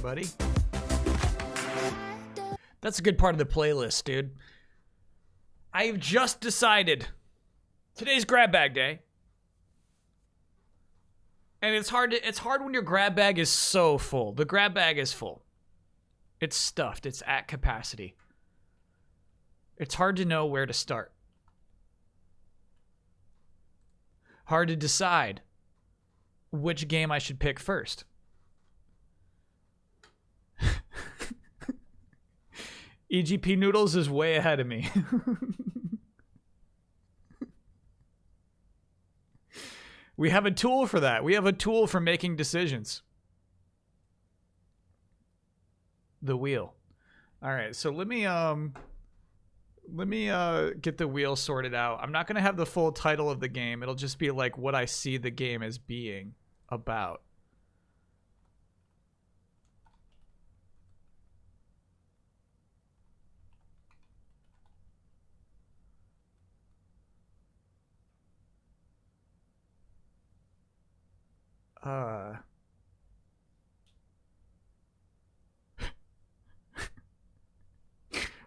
everybody. That's a good part of the playlist, dude. I've just decided today's grab bag day. And it's hard when your grab bag is so full. The grab bag is full. It's stuffed. It's at capacity. It's hard to know where to start. Hard to decide which game I should pick first. EGP Noodles is way ahead of me. We have a tool for that. We have a tool for making decisions. The wheel. All right, so let me get the wheel sorted out. I'm not going to have the full title of the game. It'll just be like what I see the game as being about.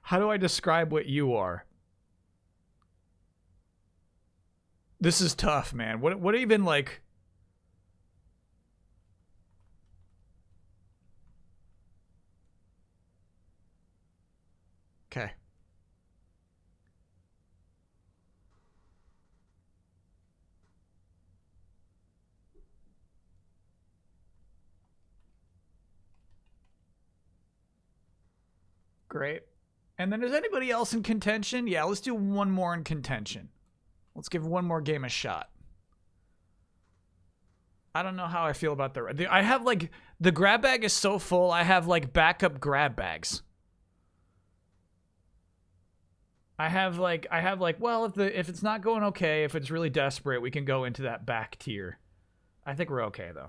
How do I describe what you are? This is tough, man. What even like... Okay. Great. And then is anybody else in contention? Yeah, let's do one more in contention. Let's give one more game a shot. I don't know how I feel about I have like, the grab bag is so full, I have like backup grab bags. I have like, well, if it's not going okay, if it's really desperate, we can go into that back tier. I think we're okay though.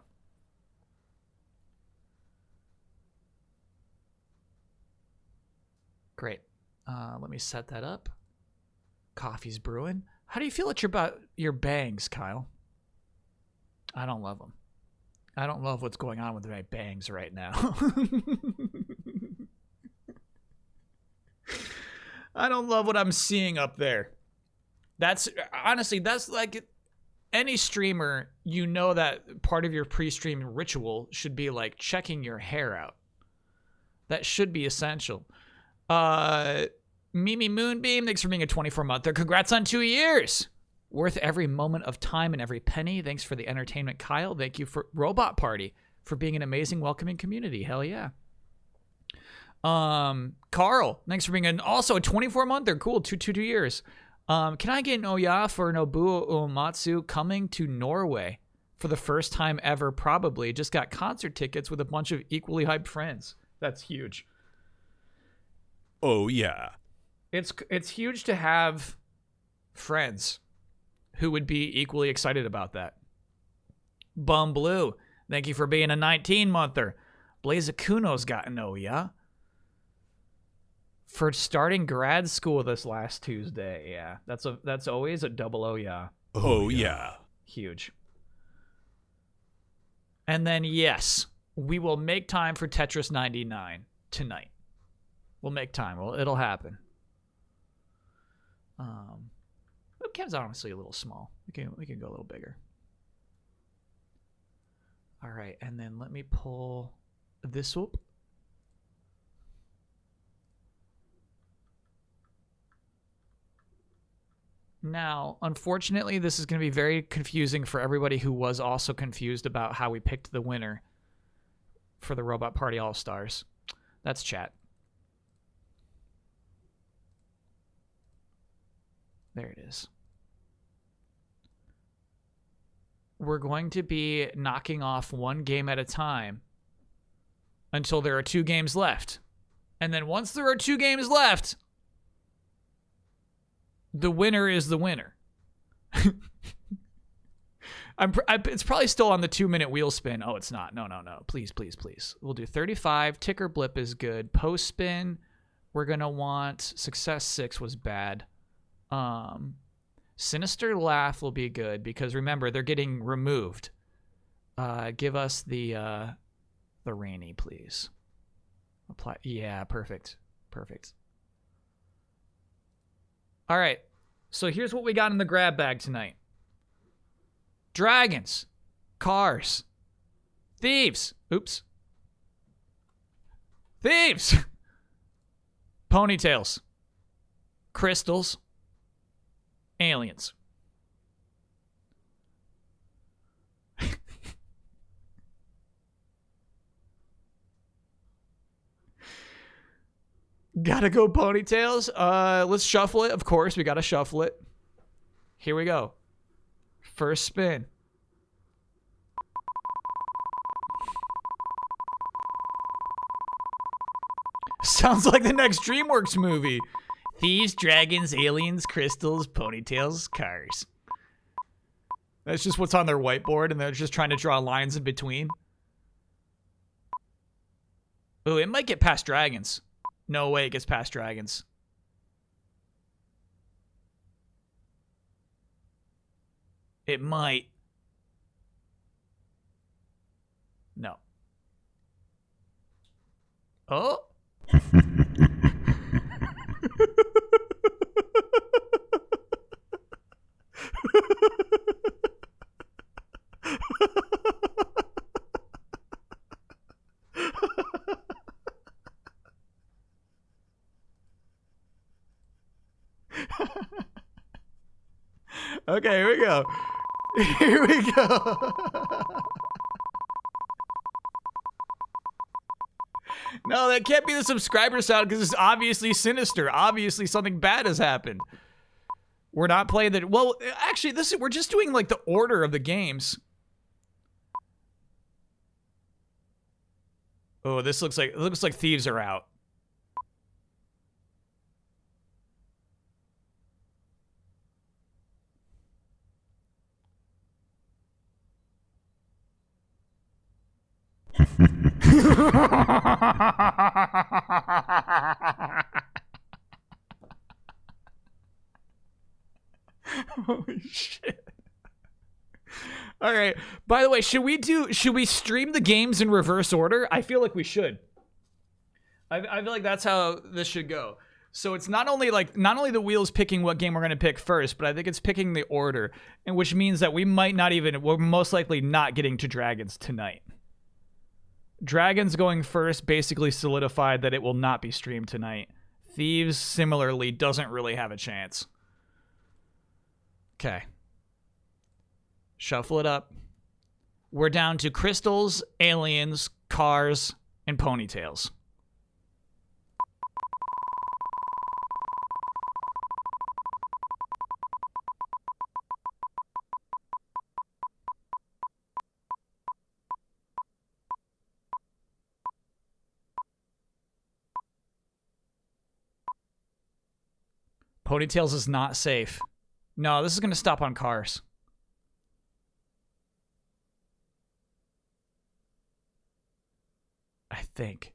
Great. Let me set that up. Coffee's brewing. How do you feel about your bangs, Kyle? I don't love them. I don't love what's going on with my bangs right now. I don't love what I'm seeing up there. That's honestly, that's like any streamer, you know that part of your pre-stream ritual should be like checking your hair out. That should be essential. Mimi Moonbeam, thanks for being a 24-monther. Congrats on 2 years. Worth every moment of time and every penny. Thanks for the entertainment, Kyle. Thank you for Robot Party for being an amazing, welcoming community. Hell yeah. Carl, thanks for being also a 24-monther. Cool, 2 years. Can I get an Oya for Nobuo Uematsu coming to Norway for the first time ever? Probably. Just got concert tickets with a bunch of equally hyped friends. That's huge. Oh yeah. It's huge to have friends who would be equally excited about that. Bum Blue, thank you for being a 19-monther. Blaze Akuno's got an Oya for starting grad school this last Tuesday. Yeah, that's always a double Oya. Oh yeah. Huge. And then yes, we will make time for Tetris 99 tonight. We'll make time. It'll happen. Webcam's honestly a little small. We can go a little bigger. All right, and then let me pull this up. Now, unfortunately, this is going to be very confusing for everybody who was also confused about how we picked the winner for the Robot Party All-Stars. That's chat. There it is. We're going to be knocking off one game at a time until there are 2 games left. And then once there are 2 games left, the winner is the winner. It's probably still on the 2-minute wheel spin. Oh, it's not. No. Please. We'll do 35. Ticker blip is good. Post spin, we're going to want success 6 was bad. Sinister Laugh will be good because remember they're getting removed. Give us the rainy, please. Apply. Yeah, perfect. Perfect. All right. So here's what we got in the grab bag tonight. Dragons. Cars. Thieves. Oops. Thieves. Ponytails. Crystals. Aliens. Gotta go ponytails. Let's shuffle it. Of course, we gotta shuffle it. Here we go. First spin. Sounds like the next DreamWorks movie. Thieves, dragons, aliens, crystals, ponytails, cars. That's just what's on their whiteboard, and they're just trying to draw lines in between. Ooh, it might get past dragons. No way it gets past dragons. It might. No. Oh. Okay, here we go. Here we go. No, that can't be the subscriber sound because it's obviously sinister. Obviously, something bad has happened. We're not playing the. Well, actually, we're just doing like the order of the games. Oh, this looks like thieves are out. Holy shit. All right. By the way, should we stream the games in reverse order? I feel like we should. I feel like that's how this should go. So it's not only the wheels picking what game we're going to pick first, but I think it's picking the order, and which means that we're most likely not getting to dragons tonight. Dragons going first basically solidified that it will not be streamed tonight. Thieves, similarly, doesn't really have a chance. Okay. Shuffle it up. We're down to crystals, aliens, cars, and ponytails. Ponytails is not safe. No, this is going to stop on cars. I think.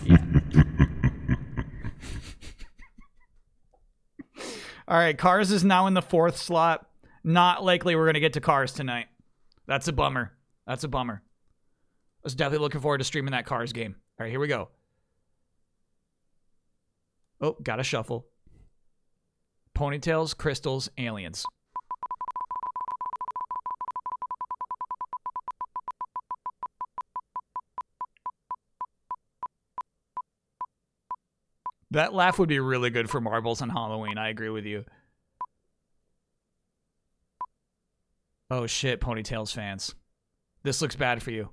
Yeah. All right, cars is now in the 4th slot. Not likely we're going to get to cars tonight. That's a bummer. That's a bummer. I was definitely looking forward to streaming that cars game. All right, here we go. Oh, gotta shuffle. Ponytails, crystals, aliens. That laugh would be really good for marbles on Halloween. I agree with you. Oh shit, Ponytails fans. This looks bad for you.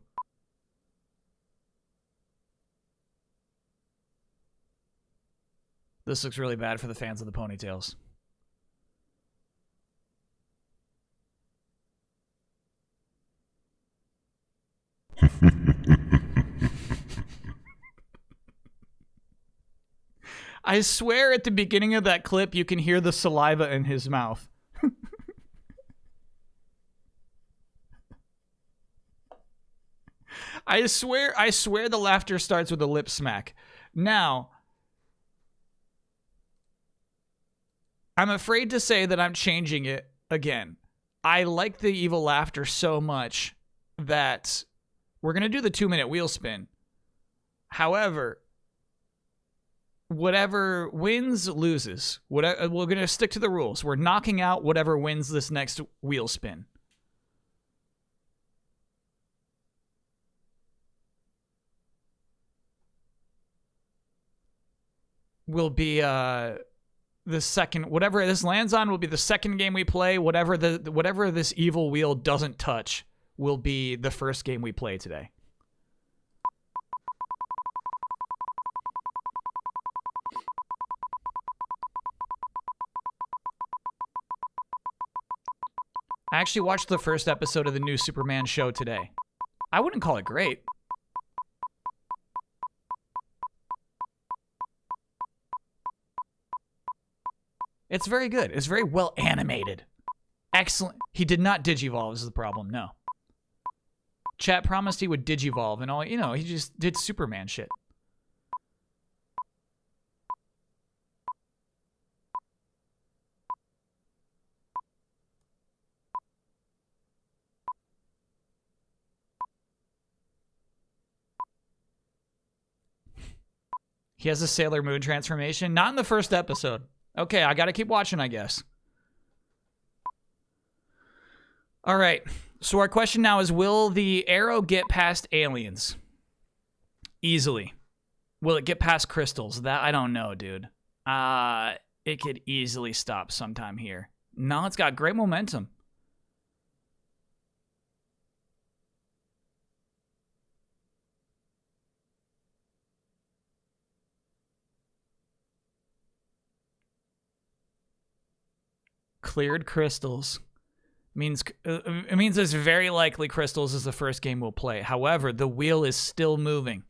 This looks really bad for the fans of the Ponytails. I swear at the beginning of that clip, you can hear the saliva in his mouth. I swear the laughter starts with a lip smack. Now, I'm afraid to say that I'm changing it again. I like the evil laughter so much that we're going to do the 2-minute wheel spin. However, whatever wins, loses. We're going to stick to the rules. We're knocking out whatever wins this next wheel spin. Will be the second, whatever this lands on will be the second game we play. Whatever this evil wheel doesn't touch will be the first game we play today. I actually watched the first episode of the new Superman show today. I wouldn't call it great. It's very good. It's very well animated. Excellent. He did not digivolve is the problem. No. Chat promised he would digivolve and all, he just did Superman shit. He has a Sailor Moon transformation. Not in the first episode. Okay, I gotta keep watching, I guess. All right. So our question now is, will the arrow get past aliens? Easily. Will it get past crystals? That I don't know, dude. It could easily stop sometime here. No, it's got great momentum. Cleared crystals. It means it's very likely crystals is the first game we'll play. However, the wheel is still moving.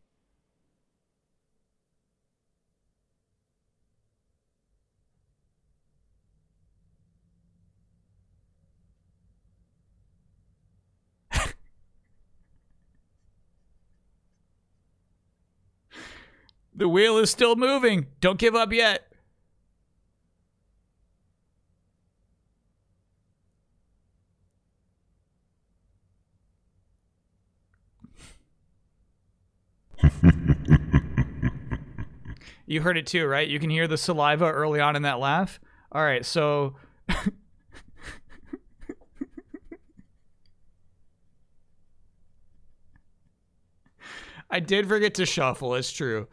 The wheel is still moving. Don't give up yet. You heard it too, right? You can hear the saliva early on in that laugh. All right, so I did forget to shuffle. It's true.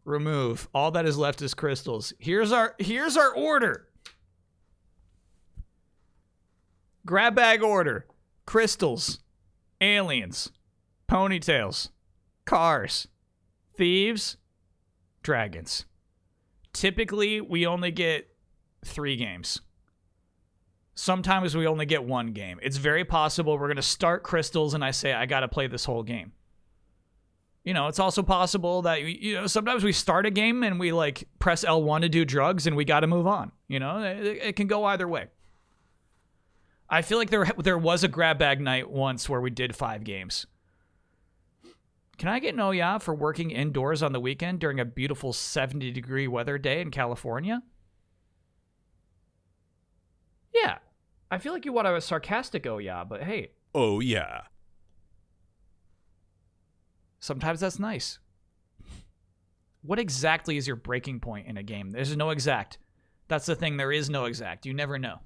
Remove. All that is left is crystals. Here's our order. Grab bag order. Crystals. Aliens. Ponytails. Cars. Thieves. Dragons. Typically, we only get 3 games. Sometimes we only get 1 game. It's very possible we're going to start crystals and I say, I got to play this whole game. It's also possible that, sometimes we start a game and we press L1 to do drugs and we got to move on. It can go either way. I feel like there was a grab bag night once where we did 5 games. Can I get an Oya for working indoors on the weekend during a beautiful 70-degree weather day in California? Yeah. I feel like you want a sarcastic Oya, but hey. Oh, yeah. Sometimes that's nice. What exactly is your breaking point in a game? There's no exact. That's the thing. There is no exact. You never know.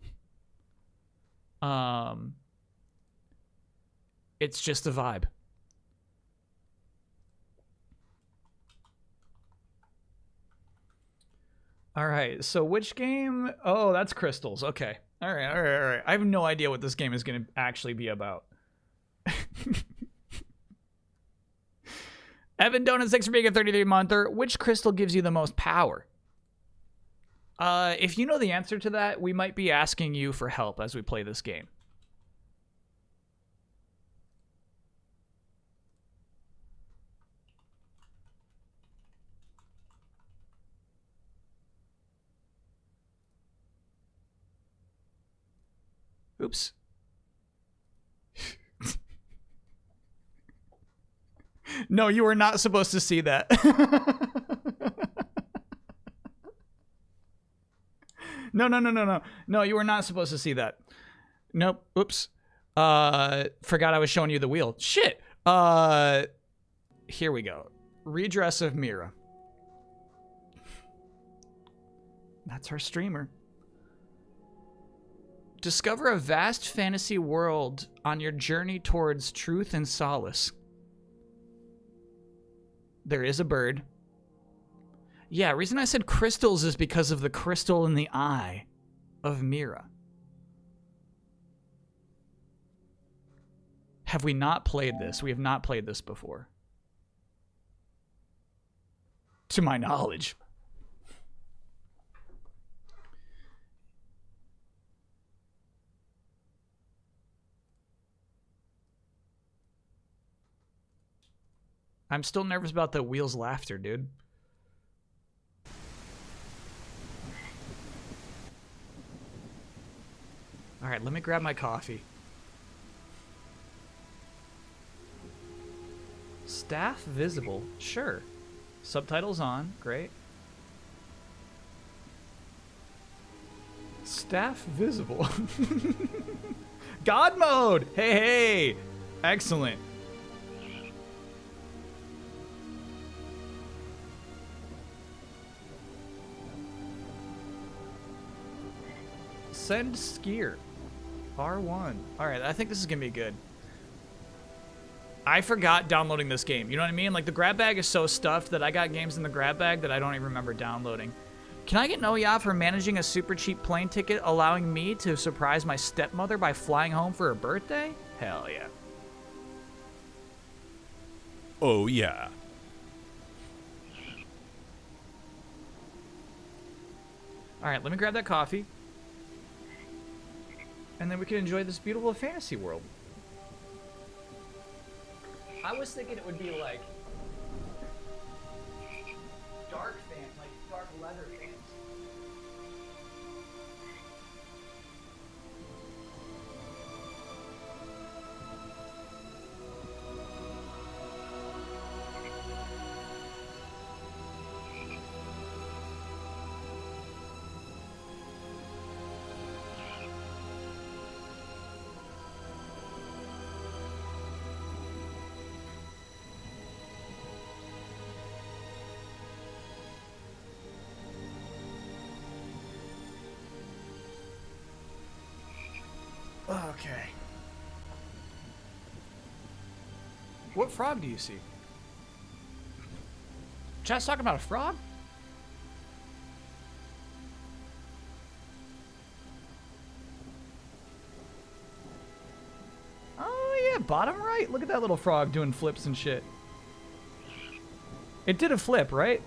It's just a vibe. All right. So which game? Oh, that's crystals. Okay. All right. I have no idea what this game is going to actually be about. Evan Donuts, thanks for being a 33-monther. Which crystal gives you the most power? If you know the answer to that, we might be asking you for help as we play this game. Oops. No, you were not supposed to see that. No, no, no, no, no. No, you were not supposed to see that. Nope. Oops. Forgot I was showing you the wheel. Shit. Here we go. Redress of Mira. That's our streamer. Discover a vast fantasy world on your journey towards truth and solace. There is a bird. Yeah, reason I said crystals is because of the crystal in the eye of Mira. Have we not played this? We have not played this before. To my knowledge. I'm still nervous about the wheel's laughter, dude. All right, let me grab my coffee. Staff visible. Sure. Subtitles on. Great. Staff visible. God mode! Hey, hey! Excellent. Send skier. R1. Alright, I think this is gonna be good. I forgot downloading this game. You know what I mean? Like, the grab bag is so stuffed that I got games in the grab bag that I don't even remember downloading. Can I get no ya for managing a super cheap plane ticket, allowing me to surprise my stepmother by flying home for her birthday? Hell yeah. Oh, yeah. Alright, let me grab that coffee. And then we can enjoy this beautiful fantasy world. I was thinking it would be like dark leather fans. Okay. What frog do you see? Chat's talking about a frog? Oh yeah, bottom right. Look at that little frog doing flips and shit. It did a flip, right?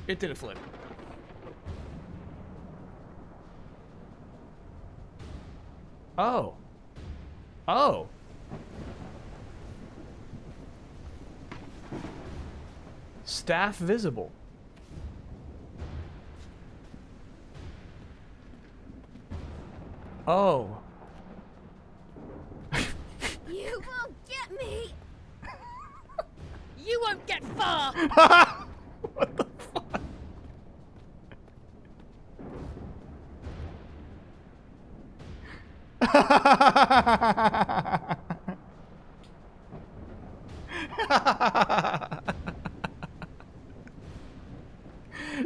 It did a flip. Oh. Oh. Staff visible. Oh. You won't get me! You won't get far! What the fuck?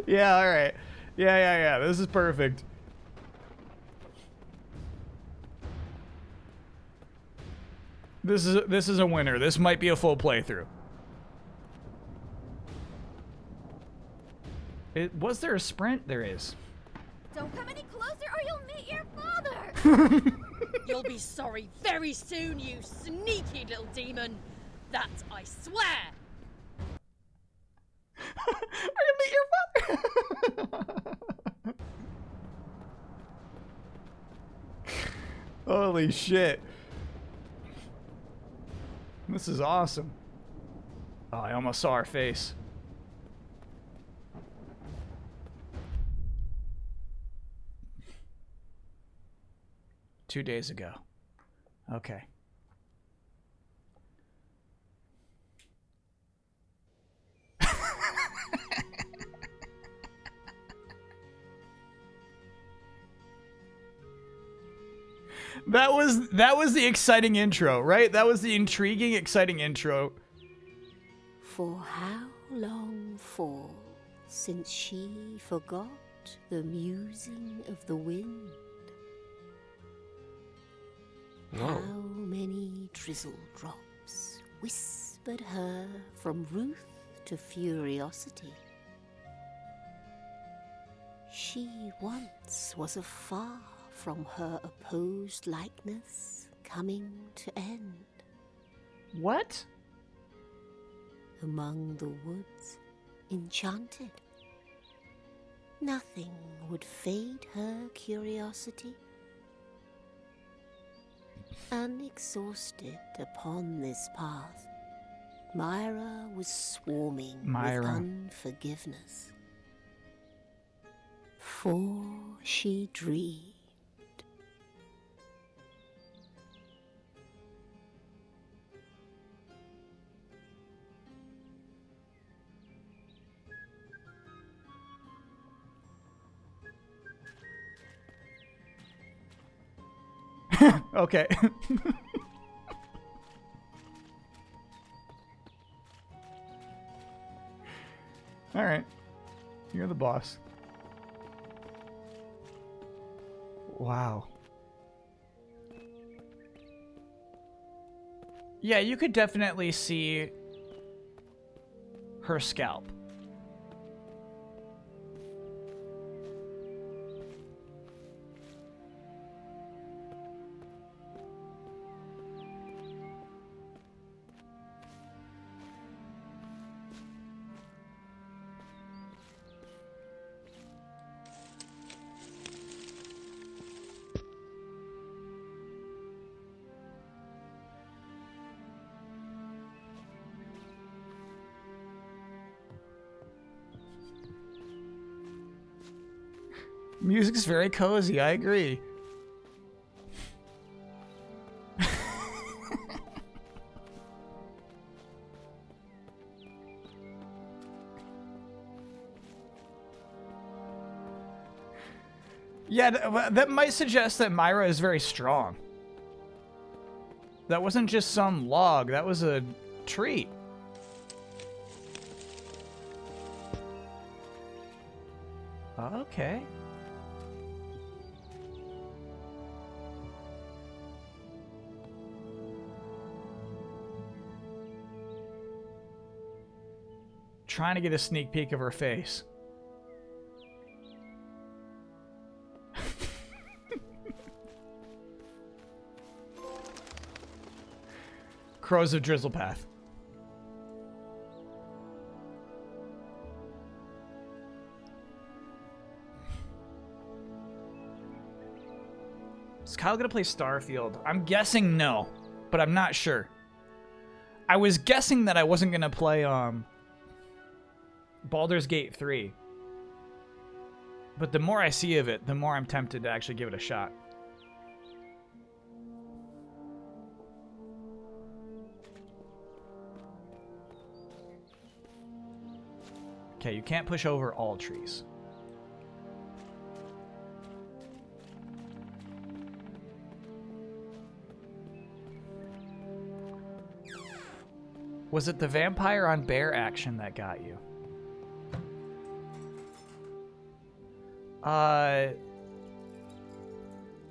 Yeah, all right. Yeah. This is perfect. This is a winner. This might be a full playthrough. Was there a sprint? There is. Don't come any closer or you'll meet your father! You'll be sorry very soon, you sneaky little demon. That I swear. Or you'll meet your father. Holy shit. This is awesome. Oh, I almost saw her face. Two days ago. Okay. That was the exciting intro, right? That was the intriguing, exciting intro. For how long fall since she forgot the musing of the wind? How many drizzle drops whispered her from ruth to furiosity? She once was afar from her opposed likeness coming to end. What? Among the woods, enchanted. Nothing would fade her curiosity. Unexhausted upon this path, Mira was swarming with unforgiveness. For she dreamed. Okay. All right. You're the boss. Wow. Yeah, you could definitely see her scalp. Music's very cozy, I agree. Yeah, that might suggest that Mira is very strong. That wasn't just some log, that was a tree. Okay. Trying to get a sneak peek of her face. Crows of Drizzlepath. Is Kyle gonna play Starfield? I'm guessing no, but I'm not sure. I was guessing that I wasn't gonna play Baldur's Gate 3. But the more I see of it, the more I'm tempted to actually give it a shot. Okay, you can't push over all trees. Was it the vampire on bear action that got you?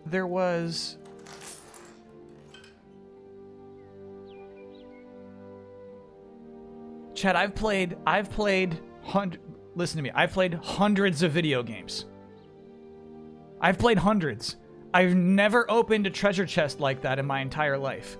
There was... Chad, I've played listen to me, I've played hundreds of video games. I've played hundreds. I've never opened a treasure chest like that in my entire life.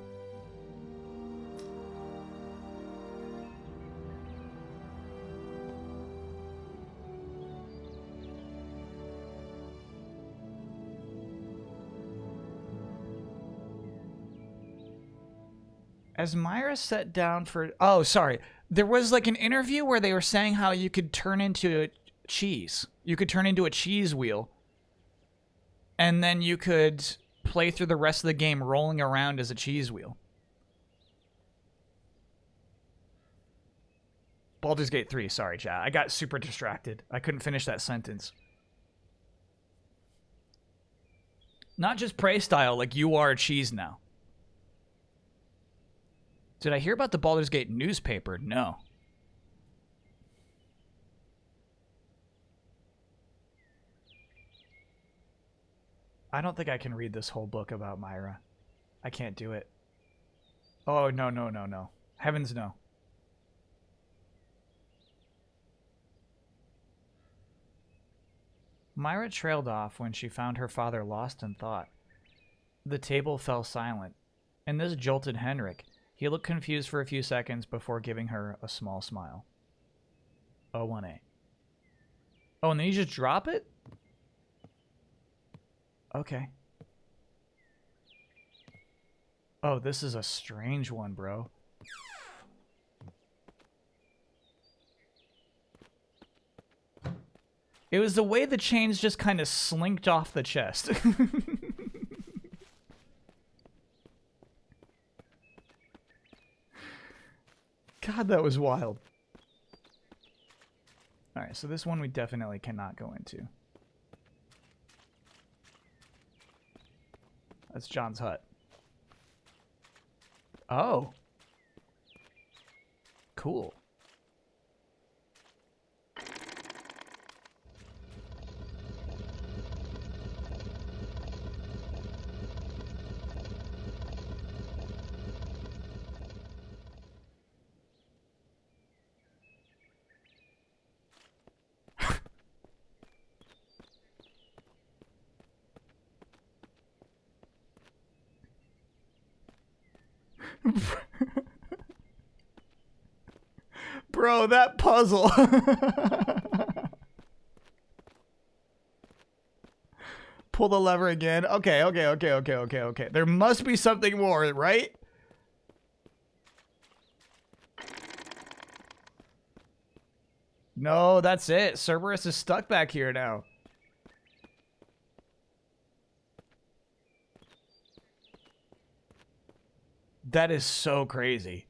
As Myra sat down for... Oh, sorry. There was like an interview where they were saying how you could turn into a cheese. You could turn into a cheese wheel. And then you could play through the rest of the game rolling around as a cheese wheel. Baldur's Gate 3, sorry, chat. I got super distracted. I couldn't finish that sentence. Not just prey style, like you are cheese now. Did I hear about the Baldur's Gate newspaper? No. I don't think I can read this whole book about Mira. I can't do it. Oh, no, no, no, no. Heavens no. Mira trailed off when she found her father lost in thought. The table fell silent, and this jolted Henrik. He looked confused for a few seconds before giving her a small smile. 01A. Oh, and then you just drop it? Okay. Oh, this is a strange one, bro. It was the way the chains just kind of slinked off the chest. God, that was wild. Alright, so this one we definitely cannot go into. That's John's hut. Oh. Cool. Bro, that puzzle. Pull the lever again. Okay. There must be something more, right? No, that's it. Cerberus is stuck back here now. That is so crazy.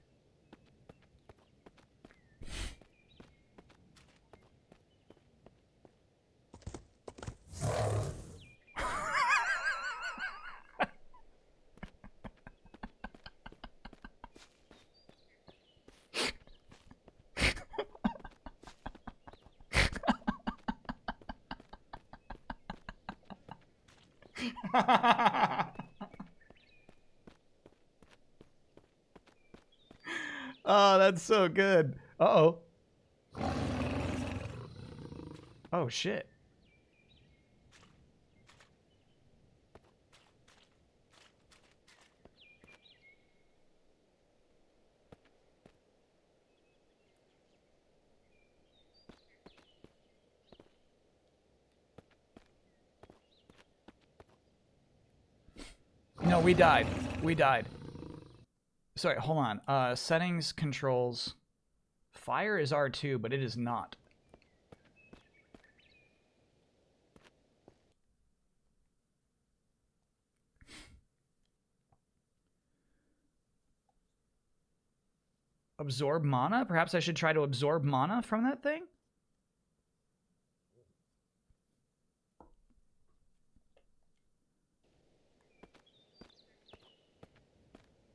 Oh, that's so good. Uh-oh. Oh, shit. No, we died. We died. Sorry, hold on. Settings, controls. Fire is R2, but it is not. Absorb mana? Perhaps I should try to absorb mana from that thing?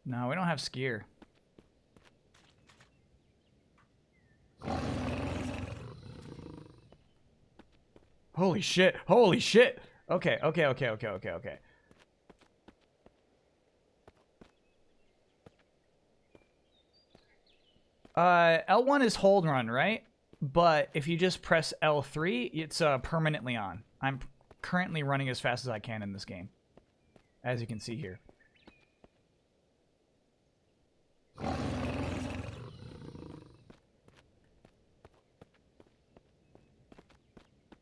No, we don't have skier. Holy shit. Holy shit. Okay. L1 is hold run, right? But if you just press L3, it's permanently on. I'm currently running as fast as I can in this game, as you can see here.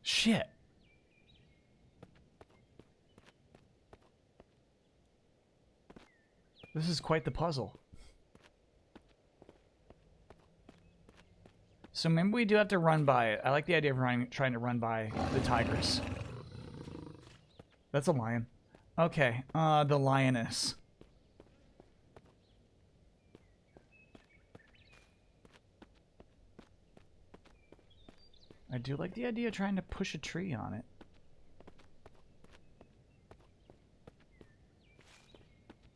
Shit. This is quite the puzzle. So maybe we do have to run by it. I like the idea of trying to run by the tigress. That's a lion. Okay, the lioness. I do like the idea of trying to push a tree on it.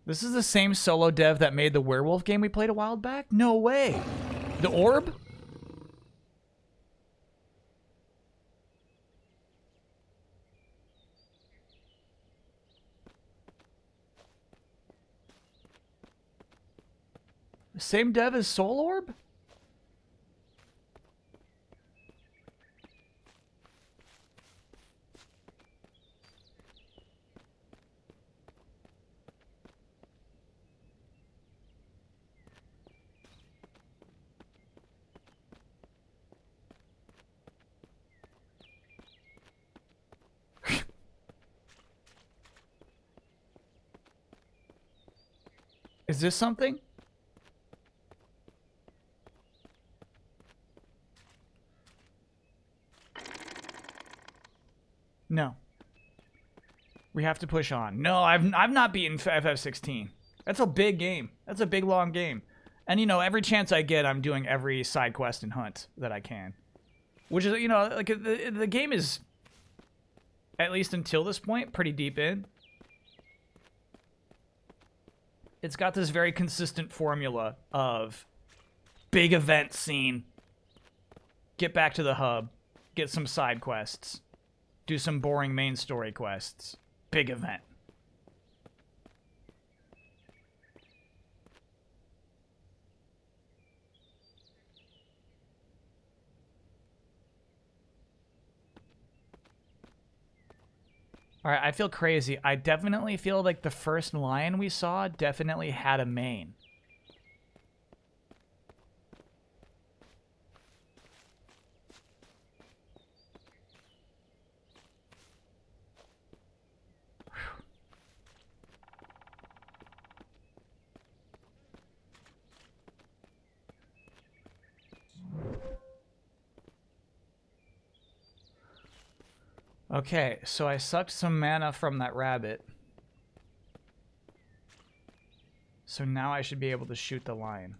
This is the same solo dev that made the werewolf game we played a while back? No way. The orb? Same dev as Soul Orb? Is this something? No. We have to push on. No, I've not beaten FF16. That's a big game. That's a big, long game. And, you know, every chance I get, I'm doing every side quest and hunt that I can. Which is, you know, like, the game is, at least until this point, pretty deep in. It's got this very consistent formula of big event scene, get back to the hub, get some side quests, do some boring main story quests, big event. All right, I feel crazy. I definitely feel like the first lion we saw definitely had a mane. Okay, so I sucked some mana from that rabbit. So now I should be able to shoot the lion.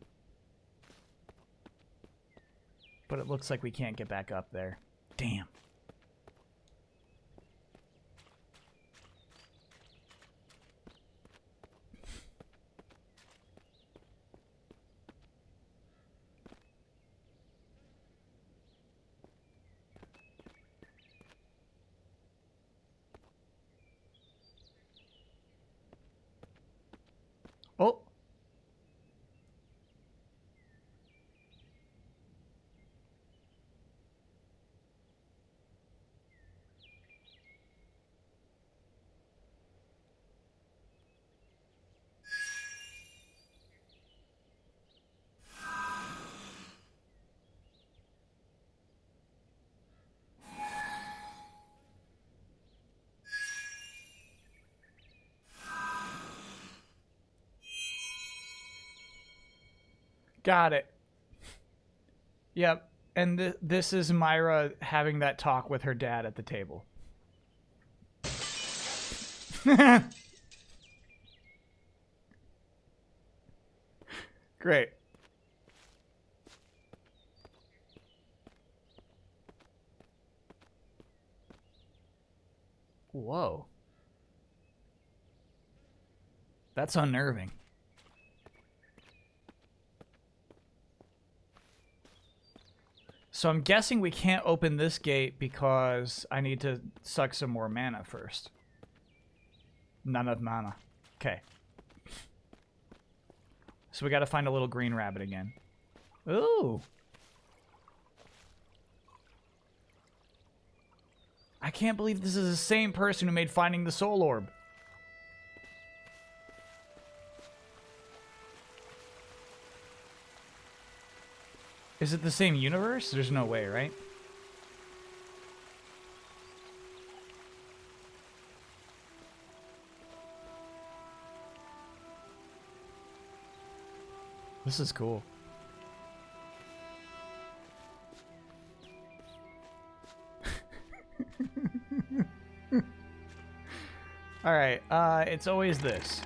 But it looks like we can't get back up there. Damn. Oh. Got it. Yep. And this is Mira having that talk with her dad at the table. Great. Whoa. That's unnerving. So I'm guessing we can't open this gate because I need to suck some more mana first. None of mana. Okay. So we gotta find a little green rabbit again. Ooh. I can't believe this is the same person who made Finding the Soul Orb. Is it the same universe? There's no way, right? This is cool. All right, it's always this.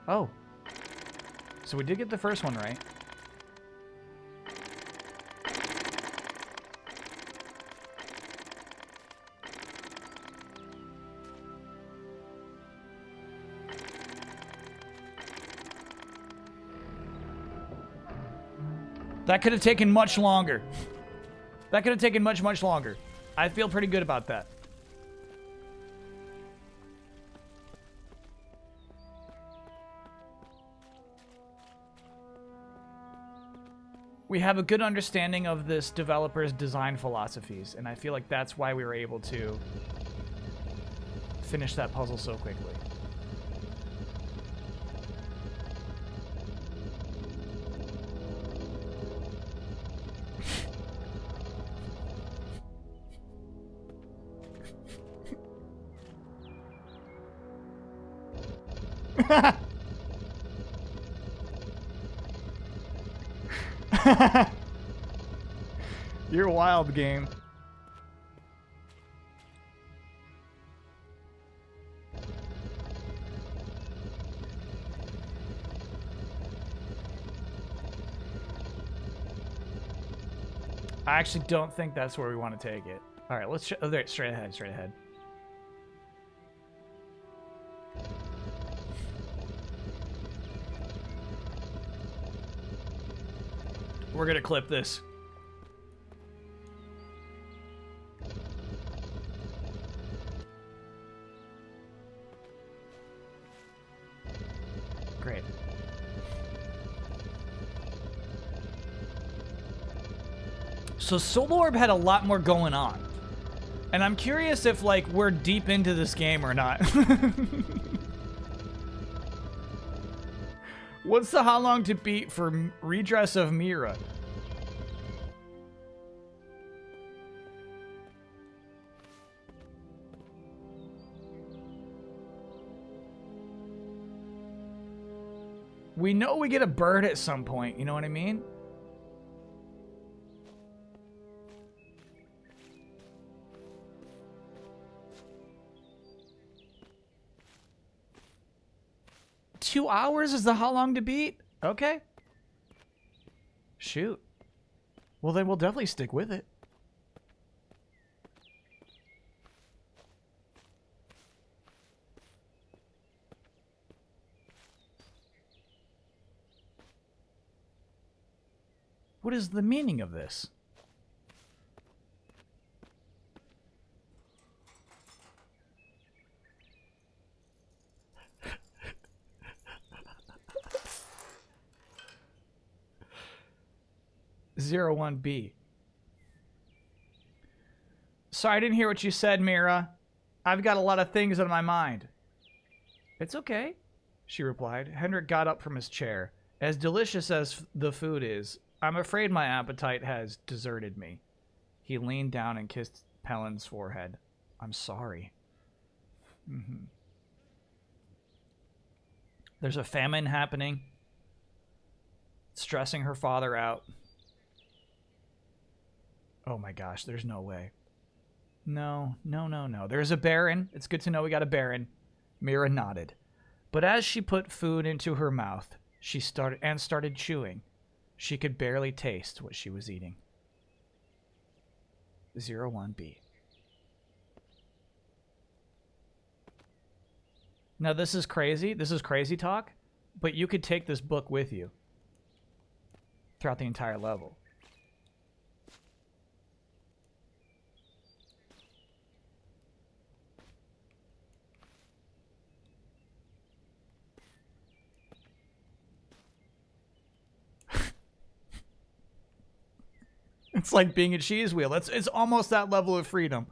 Oh. So we did get the first one right. That could have taken much longer. That could have taken much, much longer. I feel pretty good about that. We have a good understanding of this developer's design philosophies, and I feel like that's why we were able to finish that puzzle so quickly. You're wild, game. I actually don't think that's where we want to take it. All right, let's oh, there, straight ahead, straight ahead. We're gonna clip this. Great. So Soul Orb had a lot more going on. And I'm curious if, like, we're deep into this game or not. What's the how long to beat for Redress of Mira? We know we get a bird at some point, you know what I mean? $2 hours is the how long to beat? Okay. Shoot. Well, then we'll definitely stick with it. What is the meaning of this? Zero 1B. Sorry, I didn't hear what you said, Mira. I've got a lot of things on my mind. It's okay, she replied. Hendrik got up from his chair. As delicious as the food is, I'm afraid my appetite has deserted me. He leaned down and kissed Pellin's forehead. I'm sorry. There's a famine happening. Stressing her father out. Oh my gosh, there's no way. No. There's a Baron. It's good to know we got a Baron. Mira nodded. But as she put food into her mouth, she started chewing. She could barely taste what she was eating. 01B. Now this is crazy. This is crazy talk, but you could take this book with you throughout the entire level. It's like being a cheese wheel. It's almost that level of freedom.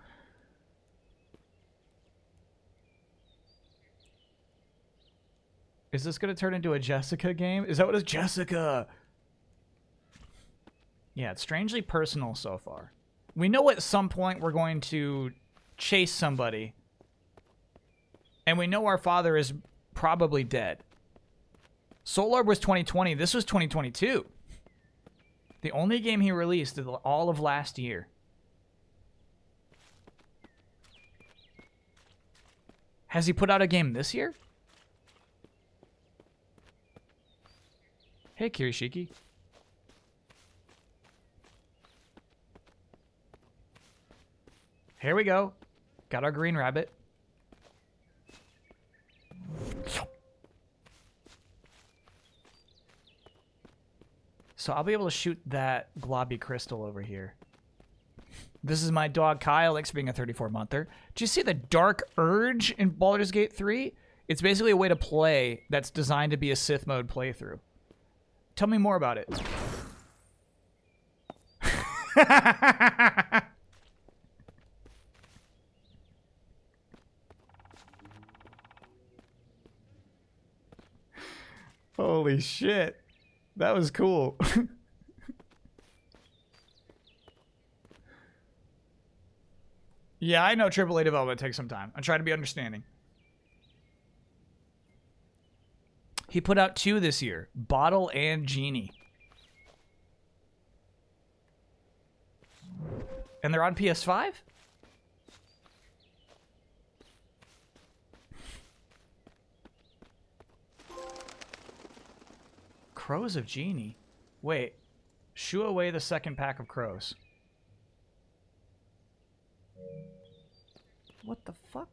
Is this going to turn into a Jessica game? Is that what it's Jessica? Yeah, it's strangely personal so far. We know at some point we're going to chase somebody. And we know our father is probably dead. Soul Orb was 2020. This was 2022. The only game he released all of last year. Has he put out a game this year? Hey, Kirishiki. Here we go. Got our green rabbit. So I'll be able to shoot that globby crystal over here. This is my dog Kyle. Thanks for being a 34-monther. Do you see the Dark Urge in Baldur's Gate 3? It's basically a way to play that's designed to be a Sith mode playthrough. Tell me more about it. Holy shit. That was cool. Yeah, I know AAA development takes some time. I try to be understanding. He put out 2 this year, Bottle and Genie. And they're on PS5? Crows of Genie. Wait. Shoo away the second pack of crows. What the fuck?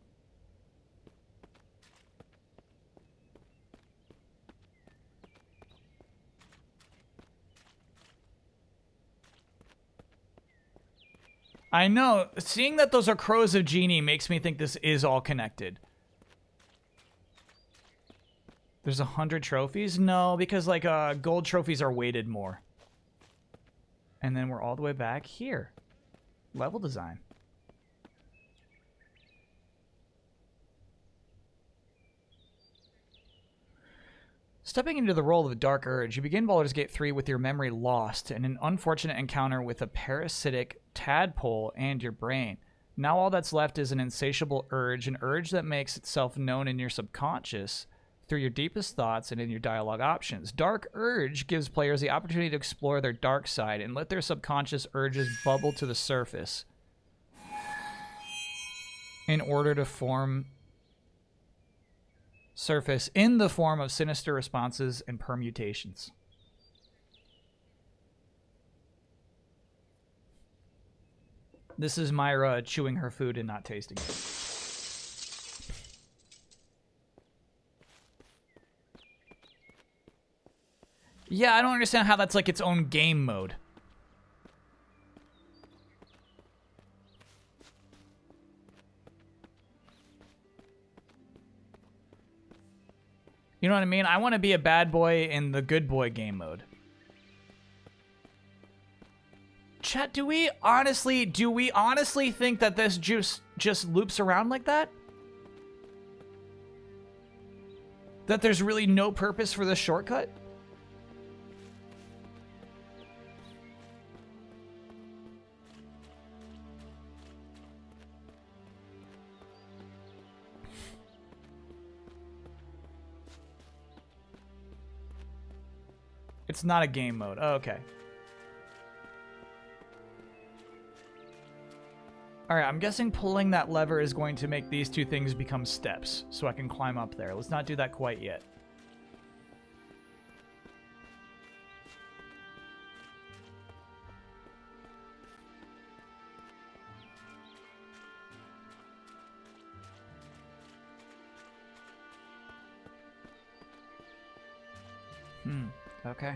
I know. Seeing that those are crows of Genie makes me think this is all connected. There's 100 trophies? No, because like gold trophies are weighted more. And then we're all the way back here. Level design. Stepping into the role of the Dark Urge, you begin Baldur's Gate 3 with your memory lost in an unfortunate encounter with a parasitic tadpole and your brain. Now all that's left is an insatiable urge, an urge that makes itself known in your subconscious through your deepest thoughts and in your dialogue options. Dark Urge gives players the opportunity to explore their dark side and let their subconscious urges bubble to the surface in order to surface in the form of sinister responses and permutations. This is Myra chewing her food and not tasting it. Yeah, I don't understand how that's like its own game mode. You know what I mean? I want to be a bad boy in the good boy game mode. Chat, do we honestly think that this juice just loops around like that? That there's really no purpose for this shortcut? It's not a game mode. Oh, okay. Alright, I'm guessing pulling that lever is going to make these 2 things become steps, so I can climb up there. Let's not do that quite yet. Okay.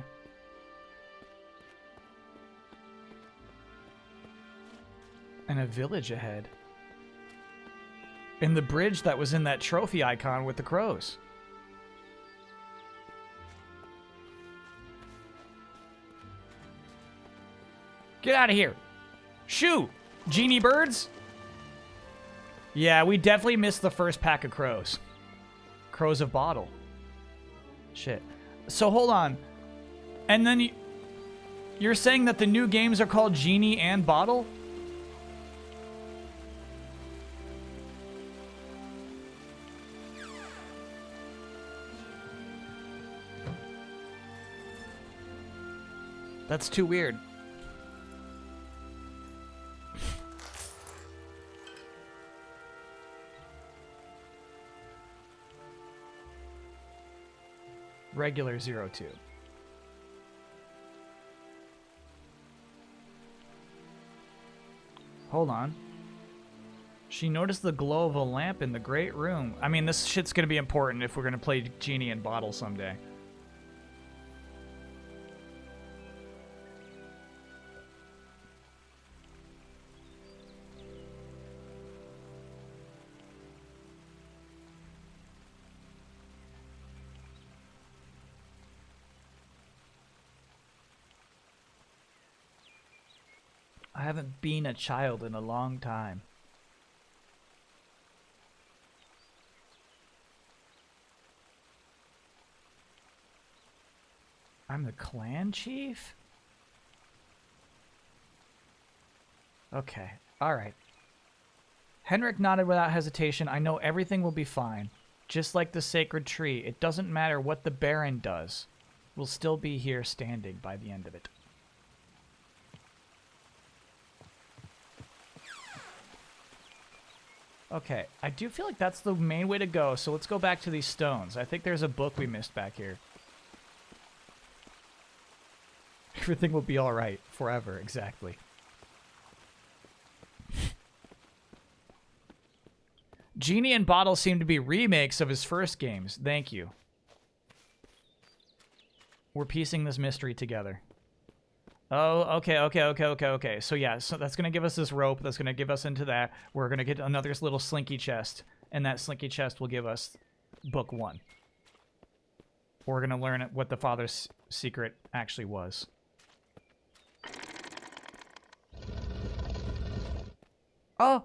And a village ahead. And the bridge that was in that trophy icon with the crows. Get out of here. Shoo! Genie birds? Yeah, we definitely missed the first pack of crows. Crows of Bottle. Shit. So hold on. And then you're saying that the new games are called Genie and Bottle? That's too weird. Regular 02. Hold on. She noticed the glow of a lamp in the great room. I mean, this shit's gonna be important if we're gonna play Genie and Bottle someday. haven't been a child in a long time. I'm the clan chief? Okay, alright. Henrik nodded without hesitation. I know everything will be fine. Just like the sacred tree, it doesn't matter what the Baron does. We'll still be here standing by the end of it. Okay, I do feel like that's the main way to go, so let's go back to these stones. I think there's a book we missed back here. Everything will be alright forever, exactly. Genie and Bottle seem to be remakes of his first games. Thank you. We're piecing this mystery together. Oh, okay. So yeah, so that's going to give us this rope. That's going to give us into that. We're going to get another little slinky chest. And that slinky chest will give us book 1. We're going to learn what the father's secret actually was. Oh!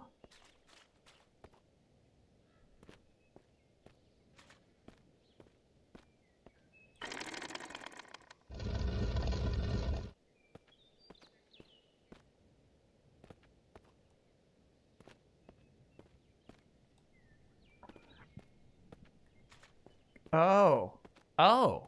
Oh. Oh.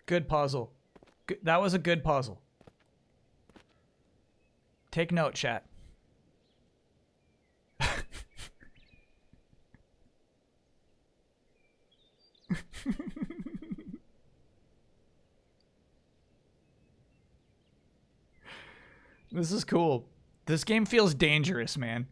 Good puzzle. That was a good puzzle. Take note, chat. This is cool. This game feels dangerous, man.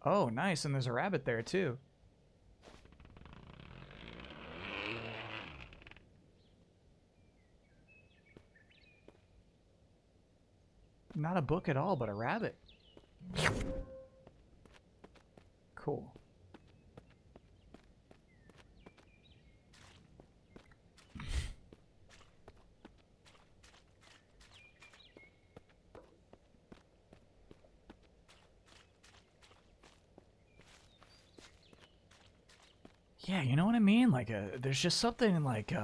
Oh, nice. And there's a rabbit there, too. Not a book at all, but a rabbit. Cool. Yeah, you know what I mean? Like, there's just something, like,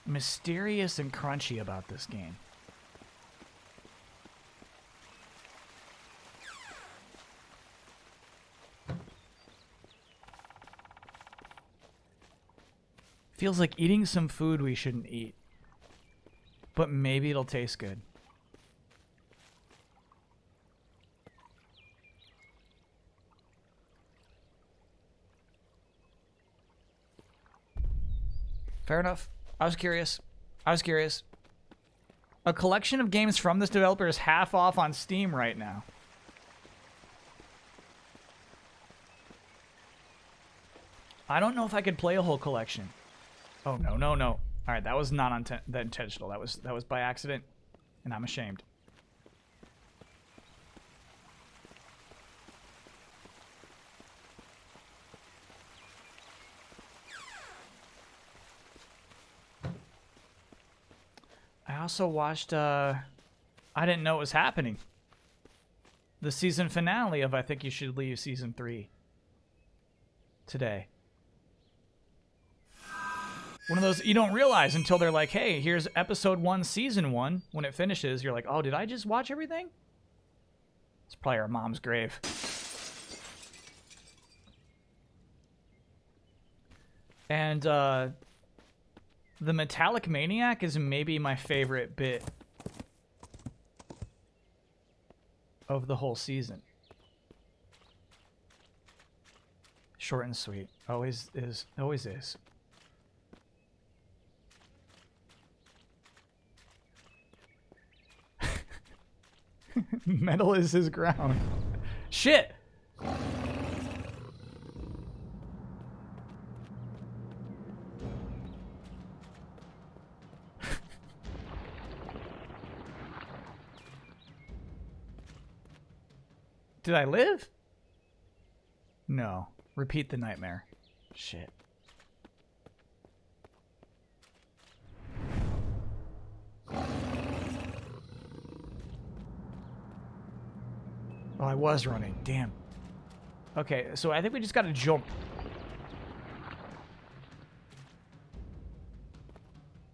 mysterious and crunchy about this game. Feels like eating some food we shouldn't eat. But maybe it'll taste good. Fair enough. I was curious. A collection of games from this developer is half off on Steam right now. I don't know if I could play a whole collection. Oh, no. All right, that was not intentional. That was by accident, and I'm ashamed. I also watched, I didn't know it was happening. The season finale of I Think You Should Leave Season 3. Today. One of those you don't realize until they're like, hey, here's episode 1, season 1. When it finishes, you're like, oh, did I just watch everything? It's probably our mom's grave. And, the Metallic Maniac is maybe my favorite bit of the whole season. Short and sweet. Always is. Always is. Metal is his ground. Shit! Did I live? No. Repeat the nightmare. Shit. Oh, I was running. Damn. Okay, so I think we just gotta jump.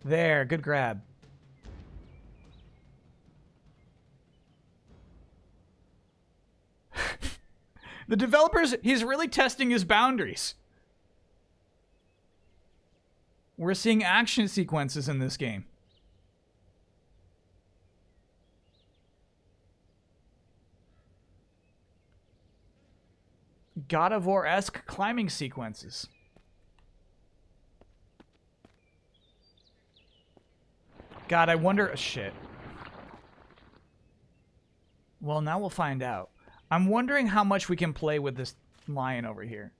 There, good grab. The developers, he's really testing his boundaries. We're seeing action sequences in this game. God of War-esque climbing sequences. God, I wonder... Shit. Well, now we'll find out. I'm wondering how much we can play with this lion over here.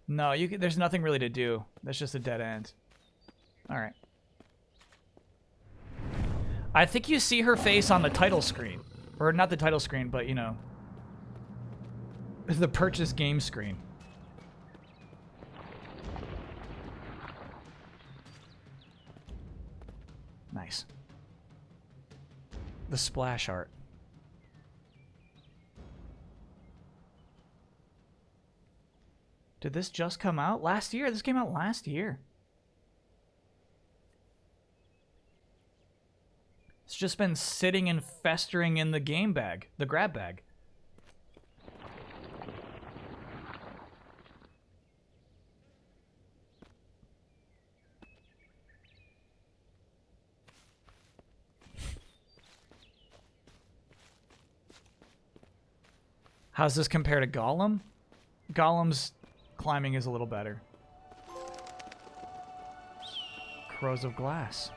No, there's nothing really to do. That's just a dead end. Alright. I think you see her face on the title screen. Or not the title screen, but, you know, the purchase game screen. Nice. The splash art. Did this just come out? Last year? This came out last year. It's just been sitting and festering in the game bag, the grab bag. How's this compare to Gollum? Gollum's climbing is a little better. Crows of Glass.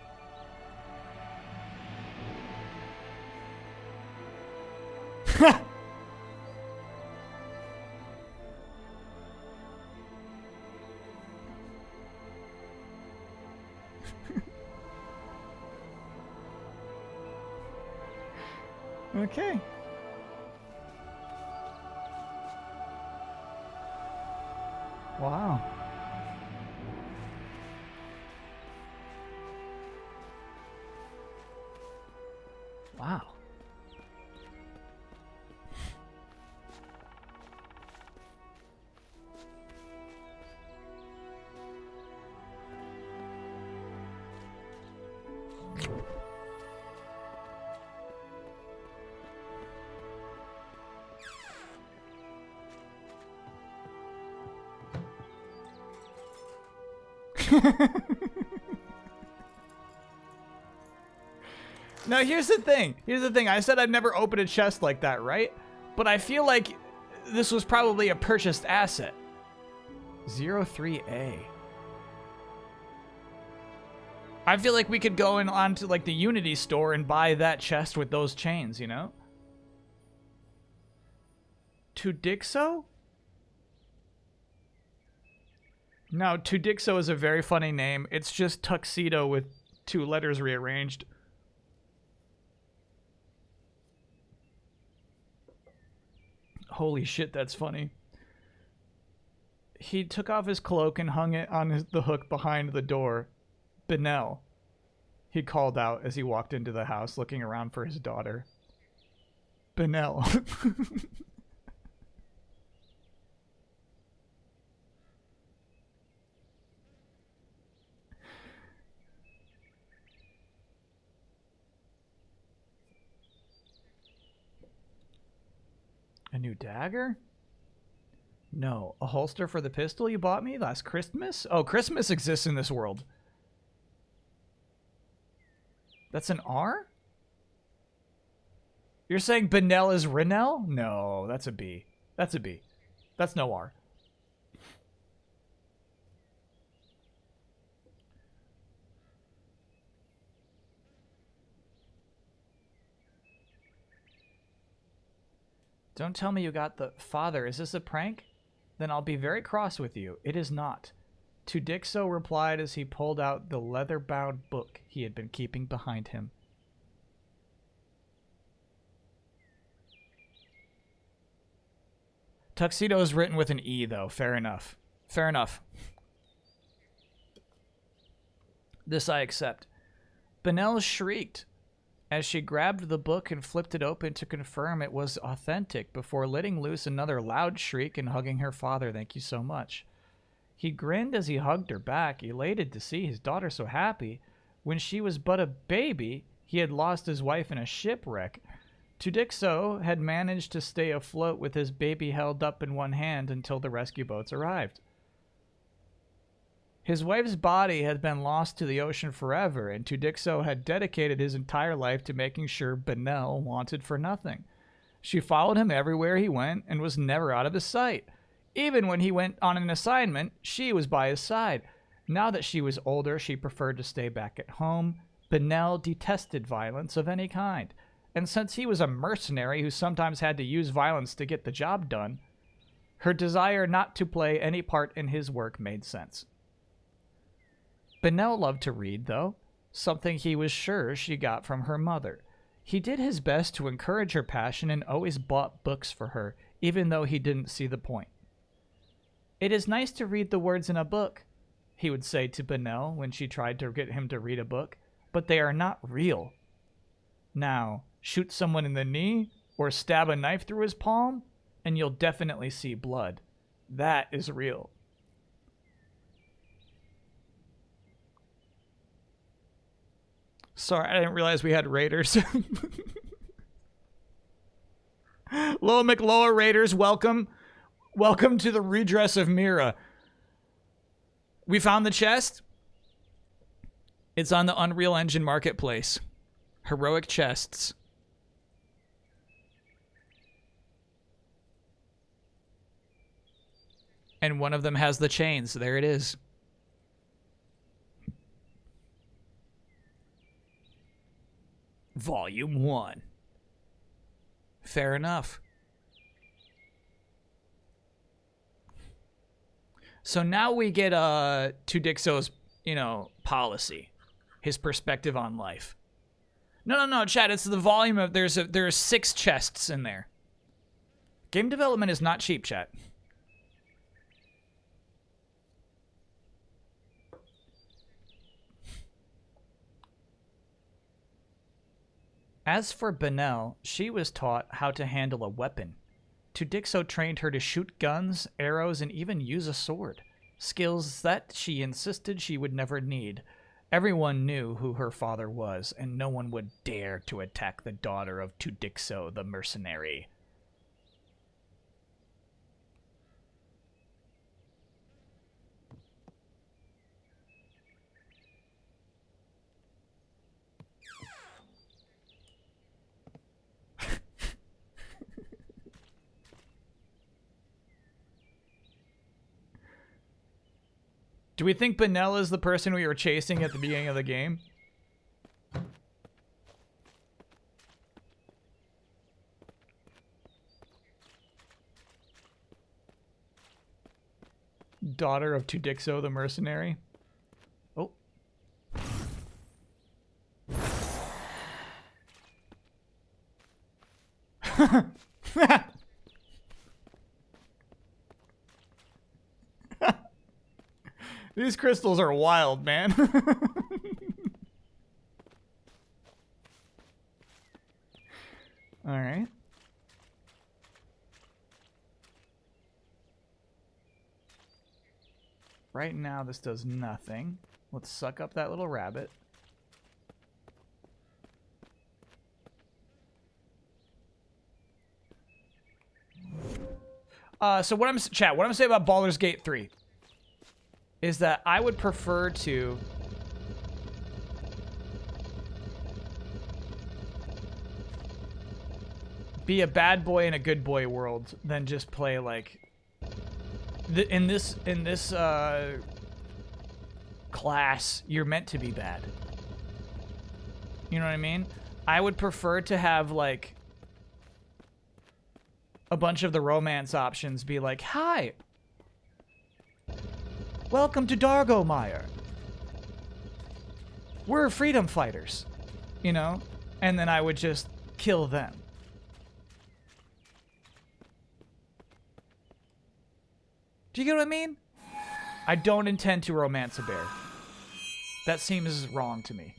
Okay. Wow. Wow. Now, here's the thing. Here's the thing. I said I'd never open a chest like that, right? But I feel like this was probably a purchased asset. 03A. I feel like we could go on to like the Unity store and buy that chest with those chains, you know? Tudixo? No, Tudixo is a very funny name. It's just tuxedo with 2 letters rearranged. Holy shit, that's funny. He took off his cloak and hung it on the hook behind the door. Benel, he called out as he walked into the house, looking around for his daughter. Benel. A new dagger? No. A holster for the pistol you bought me last Christmas? Oh, Christmas exists in this world. That's an R? You're saying Benel is Renel? No, that's a B. That's a B. That's no R. Don't tell me you got the... Father, is this a prank? Then I'll be very cross with you. It is not. Tudixo replied as he pulled out the leather-bound book he had been keeping behind him. Tuxedo is written with an E, though. Fair enough. Fair enough. This I accept. Benel shrieked as she grabbed the book and flipped it open to confirm it was authentic before letting loose another loud shriek and hugging her father. Thank you so much. He grinned as he hugged her back, elated to see his daughter so happy. When she was but a baby, he had lost his wife in a shipwreck. Tudixo had managed to stay afloat with his baby held up in one hand until the rescue boats arrived. His wife's body had been lost to the ocean forever, and Tudixo had dedicated his entire life to making sure Benel wanted for nothing. She followed him everywhere he went and was never out of his sight. Even when he went on an assignment, she was by his side. Now that she was older, she preferred to stay back at home. Benel detested violence of any kind, and since he was a mercenary who sometimes had to use violence to get the job done, her desire not to play any part in his work made sense. Benel loved to read, though, something he was sure she got from her mother. He did his best to encourage her passion and always bought books for her, even though he didn't see the point. "It is nice to read the words in a book," he would say to Benel when she tried to get him to read a book, "but they are not real. Now, shoot someone in the knee or stab a knife through his palm, and you'll definitely see blood. That is real." Sorry, I didn't realize we had raiders. Loa McLoa raiders, welcome. Welcome to the Redress of Mira. We found the chest. It's on the Unreal Engine Marketplace. Heroic chests. And one of them has the chains. There it is. Volume 1. Fair enough. So now we get Tudixo's, policy, his perspective on life. No, Chad, it's the volume of there are 6 chests in there. Game development is not cheap, chat. As for Benel, she was taught how to handle a weapon. Tudixo trained her to shoot guns, arrows, and even use a sword. Skills that she insisted she would never need. Everyone knew who her father was, and no one would dare to attack the daughter of Tudixo the mercenary. Do we think Benel is the person we were chasing at the beginning of the game? Daughter of Tudixo the mercenary? Oh. These crystals are wild, man. All right. Right now, this does nothing. Let's suck up that little rabbit. So what I'm saying about Baldur's Gate 3 is that I would prefer to be a bad boy in a good boy world than just play like in this class you're meant to be bad. You know what I mean? I would prefer to have like a bunch of the romance options be like, "Hi, welcome to Dargomire. We're freedom fighters," you know? And then I would just kill them. Do you get what I mean? I don't intend to romance a bear. That seems wrong to me.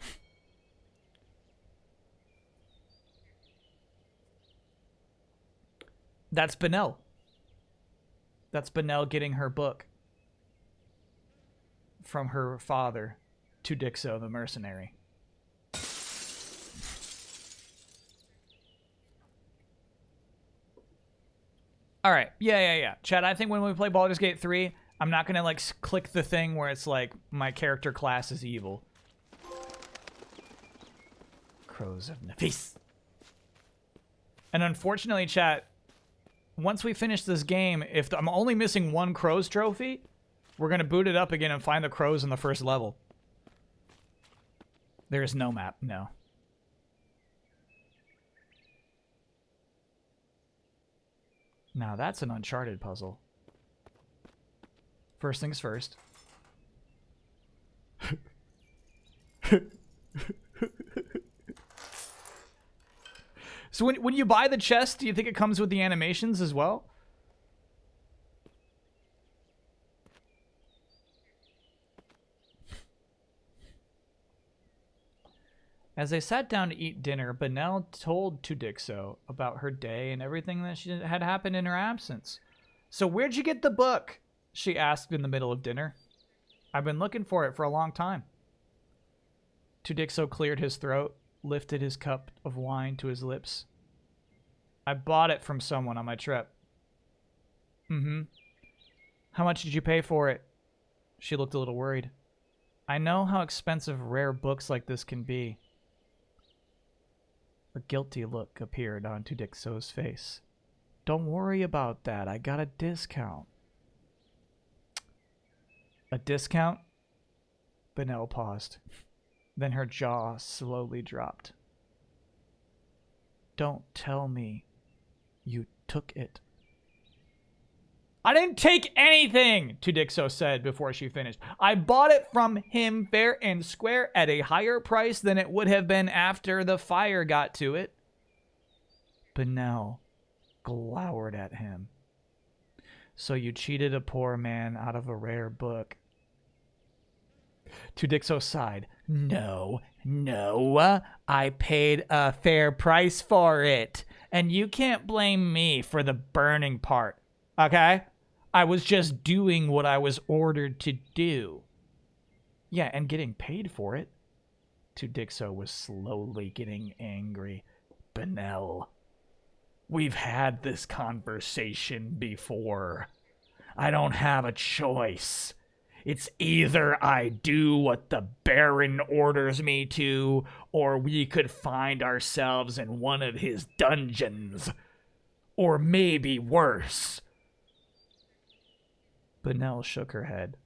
That's Benel. That's Benel getting her book from her father to Dixo the mercenary. All right. Yeah. Chad, I think when we play Baldur's Gate 3, I'm not going to, like, click the thing where it's like, my character class is evil. Crows of Nefis. And unfortunately, chat, once we finish this game, if I'm only missing one Crows trophy, we're going to boot it up again and find the Crows in the first level. There is no map, no. Now that's an Uncharted puzzle. First things first. So when you buy the chest, do you think it comes with the animations as well? As they sat down to eat dinner, Benel told Tudixo about her day and everything that had happened in her absence. So where'd you get the book? She asked in the middle of dinner. I've been looking for it for a long time. Tudixo cleared his throat, lifted his cup of wine to his lips. I bought it from someone on my trip. Mm-hmm. How much did you pay for it? She looked a little worried. I know how expensive rare books like this can be. A guilty look appeared on Tudixo's face. Don't worry about that. I got a discount. A discount? Benel paused. Then her jaw slowly dropped. Don't tell me you took it. I didn't take anything, Tudixo said before she finished. I bought it from him fair and square at a higher price than it would have been after the fire got to it. Benel glowered at him. So you cheated a poor man out of a rare book. Tudixo sighed. No, I paid a fair price for it. And you can't blame me for the burning part, okay? I was just doing what I was ordered to do. Yeah, and getting paid for it. Tudixo was slowly getting angry. Benel, we've had this conversation before. I don't have a choice. It's either I do what the Baron orders me to, or we could find ourselves in one of his dungeons. Or maybe worse. Benel shook her head.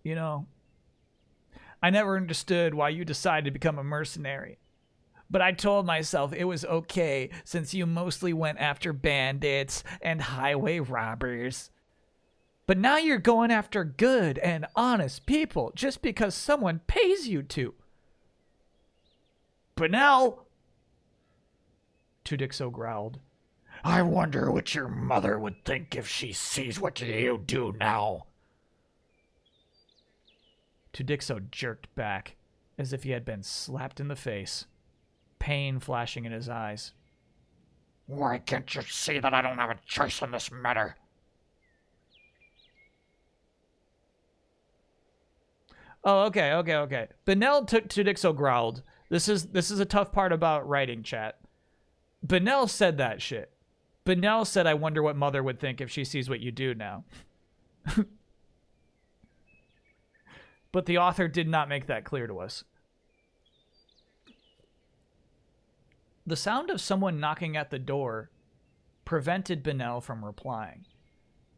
You know, I never understood why you decided to become a mercenary. But I told myself it was okay since you mostly went after bandits and highway robbers. But now you're going after good and honest people just because someone pays you to. Benel! Tudixo growled. I wonder what your mother would think if she sees what you do now. Tudixo jerked back, as if he had been slapped in the face, pain flashing in his eyes. Why can't you see that I don't have a choice in this matter? Oh, okay. Benel Tudixo growled. This is a tough part about writing, chat. Benel said that shit. Benel said, I wonder what mother would think if she sees what you do now. But the author did not make that clear to us. The sound of someone knocking at the door prevented Benel from replying.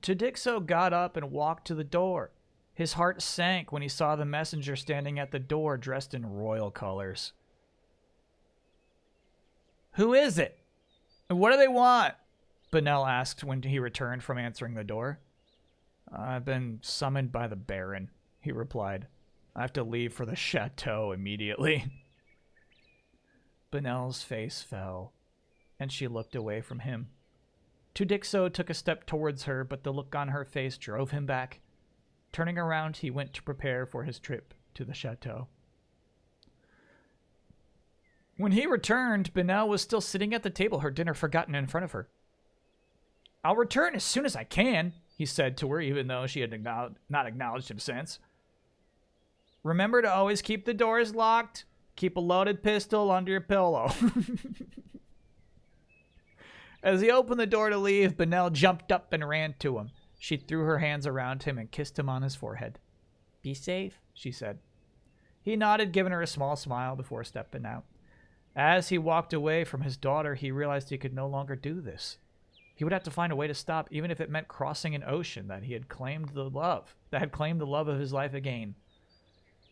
Tudixo got up and walked to the door. His heart sank when he saw the messenger standing at the door dressed in royal colors. Who is it? And what do they want? Benel asked when he returned from answering the door. I've been summoned by the Baron, he replied. I have to leave for the chateau immediately. Benel's face fell, and she looked away from him. Tudixo took a step towards her, but the look on her face drove him back. Turning around, he went to prepare for his trip to the chateau. When he returned, Benel was still sitting at the table, her dinner forgotten in front of her. "I'll return as soon as I can," he said to her, even though she had not acknowledged him since. "Remember to always keep the doors locked. Keep a loaded pistol under your pillow." As he opened the door to leave, Benel jumped up and ran to him. She threw her hands around him and kissed him on his forehead. "Be safe," she said. He nodded, giving her a small smile before stepping out. As he walked away from his daughter, he realized he could no longer do this. He would have to find a way to stop, even if it meant crossing an ocean that had claimed the love of his life again.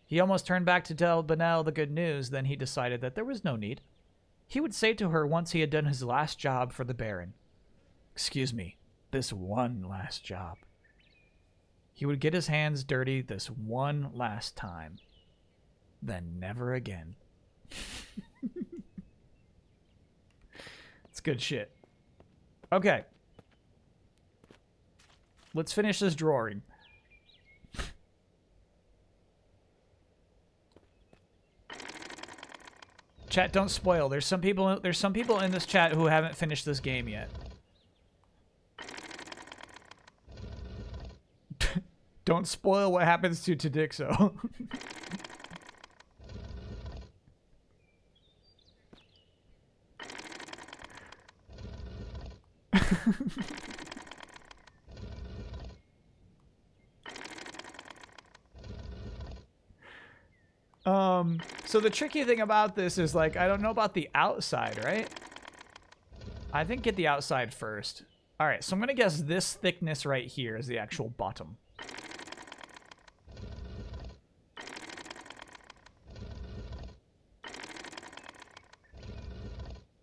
He almost turned back to tell Benel the good news, then he decided that there was no need. He would say to her once he had done his last job for the Baron. "Excuse me, this one last job." He would get his hands dirty this one last time. Then never again. It's good shit. Okay. Let's finish this drawing. Chat, don't spoil. There's some people in this chat who haven't finished this game yet. Don't spoil what happens to Tudixo. So the tricky thing about this is, like, I don't know about the outside, right? I think get the outside first. All right, so I'm gonna guess this thickness right here is the actual bottom.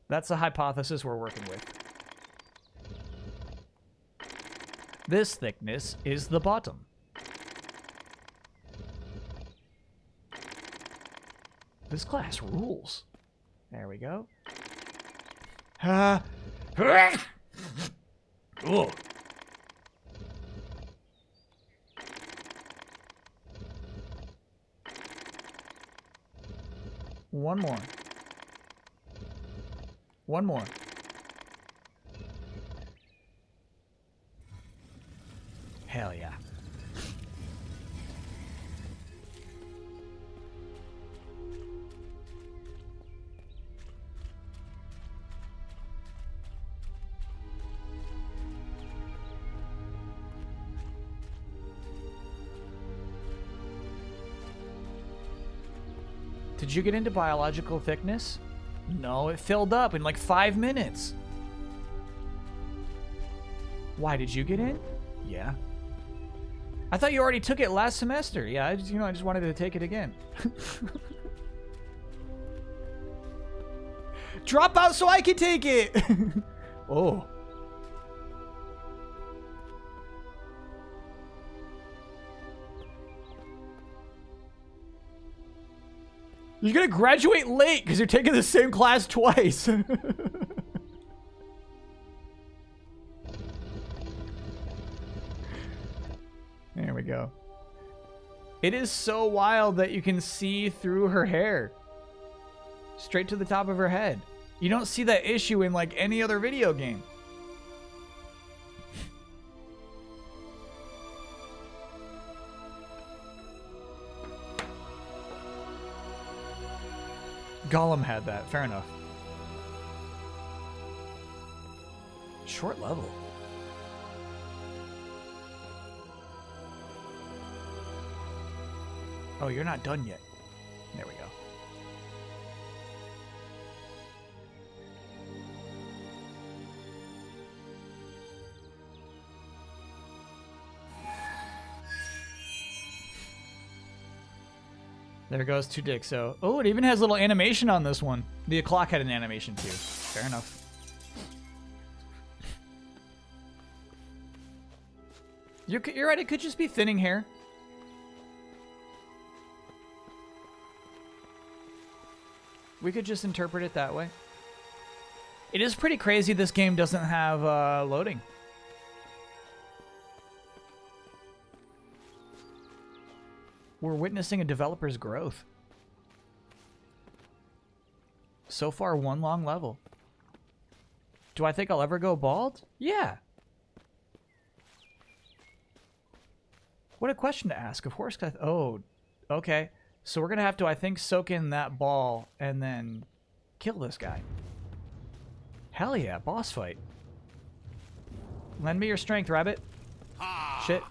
That's the hypothesis we're working with. This thickness is the bottom. This class rules. There we go. Oh. One more. One more. Hell yeah. Did you get into biological thickness? No, it filled up in like 5 minutes. Why, did you get in? Yeah. I thought you already took it last semester. Yeah, I just wanted to take it again. Drop out so I can take it. Oh. You're gonna graduate late because you're taking the same class twice. There we go. It is so wild that you can see through her hair. Straight to the top of her head. You don't see that issue in like any other video game. Gollum had that. Fair enough. Short level. Oh, you're not done yet. There we go. There goes Tudixo. Oh, it even has a little animation on this one. The clock had an animation too. Fair enough. You're right, it could just be thinning hair. We could just interpret it that way. It is pretty crazy this game doesn't have loading. We're witnessing a developer's growth. So far, one long level. Do I think I'll ever go bald? Yeah. What a question to ask. Of course. Oh, okay. So we're going to have to, I think, soak in that ball and then kill this guy. Hell yeah, boss fight. Lend me your strength, rabbit. Shit.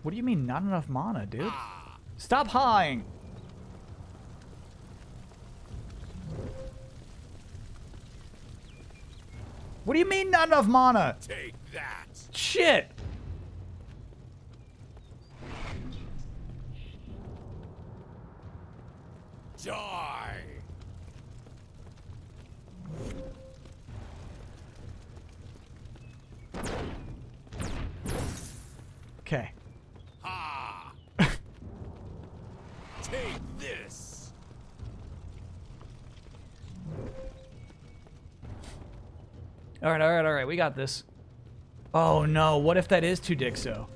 What do you mean, not enough mana, dude? Stop hawing! What do you mean, not enough mana? Take that. Shit! Die. Okay. Ha. Take this. Alright, we got this. Oh no, what if that is too Dixo?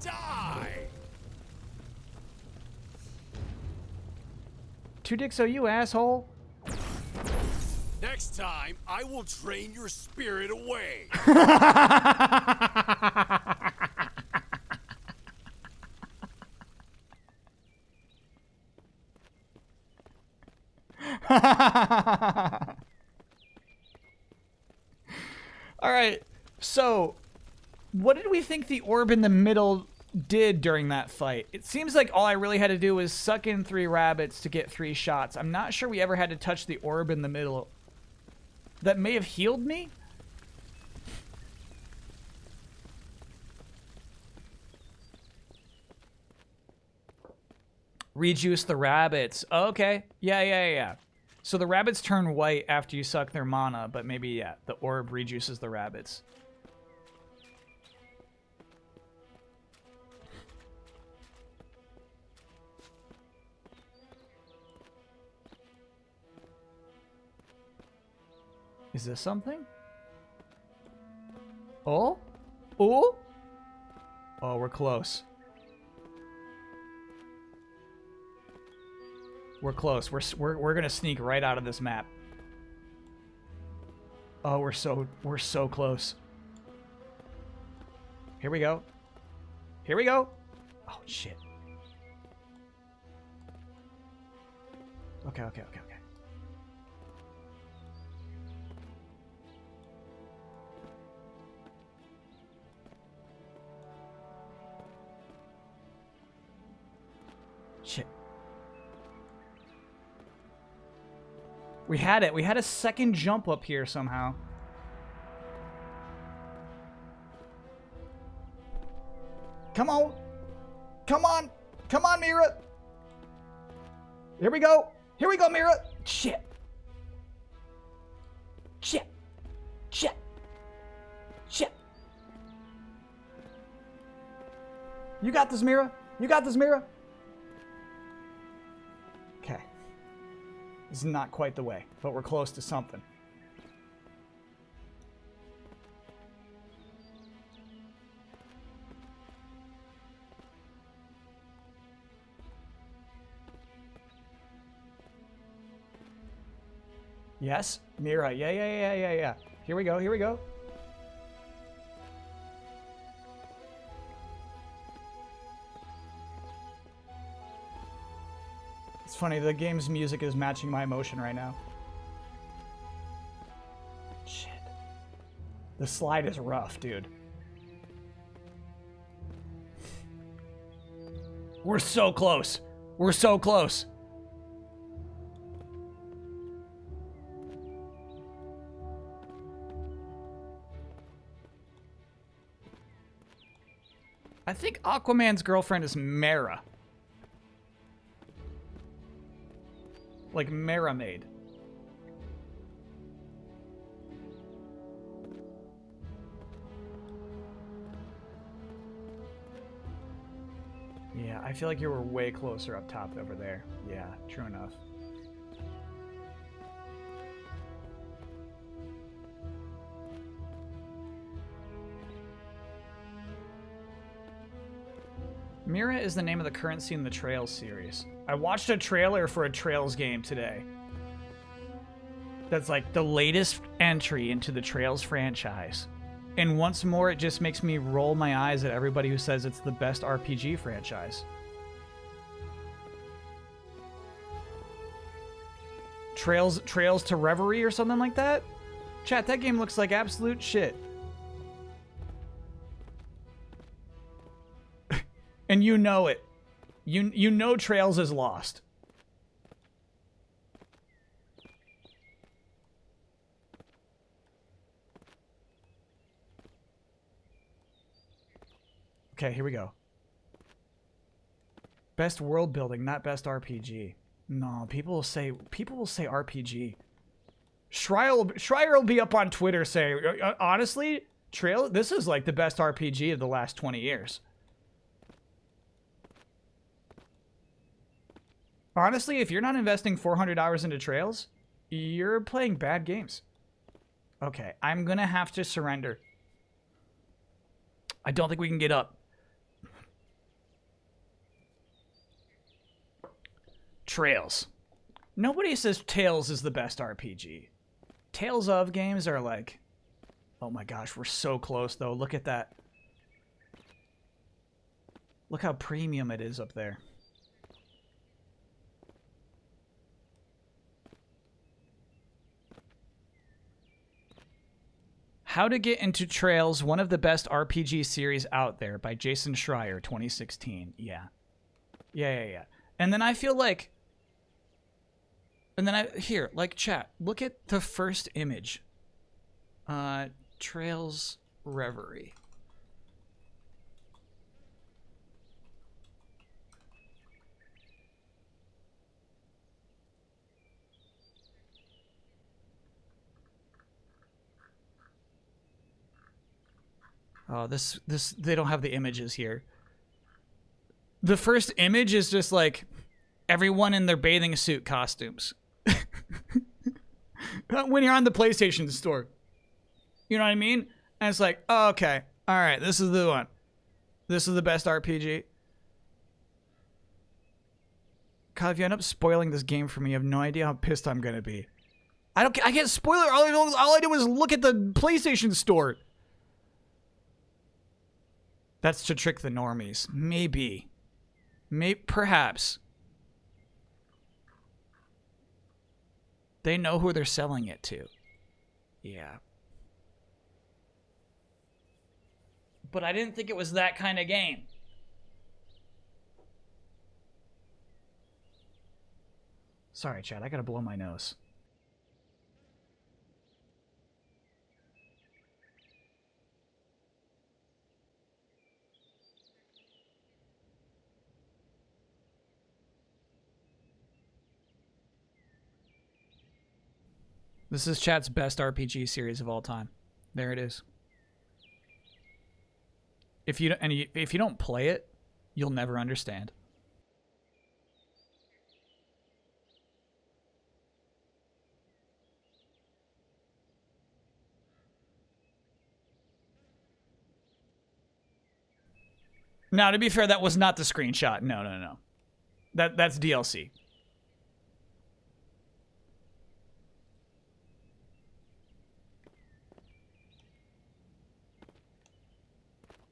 Die. Two Dixo, you asshole? Next time, I will drain your spirit away. Alright, so what did we think the orb in the middle did during that fight? It seems like all I really had to do was suck in 3 rabbits to get 3 shots. I'm not sure we ever had to touch the orb in the middle. That may have healed me? Rejuice the rabbits. Okay. Yeah. So the rabbits turn white after you suck their mana, but maybe, yeah, the orb rejuices the rabbits. Is this something? Oh? Oh? Oh, we're close. We're close. We're gonna sneak right out of this map. Oh, we're so close. Here we go. Here we go. Oh shit. Okay. Shit. We had it. We had a second jump up here somehow. Come on. Come on. Come on, Mira. Here we go. Here we go, Mira. Shit. Shit. Shit. Shit. You got this, Mira. You got this, Mira. Okay. This is not quite the way, but we're close to something. Yes, Mira. Yeah. Here we go. It's funny, the game's music is matching my emotion right now. Shit. The slide is rough, dude. We're so close. We're so close. I think Aquaman's girlfriend is Mara. Like Mermaid. Yeah, I feel like you were way closer up top over there. Yeah, true enough. Mira is the name of the currency in the Trails series. I watched a trailer for a Trails game today. That's like the latest entry into the Trails franchise. And once more, it just makes me roll my eyes at everybody who says it's the best RPG franchise. Trails to Reverie or something like that? Chat, that game looks like absolute shit. And you know it. You know Trails is lost. Okay, here we go. Best world building, not best RPG. No, people will say RPG. Schreier will be up on Twitter saying, honestly, this is like the best RPG of the last 20 years. Honestly, if you're not investing 400 hours into Trails, you're playing bad games. Okay, I'm gonna have to surrender. I don't think we can get up. Trails. Nobody says Tales is the best RPG. Tales of games are like... Oh my gosh, we're so close though. Look at that. Look how premium it is up there. How to Get Into Trails, one of the best RPG series out there by Jason Schreier, 2016. Yeah. Yeah. And then I feel like... And then here, like chat, look at the first image. Trails Reverie. Oh, this they don't have the images here. The first image is just like everyone in their bathing suit costumes. When you're on the PlayStation store. You know what I mean? And it's like, oh, okay. All right, this is the one. This is the best RPG. God, if you end up spoiling this game for me, you have no idea how pissed I'm going to be. I can't spoil it. All I did was look at the PlayStation store. That's to trick the normies. Maybe. Perhaps. They know who they're selling it to. Yeah. But I didn't think it was that kind of game. Sorry, Chad. I gotta blow my nose. This is chat's best RPG series of all time. There it is. If you don't play it, you'll never understand. Now, to be fair, that was not the screenshot. No. That's DLC.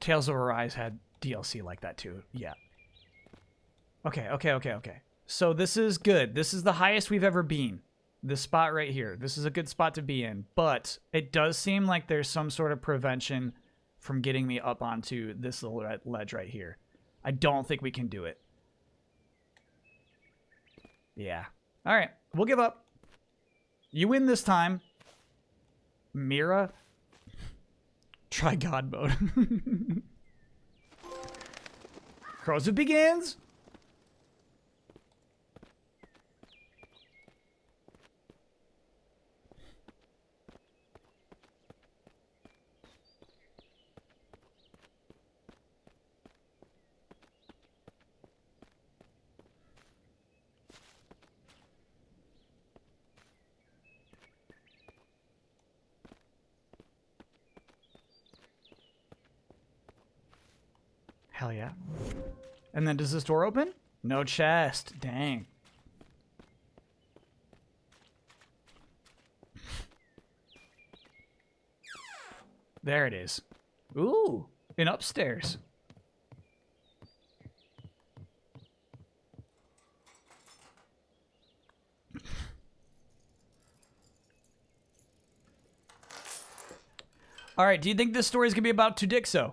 Tales of Arise had DLC like that too. Yeah. Okay. So this is good. This is the highest we've ever been. This spot right here. This is a good spot to be in. But it does seem like there's some sort of prevention from getting me up onto this little ledge right here. I don't think we can do it. Yeah. All right. We'll give up. You win this time. Mira. Try God mode. Corrosive begins. Hell yeah. And then does this door open? No chest. Dang. There it is. Ooh, and upstairs. All right, do you think this story is going to be about Tudixo?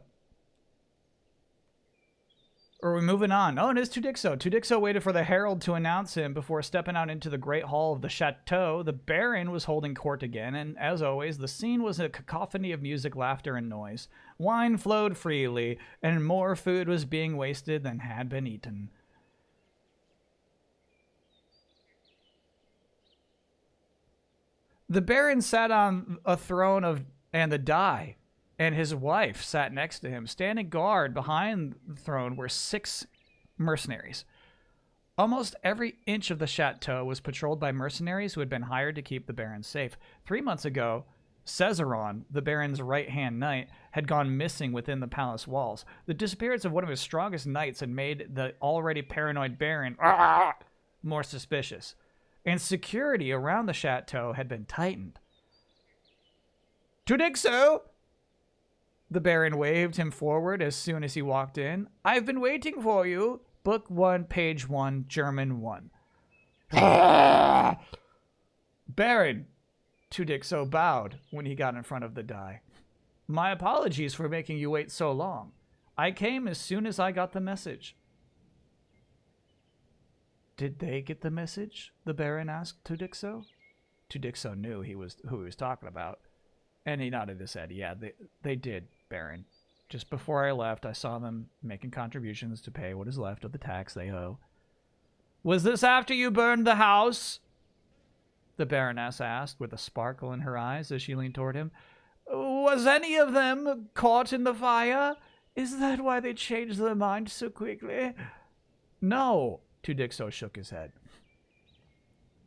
Or are we moving on? Oh, it is Tudixo. Tudixo waited for the herald to announce him before stepping out into the great hall of the chateau. The Baron was holding court again, and as always, the scene was a cacophony of music, laughter, and noise. Wine flowed freely, and more food was being wasted than had been eaten. The Baron sat on a throne and the die, and his wife sat next to him. Standing guard behind the throne were 6 mercenaries. Almost every inch of the chateau was patrolled by mercenaries who had been hired to keep the Baron safe. 3 months ago, Cesaron, the Baron's right-hand knight, had gone missing within the palace walls. The disappearance of one of his strongest knights had made the already paranoid Baron more suspicious, and security around the chateau had been tightened. Tudixo! The Baron waved him forward as soon as he walked in. I've been waiting for you. Book 1, page 1, German 1. Baron, Tudixo bowed when he got in front of the die. My apologies for making you wait so long. I came as soon as I got the message. Did they get the message? The Baron asked Tudixo. Tudixo knew who he was talking about, and he nodded his head. Yeah, they did, Baron. Just before I left, I saw them making contributions to pay what is left of the tax they owe. Was this after you burned the house? The Baroness asked, with a sparkle in her eyes as she leaned toward him. Was any of them caught in the fire? Is that why they changed their mind so quickly? No, Tudixo shook his head.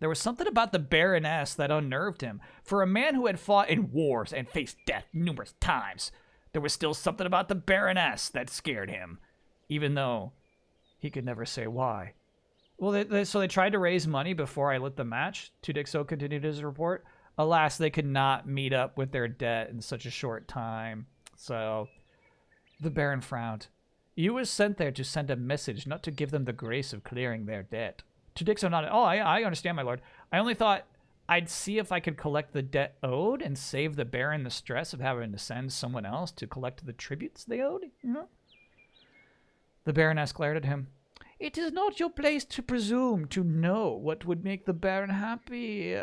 There was something about the Baroness that unnerved him. For a man who had fought in wars and faced death numerous times, there was still something about the Baroness that scared him, even though he could never say why. Well, so they tried to raise money before I lit the match, Tudixo continued his report. Alas, they could not meet up with their debt in such a short time. So, the Baron frowned. You were sent there to send a message, not to give them the grace of clearing their debt. Tudixo nodded. Oh, I understand, my lord. I only thought I'd see if I could collect the debt owed and save the Baron the stress of having to send someone else to collect the tributes they owed, you know? The Baroness glared at him. It is not your place to presume to know what would make the Baron happy.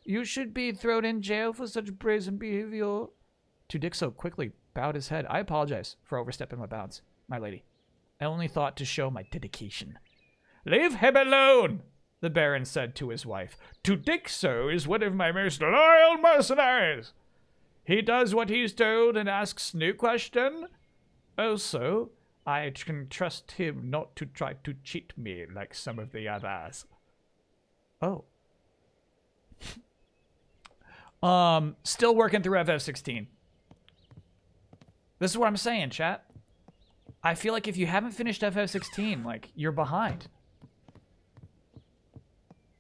You should be thrown in jail for such brazen behavior. Tudixo quickly bowed his head. I apologize for overstepping my bounds, my lady. I only thought to show my dedication. Leave him alone, the Baron said to his wife. Tudixo is one of my most loyal mercenaries. He does what he's told and asks no question. Also, I can trust him not to try to cheat me like some of the others. Oh. Still working through FF16. This is what I'm saying, chat. I feel like if you haven't finished FF16, like, you're behind.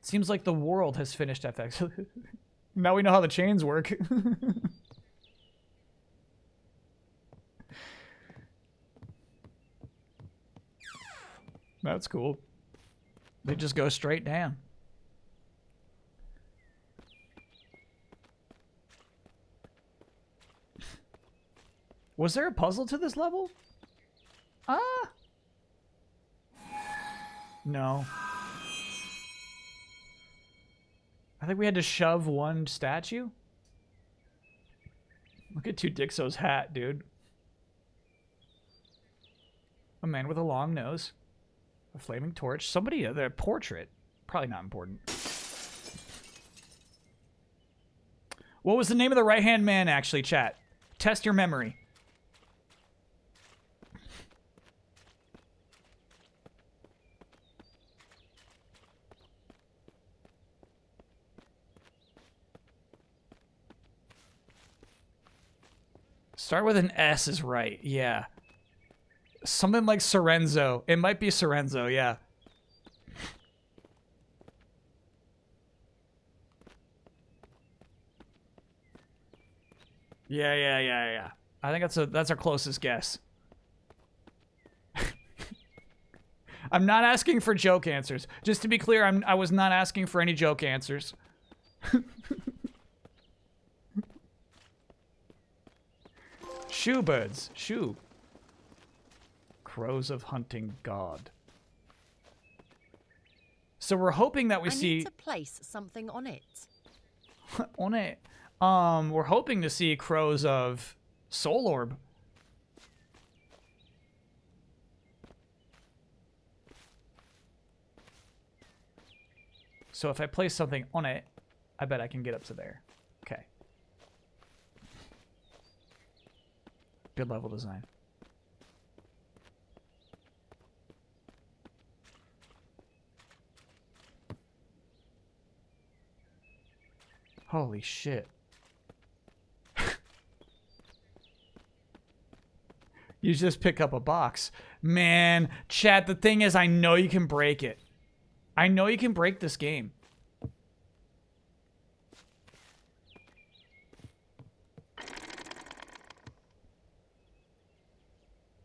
Seems like the world has finished FX. Now we know how the chains work. That's cool. They just go straight down. Was there a puzzle to this level? No. I think we had to shove one statue. Look at Tudixo's hat, dude. A man with a long nose. A flaming torch. Somebody, their portrait. Probably not important. What was the name of the right-hand man, actually, chat? Test your memory. Start with an S is right, yeah. Something like Sorenzo. It might be Sorenzo, yeah. Yeah. I think that's our closest guess. I'm not asking for joke answers. Just to be clear, I was not asking for any joke answers. Shoebirds. Shoe. Crows of hunting god. So we're hoping that we see... I need to place something on it. On it. We're hoping to see crows of Soul Orb. So if I place something on it, I bet I can get up to there. Okay. Good level design. Holy shit. You just pick up a box. Man, chat, the thing is, I know you can break it. I know you can break this game.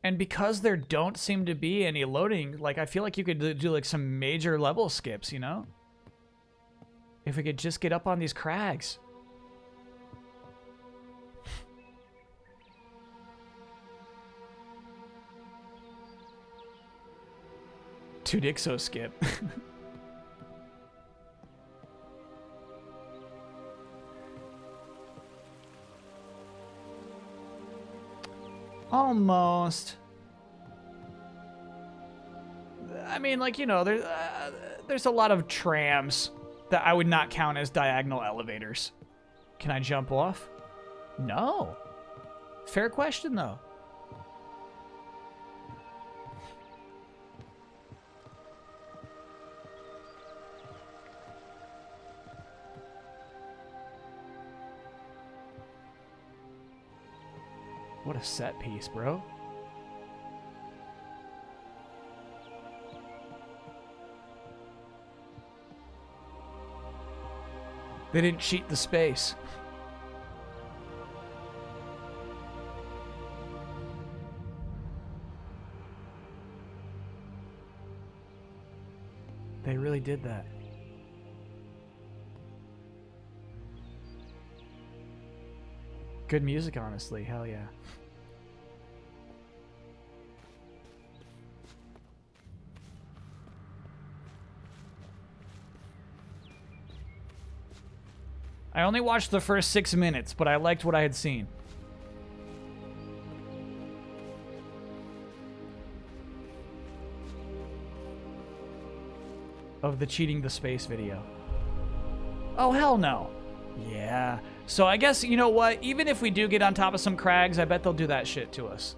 And because there don't seem to be any loading, like, I feel like you could do like some major level skips, you know? If we could just get up on these crags. Two Dixo skip. Almost. I mean, like, you know, there's a lot of trams that I would not count as diagonal elevators. Can I jump off? No. Fair question, though. What a set piece, bro. They didn't cheat the space. They really did that. Good music, honestly. Hell yeah. I only watched the first 6 minutes, but I liked what I had seen. Of the cheating the space video. Oh, hell no. Yeah. So I guess, you know what? Even if we do get on top of some crags, I bet they'll do that shit to us.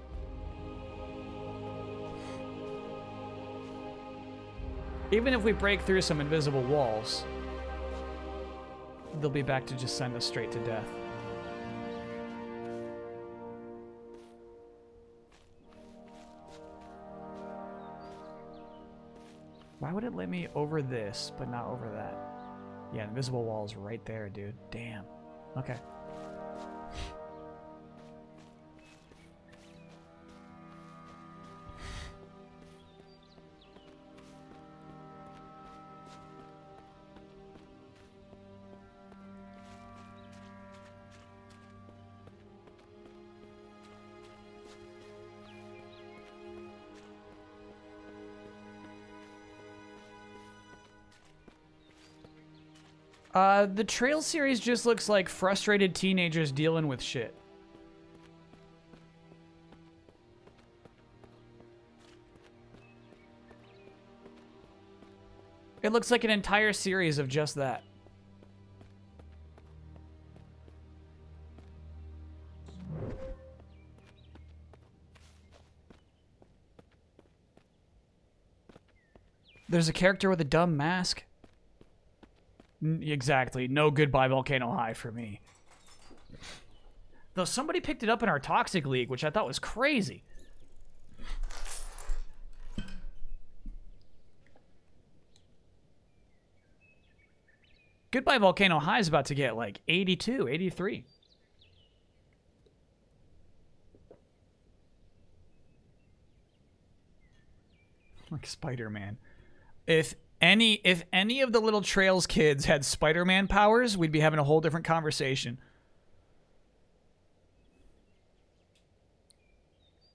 Even if we break through some invisible walls, they'll be back to just send us straight to death. Why would it let me over this, but not over that? Yeah, invisible wall's right there, dude. Damn. Okay. The Trail series just looks like frustrated teenagers dealing with shit. It looks like an entire series of just that. There's a character with a dumb mask. Exactly. No goodbye Volcano High for me. Though somebody picked it up in our Toxic League, which I thought was crazy. Goodbye Volcano High is about to get like 82, 83. Like Spider-Man. If any of the Little Trails kids had Spider-Man powers, we'd be having a whole different conversation.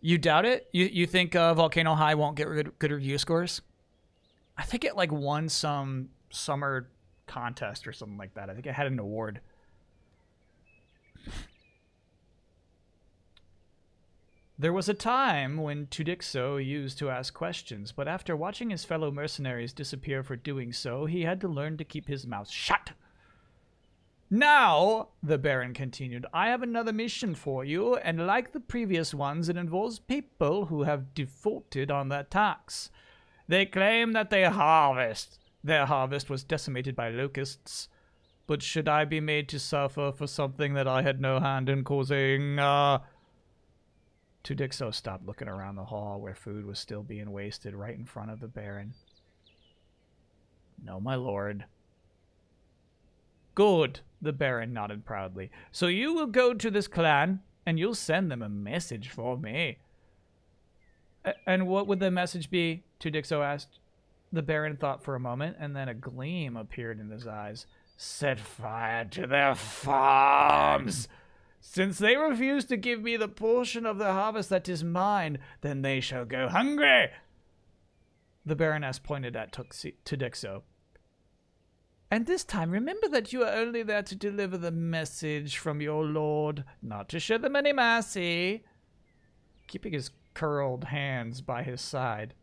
You doubt it? You think Volcano High won't get good review scores? I think it like won some summer contest or something like that. I think it had an award. There was a time when Tudixo used to ask questions, but after watching his fellow mercenaries disappear for doing so, he had to learn to keep his mouth shut. Now, the Baron continued, I have another mission for you, and like the previous ones, it involves people who have defaulted on their tax. They claim that their harvest was decimated by locusts. But should I be made to suffer for something that I had no hand in causing? Tudixo stopped looking around the hall where food was still being wasted right in front of the Baron. No, my lord. Good, the Baron nodded proudly. So you will go to this clan, and you'll send them a message for me. And what would the message be? Tudixo asked. The Baron thought for a moment, and then a gleam appeared in his eyes. Set fire to their farms! Since they refuse to give me the portion of the harvest that is mine, then they shall go hungry! The Baroness pointed at Tudixo. And this time, remember that you are only there to deliver the message from your lord, not to show them any mercy. Keeping his curled hands by his side,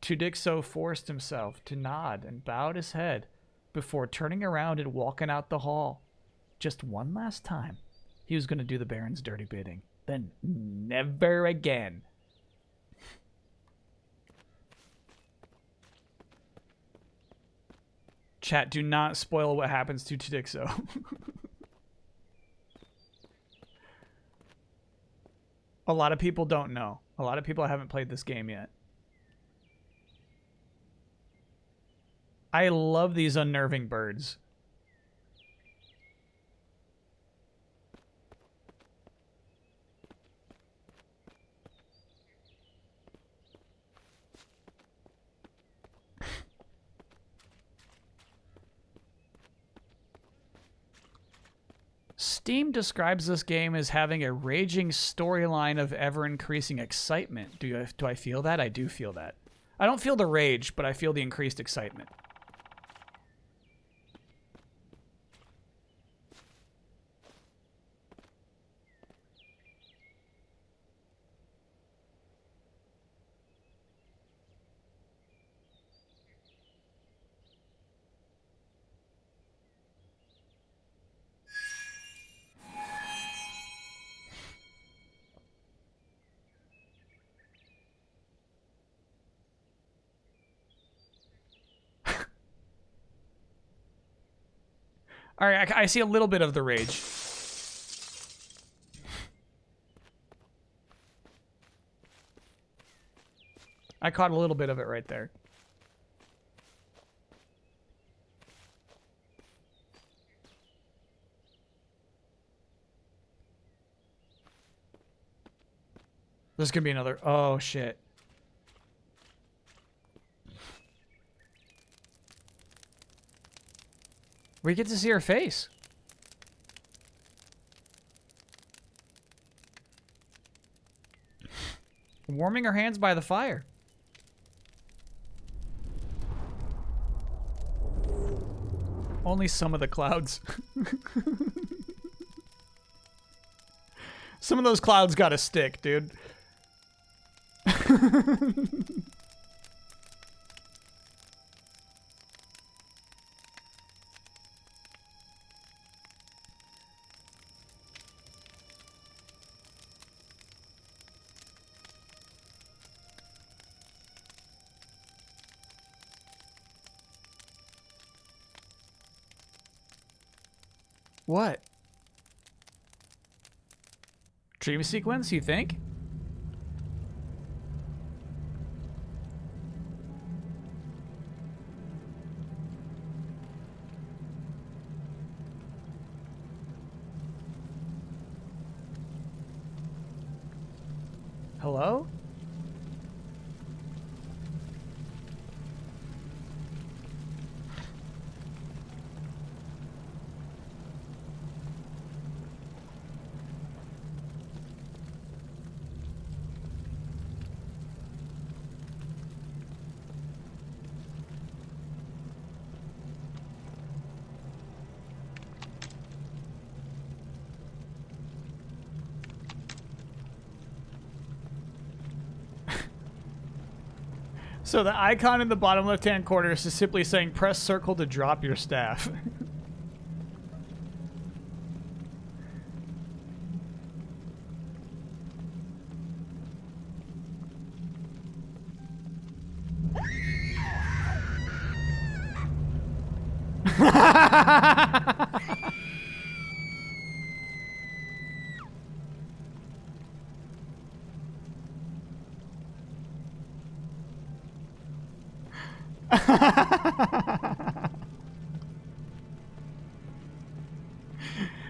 Tudixo forced himself to nod and bowed his head before turning around and walking out the hall. Just one last time, he was going to do the Baron's dirty bidding. Then never again. Chat, do not spoil what happens to Tudixo. A lot of people don't know. A lot of people haven't played this game yet. I love these unnerving birds. Steam describes this game as having a raging storyline of ever-increasing excitement. Do I feel that? I do feel that. I don't feel the rage, but I feel the increased excitement. All right, I see a little bit of the rage. I caught a little bit of it right there. This could be another... Oh, shit. We get to see her face. Warming her hands by the fire. Only some of the clouds. Some of those clouds gotta stick, dude. What? Dream sequence, you think? Hello? So the icon in the bottom left-hand corner is just simply saying press circle to drop your staff.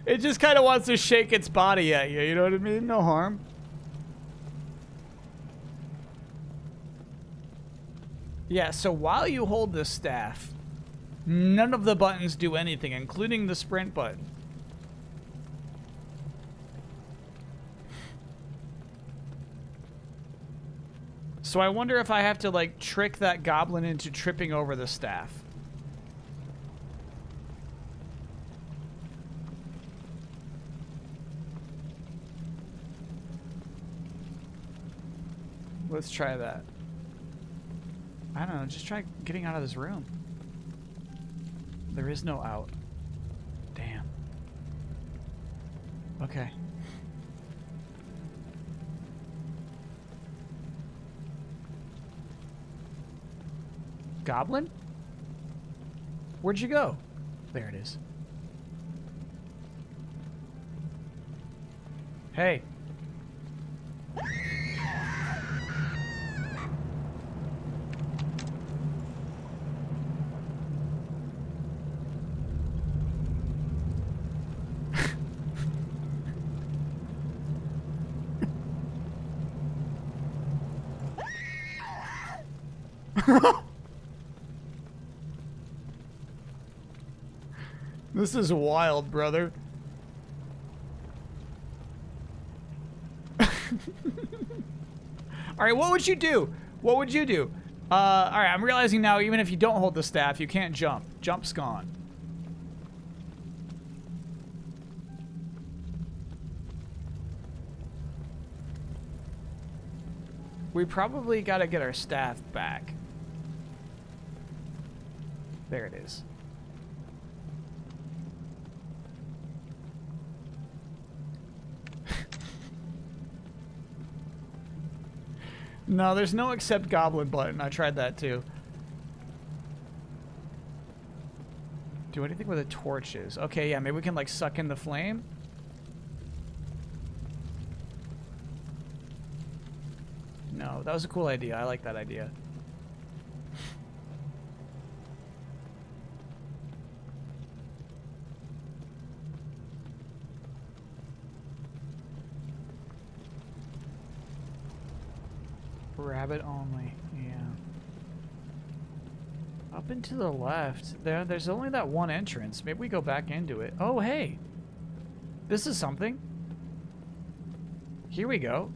It just kind of wants to shake its body at you, you know what I mean? No harm. Yeah, so while you hold this staff, none of the buttons do anything, including the sprint button. So I wonder if I have to, like, trick that goblin into tripping over the staff. Let's try that. I don't know, just try getting out of this room. There is no out. Damn. Okay. Goblin? Where'd you go? There it is. Hey. This is wild, brother. Alright, what would you do? What would you do? Alright, I'm realizing now, even if you don't hold the staff, you can't jump. Jump's gone. We probably gotta get our staff back. There it is. No, there's no accept goblin button. I tried that too. Do anything with the torches. Okay, yeah, maybe we can like suck in the flame. No, that was a cool idea. I like that idea. Rabbit only, yeah. Up and to the left. There's only that one entrance. Maybe we go back into it. Oh, hey. This is something. Here we go.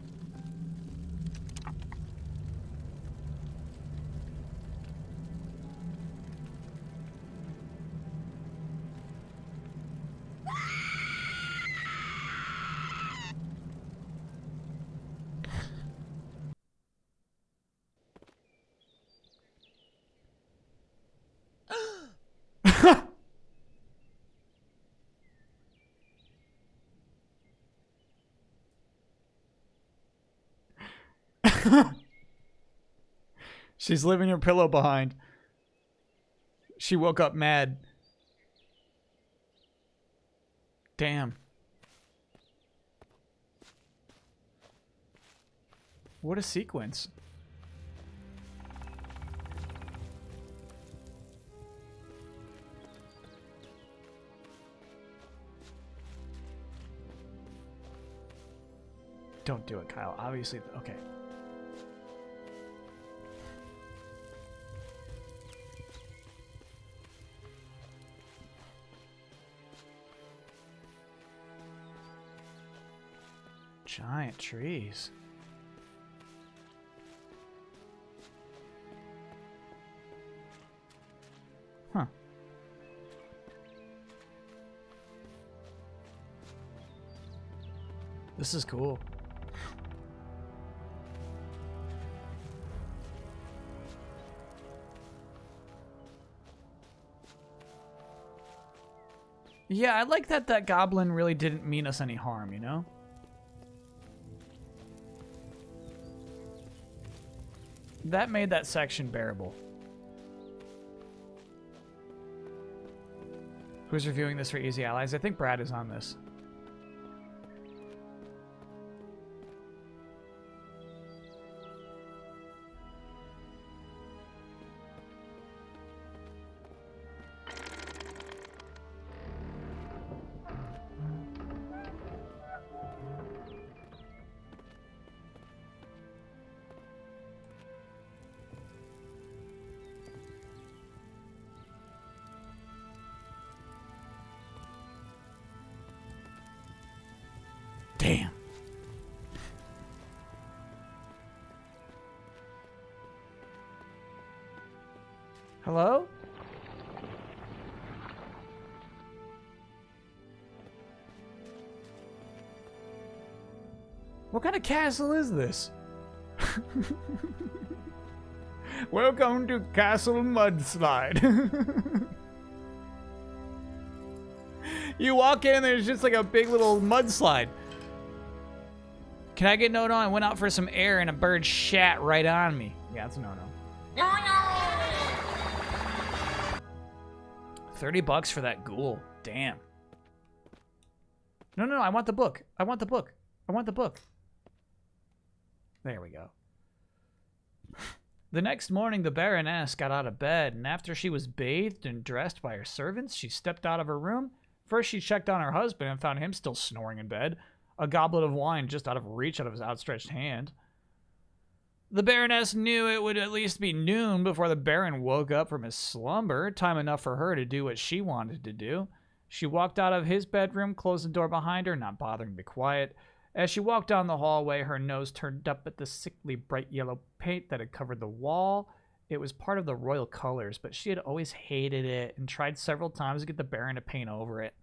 She's leaving her pillow behind. She woke up mad. Damn. What a sequence. Don't do it, Kyle. Obviously, okay. Giant trees. Huh. This is cool. Yeah, I like that that goblin really didn't mean us any harm, you know? That made that section bearable. Who's reviewing this for Easy Allies? I think Brad is on this. Damn. Hello? What kind of castle is this? Welcome to Castle Mudslide. You walk in and there's just like a big little mudslide. Can I get no-no? I went out for some air and a bird shat right on me. Yeah, that's a no-no. $30 for that ghoul. Damn. No, I want the book. I want the book. I want the book. There we go. The next morning, the Baroness got out of bed, and after she was bathed and dressed by her servants, she stepped out of her room. First, she checked on her husband and found him still snoring in bed, a goblet of wine just out of reach out of his outstretched hand. The Baroness knew it would at least be noon before the Baron woke up from his slumber, time enough for her to do what she wanted to do. She walked out of his bedroom, closed the door behind her, not bothering to be quiet. As she walked down the hallway, her nose turned up at the sickly bright yellow paint that had covered the wall. It was part of the royal colors, but she had always hated it and tried several times to get the Baron to paint over it.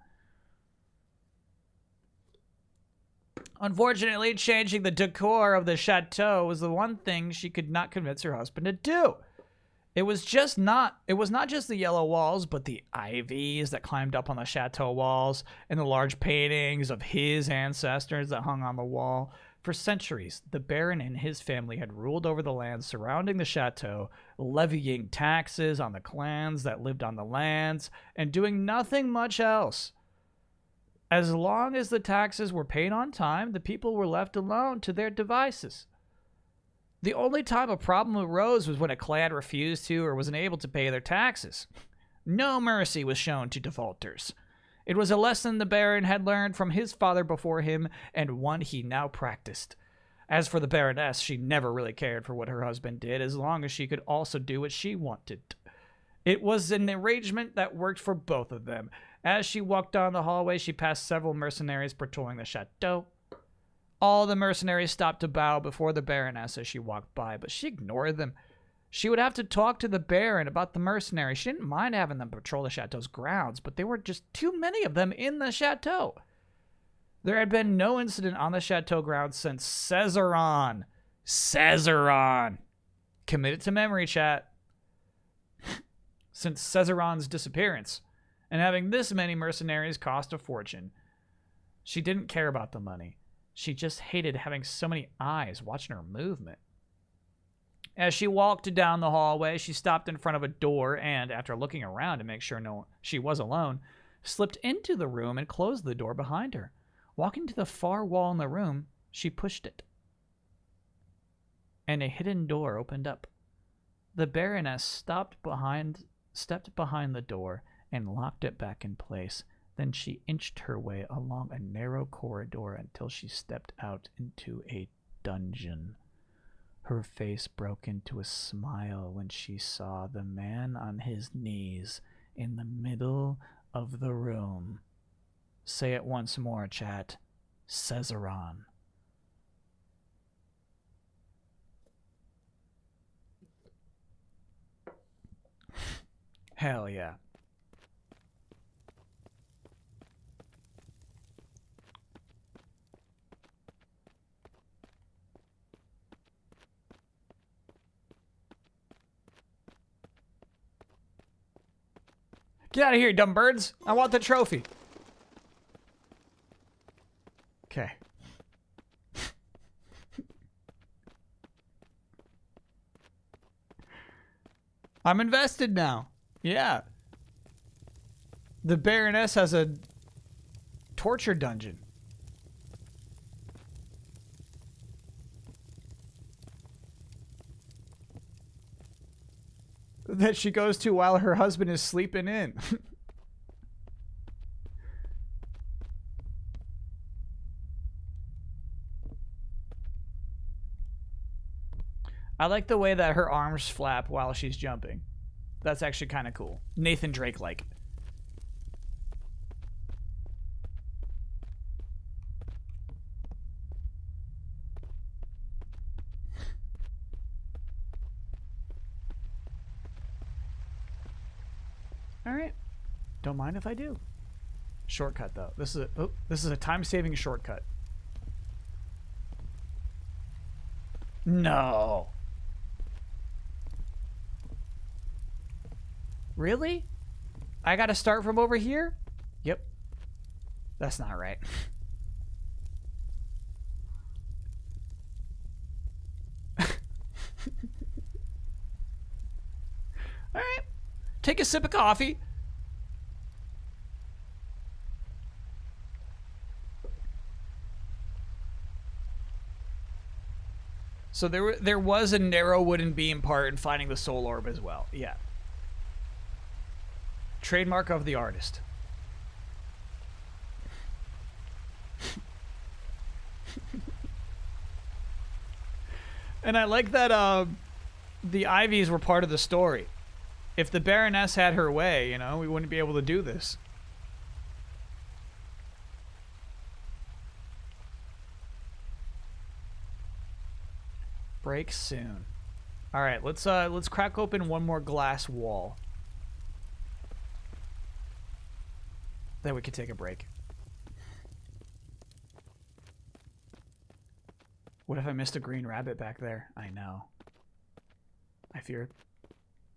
Unfortunately, changing the decor of the chateau was the one thing she could not convince her husband to do. It was not just the yellow walls, but the ivies that climbed up on the chateau walls and the large paintings of his ancestors that hung on the wall. For centuries, the Baron and his family had ruled over the lands surrounding the chateau, levying taxes on the clans that lived on the lands, and doing nothing much else. As long as the taxes were paid on time, the people were left alone to their devices. The only time a problem arose was when a clan refused to or wasn't able to pay their taxes. No mercy was shown to defaulters. It was a lesson the Baron had learned from his father before him, and one he now practiced. As for the Baroness, she never really cared for what her husband did, as long as she could also do what she wanted. It was an arrangement that worked for both of them. As she walked down the hallway, she passed several mercenaries patrolling the chateau. All the mercenaries stopped to bow before the Baroness as she walked by, but she ignored them. She would have to talk to the Baron about the mercenaries. She didn't mind having them patrol the chateau's grounds, but there were just too many of them in the chateau. There had been no incident on the chateau grounds since Caesaron. Commit it to memory, chat. Since Caesaron's disappearance. And having this many mercenaries cost a fortune. She didn't care about the money. She just hated having so many eyes watching her movement. As she walked down the hallway, she stopped in front of a door and, after looking around to make sure she was alone, slipped into the room and closed the door behind her. Walking to the far wall in the room, she pushed it. And a hidden door opened up. The Baroness stepped behind the door and locked it back in place. Then she inched her way along a narrow corridor until she stepped out into a dungeon. Her face broke into a smile when she saw the man on his knees in the middle of the room. Say it once more, chat. Caesaron. Hell yeah. Get out of here, you dumb birds. I want the trophy. Okay. I'm invested now. Yeah. The Baroness has a torture dungeon. That she goes to while her husband is sleeping in. I like the way that her arms flap while she's jumping. That's actually kind of cool. Nathan Drake-like. All right. Don't mind if I do. Shortcut though. This is a time-saving shortcut. No. Really? I gotta start from over here? Yep. That's not right. Alright. Take a sip of coffee. So there was a narrow wooden beam part in finding the soul orb as well. Yeah. Trademark of the artist. And I like that the Ivies were part of the story. If the Baroness had her way, you know, we wouldn't be able to do this. Break soon. All right, let's crack open one more glass wall. Then we could take a break. What if I missed a green rabbit back there? I know. I fear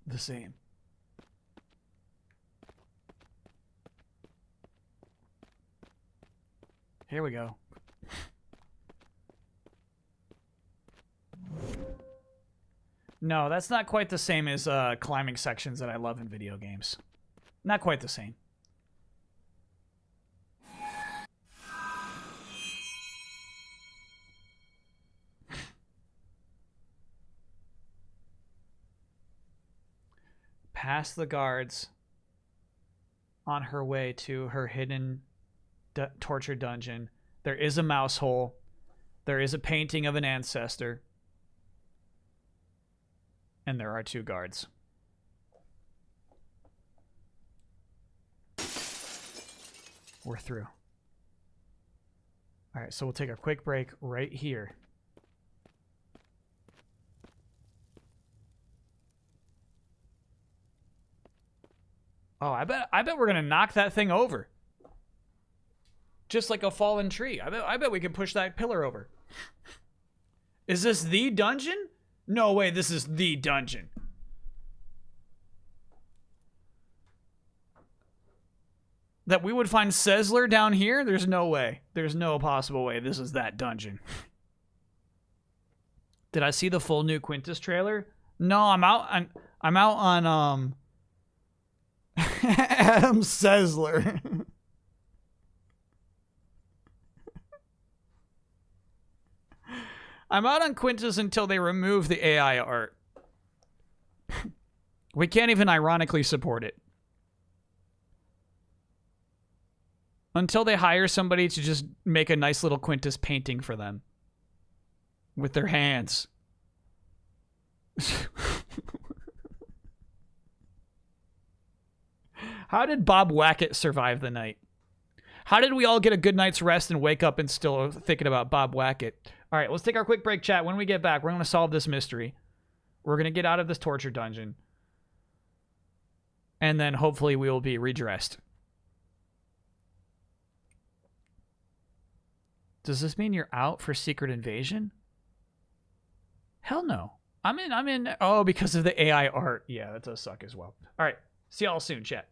the same. Here we go. No, that's not quite the same as climbing sections that I love in video games. Not quite the same. Past the guards on her way to her hidden torture dungeon. There is a mouse hole. There is a painting of an ancestor. And there are 2 guards. We're through. All right, so we'll take a quick break right here. Oh, I bet we're gonna knock that thing over. Just like a fallen tree. I bet we can push that pillar over. Is this the dungeon? No way, this is the dungeon. That we would find Sezler down here? There's no way. There's no possible way this is that dungeon. Did I see the full new Quintus trailer? No, I'm out on Adam Sezler. I'm out on Quintus until they remove the AI art. We can't even ironically support it. Until they hire somebody to just make a nice little Quintus painting for them. With their hands. How did Bob Wackett survive the night? How did we all get a good night's rest and wake up and still thinking about Bob Wackett? All right, let's take our quick break, chat. When we get back, we're going to solve this mystery. We're going to get out of this torture dungeon. And then hopefully we will be redressed. Does this mean you're out for Secret Invasion? Hell no. I'm in. Oh, because of the AI art. Yeah, that does suck as well. All right. See y'all soon, chat.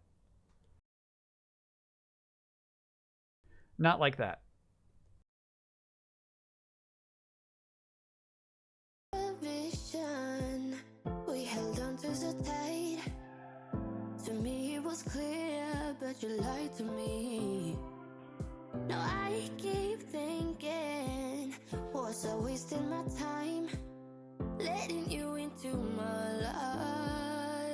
Not like that. Vision, we held on to so tight. To me it was clear, but you lied to me. No, I keep thinking, was I wasting my time letting you into my life?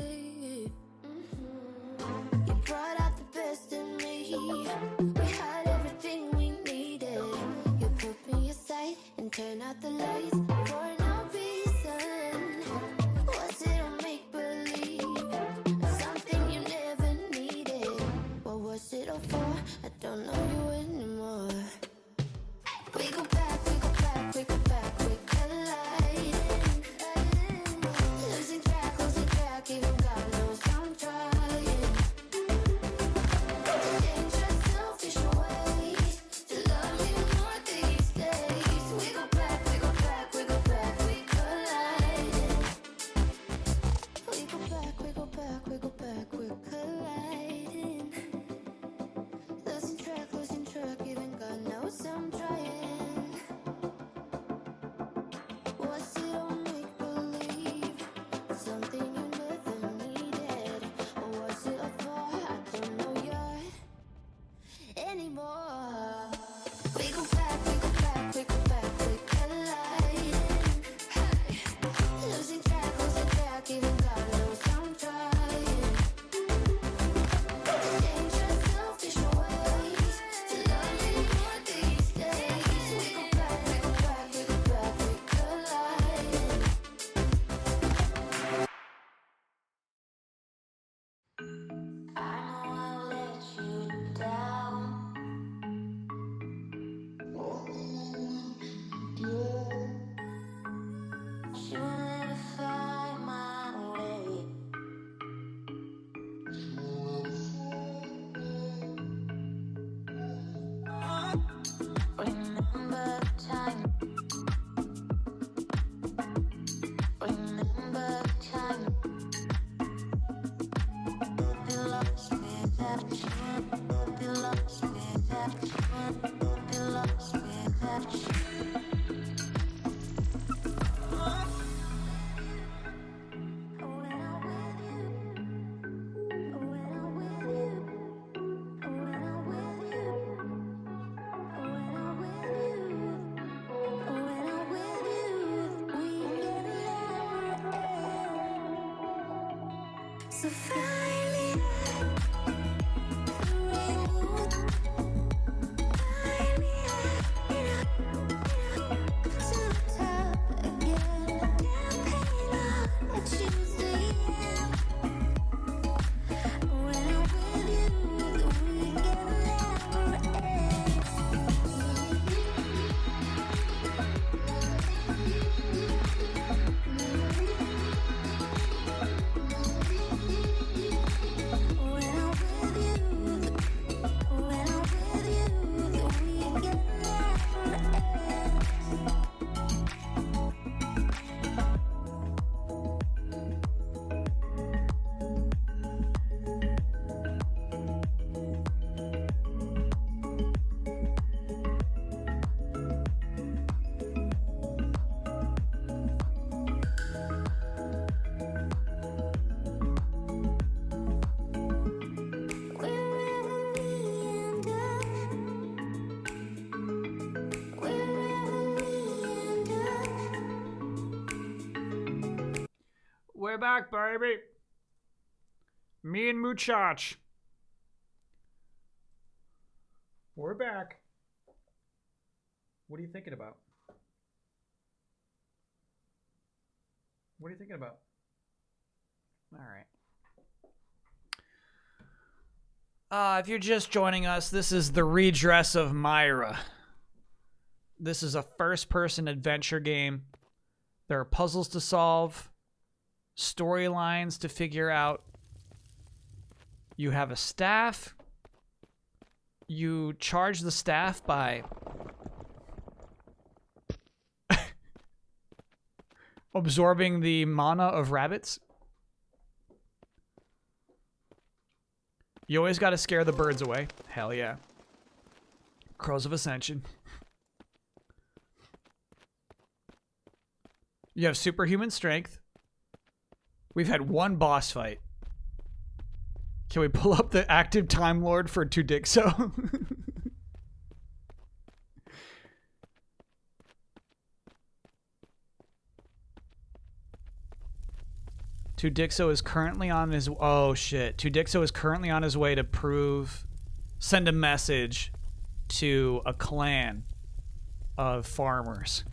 You brought out the best in me. We had everything we needed. You put me aside and turned out the lights for no reason. Was it a make believe? Something you never needed. What was it all for? I don't know you anymore. We go back, we go back, we go back, we colliding. Losing track, even God knows I'm trying. Dangerous, selfish ways to love me more these days. We go back, we go back, we go back, we colliding. We go back, we go back, we go back, we're colliding. Losing track, even God knows I'm trying. Was it all make believe? Something you never needed. Or was it all for? I don't know yet anymore. We go back, we go back, we go back, we colliding. Hey. Losing track, even God knows I'm trying. Dangerous, selfish ways to love me more these days. We go back, we go back, we go back, we colliding. I know I'll let you down. Should never find my way. Remember time. Remember time. Be lost without you. Be lost without you. Be lost without you. When I'm with you. When I'm with you. When I'm with you. When I'm with you. When I'm with you. We can never end. So finally, We're back, baby. Me and Muchach. We're back. What are you thinking about? What are you thinking about? All right. If you're just joining us, this is the Redress of Mira. This is a first-person adventure game. There are puzzles to solve, storylines to figure out. You have a staff. You charge the staff by absorbing the mana of rabbits. You always got to scare the birds away. Hell yeah. Crows of Ascension. You have superhuman strength. We've had one boss fight. Can we pull up the active Time Lord for Tudixo? Tudixo is currently on his... Oh, shit. Tudixo is currently on his way to send a message to a clan of farmers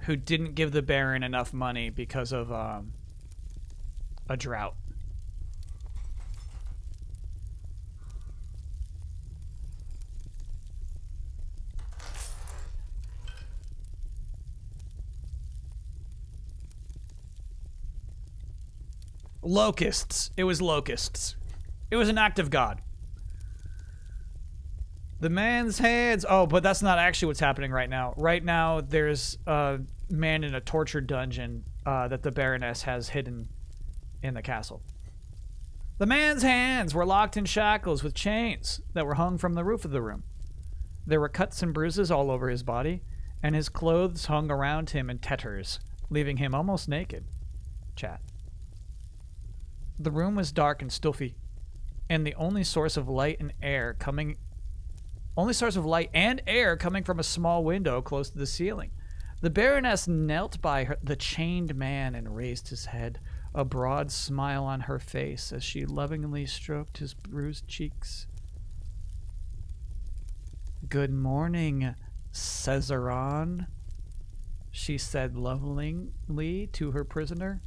who didn't give the Baron enough money because of a drought. Locusts. It was locusts. It was an act of God. The man's hands... Oh, but that's not actually what's happening right now. Right now, there's a man in a torture dungeon that the Baroness has hidden in the castle. The man's hands were locked in shackles with chains that were hung from the roof of the room. There were cuts and bruises all over his body, and his clothes hung around him in tatters, leaving him almost naked. Chat. The room was dark and stuffy, and the only source of light and air coming from a small window close to the ceiling. The Baroness knelt by the chained man and raised his head, a broad smile on her face as she lovingly stroked his bruised cheeks. "Good morning, Cesaron," she said lovingly to her prisoner.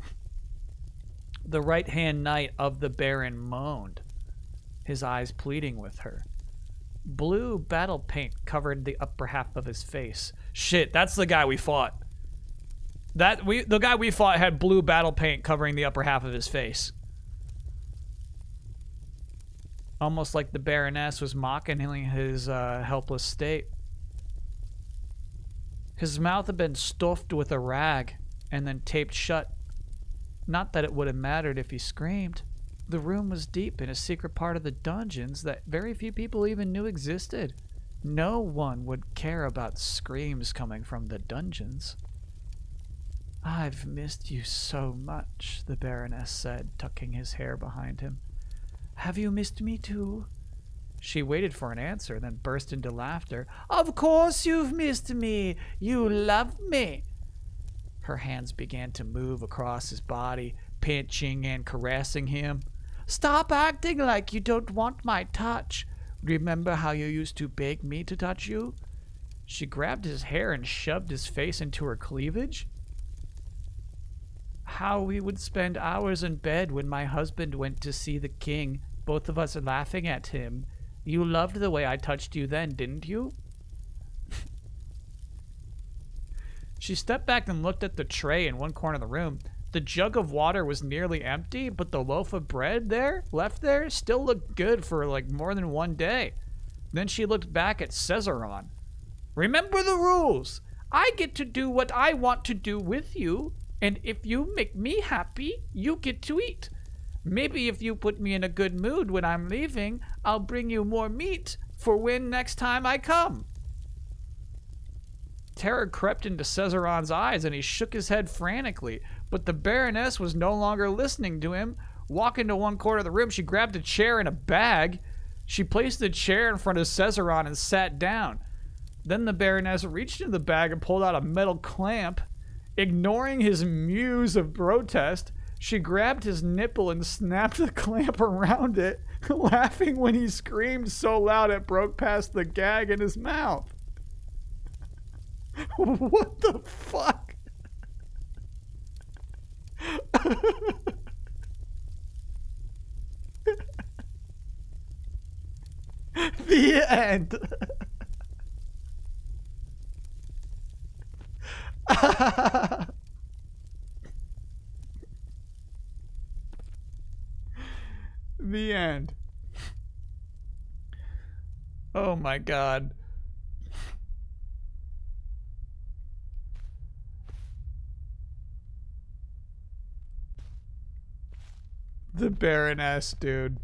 The right-hand knight of the Baron moaned, his eyes pleading with her. Blue battle paint covered the upper half of his face. Shit, that's the guy we fought. The guy we fought had blue battle paint covering the upper half of his face. Almost like the Baroness was mocking his helpless state. His mouth had been stuffed with a rag and then taped shut. Not that it would have mattered if he screamed. The room was deep in a secret part of the dungeons that very few people even knew existed. No one would care about screams coming from the dungeons. "I've missed you so much," the Baroness said, tucking his hair behind him. "Have you missed me too?" She waited for an answer, then burst into laughter. "Of course you've missed me. You love me." Her hands began to move across his body, pinching and caressing him. "Stop acting like you don't want my touch. Remember how you used to beg me to touch you?" She grabbed his hair and shoved his face into her cleavage. "How we would spend hours in bed when my husband went to see the king, both of us laughing at him. You loved the way I touched you then, didn't you?" She stepped back and looked at the tray in one corner of the room. The jug of water was nearly empty, but the loaf of bread left there, still looked good for like more than one day. Then she looked back at Cesaron. "Remember the rules. I get to do what I want to do with you, and if you make me happy, you get to eat. Maybe if you put me in a good mood when I'm leaving, I'll bring you more meat for when next time I come." Terror crept into Cesaron's eyes, and he shook his head frantically. But the Baroness was no longer listening to him. Walking to one corner of the room, she grabbed a chair and a bag. She placed the chair in front of Cesaron and sat down. Then the Baroness reached into the bag and pulled out a metal clamp. Ignoring his mews of protest, She grabbed his nipple and snapped the clamp around it, laughing when he screamed so loud it broke past the gag in his mouth. What the fuck? The end. The end. Oh my god. The Baroness, dude.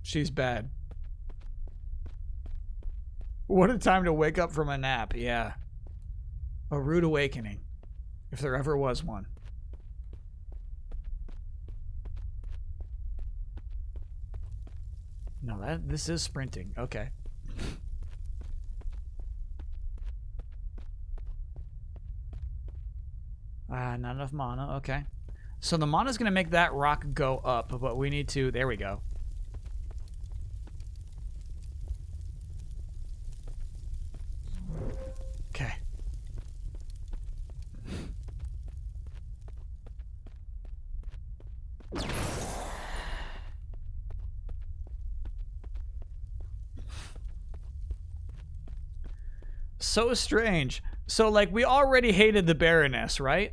She's bad. What a time to wake up from a nap, yeah. A rude awakening, if there ever was one. No, this is sprinting. Okay. Not enough mana. Okay. So the mana's going to make that rock go up, but we need to... There we go. Okay. So strange. So, like, we already hated the Baroness, right?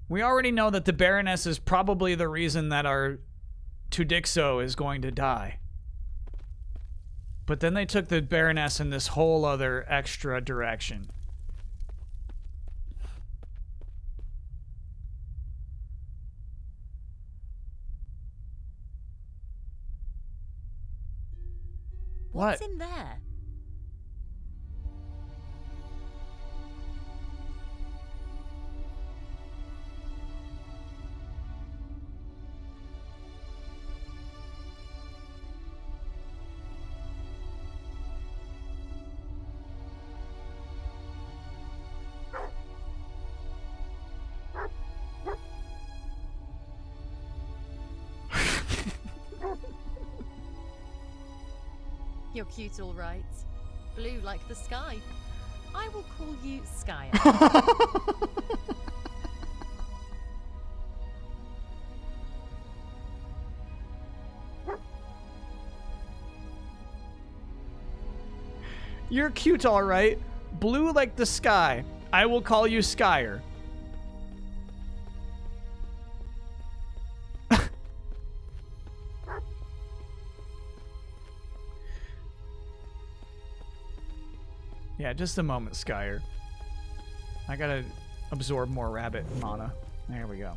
We already know that the Baroness is probably the reason that our Tudixo is going to die. But then they took the Baroness in this whole other extra direction. What's What? in there? You're cute, all right. Blue like the sky. I will call you Skyer. You're cute, all right. Blue like the sky. I will call you Skyer. Yeah, just a moment, Skyer. I gotta absorb more rabbit mana. There we go.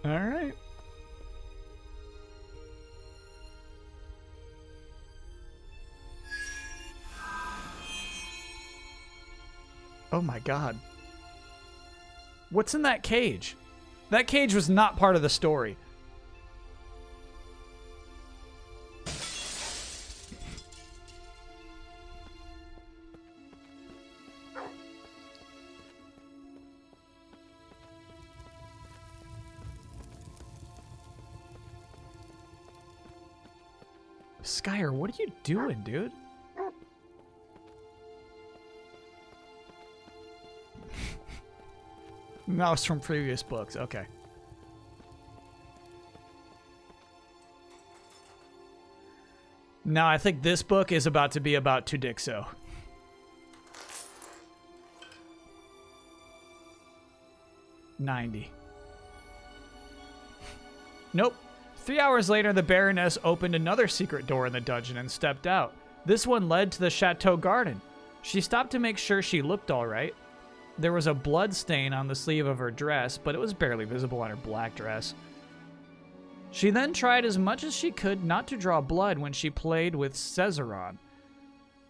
All right. Oh my god. What's in that cage? That cage was not part of the story. Skyer, what are you doing, dude? No, it's from previous books. Okay. Now, I think this book is about to be about Tudixo. $90. Nope. 3 hours later, the Baroness opened another secret door in the dungeon and stepped out. This one led to the chateau garden. She stopped to make sure she looked all right. There was a blood stain on the sleeve of her dress, but it was barely visible on her black dress. She then tried as much as she could not to draw blood when she played with Cesaron.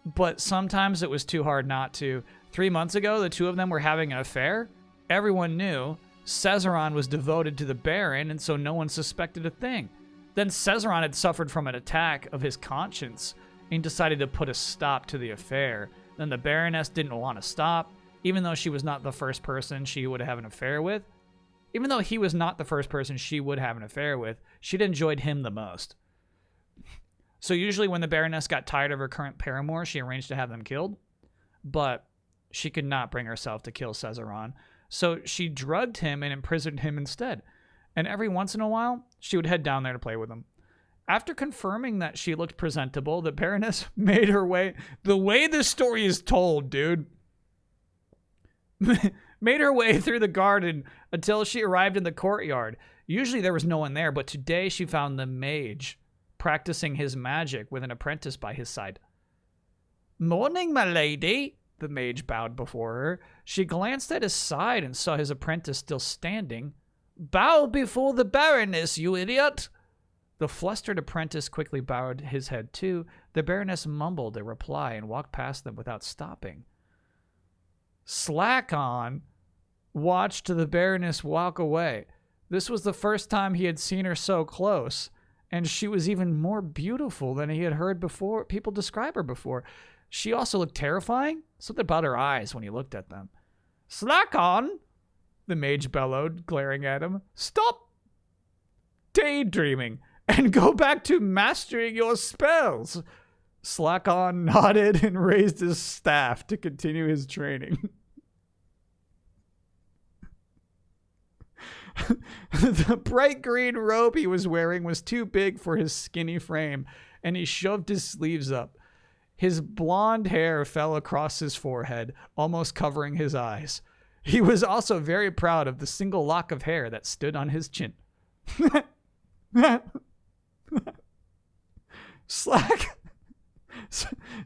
But sometimes it was too hard not to. 3 months ago, the two of them were having an affair. Everyone knew. Cesaron was devoted to the Baron, and so no one suspected a thing. Then Cesaron had suffered from an attack of his conscience and decided to put a stop to the affair. Then the Baroness didn't want to stop, even though she was not the first person she would have an affair with. Even though he was not the first person she would have an affair with, she'd enjoyed him the most. So usually when the Baroness got tired of her current paramour, she arranged to have them killed. But she could not bring herself to kill Cesaron, so she drugged him and imprisoned him instead. And every once in a while, she would head down there to play with him. After confirming that she looked presentable, the Baroness made her way... The way this story is told, dude. Made her way through the garden until she arrived in the courtyard. Usually there was no one there, but today she found the mage practicing his magic with an apprentice by his side. "Morning, my lady," the mage bowed before her. She glanced at his side and saw his apprentice still standing. "Bow before the Baroness, you idiot!" The flustered apprentice quickly bowed his head too. The Baroness mumbled a reply and walked past them without stopping. Slackon watched the Baroness walk away. This was the first time he had seen her so close, and she was even more beautiful than he had heard before people describe her before. She also looked terrifying. Something about her eyes when he looked at them. "Slackon!" the mage bellowed, glaring at him. "Stop daydreaming and go back to mastering your spells." Slackon nodded and raised his staff to continue his training. The bright green robe he was wearing was too big for his skinny frame, and he shoved his sleeves up. His blonde hair fell across his forehead, almost covering his eyes. He was also very proud of the single lock of hair that stood on his chin.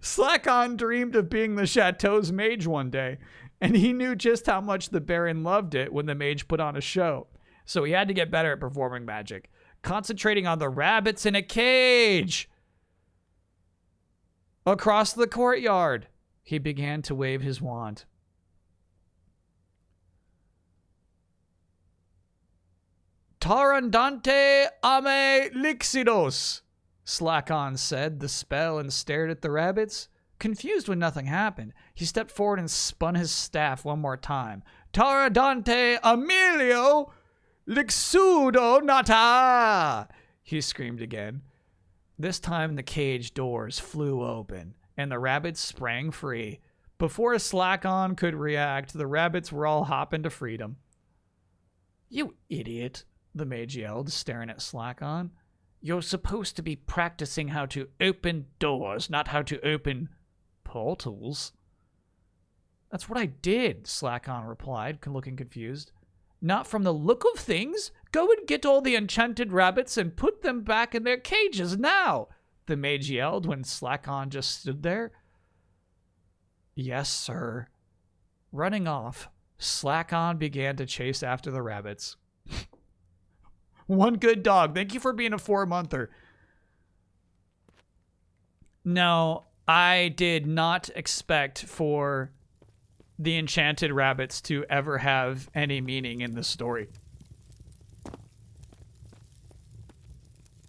Slackon dreamed of being the chateau's mage one day, and he knew just how much the Baron loved it when the mage put on a show. So he had to get better at performing magic, concentrating on the rabbits in a cage. Across the courtyard, he began to wave his wand. "Tarandante ame lixidos," Slackon said the spell and stared at the rabbits. Confused when nothing happened, he stepped forward and spun his staff one more time. "Taradante Emilio Lixudo Nata!" he screamed again. This time the cage doors flew open, and the rabbits sprang free. Before Slackon could react, the rabbits were all hopping to freedom. "You idiot," the mage yelled, staring at Slackon. "You're supposed to be practicing how to open doors, not how to open portals." "That's what I did," Slackon replied, looking confused. "Not from the look of things. Go and get all the enchanted rabbits and put them back in their cages now," the mage yelled when Slackon just stood there. "Yes, sir." Running off, Slackon began to chase after the rabbits. One good dog. Thank you for being a 4-monther. No, I did not expect for the enchanted rabbits to ever have any meaning in this story.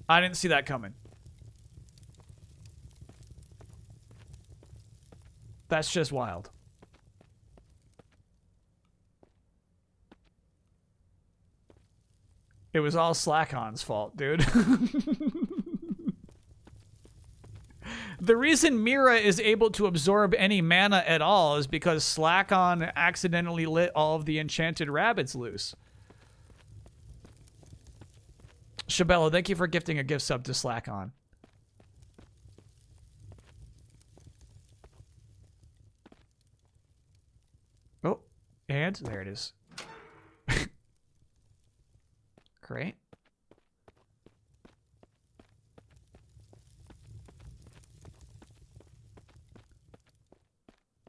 I didn't see that coming. That's just wild. It was all Slackon's fault, dude. The reason Mira is able to absorb any mana at all is because Slackon accidentally lit all of the enchanted rabbits loose. Shabella, thank you for gifting a gift sub to Slackon. Oh, and there it is. Great.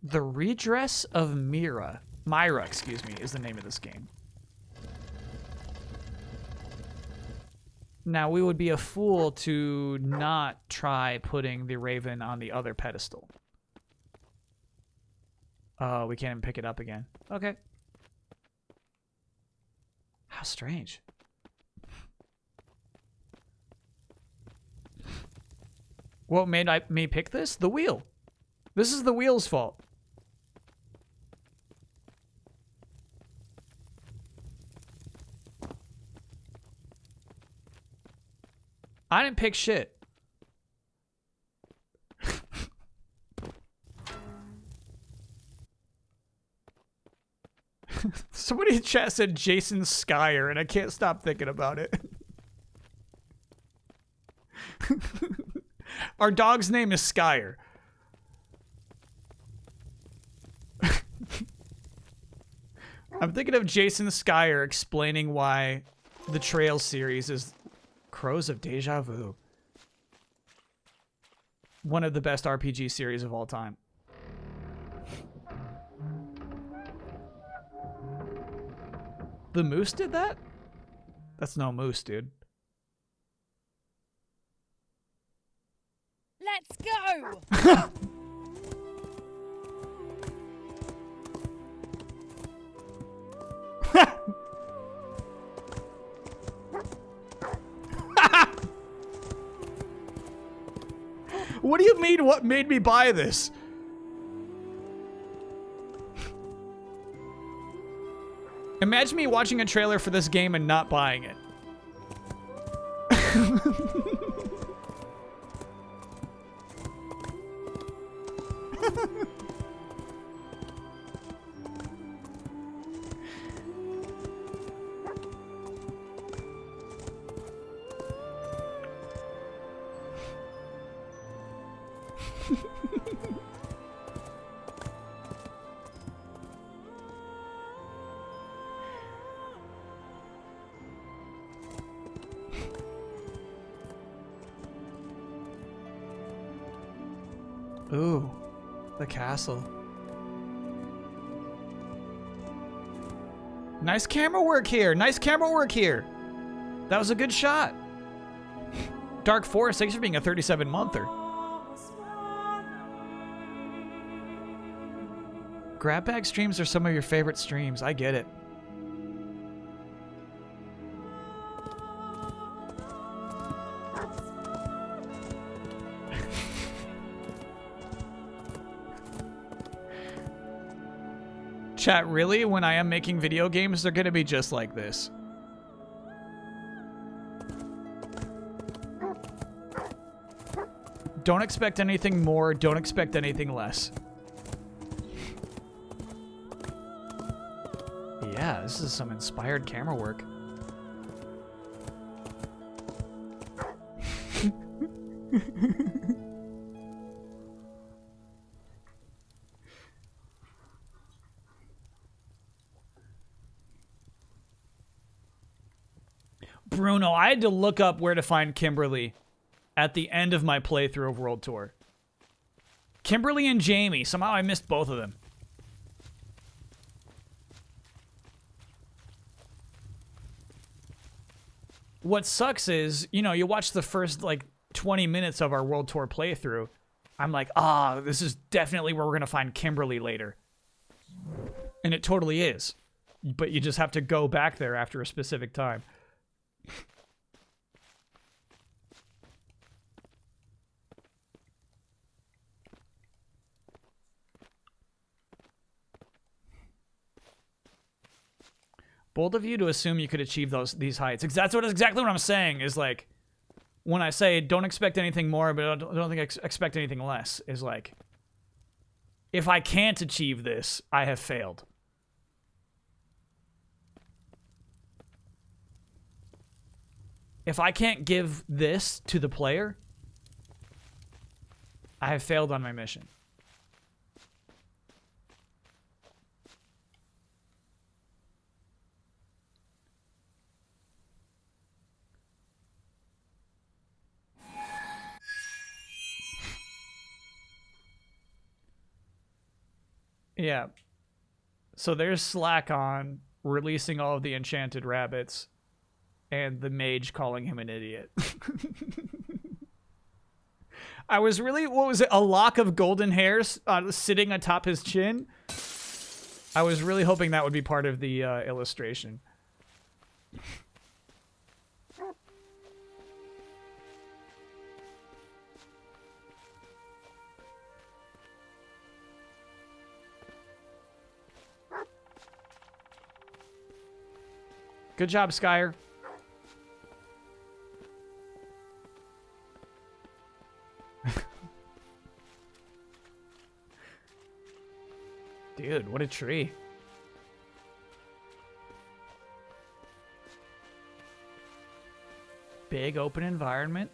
The Redress of Mira. Mira, excuse me, is the name of this game. Now, we would be a fool to not try putting the Raven on the other pedestal. Oh, we can't even pick it up again. Okay. How strange. What made me pick this? The wheel. This is the wheel's fault. I didn't pick shit. Somebody in chat said Jason Skyer, and I can't stop thinking about it. Our dog's name is Skyer. I'm thinking of Jason Skyer explaining why the Trail series is Crows of Deja Vu. One of the best RPG series of all time. The moose did that? That's no moose, dude. Let's go! What do you mean, what made me buy this? Imagine me watching a trailer for this game and not buying it. Ooh, the castle. Nice camera work here. Nice camera work here. That was a good shot. Dark Forest, thanks for being a 37-monther. Grab bag streams are some of your favorite streams. I get it. Chat, really? When I am making video games, they're gonna be just like this. Don't expect anything more, don't expect anything less. Yeah, this is some inspired camera work. Bruno, I had to look up where to find Kimberly at the end of my playthrough of World Tour. Kimberly and Jamie, somehow I missed both of them. What sucks is, you know, you watch the first, like, 20 minutes of our World Tour playthrough. I'm like, this is definitely where we're going to find Kimberly later. And it totally is. But you just have to go back there after a specific time. Bold of you to assume you could achieve these heights. That's exactly what I'm saying. Is like, when I say don't expect anything more, but I don't think expect anything less. Is like, if I can't achieve this, I have failed. If I can't give this to the player, I have failed on my mission. Yeah. So there's Slack on releasing all of the enchanted rabbits and the mage calling him an idiot. I was really, what was it, a lock of golden hairs sitting atop his chin? I was really hoping that would be part of the illustration. Good job, Skyer. Dude, what a tree. Big open environment.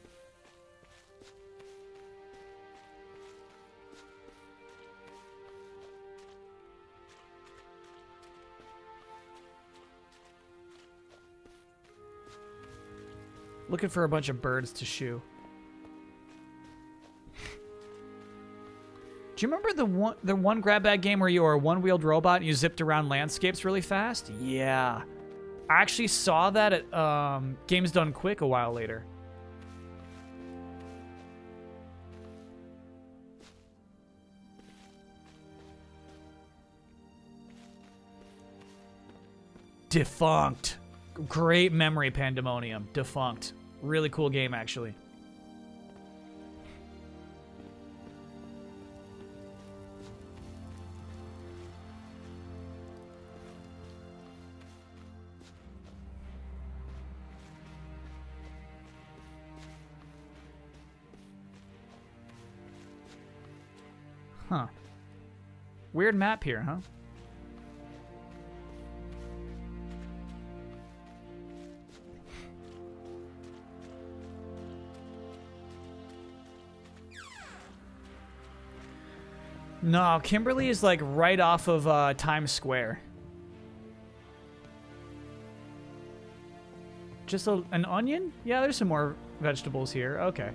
Looking for a bunch of birds to shoe. Do you remember the one grab bag game where you were a one-wheeled robot and you zipped around landscapes really fast? Yeah. I actually saw that at Games Done Quick a while later. Defunct. Great memory, Pandemonium. Defunct. Really cool game, actually. Huh. Weird map here, huh? No, Kimberly is like right off of Times Square. Just an onion? Yeah, there's some more vegetables here. Okay.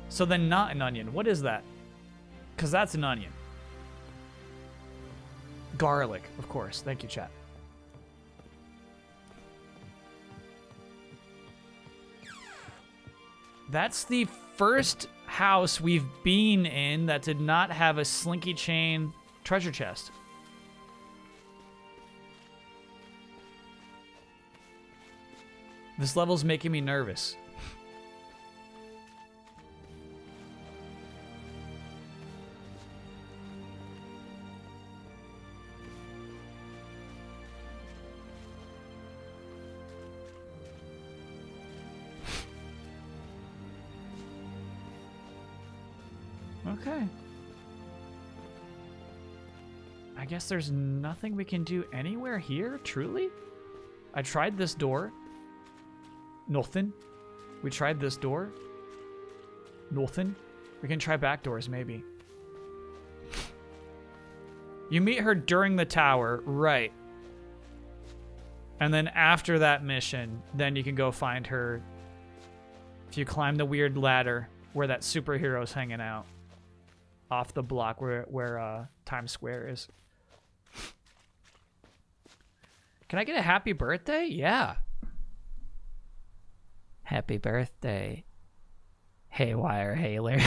So then not an onion. What is that? Because that's an onion. Garlic, of course. Thank you, chat. That's the first house we've been in that did not have a slinky chain treasure chest. This level's making me nervous. Okay. I guess there's nothing we can do anywhere here, truly? I tried this door. Nothing. We tried this door. Nothing. We can try back doors, maybe. You meet her during the tower, right. And then after that mission, then you can go find her if you climb the weird ladder where that superhero's hanging out. Off the block where Times Square is. Can I get a happy birthday? Yeah. Happy birthday, Haywire Hailer.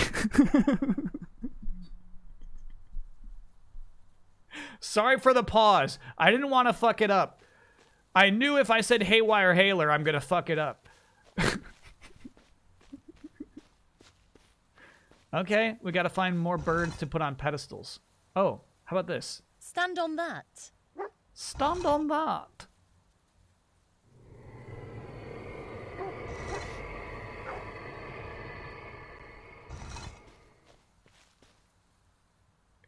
Sorry for the pause. I didn't want to fuck it up. I knew if I said Haywire Hailer, I'm going to fuck it up. Okay, we got to find more birds to put on pedestals. Oh, how about this? Stand on that. Stand on that.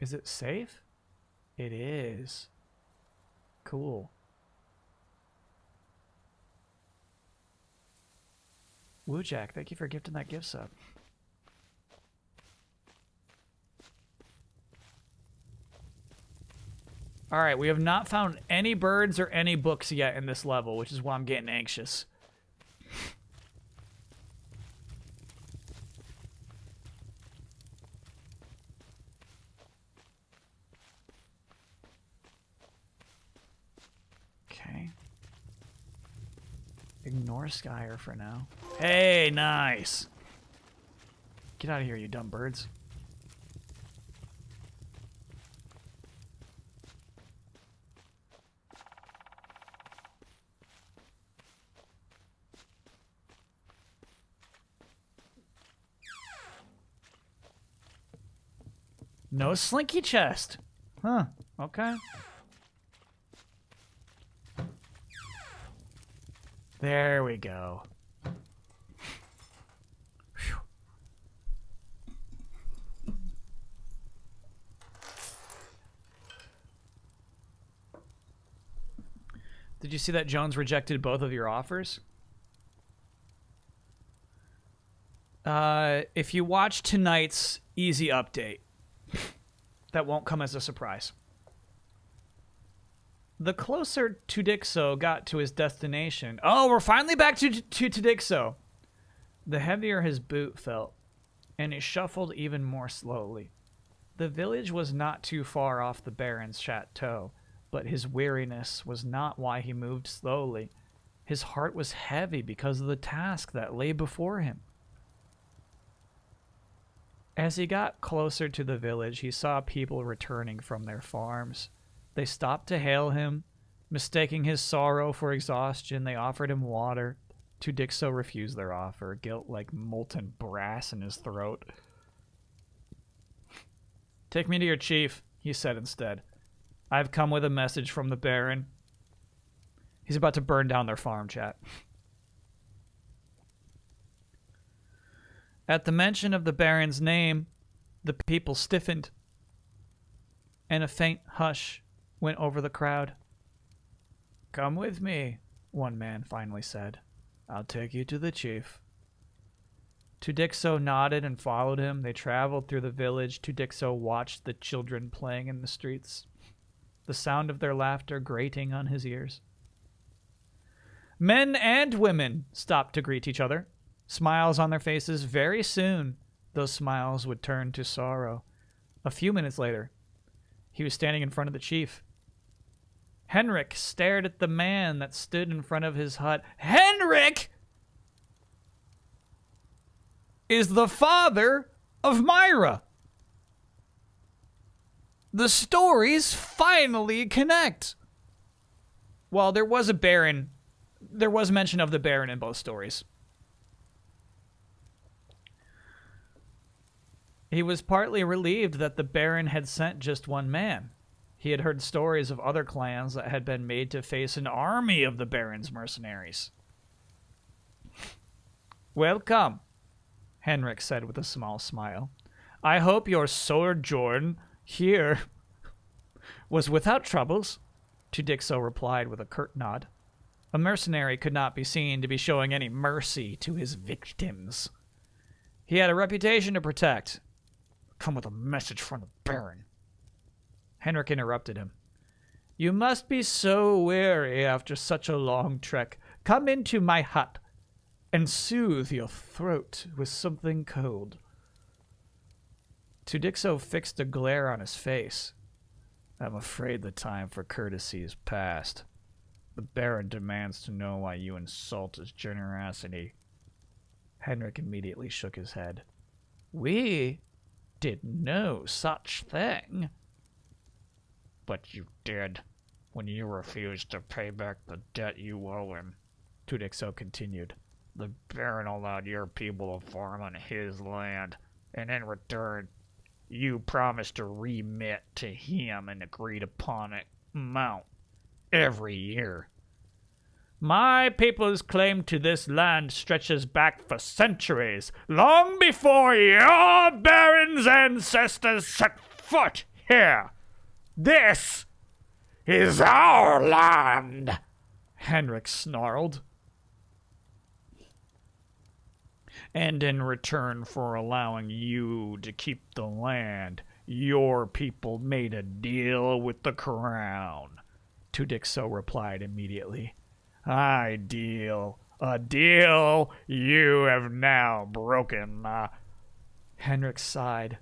Is it safe? It is. Cool. Woojack, thank you for gifting that gift sub. All right, we have not found any birds or any books yet in this level, which is why I'm getting anxious. Okay. Ignore Skyer for now. Hey, nice. Get out of here, you dumb birds. No slinky chest. Huh. Okay. There we go. Whew. Did you see that Jones rejected both of your offers? If you watch tonight's easy update, that won't come as a surprise. The closer Tudixo got to his destination... Oh, we're finally back to Tudixo. The heavier his boot felt, and he shuffled even more slowly. The village was not too far off the Baron's chateau, but his weariness was not why he moved slowly. His heart was heavy because of the task that lay before him. As he got closer to the village, he saw people returning from their farms. They stopped to hail him. Mistaking his sorrow for exhaustion, they offered him water. Tudixo refused their offer, guilt like molten brass in his throat. "Take me to your chief," he said instead. "I've come with a message from the Baron." He's about to burn down their farm, chat. At the mention of the Baron's name, the people stiffened, and a faint hush went over the crowd. "Come with me," one man finally said. "I'll take you to the chief." Tudixo nodded and followed him. They traveled through the village. Tudixo watched the children playing in the streets, the sound of their laughter grating on his ears. Men and women stopped to greet each other, smiles on their faces. Very soon, those smiles would turn to sorrow. A few minutes later, he was standing in front of the chief. Henrik stared at the man that stood in front of his hut. Henrik is the father of Mira. The stories finally connect. Well, there was a Baron. There was mention of the Baron in both stories. He was partly relieved that the Baron had sent just one man. He had heard stories of other clans that had been made to face an army of the Baron's mercenaries. "Welcome," Henrik said with a small smile. "I hope your sojourn here was without troubles," Tudixo replied with a curt nod. A mercenary could not be seen to be showing any mercy to his victims. He had a reputation to protect. "Come with a message from the Baron." Henrik interrupted him. "You must be so weary after such a long trek. Come into my hut and soothe your throat with something cold." Tudixo fixed a glare on his face. "I'm afraid the time for courtesy is past. The Baron demands to know why you insult his generosity." Henrik immediately shook his head. "We did no such thing." "But you did, when you refused to pay back the debt you owe him," Tudixo continued. "The Baron allowed your people to farm on his land, and in return, you promised to remit to him an agreed-upon amount every year. My people's claim to this land stretches back for centuries, long before your Baron's ancestors set foot here. This is our land," Henrik snarled. "And in return for allowing you to keep the land, your people made a deal with the crown," Tudixo replied immediately. "A deal you have now broken." Henrik sighed.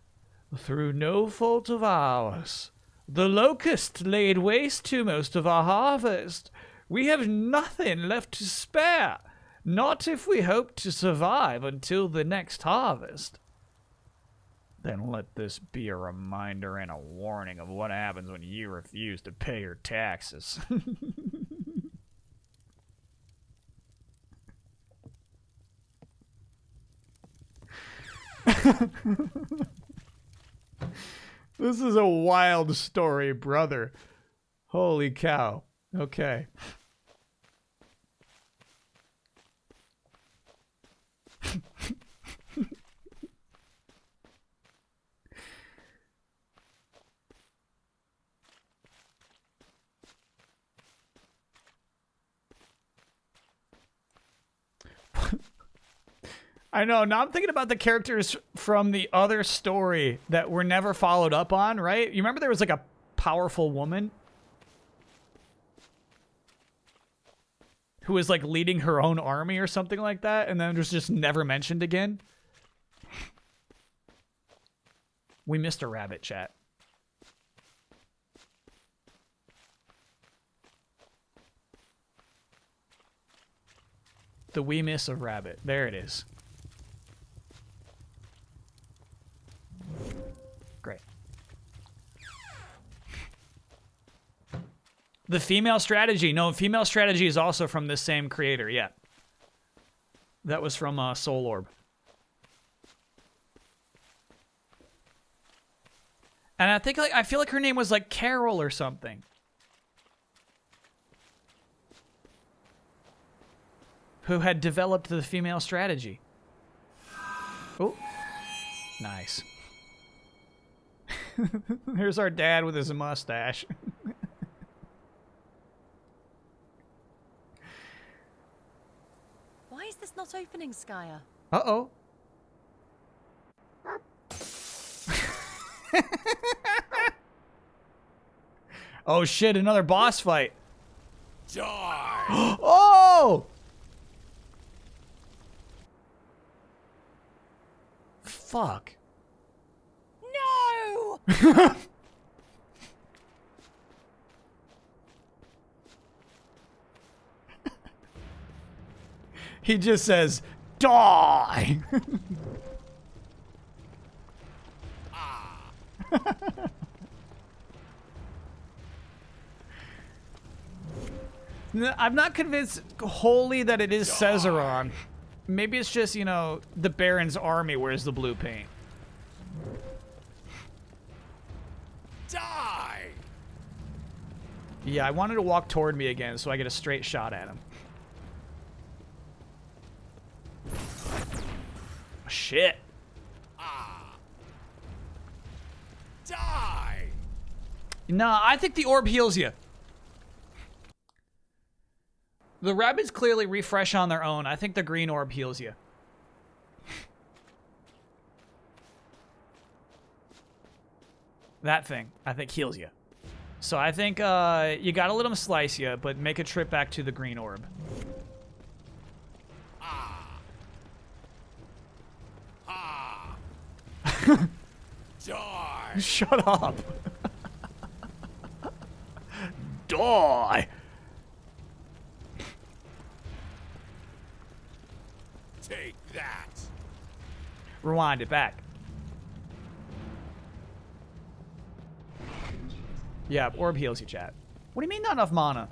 "Through no fault of ours. The locust laid waste to most of our harvest. We have nothing left to spare, not if we hope to survive until the next harvest." "Then let this be a reminder and a warning of what happens when you refuse to pay your taxes." This is a wild story, brother. Holy cow. Okay. I know. Now I'm thinking about the characters from the other story that were never followed up on, right? You remember there was like a powerful woman who was like leading her own army or something like that, and then was just never mentioned again? We missed a rabbit, chat. The wee miss of rabbit. There it is. Great. The female strategy. No, female strategy is also from this same creator. Yeah. That was from Soul Orb. And I feel like her name was like Carol or something. Who had developed the female strategy. Oh. Nice. Here's our dad with his mustache. Why is this not opening, Skya? Uh-oh. Oh shit, another boss fight. Die! Oh! Fuck. No! He just says, die! I'm not convinced wholly that it is Caesaron. Maybe it's just, you know, the Baron's army wears the blue paint. Die! Yeah, I wanted to walk toward me again so I get a straight shot at him. Shit. Die! Nah, I think the orb heals you. The rabbits clearly refresh on their own. I think the green orb heals you. That thing, I think, heals you. So I think you gotta let them slice you, but make a trip back to the green orb. Die! Shut up. Die. Take that! Rewind it back. Yeah, orb heals you, chat. What do you mean not enough mana?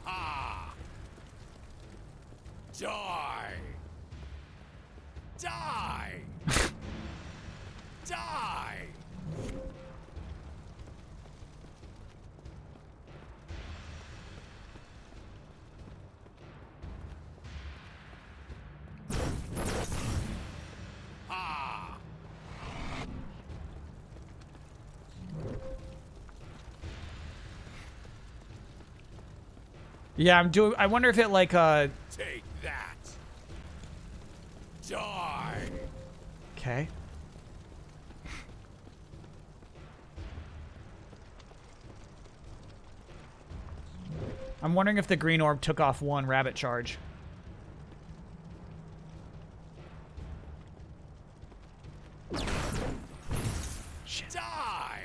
Die! Die! Die! Yeah, I'm doing. I wonder if it like Take that! Die! Okay. I'm wondering if the green orb took off one rabbit charge. Shit. Die!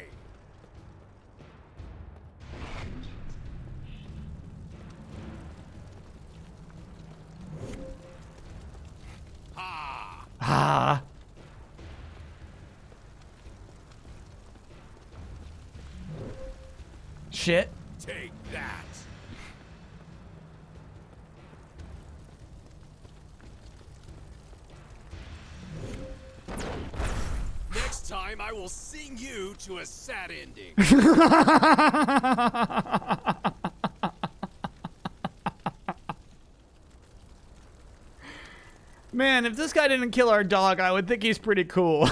Ah. Shit. Take that! Next time I will sing you to a sad ending. Man, if this guy didn't kill our dog, I would think he's pretty cool.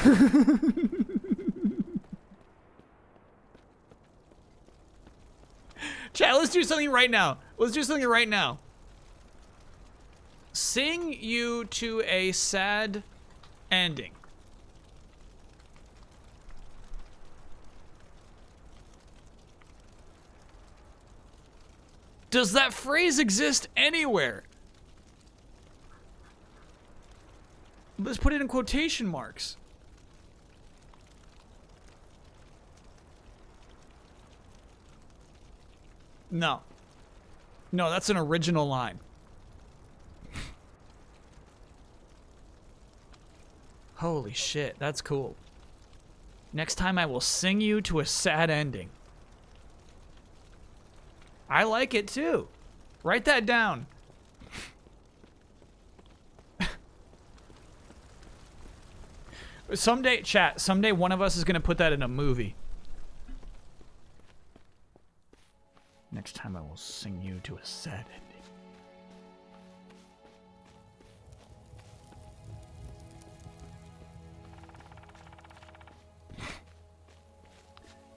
Chat, let's do something right now. Let's do something right now. Sing you to a sad ending. Does that phrase exist anywhere? Let's put it in quotation marks. No. No, that's an original line. Holy shit, that's cool. Next time I will sing you to a sad ending. I like it too. Write that down. Someday, chat, someday one of us is gonna put that in a movie. Next time I will sing you to a sad ending.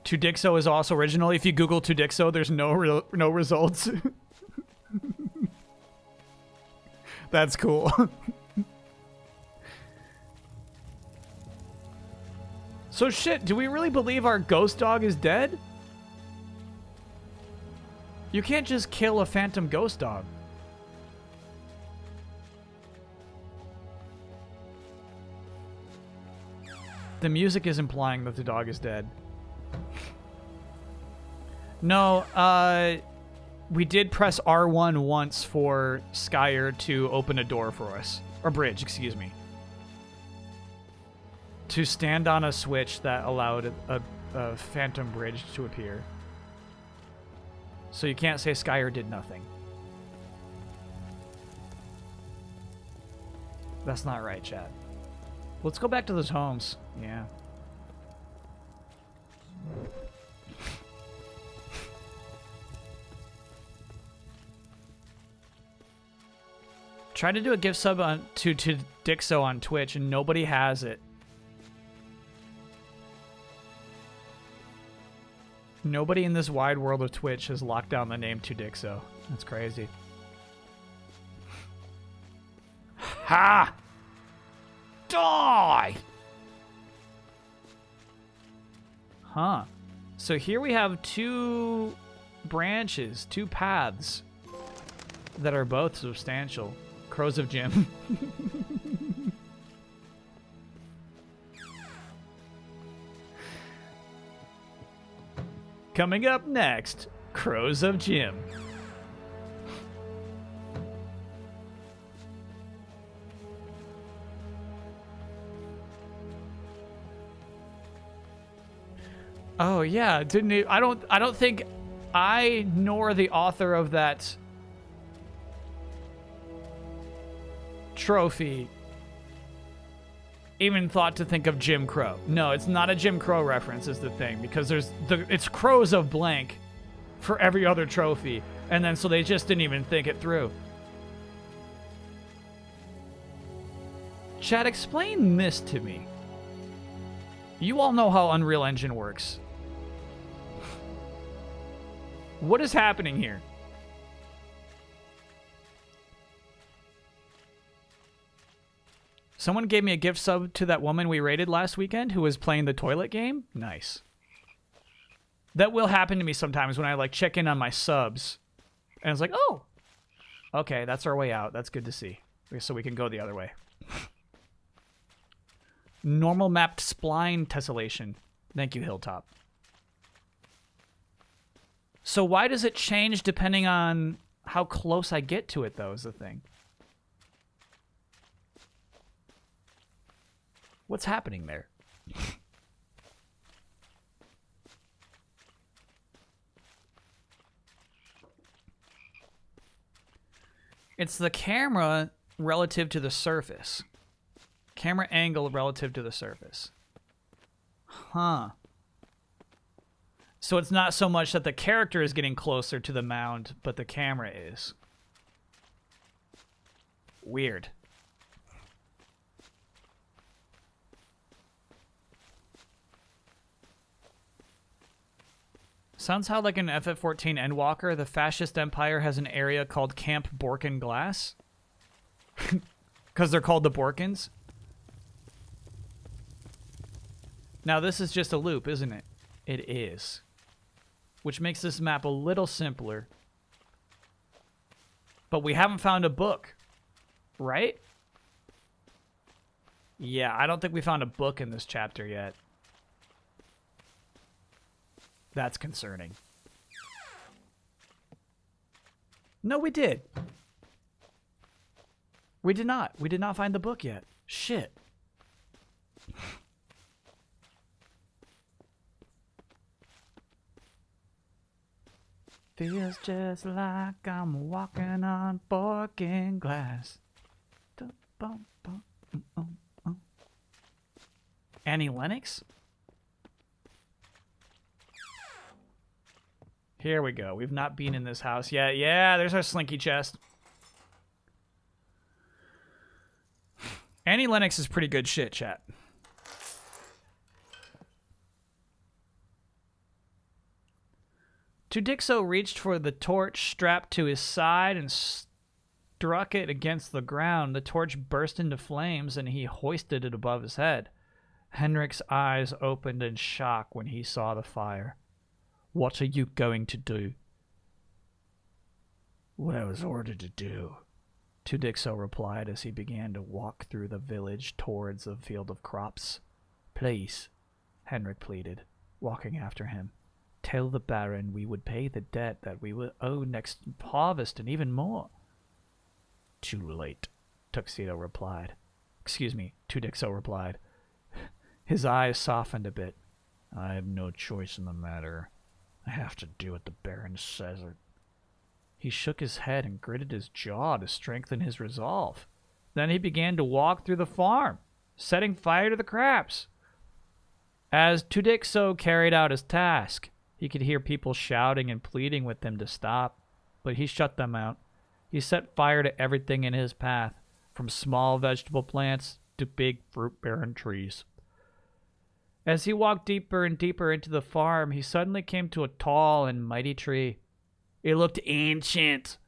Tudixo is also original. If you Google Tudixo, there's no results. That's cool. So shit, do we really believe our ghost dog is dead? You can't just kill a phantom ghost dog. The music is implying that the dog is dead. No, we did press R1 once for Skyer to open a door for us. Or bridge, excuse me. To stand on a switch that allowed a phantom bridge to appear. So you can't say Skyer did nothing. That's not right, chat. Let's go back to those homes. Yeah. Try to do a gift sub to Dixo on Twitch and nobody has it. Nobody in this wide world of Twitch has locked down the name to Dixo. That's crazy. Ha! Die! Huh. So here we have two branches, two paths that are both substantial. Crows of Jim. Coming up next, Crows of Jim. Oh yeah, didn't he, I don't think I nor the author of that trophy even thought to think of Jim Crow. No, it's not a Jim Crow reference is the thing, because it's Crows of blank for every other trophy, and then so they just didn't even think it through. Chat, explain this to me. You all know how Unreal Engine works. What is happening here? Someone gave me a gift sub to that woman we raided last weekend who was playing the toilet game. Nice. That will happen to me sometimes when I like check in on my subs. And it's like, oh, okay, that's our way out. That's good to see. So we can go the other way. Normal mapped spline tessellation. Thank you, Hilltop. So why does it change depending on how close I get to it, though, is the thing. What's happening there? It's the camera relative to the surface. Camera angle relative to the surface. Huh. So it's not so much that the character is getting closer to the mound, but the camera is. Weird. Sounds how like an FF14 Endwalker, the fascist empire has an area called Camp Borkin Glass. Because they're called the Borkins. Now this is just a loop, isn't it? It is. Which makes this map a little simpler. But we haven't found a book. Right? Yeah, I don't think we found a book in this chapter yet. That's concerning. No, we did. We did not. We did not find the book yet. Shit. Feels just like I'm walking on broken glass. Annie Lennox? Here we go. We've not been in this house yet. Yeah, there's our slinky chest. Annie Lennox is pretty good shit, chat. Tudixo reached for the torch strapped to his side and struck it against the ground. The torch burst into flames and he hoisted it above his head. Henrik's eyes opened in shock when he saw the fire. What are you going to do? What I was ordered to do, Tudixo replied as he began to walk through the village towards a field of crops. Please, Henrik pleaded, walking after him. Tell the Baron we would pay the debt that we will owe next harvest and even more. Too late, Tudixo replied. His eyes softened a bit. I have no choice in the matter. I have to do what the Baron says. He shook his head and gritted his jaw to strengthen his resolve. Then he began to walk through the farm, setting fire to the crops. As Tudixo carried out his task, he could hear people shouting and pleading with him to stop, but he shut them out. He set fire to everything in his path, from small vegetable plants to big fruit-bearing trees. As he walked deeper and deeper into the farm, he suddenly came to a tall and mighty tree. It looked ancient,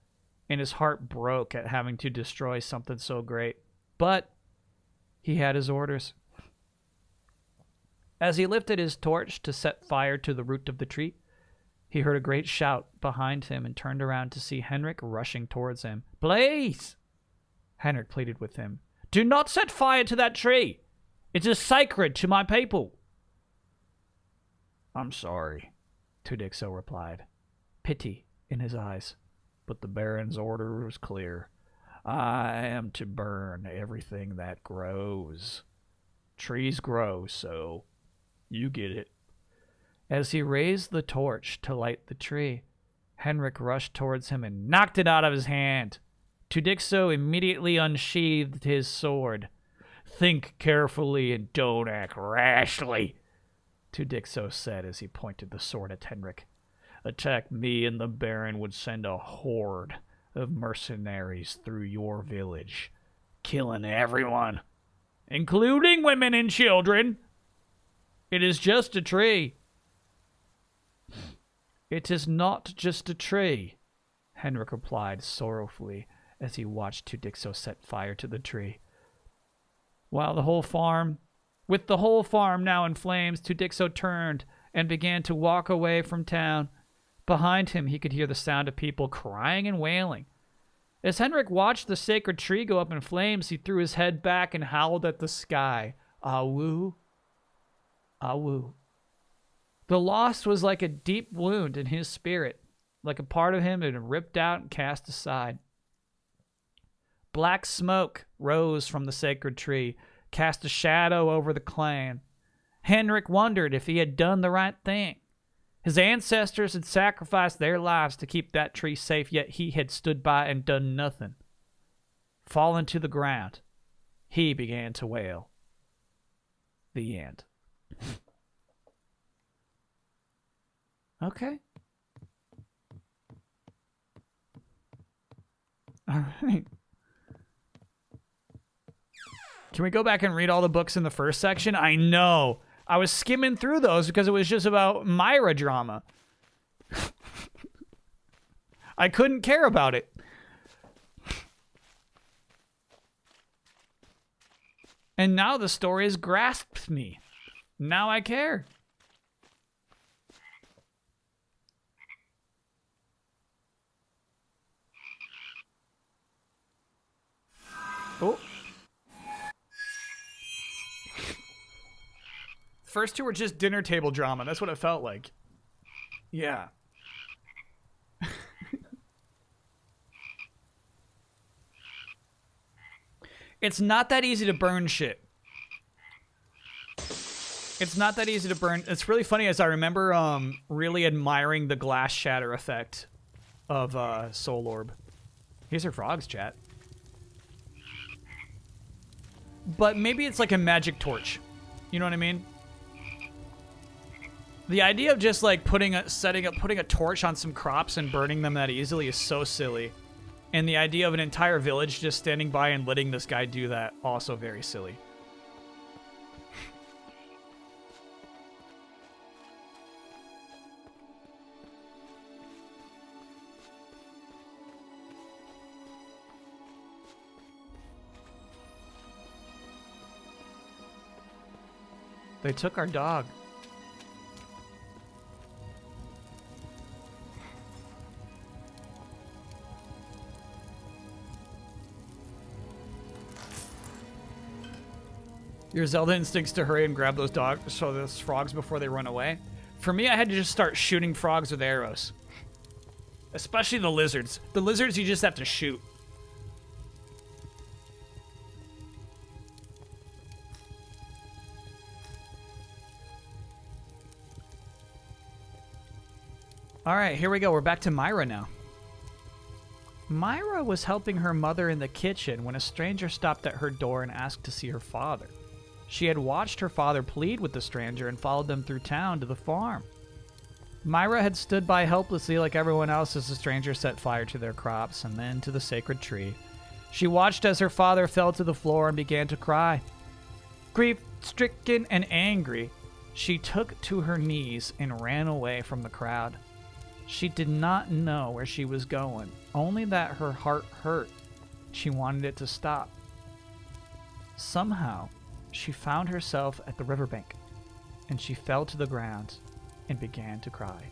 and his heart broke at having to destroy something so great. But he had his orders. As he lifted his torch to set fire to the root of the tree, he heard a great shout behind him and turned around to see Henrik rushing towards him. Please, Henrik pleaded with him, do not set fire to that tree. It is sacred to my people. I'm sorry, Tudixo replied, pity in his eyes. But the Baron's order was clear. I am to burn everything that grows. Trees grow, so you get it. As he raised the torch to light the tree, Henrik rushed towards him and knocked it out of his hand. Tudixo immediately unsheathed his sword. Think carefully and don't act rashly, Tudixo said as he pointed the sword at Henrik. Attack me and the Baron would send a horde of mercenaries through your village, killing everyone, including women and children. It is just a tree. It is not just a tree, Henrik replied sorrowfully as he watched Tudixo set fire to the tree. With the whole farm now in flames, Tudixo turned and began to walk away from town. Behind him, he could hear the sound of people crying and wailing. As Henrik watched the sacred tree go up in flames, he threw his head back and howled at the sky. Awu, awu. The loss was like a deep wound in his spirit, like a part of him had been ripped out and cast aside. Black smoke rose from the sacred tree, cast a shadow over the clan. Henrik wondered if he had done the right thing. His ancestors had sacrificed their lives to keep that tree safe, yet he had stood by and done nothing. Fallen to the ground, he began to wail. The end. Okay. All right. Can we go back and read all the books in the first section? I know. I was skimming through those because it was just about Mira drama. I couldn't care about it. And now the story has grasped me. Now I care. Oh. First two were just dinner table drama. That's what it felt like. Yeah. It's not that easy to burn shit. It's not that easy to burn. It's really funny as I remember really admiring the glass shatter effect of Soul Orb. Here's her frogs, chat. But maybe it's like a magic torch. You know what I mean? The idea of just like putting a torch on some crops and burning them that easily is so silly. And the idea of an entire village just standing by and letting this guy do that, also very silly. They took our dog. Your Zelda instincts to hurry and grab those those frogs before they run away. For me, I had to just start shooting frogs with arrows. Especially the lizards. The lizards you just have to shoot. Alright, here we go. We're back to Mira now. Mira was helping her mother in the kitchen when a stranger stopped at her door and asked to see her father. She had watched her father plead with the stranger and followed them through town to the farm. Mira had stood by helplessly like everyone else as the stranger set fire to their crops and then to the sacred tree. She watched as her father fell to the floor and began to cry. Grief-stricken and angry, she took to her knees and ran away from the crowd. She did not know where she was going, only that her heart hurt. She wanted it to stop. Somehow, she found herself at the riverbank, and she fell to the ground and began to cry.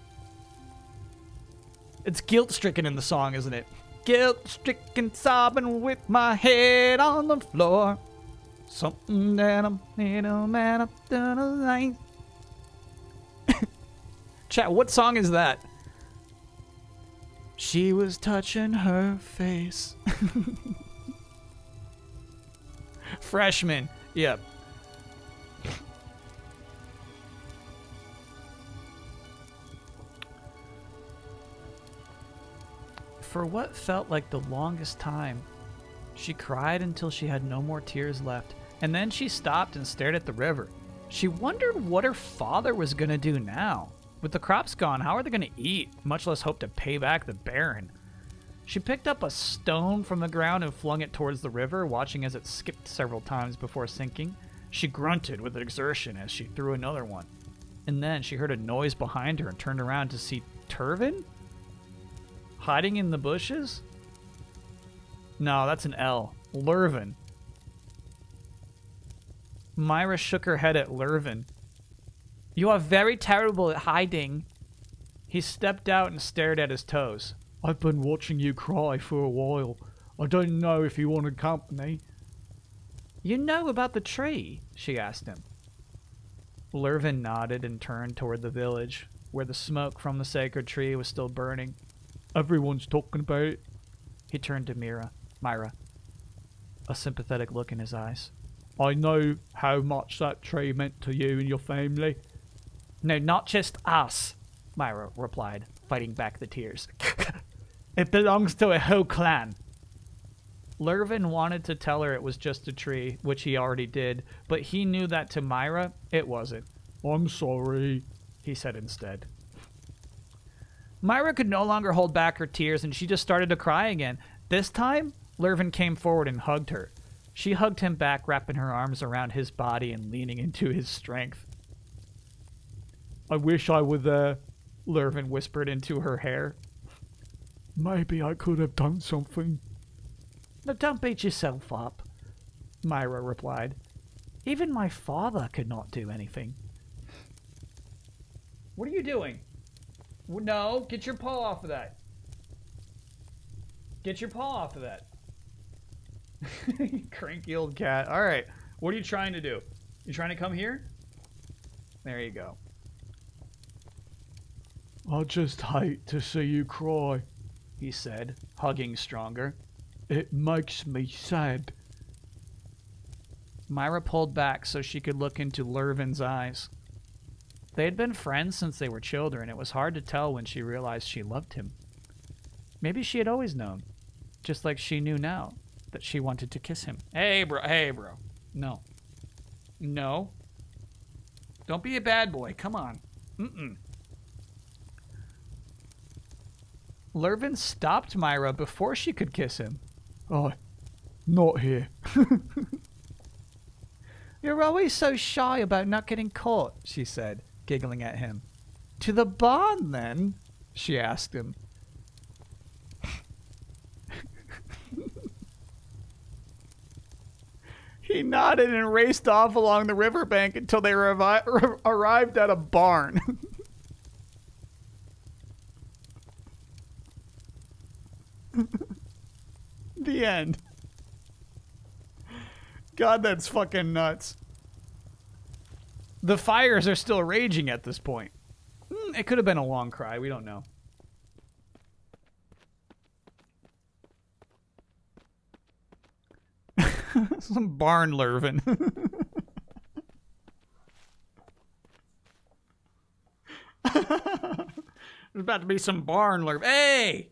It's guilt-stricken in the song, isn't it? Guilt-stricken, sobbing with my head on the floor. Something that I'm little man up to the line. Chat, what song is that? She was touching her face. Freshman. Yep. For what felt like the longest time, she cried until she had no more tears left, and then she stopped and stared at the river. She wondered what her father was going to do now. With the crops gone, how are they going to eat, much less hope to pay back the Baron? She picked up a stone from the ground and flung it towards the river, watching as it skipped several times before sinking. She grunted with exertion as she threw another one. And then she heard a noise behind her and turned around to see Turvin? Hiding in the bushes? No, that's an L. Lurvin. Mira shook her head at Lurvin. You are very terrible at hiding. He stepped out and stared at his toes. I've been watching you cry for a while. I don't know if you wanted company. You know about the tree? She asked him. Lurvin nodded and turned toward the village, where the smoke from the sacred tree was still burning. Everyone's talking about it. He turned to Mira, a sympathetic look in his eyes. I know how much that tree meant to you and your family. No, not just us, Mira replied, fighting back the tears. It belongs to a whole clan. Lurvin wanted to tell her it was just a tree, which he already did, but he knew that to Mira, it wasn't. I'm sorry, he said instead. Mira could no longer hold back her tears, and she just started to cry again. This time, Lurvin came forward and hugged her. She hugged him back, wrapping her arms around his body and leaning into his strength. I wish I were there, Lurvin whispered into her hair. Maybe I could have done something. No, don't beat yourself up, Myra replied. Even my father could not do anything. What are you doing? No, get your paw off of that. Get your paw off of that. Cranky old cat. All right. What are you trying to do? You trying to come here? There you go. I just hate to see you cry, he said, hugging Stronger. It makes me sad. Myra pulled back so she could look into Lurvin's eyes. They had been friends since they were children. It was hard to tell when she realized she loved him. Maybe she had always known, just like she knew now, that she wanted to kiss him. Hey, bro. Hey, bro. No. No. Don't be a bad boy. Come on. Mm-mm. Lurvin stopped Myra before she could kiss him. Oh, not here. You're always so shy about not getting caught, she said, giggling at him. To the barn, then? She asked him. He nodded and raced off along the riverbank until they arrived at a barn. The end. God, that's fucking nuts. The fires are still raging at this point. It could have been a long cry. We don't know. Some barn Lurvin. There's about to be some barn Lurvin. Hey!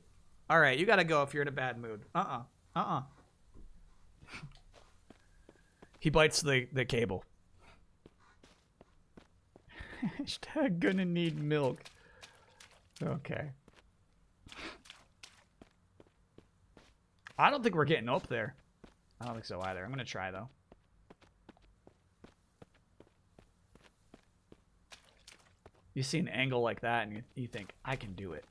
All right, you gotta go if you're in a bad mood. He bites the cable. Hashtag gonna need milk. Okay. I don't think we're getting up there. I don't think so either. I'm gonna try though. You see an angle like that and you think, I can do it.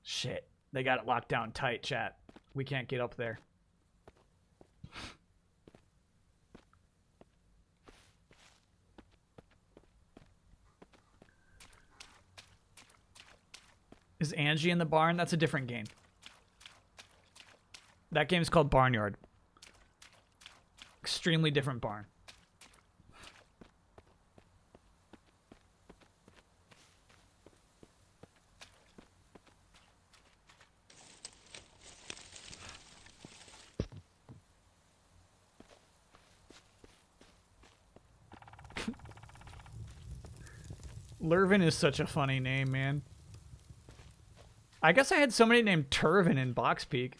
Shit. They got it locked down tight, chat. We can't get up there. Is Angie in the barn? That's a different game. That game's called Barnyard. Extremely different barn. Lurvin is such a funny name, man. I guess I had somebody named Turvin in Box Peak.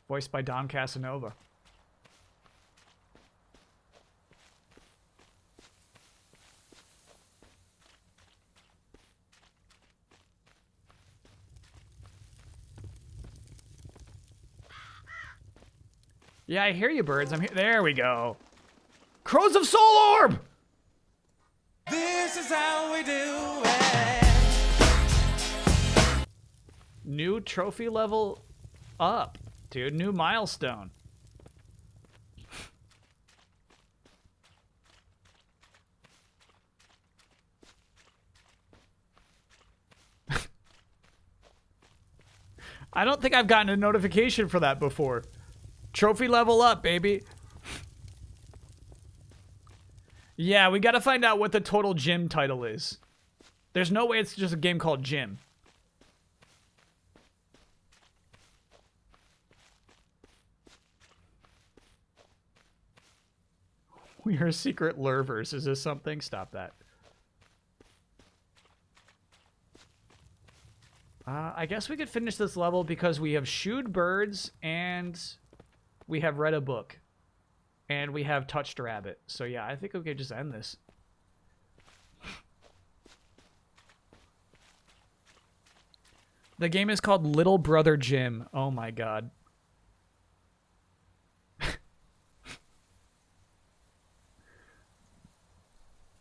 Voiced by Dom Casanova. Yeah, I hear you, birds. I'm here. There we go. Crows of Soul Orb! This is how we do it. New trophy level up, dude. New milestone. I don't think I've gotten a notification for that before. Trophy level up, baby. Yeah, we gotta find out what the total gym title is. There's no way it's just a game called Gym. We are secret lurvers. Is this something? Stop that. I guess we could finish this level because we have shooed birds and we have read a book. And we have touched a rabbit. So yeah, I think we could just end this. The game is called Little Brother Jim. Oh my god.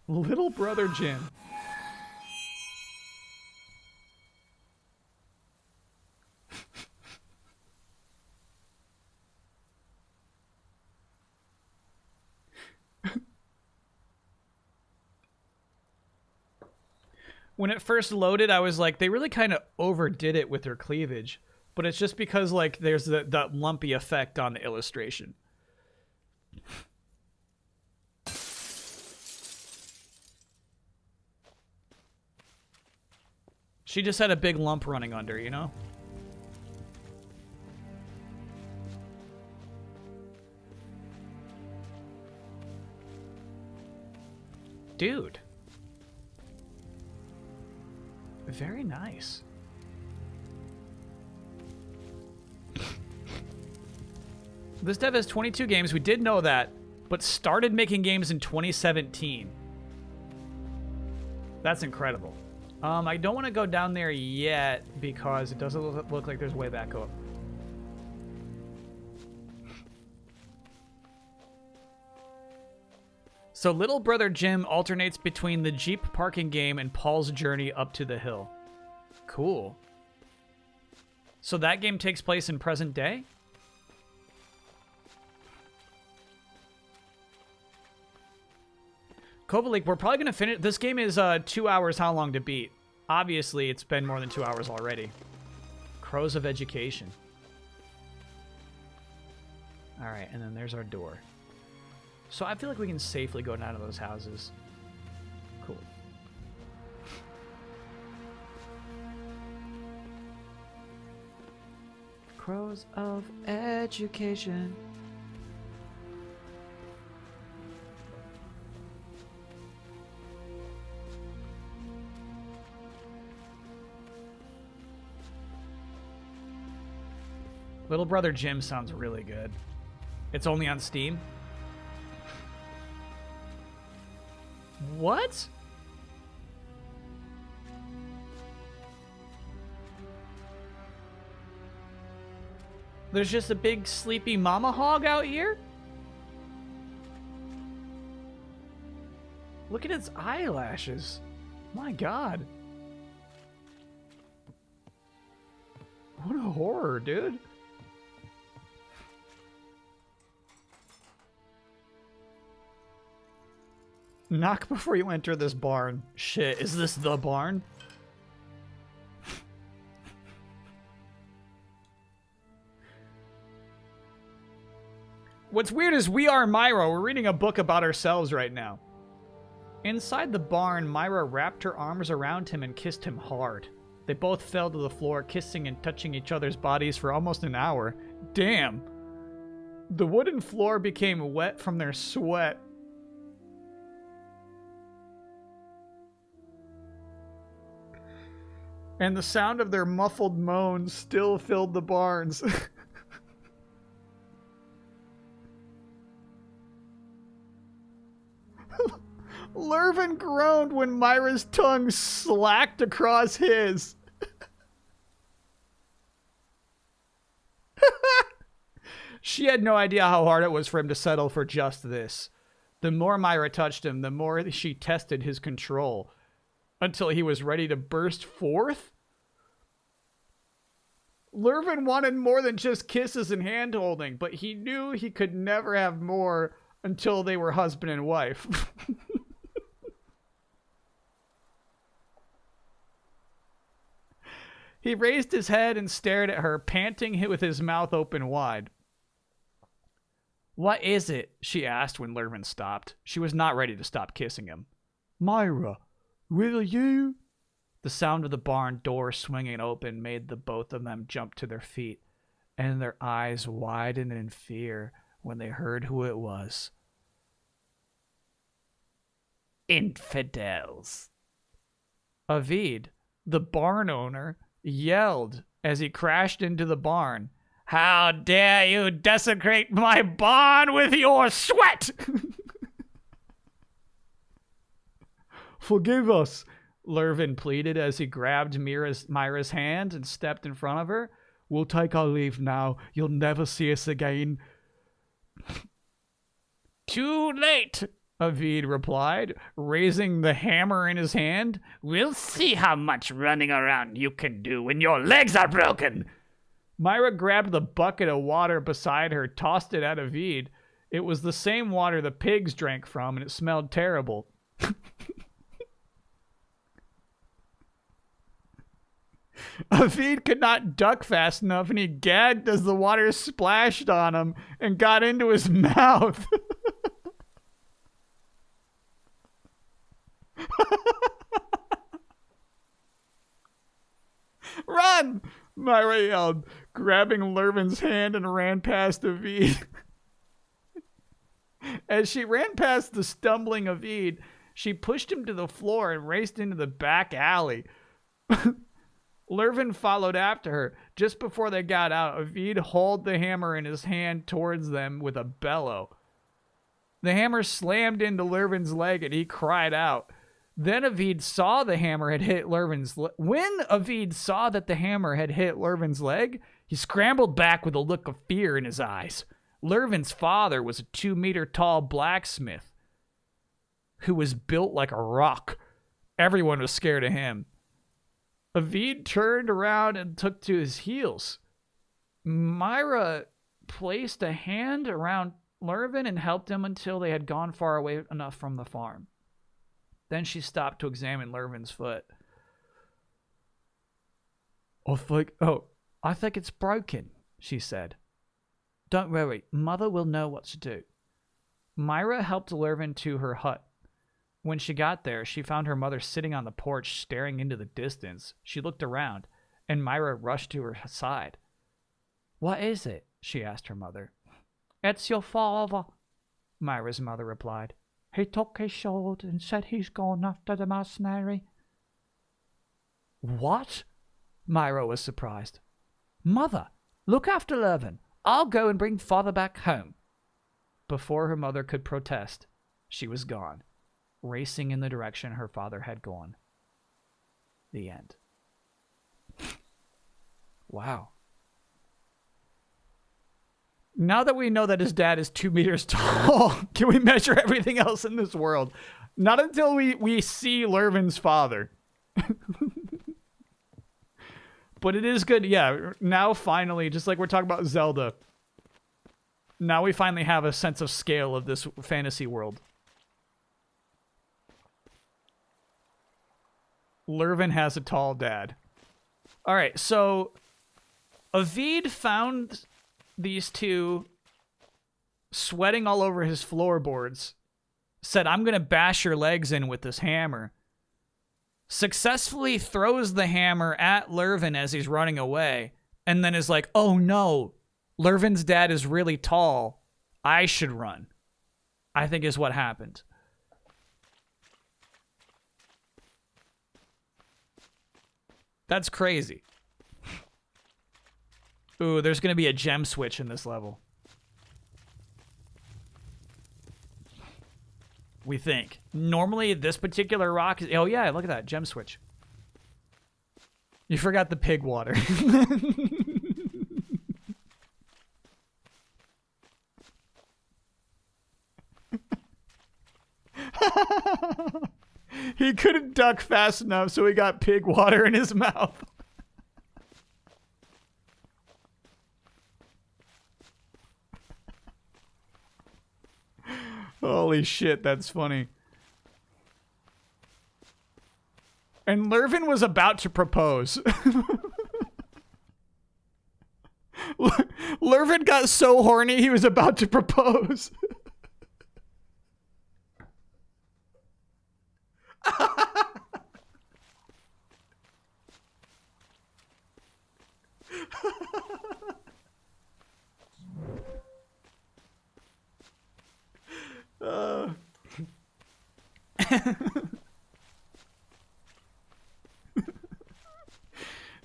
Little brother Jim. When it first loaded, I was like, they really kind of overdid it with their cleavage. But it's just because, like, there's that lumpy effect on the illustration. She just had a big lump running under, you know? Dude. Very nice. This dev has 22 games. We did know that, but started making games in 2017. That's incredible. I don't want to go down there yet because it doesn't look like there's way back up. So Little Brother Jim alternates between the Jeep parking game and Paul's journey up to the hill. Cool. So that game takes place in present day? Kovalik, we're probably going to finish. This game is 2 hours how long to beat. Obviously, it's been more than 2 hours already. Crows of Education. All right, and then there's our door. So I feel like we can safely go down to those houses. Cool. Crows of Education. Little Brother Jim sounds really good. It's only on Steam? What? There's just a big sleepy mama hog out here? Look at its eyelashes. My God. What a horror, dude. Knock before you enter this barn. Shit, is this the barn? What's weird is we are Myra. We're reading a book about ourselves right now. Inside the barn, Myra wrapped her arms around him and kissed him hard. They both fell to the floor, kissing and touching each other's bodies for almost an hour. Damn. The wooden floor became wet from their sweat. And the sound of their muffled moans still filled the barns. Lurvin groaned when Myra's tongue slacked across his. She had no idea how hard it was for him to settle for just this. The more Myra touched him, the more she tested his control. Until he was ready to burst forth? Lurvin wanted more than just kisses and hand-holding, but he knew he could never have more until they were husband and wife. He raised his head and stared at her, panting with his mouth open wide. "What is it?" she asked when Lurvin stopped. She was not ready to stop kissing him. "Myra, will you?" The sound of the barn door swinging open made the both of them jump to their feet, and their eyes widened in fear when they heard who it was. Infidels. Avid, the barn owner, yelled as he crashed into the barn. "How dare you desecrate my barn with your sweat!" "Forgive us," Lurvin pleaded as he grabbed Myra's hand and stepped in front of her. "We'll take our leave now. You'll never see us again." "Too late," Avid replied, raising the hammer in his hand. We'll see how much running around you can do when your legs are broken. Mira grabbed the bucket of water beside her, tossed it at Avid. It was the same water the pigs drank from, and it smelled terrible. Avid could not duck fast enough, and he gagged as the water splashed on him and got into his mouth. Run! Myra yelled, grabbing Lurvin's hand and ran past Avid. As she ran past the stumbling Avid, she pushed him to the floor and raced into the back alley. Lurvin followed after her. Just before they got out, Avid hauled the hammer in his hand towards them with a bellow. The hammer slammed into Lurvin's leg and he cried out. Then Avid saw the hammer had hit Lurvin's leg. When Avid saw that the hammer had hit Lurvin's leg, he scrambled back with a look of fear in his eyes. Lurvin's father was a 2-meter-tall blacksmith who was built like a rock. Everyone was scared of him. Avid turned around and took to his heels. Myra placed a hand around Lurvin and helped him until they had gone far away enough from the farm. Then she stopped to examine Lurvin's foot. I think it's broken, she said. Don't worry, Mother will know what to do. Myra helped Lurvin to her hut. When she got there, she found her mother sitting on the porch staring into the distance. She looked around, and Myra rushed to her side. What is it? She asked her mother. It's your father, Myra's mother replied. He took his sword and said he's gone after the mercenary. What? Myra was surprised. Mother, look after Lurvin. I'll go and bring father back home. Before her mother could protest, she was gone, racing in the direction her father had gone. The end. Wow. Now that we know that his dad is 2 meters tall, can we measure everything else in this world? Not until we see Lurvin's father. But it is good. Yeah, now finally, just like we're talking about Zelda, now we finally have a sense of scale of this fantasy world. Lurvin has a tall dad. All right, so Avid found these two sweating all over his floorboards, said, I'm going to bash your legs in with this hammer. Successfully throws the hammer at Lurvin as he's running away, and then is like, oh no, Lurvin's dad is really tall. I should run. I think is what happened. That's crazy. Ooh, there's going to be a gem switch in this level. We think. Normally, this particular rock is... Oh, yeah, look at that. Gem switch. You forgot the pig water. He couldn't duck fast enough, so he got pig water in his mouth. Holy shit, that's funny. And Lurvin was about to propose. Lurvin got so horny, he was about to propose.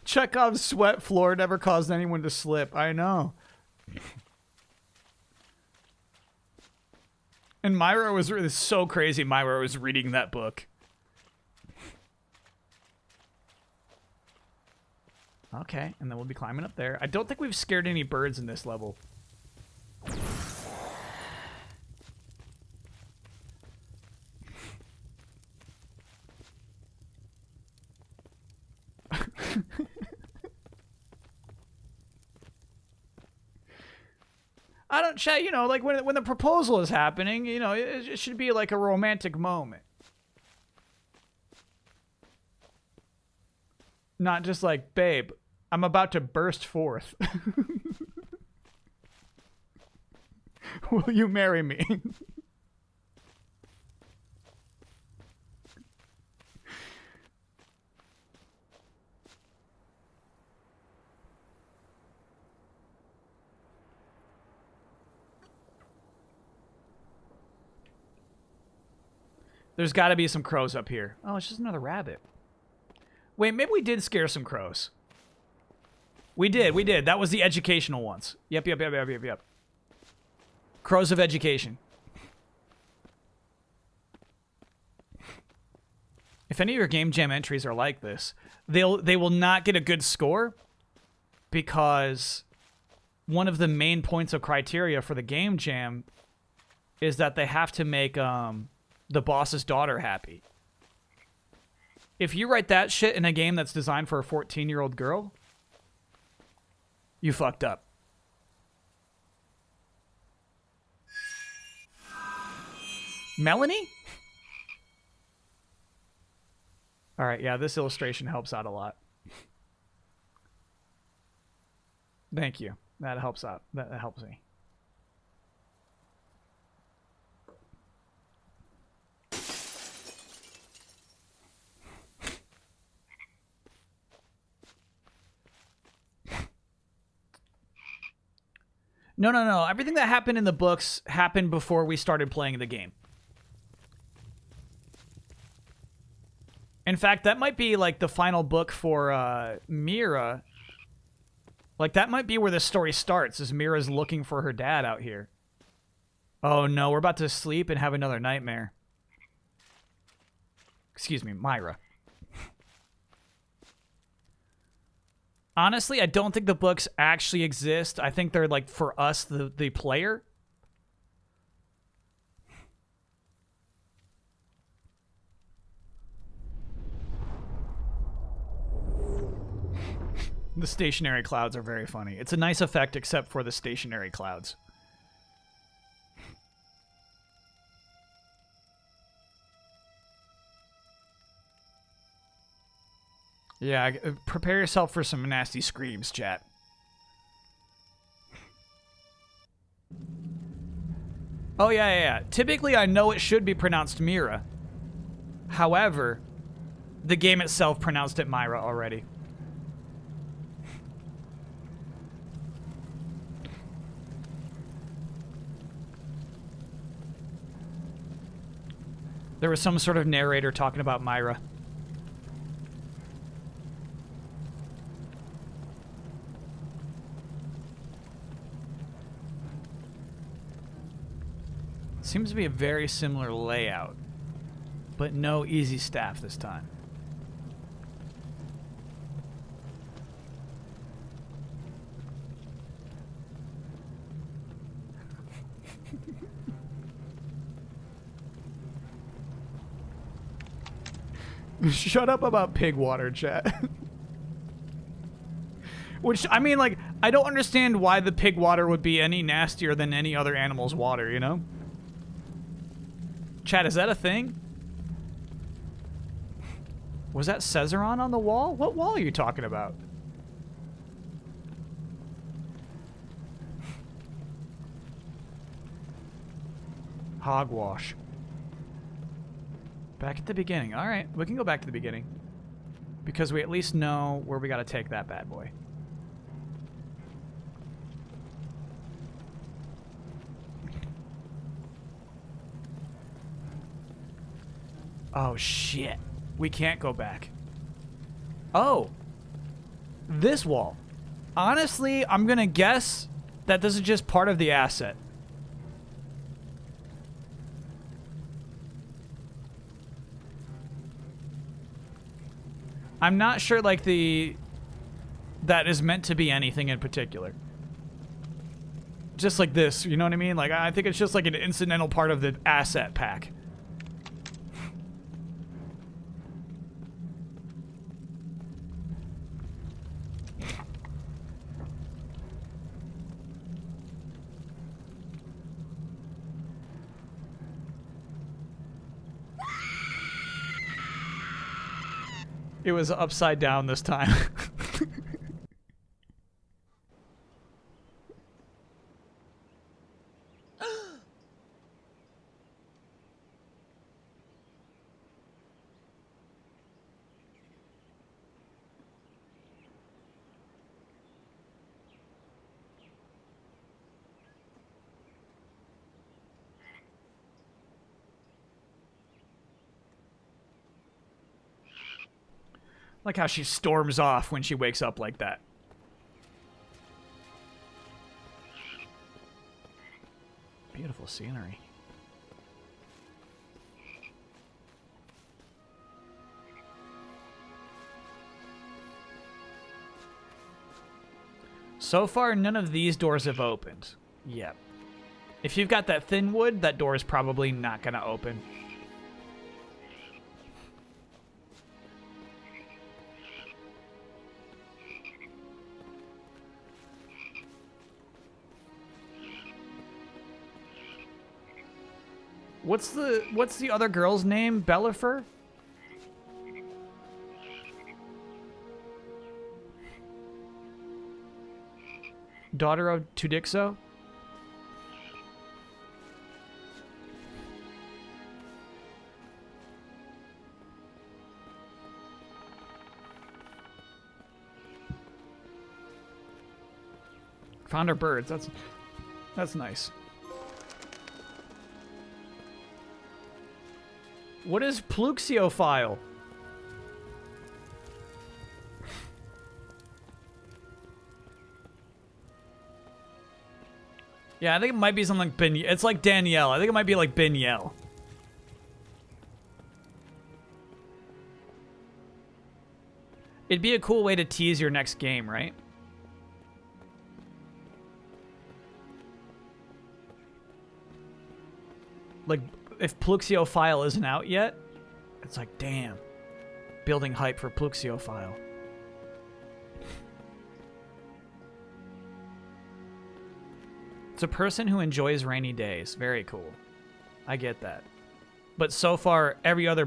Chekhov's sweat floor never caused anyone to slip. I know. And Myra was really so crazy. Myra was reading that book. Okay, and then we'll be climbing up there. I don't think we've scared any birds in this level. I don't, chat, you know, like when the proposal is happening, you know, it should be like a romantic moment. Not just like, babe, I'm about to burst forth. Will you marry me? There's got to be some crows up here. Oh, it's just another rabbit. Wait, maybe we did scare some crows. We did. That was the educational ones. Yep. Crows of education. If any of your Game Jam entries are like this, they will not get a good score because one of the main points of criteria for the Game Jam is that they have to make the boss's daughter happy. If you write that shit in a game that's designed for a 14-year-old girl, you fucked up. Melanie? All right, yeah, this illustration helps out a lot. Thank you. That helps out. That helps me. No. Everything that happened in the books happened before we started playing the game. In fact, that might be like the final book for Mira. Like, that might be where the story starts, is Mira's looking for her dad out here. Oh no, we're about to sleep and have another nightmare. Excuse me, Mira. Honestly, I don't think the books actually exist. I think they're like for us, the player. The stationary clouds are very funny. It's a nice effect except for the stationary clouds. Yeah, prepare yourself for some nasty screams, chat. Oh, yeah. Typically, I know it should be pronounced Mira. However, the game itself pronounced it Myra already. There was some sort of narrator talking about Myra. Seems to be a very similar layout, but no easy staff this time. Shut up about pig water, chat. Which, I mean, like, I don't understand why the pig water would be any nastier than any other animal's water, you know? Chat, is that a thing? Was that Cesaron on the wall? What wall are you talking about? Hogwash. Back at the beginning. All right, we can go back to the beginning. Because we at least know where we got to take that bad boy. Oh, shit. We can't go back. Oh. This wall. Honestly, I'm going to guess that this is just part of the asset. I'm not sure, like, that is meant to be anything in particular. Just like this, you know what I mean? Like, I think it's just like an incidental part of the asset pack. It was upside down this time. Like how she storms off when she wakes up like that. Beautiful scenery. So far, none of these doors have opened. Yep. If you've got that thin wood, that door is probably not going to open. What's the other girl's name? Bellifer? Daughter of Tudixo? Found her birds. That's nice. What is Pluxiophile? Yeah, I think it might be something like it's like Danielle. I think it might be like Benielle. It'd be a cool way to tease your next game, right? Like, if Pluxiophile isn't out yet, it's like, damn. Building hype for Pluxiophile. It's a person who enjoys rainy days. Very cool. I get that. But so far, every other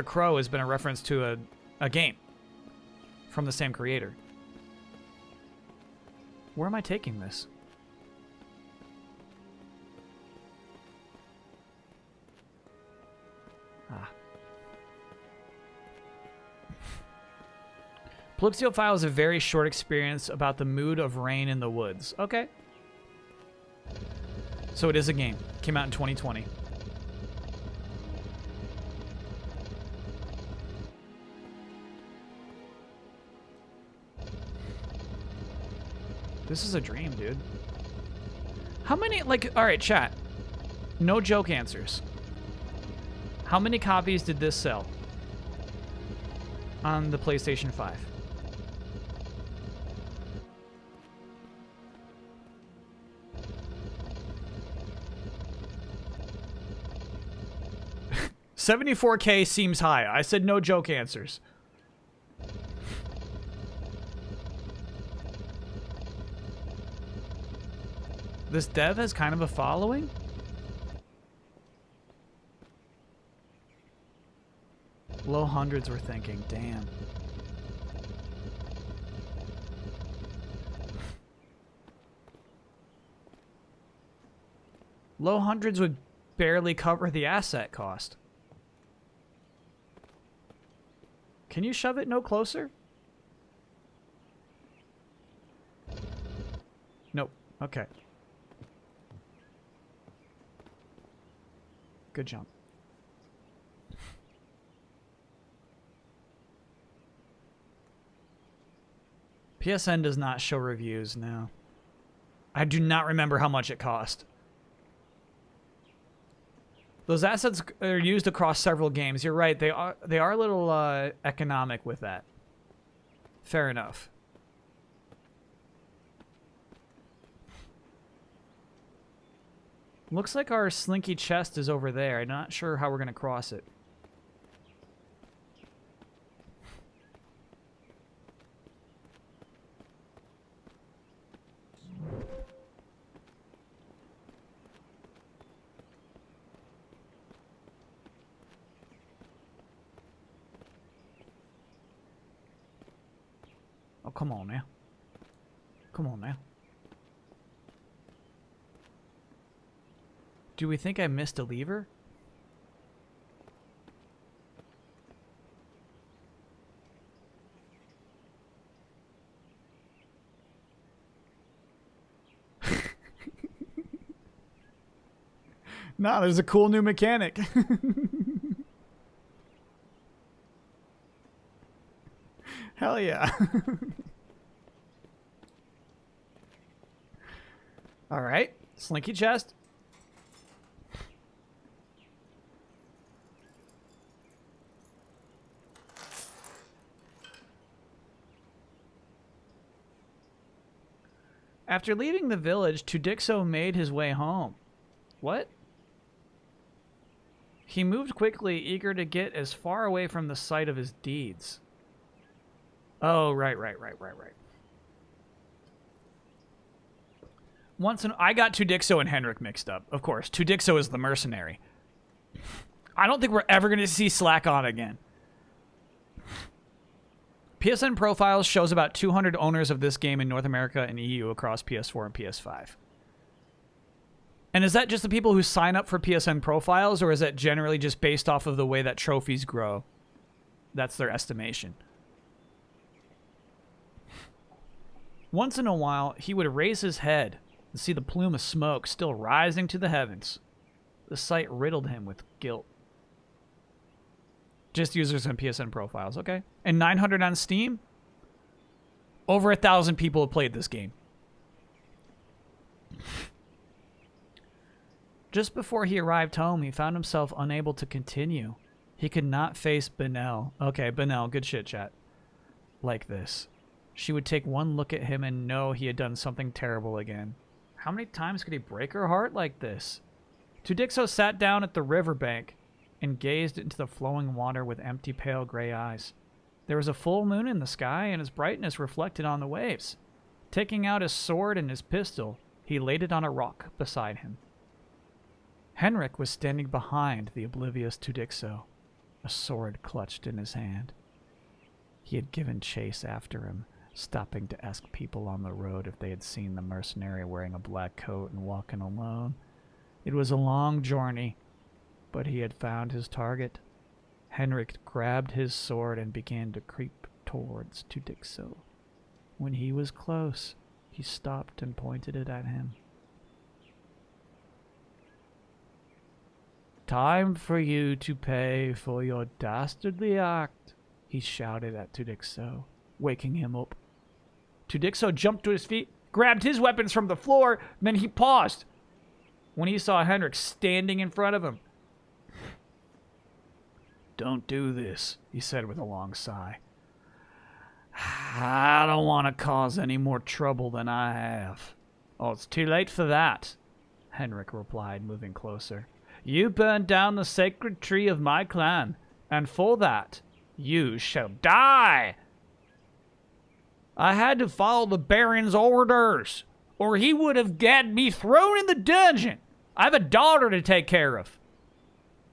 crow has been a reference to a game from the same creator. Where am I taking this? Ah. Pluxiophile is a very short experience about the mood of rain in the woods. Okay. So it is a game. Came out in 2020. This is a dream, dude. How many, like, all right, chat. No joke answers. How many copies did this sell on the PlayStation 5? $74K seems high. I said no joke answers. This dev has kind of a following? Low hundreds we're thinking. Damn. Low hundreds would barely cover the asset cost. Can you shove it no closer? Nope. Okay. Good jump. PSN does not show reviews, no. I do not remember how much it cost. Those assets are used across several games. You're right, they are a little economic with that. Fair enough. Looks like our slinky chest is over there. I'm not sure how we're going to cross it. Oh, come on now. Come on now. Do we think I missed a lever? Nah, there's a cool new mechanic. Hell yeah. All right, slinky chest. After leaving the village, Tudixo made his way home. What? He moved quickly, eager to get as far away from the site of his deeds. Oh, right. I got Tudixo and Henrik mixed up. Of course, Tudixo is the mercenary. I don't think we're ever going to see Slack on again. PSN Profiles shows about 200 owners of this game in North America and EU across PS4 and PS5. And is that just the people who sign up for PSN Profiles, or is that generally just based off of the way that trophies grow? That's their estimation. Once in a while, he would raise his head and see the plume of smoke still rising to the heavens. The sight riddled him with guilt. Just users on PSN Profiles, okay. And 900 on Steam? Over 1,000 people have played this game. Just before he arrived home, he found himself unable to continue. He could not face Benel. Okay, Benel, good shit, chat. Like this. She would take one look at him and know he had done something terrible again. How many times could he break her heart like this? Tudixo sat down at the riverbank and gazed into the flowing water with empty, pale gray eyes. There was a full moon in the sky, and its brightness reflected on the waves. Taking out his sword and his pistol, he laid it on a rock beside him. Henrik was standing behind the oblivious Tudixo, a sword clutched in his hand. He had given chase after him, stopping to ask people on the road if they had seen the mercenary wearing a black coat and walking alone. It was a long journey, but he had found his target. Henrik grabbed his sword and began to creep towards Tudixo. When he was close, he stopped and pointed it at him. "Time for you to pay for your dastardly act," he shouted at Tudixo, waking him up. Tudixo jumped to his feet, grabbed his weapons from the floor, then he paused when he saw Henrik standing in front of him. "Don't do this," he said with a long sigh. "I don't want to cause any more trouble than I have." "Oh, it's too late for that," Henrik replied, moving closer. "You burned down the sacred tree of my clan, and for that, you shall die." "I had to follow the Baron's orders, or he would have had me thrown in the dungeon. I have a daughter to take care of."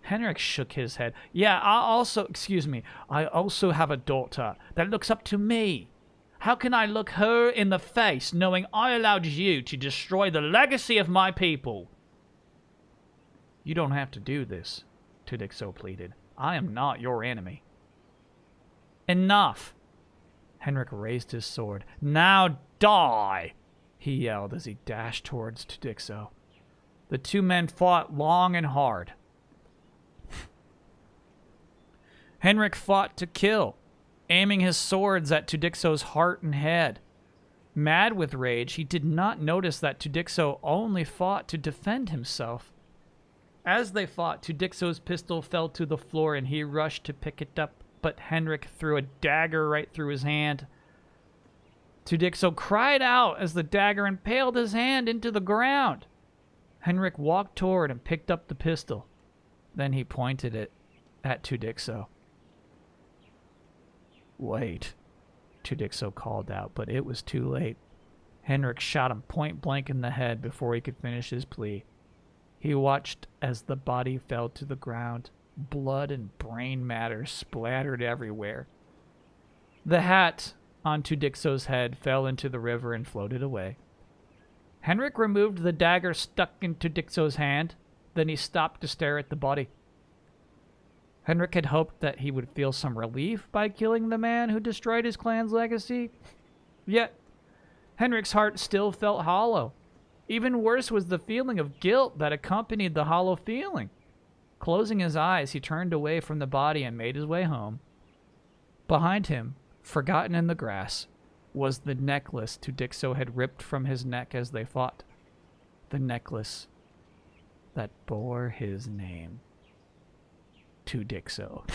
Henrik shook his head. "Yeah, I also have a daughter that looks up to me. How can I look her in the face knowing I allowed you to destroy the legacy of my people?" "You don't have to do this," Tudixo pleaded. "I am not your enemy." "Enough!" Henrik raised his sword. "Now die!" he yelled as he dashed towards Tudixo. The two men fought long and hard. Henrik fought to kill, aiming his swords at Tudixo's heart and head. Mad with rage, he did not notice that Tudixo only fought to defend himself. As they fought, Tudixo's pistol fell to the floor and he rushed to pick it up, but Henrik threw a dagger right through his hand. Tudixo cried out as the dagger impaled his hand into the ground. Henrik walked toward and picked up the pistol. Then he pointed it at Tudixo. "Wait," Tudixo called out, but it was too late. Henrik shot him point blank in the head before he could finish his plea. He watched as the body fell to the ground. Blood and brain matter splattered everywhere. The hat onto Dixo's head, fell into the river, and floated away. Henrik removed the dagger stuck into Dixo's hand. Then he stopped to stare at the body. Henrik had hoped that he would feel some relief by killing the man who destroyed his clan's legacy. Yet, Henrik's heart still felt hollow. Even worse was the feeling of guilt that accompanied the hollow feeling. Closing his eyes, he turned away from the body and made his way home. Behind him, forgotten in the grass, was the necklace Dixo had ripped from his neck as they fought. The necklace that bore his name. Dixo.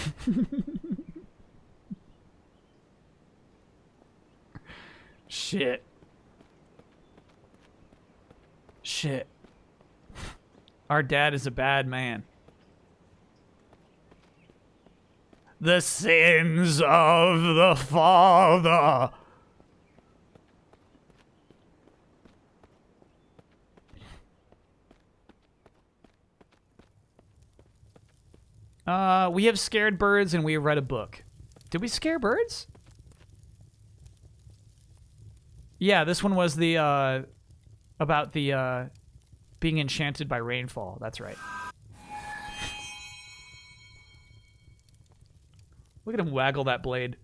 Shit. Shit. Our dad is a bad man. The sins of the father. We have scared birds and we have read a book. Did we scare birds? Yeah, this one was the, about the, being enchanted by rainfall. That's right. Look at him waggle that blade.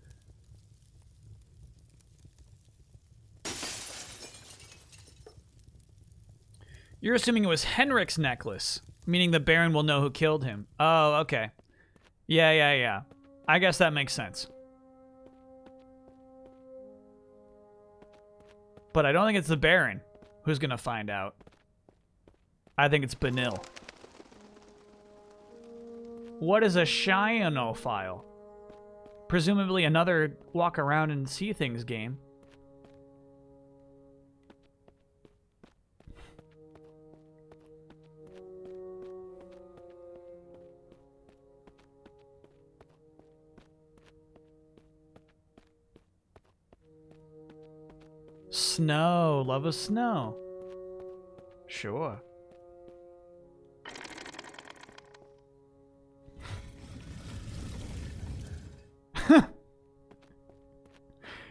You're assuming it was Henrik's necklace, meaning the Baron will know who killed him. Oh, okay. Yeah. I guess that makes sense. But I don't think it's the Baron who's gonna find out. I think it's Benil. What is a Cyanophile? Presumably another walk around and see things game. Snow. Love of snow. Sure.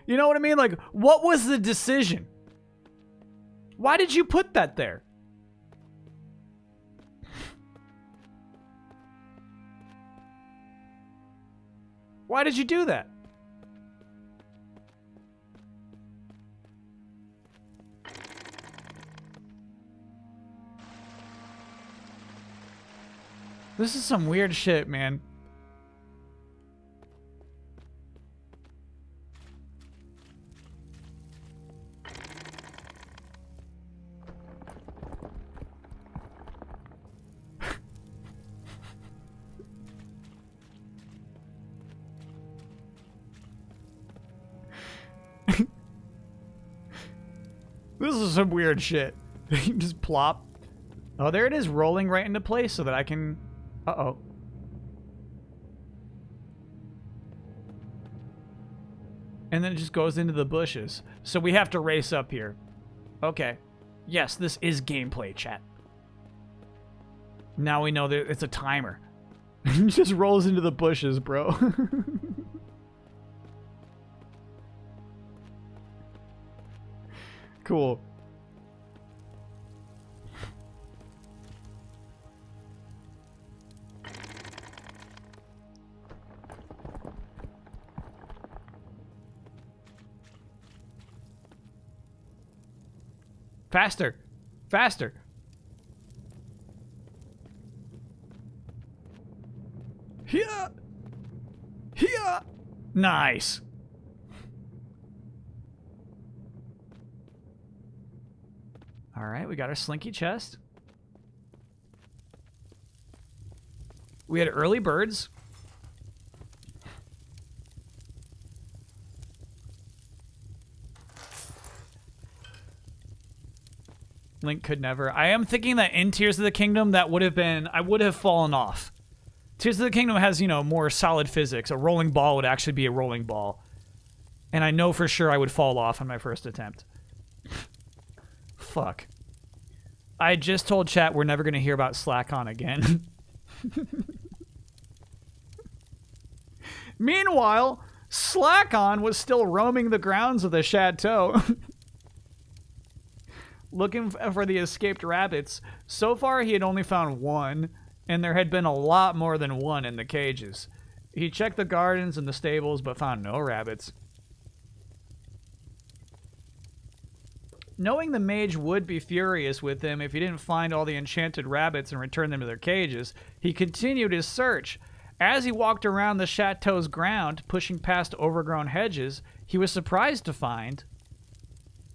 You know what I mean? Like, what was the decision? Why did you put that there? Why did you do that? This is some weird shit, man. This is some weird shit. Just plop. Oh, there it is, rolling right into place so that I can... Uh-oh. And then it just goes into the bushes. So we have to race up here. Okay. Yes, this is gameplay, chat. Now we know that it's a timer. It just rolls into the bushes, bro. Cool. Faster. Faster. Here. Here. Nice. All right, we got our slinky chest. We had early birds. Link could never. I am thinking that in Tears of the Kingdom, that would have been... I would have fallen off. Tears of the Kingdom has, you know, more solid physics. A rolling ball would actually be a rolling ball. And I know for sure I would fall off on my first attempt. Fuck. I just told chat we're never going to hear about Slack-On again. Meanwhile, Slack-on was still roaming the grounds of the chateau, looking for the escaped rabbits. So far, he had only found one, and there had been a lot more than one in the cages. He checked the gardens and the stables, but found no rabbits. Knowing the mage would be furious with him if he didn't find all the enchanted rabbits and return them to their cages, he continued his search. As he walked around the chateau's ground, pushing past overgrown hedges, he was surprised to find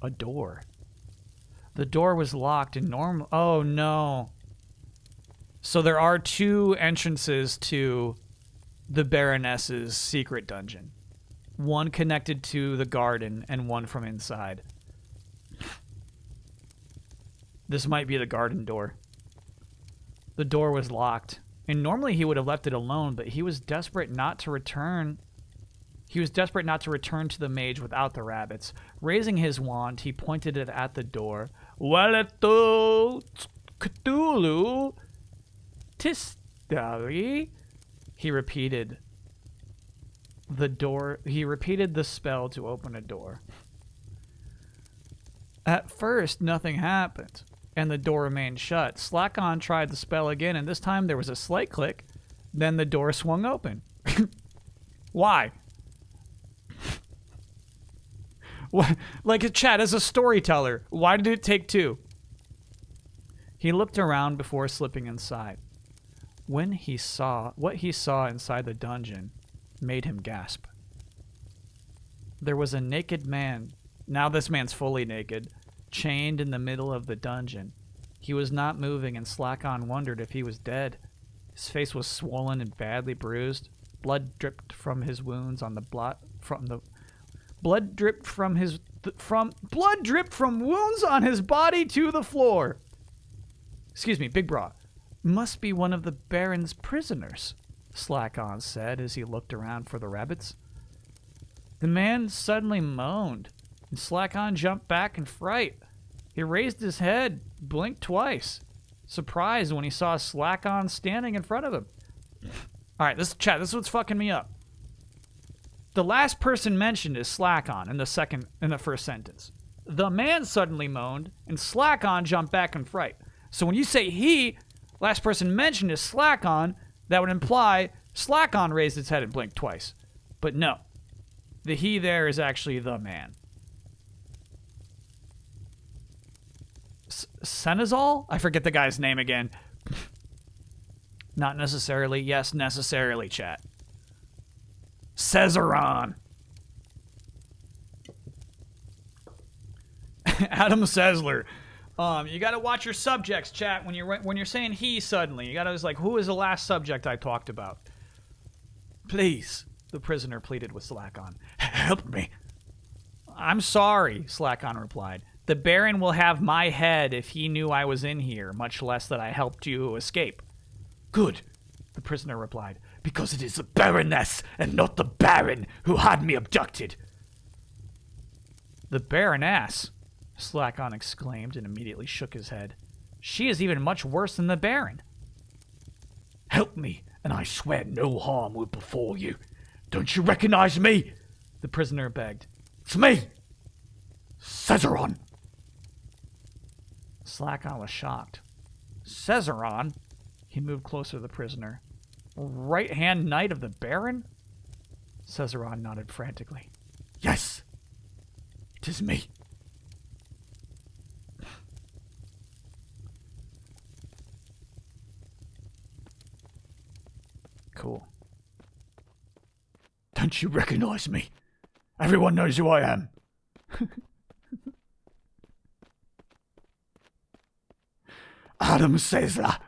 a door. The door was locked and normal. Oh no. So there are two entrances to the Baroness's secret dungeon. One connected to the garden and one from inside. This might be the garden door. The door was locked, and normally he would have left it alone, but he was desperate not to return. He was desperate not to return to the mage without the rabbits. Raising his wand, he pointed it at the door. Waleto Cthulhu Tistari. He repeated the spell to open a door. At first, nothing happened, and the door remained shut. Slack-on tried the spell again, and this time there was a slight click. Then the door swung open. Why? What? Like, chat, as a storyteller, why did it take two? He looked around before slipping inside. What he saw inside the dungeon made him gasp. There was a naked man. Now this man's fully naked, chained in the middle of the dungeon. He was not moving, and Slack-on wondered if he was dead. His face was swollen and badly bruised. Blood dripped from his wounds on the blood dripped from wounds on his body to the floor. Excuse me, Big Bra. Must be one of the Baron's prisoners, Slack-on said as he looked around for the rabbits. The man suddenly moaned, and Slack-on jumped back in fright. He raised his head, blinked twice, surprised when he saw Slack-on standing in front of him. All right, this is what's fucking me up. The last person mentioned is Slack-on in the first sentence. The man suddenly moaned, and Slack-on jumped back in fright. So when you say last person mentioned is Slack-on, that would imply Slack-on raised its head and blinked twice. But no. The he there is actually the man. Senazol? I forget the guy's name again. Not necessarily. Yes, necessarily, chat. Cesaron. Adam Sessler. You gotta watch your subjects, chat, when you're saying he suddenly. You gotta was like, who is the last subject I talked about? Please, the prisoner pleaded with Slack-on. Help me. I'm sorry, Slack-on replied. The Baron will have my head if he knew I was in here, much less that I helped you escape. Good, the prisoner replied, because it is the Baroness and not the Baron who had me abducted. The Baroness, Slack-on exclaimed and immediately shook his head. She is even much worse than the Baron. Help me, and I swear no harm will befall you. Don't you recognize me? The prisoner begged. It's me, Cesaron. Slack-on was shocked. Cesaron? He moved closer to the prisoner. Right-hand knight of the Baron? Cesaron nodded frantically. Yes, it is me. Cool. Don't you recognize me? Everyone knows who I am. Adam Sessler.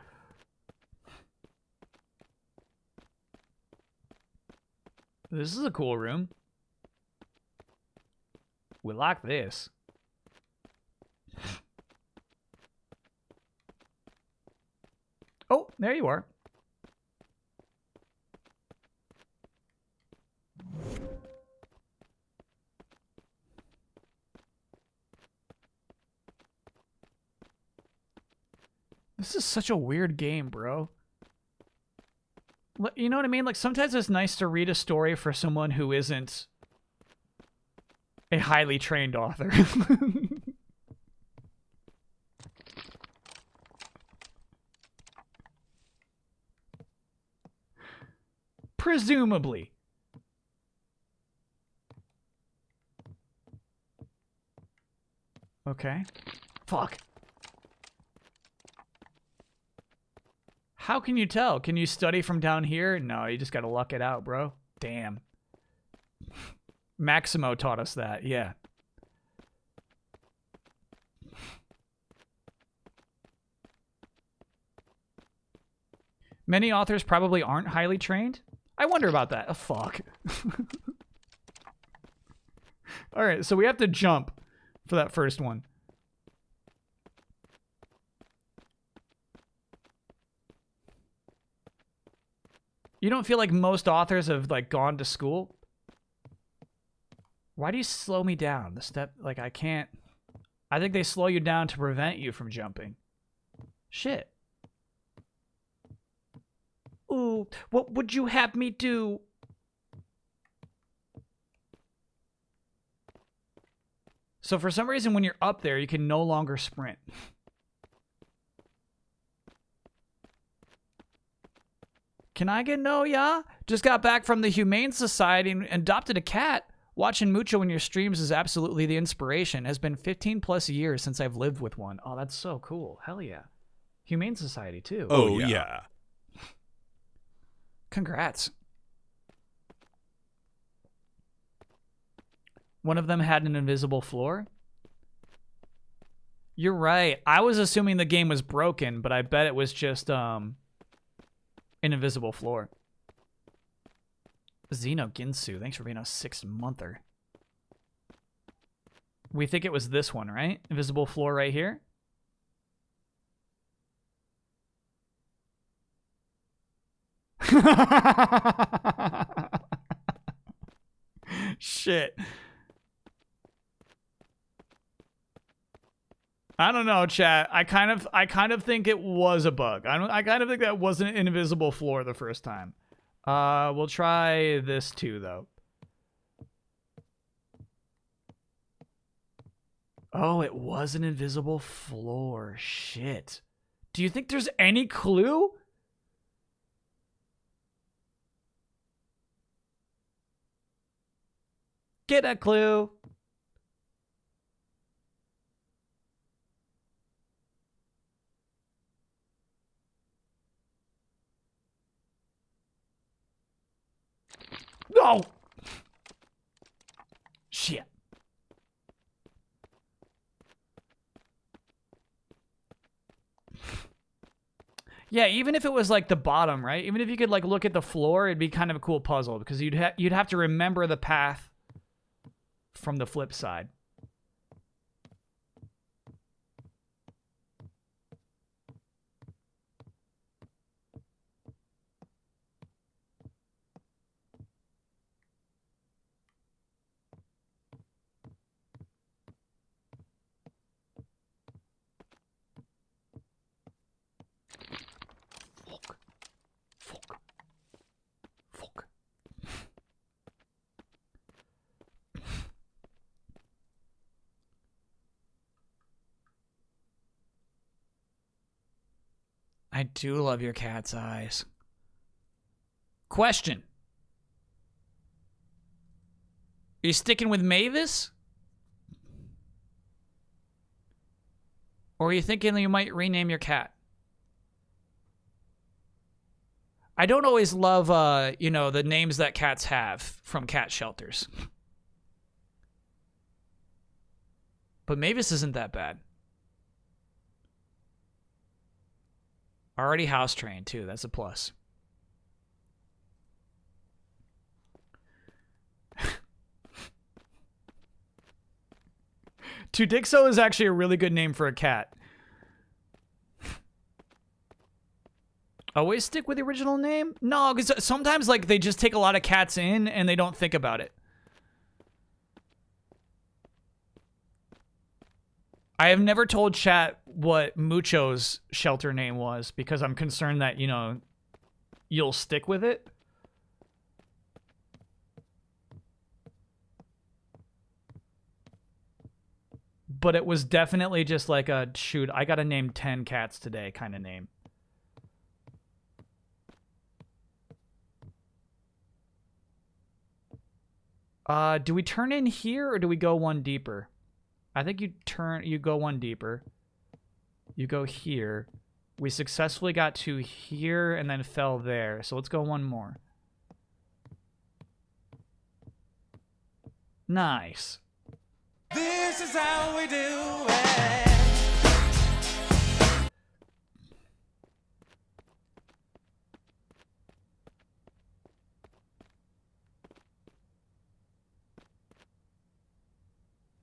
This is a cool room. We like this. Oh, there you are. This is such a weird game, bro. You know what I mean? Like, sometimes it's nice to read a story for someone who isn't a highly trained author. Presumably. Okay. Fuck. How can you tell? Can you study from down here? No, you just gotta luck it out, bro. Damn. Maximo taught us that, yeah. Many authors probably aren't highly trained. I wonder about that. Oh, fuck. Alright, so we have to jump for that first one. You don't feel like most authors have, like, gone to school? Why do you slow me down? The step, like, I can't... I think they slow you down to prevent you from jumping. Shit. Ooh, what would you have me do? So for some reason, when you're up there, you can no longer sprint. Can I get no, yeah? Just got back from the Humane Society and adopted a cat. Watching Mucho in your streams is absolutely the inspiration. Has been 15 plus years since I've lived with one. Oh, that's so cool. Hell yeah. Humane Society, too. Oh, yeah. Congrats. One of them had an invisible floor? You're right. I was assuming the game was broken, but I bet it was just, an invisible floor. Xeno Ginsu, thanks for being a 6-monther. We think it was this one, right? Invisible floor right here? Shit. I don't know, chat. I kind of think it was a bug. I kind of think that wasn't an invisible floor the first time. We'll try this too, though. Oh, it was an invisible floor. Shit. Do you think there's any clue? Get a clue. No! Shit. Yeah, even if it was like the bottom, right? Even if you could like look at the floor, it'd be kind of a cool puzzle because you'd have to remember the path from the flip side. Fuck. I do love your cat's eyes. Question. Are you sticking with Mavis? Or are you thinking you might rename your cat? I don't always love, you know, the names that cats have from cat shelters. But Mavis isn't that bad. Already house trained, too. That's a plus. Tudixo is actually a really good name for a cat. Always stick with the original name? No, because sometimes like they just take a lot of cats in and they don't think about it. I have never told chat what Mucho's shelter name was because I'm concerned that, you know, you'll stick with it. But it was definitely just like a, shoot, I gotta name 10 cats today kind of name. Do we turn in here or do we go one deeper? I think you go one deeper. You go here. We successfully got to here and then fell there. So let's go one more. Nice. This is how we do it.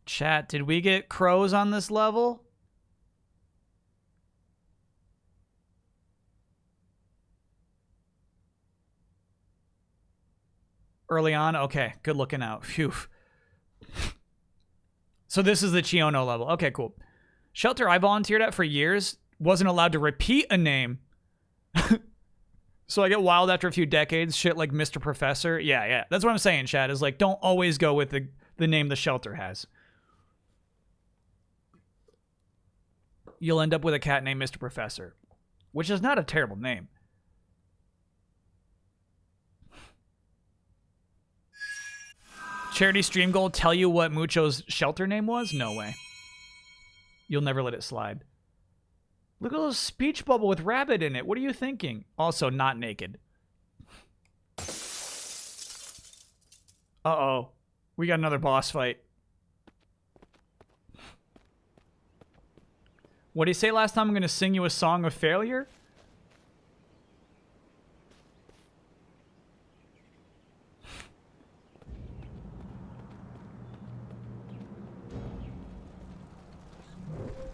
Chat, did we get crows on this level? Early on? Okay, good looking out. Phew. So this is the Chiono level. Okay, cool. Shelter I volunteered at for years. Wasn't allowed to repeat a name. So I get wild after a few decades. Shit like Mr. Professor. Yeah. That's what I'm saying, chat. Is like, don't always go with the name the shelter has. You'll end up with a cat named Mr. Professor. Which is not a terrible name. Charity stream goal, tell you what Mucho's shelter name was? No way. You'll never let it slide. Look at a little speech bubble with rabbit in it. What are you thinking? Also, not naked. Uh-oh. We got another boss fight. What did he say last time? I'm going to sing you a song of failure?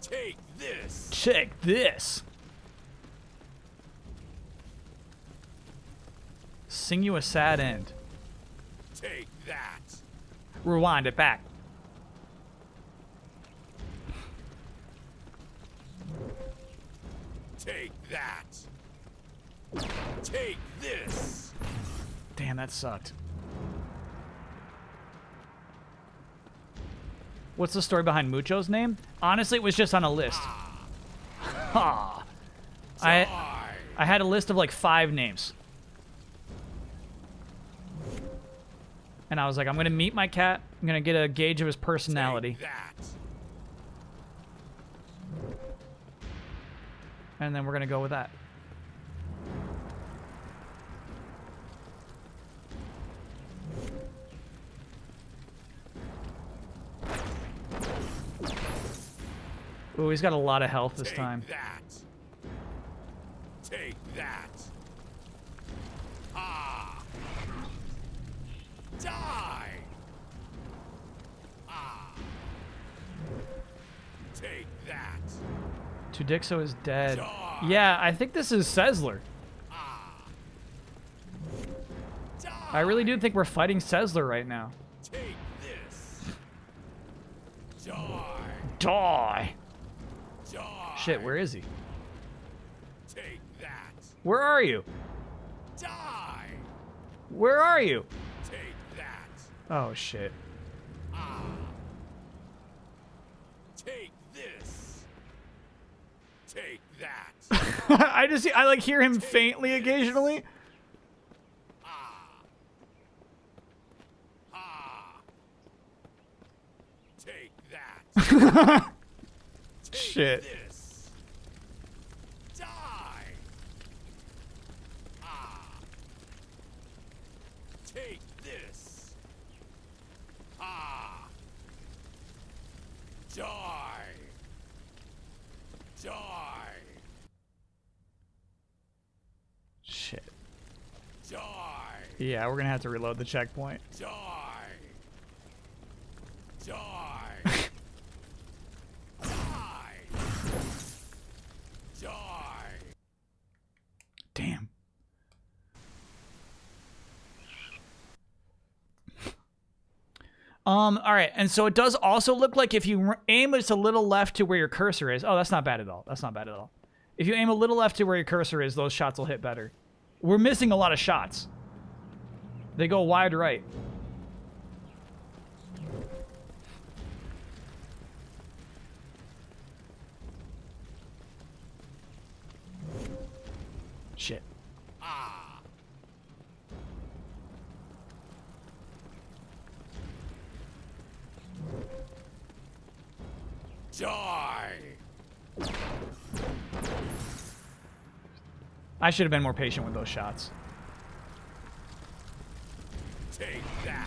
Take this. Check this. Sing you a sad end. Take that. Rewind it back. Take that. Take this. Damn, that sucked. What's the story behind Mucho's name? Honestly, it was just on a list. Ha. I had a list of like 5 names. And I was like, I'm going to meet my cat. I'm going to get a gauge of his personality. Take that. And then we're going to go with that. Ooh, he's got a lot of health this Take time. that. Take that. Ah. Die. Ah. Take that. Tudixo is dead. Die. Yeah, I think this is Sezler. Ah. Die. I really do think we're fighting Sezler right now. Take this. Die. Die. Die. Shit, where is he? Take that. Where are you? Die. Where are you? Take that. Oh, shit. Ah. Take this. Take that. I like hear him faintly occasionally. Ah. Ah. Take that. Take Shit. this. Die. Ah. Take this. Ah. Die. Die. Shit. Die. Yeah, we're gonna have to reload the checkpoint. Die. Die. Die. Die. Damn. All right, and so it does also look like if you aim just a little left to where your cursor is. Oh, that's not bad at all. That's not bad at all. If you aim a little left to where your cursor is, those shots will hit better. We're missing a lot of shots. They go wide right. Shit. Die! I should have been more patient with those shots. Take that!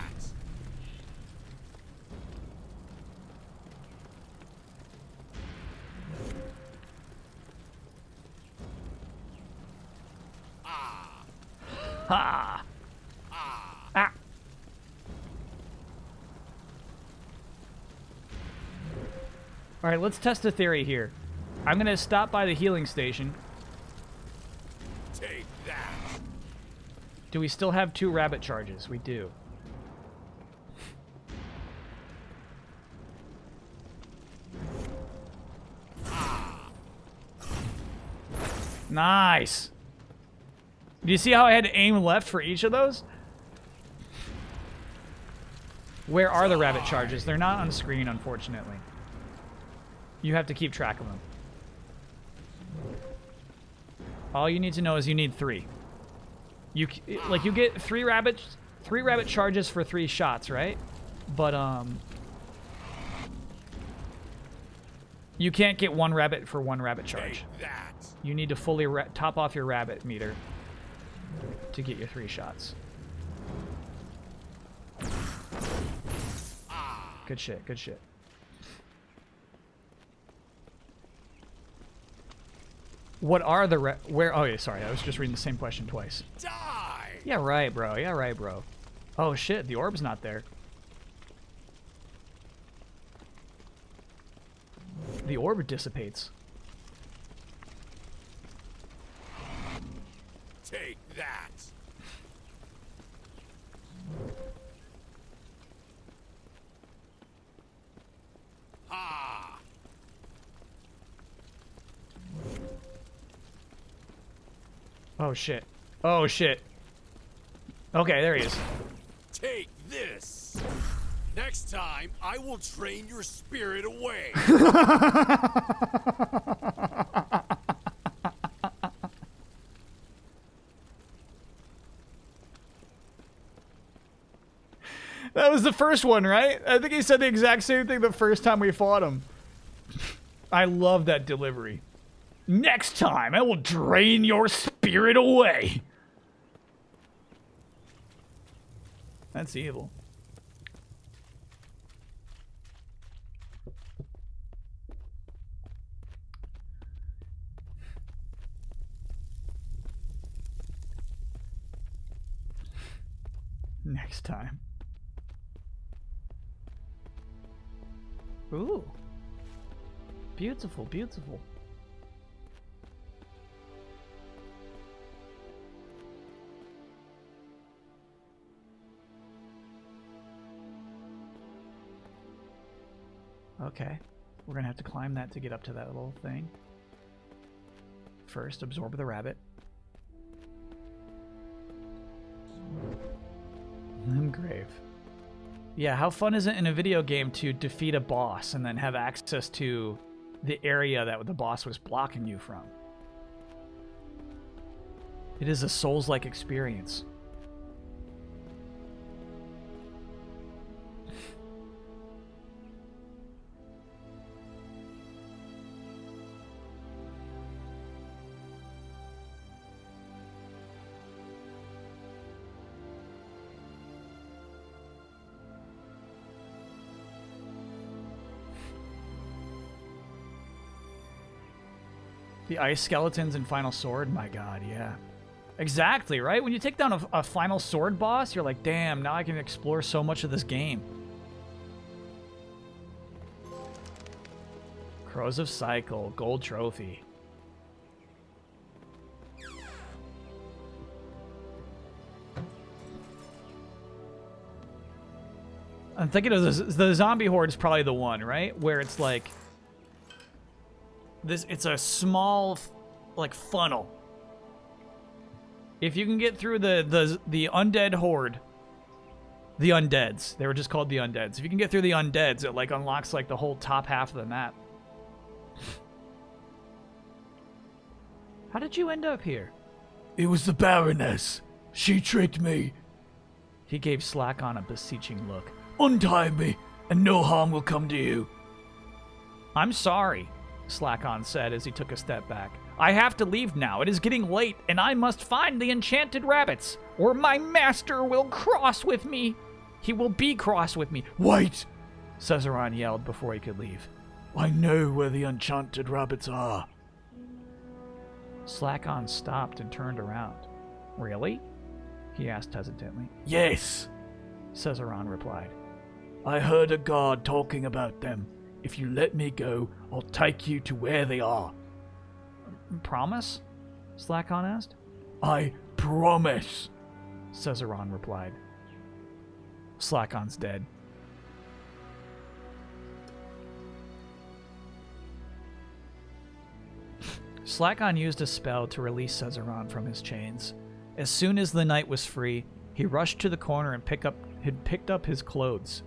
Ha! Ah! All right, let's test a theory here. I'm gonna stop by the healing station. Take that! Do we still have 2 rabbit charges? We do. Nice. Do you see how I had to aim left for each of those? Where are the rabbit charges? They're not on screen, unfortunately. You have to keep track of them. All you need to know is you need 3. You get 3 rabbit charges for 3 shots, right? But you can't get 1 rabbit for 1 rabbit charge. Take that! You need to fully top off your rabbit meter to get your 3 shots. Good shit, good shit. What are the where? Oh yeah, sorry, I was just reading the same question twice. Die! Yeah, right, bro. Yeah, right, bro. Oh shit, the orb's not there. The orb dissipates. Take that! Ah! Oh shit. Oh shit. Okay, there he is. Take this! Next time, I will train your spirit away! That was the first one, right? I think he said the exact same thing the first time we fought him. I love that delivery. Next time, I will drain your spirit away. That's evil. Next time. Ooh. Beautiful, beautiful. Okay. We're gonna have to climb that to get up to that little thing. First, absorb the rabbit. Grave. Yeah, how fun is it in a video game to defeat a boss and then have access to the area that the boss was blocking you from? It is a Souls-like experience. The ice skeletons in Final Sword? My god, yeah. Exactly, right? When you take down a Final Sword boss, you're like, damn, now I can explore so much of this game. Crows of Cycle, gold trophy. I'm thinking of the zombie horde is probably the one, right? Where it's like... it's a small, like, funnel. If you can get through the undead horde, the undeads, they were just called the undeads. If you can get through the undeads, it like unlocks like the whole top half of the map. How did you end up here? It was the Baroness. She tricked me. He gave Slackon a beseeching look. Untie me, and no harm will come to you. I'm sorry, Slackon said as he took a step back. I have to leave now. It is getting late, and I must find the enchanted rabbits, or my master will cross with me. He will be cross with me. Wait! Cesaron yelled before he could leave. I know where the enchanted rabbits are. Slackon stopped and turned around. Really? He asked hesitantly. Yes, Cesaron replied. I heard a guard talking about them. If you let me go, I'll take you to where they are. Promise? Slackon asked. I promise, Cesaron replied. Slackon's dead. Slackon used a spell to release Cesaron from his chains. As soon as the night was free, he rushed to the corner and picked up his clothes.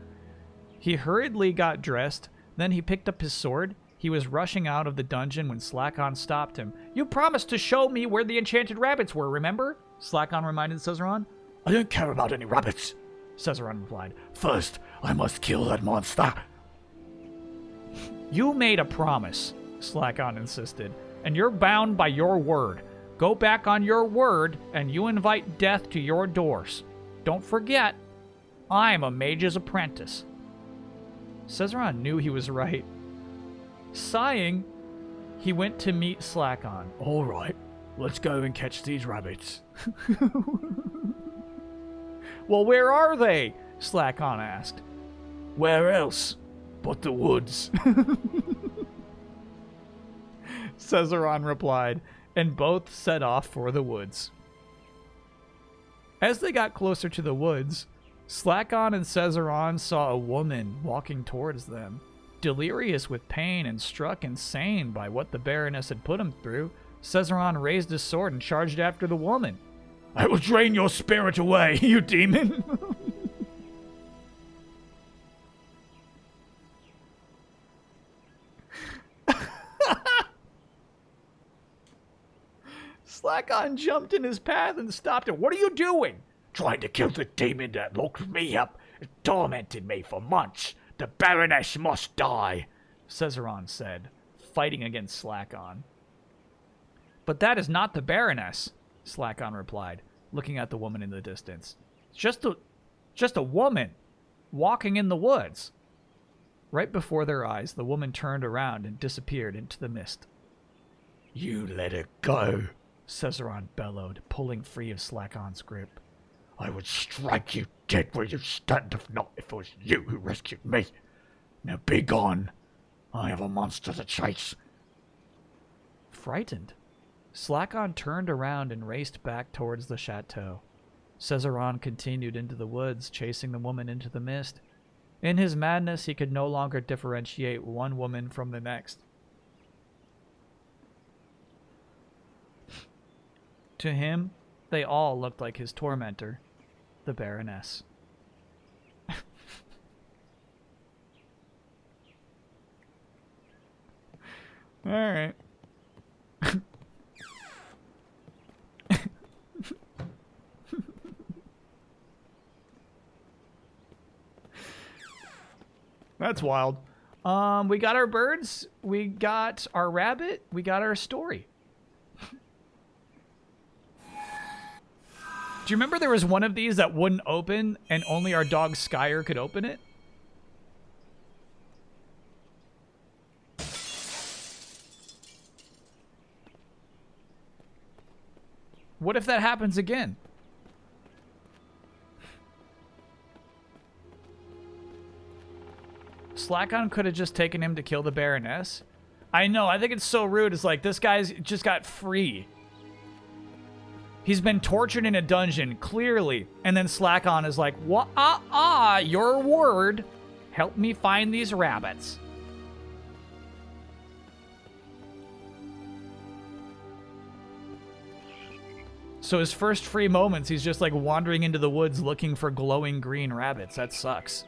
He hurriedly got dressed, then he picked up his sword. He was rushing out of the dungeon when Slackon stopped him. You promised to show me where the enchanted rabbits were, remember? Slackon reminded Cesaron. I don't care about any rabbits, Cesaron replied. First, I must kill that monster. You made a promise, Slackon insisted, and you're bound by your word. Go back on your word, and you invite death to your doors. Don't forget, I'm a mage's apprentice. Cesaron knew he was right. Sighing, he went to meet Slackon. All right, let's go and catch these rabbits. Well, where are they? Slackon asked. Where else but the woods? Cesaron replied, and both set off for the woods. As they got closer to the woods, Slackon and Cesaron saw a woman walking towards them. Delirious with pain and struck insane by what the Baroness had put him through, Cesaron raised his sword and charged after the woman. I will drain your spirit away, you demon! Slackon jumped in his path and stopped him. What are you doing? Trying to kill the demon that locked me up. It tormented me for months. The Baroness must die, Cesaron said, fighting against Slackon. But that is not the Baroness, Slackon replied, looking at the woman in the distance. It's just a woman walking in the woods. Right before their eyes, the woman turned around and disappeared into the mist. You let her go, Cesaron bellowed, pulling free of Slackon's grip. I would strike you dead where you stand if not if it was you who rescued me. Now be gone. I have a monster to chase. Frightened, Slackon turned around and raced back towards the chateau. Cesaron continued into the woods, chasing the woman into the mist. In his madness, he could no longer differentiate one woman from the next. To him, they all looked like his tormentor, the Baroness. All right. That's wild. We got our birds, we got our rabbit, we got our story. Do you remember there was one of these that wouldn't open and only our dog Skyer could open it? What if that happens again? Slackon could have just taken him to kill the Baroness. I know, I think it's so rude. It's like, this guy's just got free. He's been tortured in a dungeon, clearly. And then Slackon is like, what? Your word. Help me find these rabbits. So his first free moments, he's just like wandering into the woods looking for glowing green rabbits. That sucks.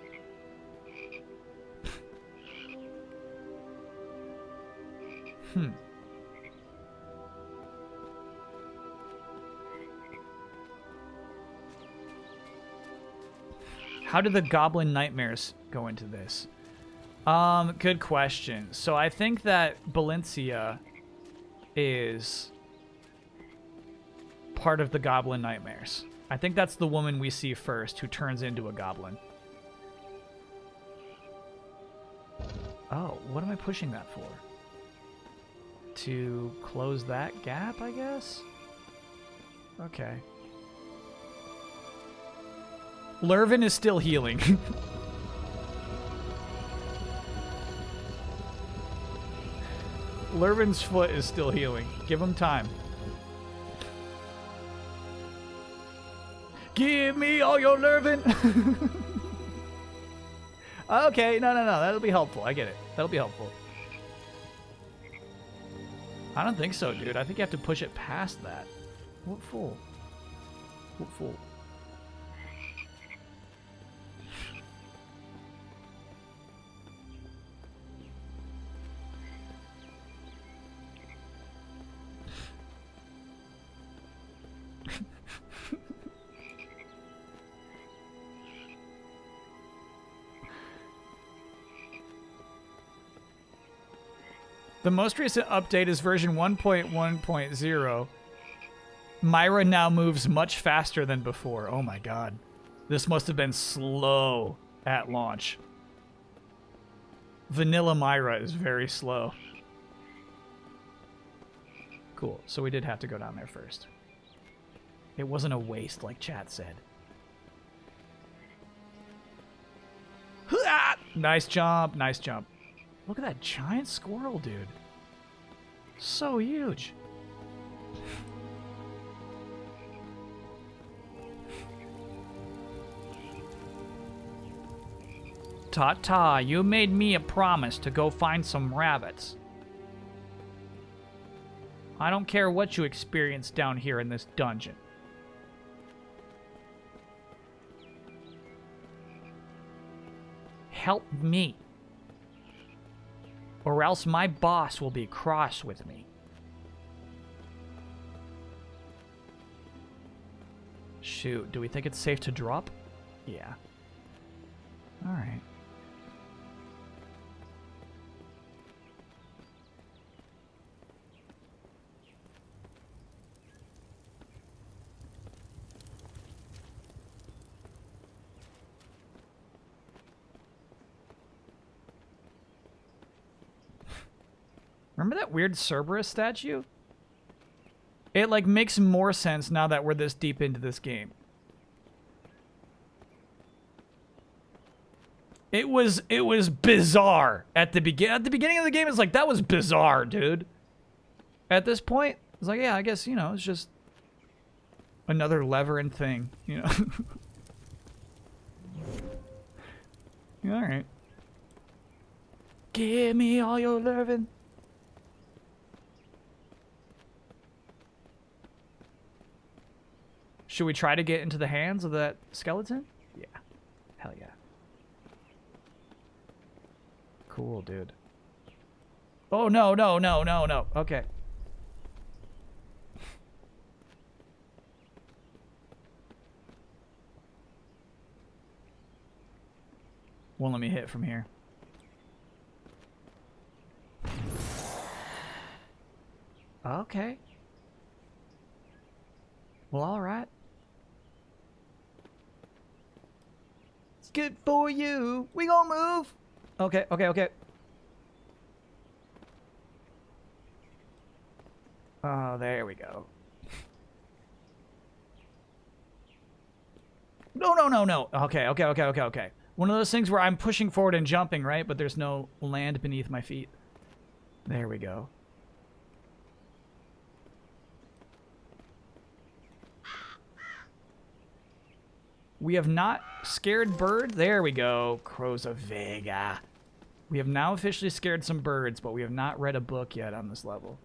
How did the goblin nightmares go into this? Good question. So I think that Valencia is part of the goblin nightmares. I think that's the woman we see first who turns into a goblin. Oh, what am I pushing that for? To close that gap, I guess? Okay. Lurvin is still healing. Lurvin's foot is still healing. Give him time. Give me all your Lurvin! Okay, no. That'll be helpful. I get it. That'll be helpful. I don't think so, dude. I think you have to push it past that. What fool? What fool? The most recent update is version 1.1.0. Mira now moves much faster than before. Oh my god. This must have been slow at launch. Vanilla Mira is very slow. Cool. So we did have to go down there first. It wasn't a waste like chat said. Nice jump. Nice jump. Look at that giant squirrel, dude. So huge. Ta-ta, you made me a promise to go find some rabbits. I don't care what you experienced down here in this dungeon. Help me. Or else my boss will be cross with me. Shoot, do we think it's safe to drop? Yeah. Alright. Remember that weird Cerberus statue? It, like, makes more sense now that we're this deep into this game. It was bizarre at the beginning of the game. It's like, that was bizarre, dude. At this point, it's like, yeah, I guess, you know, it's just another lever and thing, you know. All right. Give me all your lovin'. Should we try to get into the hands of that skeleton? Yeah. Hell yeah. Cool, dude. Oh, no. Okay. Won't let me hit from here. Okay. Well, all right. It's good for you. We gonna move. Okay. Oh, there we go. No. Okay. One of those things where I'm pushing forward and jumping, right? But there's no land beneath my feet. There we go. We have not scared bird. There we go. Crows of Vega. We have now officially scared some birds, but we have not read a book yet on this level.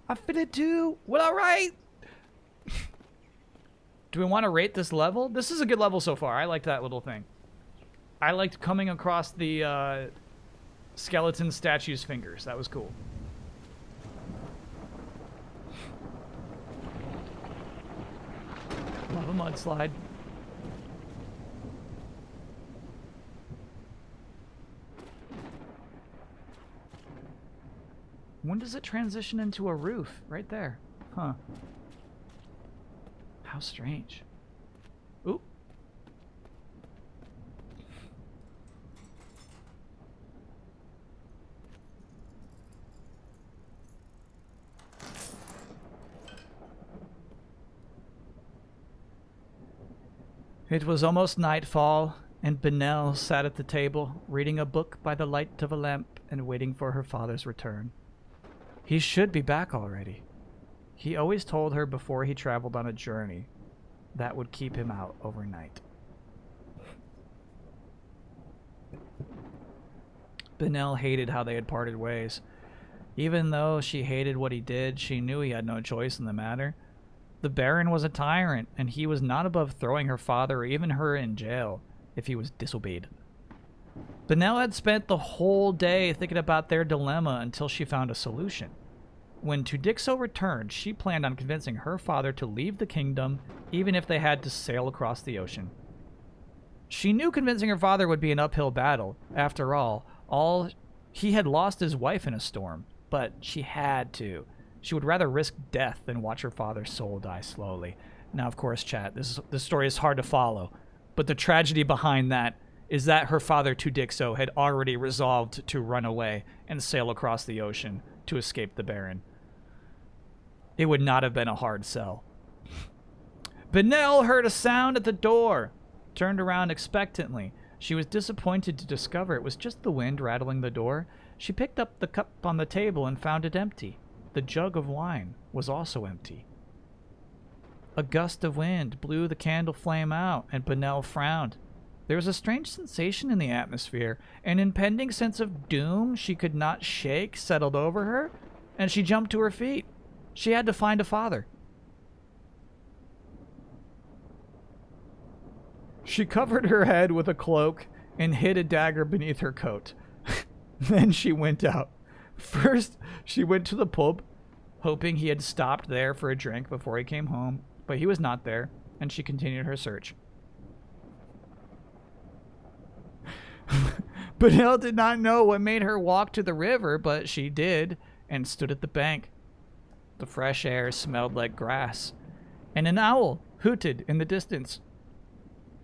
I fit it too. Well, all right. Do we want to rate this level? This is a good level so far. I liked that little thing. I liked coming across the skeleton statue's fingers. That was cool. Love a mudslide. When does it transition into a roof? Right there. Huh. How strange. Ooh. It was almost nightfall, and Benel sat at the table, reading a book by the light of a lamp and waiting for her father's return. He should be back already. He always told her before he traveled on a journey that would keep him out overnight. Benel hated how they had parted ways. Even though she hated what he did, she knew he had no choice in the matter. The Baron was a tyrant, and he was not above throwing her father or even her in jail if he was disobeyed. Benel had spent the whole day thinking about their dilemma until she found a solution. When Tudixo returned, she planned on convincing her father to leave the kingdom, even if they had to sail across the ocean. She knew convincing her father would be an uphill battle. After all, he had lost his wife in a storm, but she had to. She would rather risk death than watch her father's soul die slowly. Now, of course, chat, this story is hard to follow, but the tragedy behind that is that her father, Tudixo, had already resolved to run away and sail across the ocean to escape the Baron. It would not have been a hard sell. Benel heard a sound at the door, turned around expectantly. She was disappointed to discover it was just the wind rattling the door. She picked up the cup on the table and found it empty. The jug of wine was also empty. A gust of wind blew the candle flame out, and Benel frowned. There was a strange sensation in the atmosphere. An impending sense of doom she could not shake settled over her, and she jumped to her feet. She had to find a father. She covered her head with a cloak and hid a dagger beneath her coat. Then she went out. First, she went to the pub, hoping he had stopped there for a drink before he came home, but he was not there, and she continued her search. Benel did not know what made her walk to the river, but she did, and stood at the bank. The fresh air smelled like grass, and an owl hooted in the distance.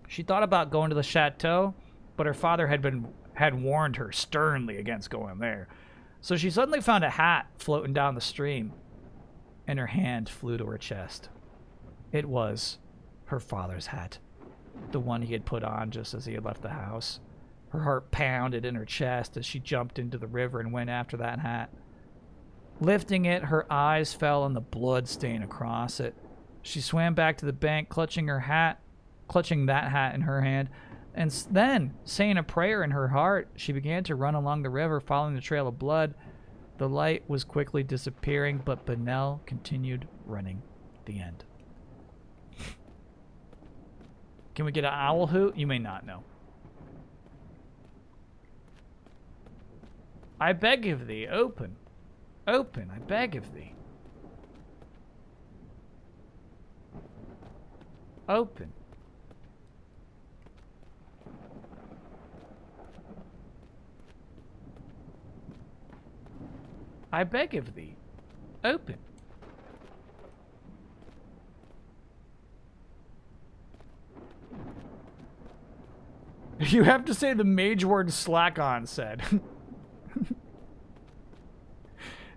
She thought about going to the chateau, but her father had warned her sternly against going there. So she suddenly found a hat floating down the stream, and her hand flew to her chest. It was her father's hat, the one he had put on just as he had left the house. Her heart pounded in her chest as she jumped into the river and went after that hat. Lifting it, her eyes fell on the blood stain across it. She swam back to the bank, clutching that hat in her hand, and then, saying a prayer in her heart, she began to run along the river, following the trail of blood. The light was quickly disappearing, but Benel continued running. The end. Can we get an owl hoot? You may not know. I beg of thee, open. Open, I beg of thee. Open. I beg of thee, open. You have to say the mage word slack on said.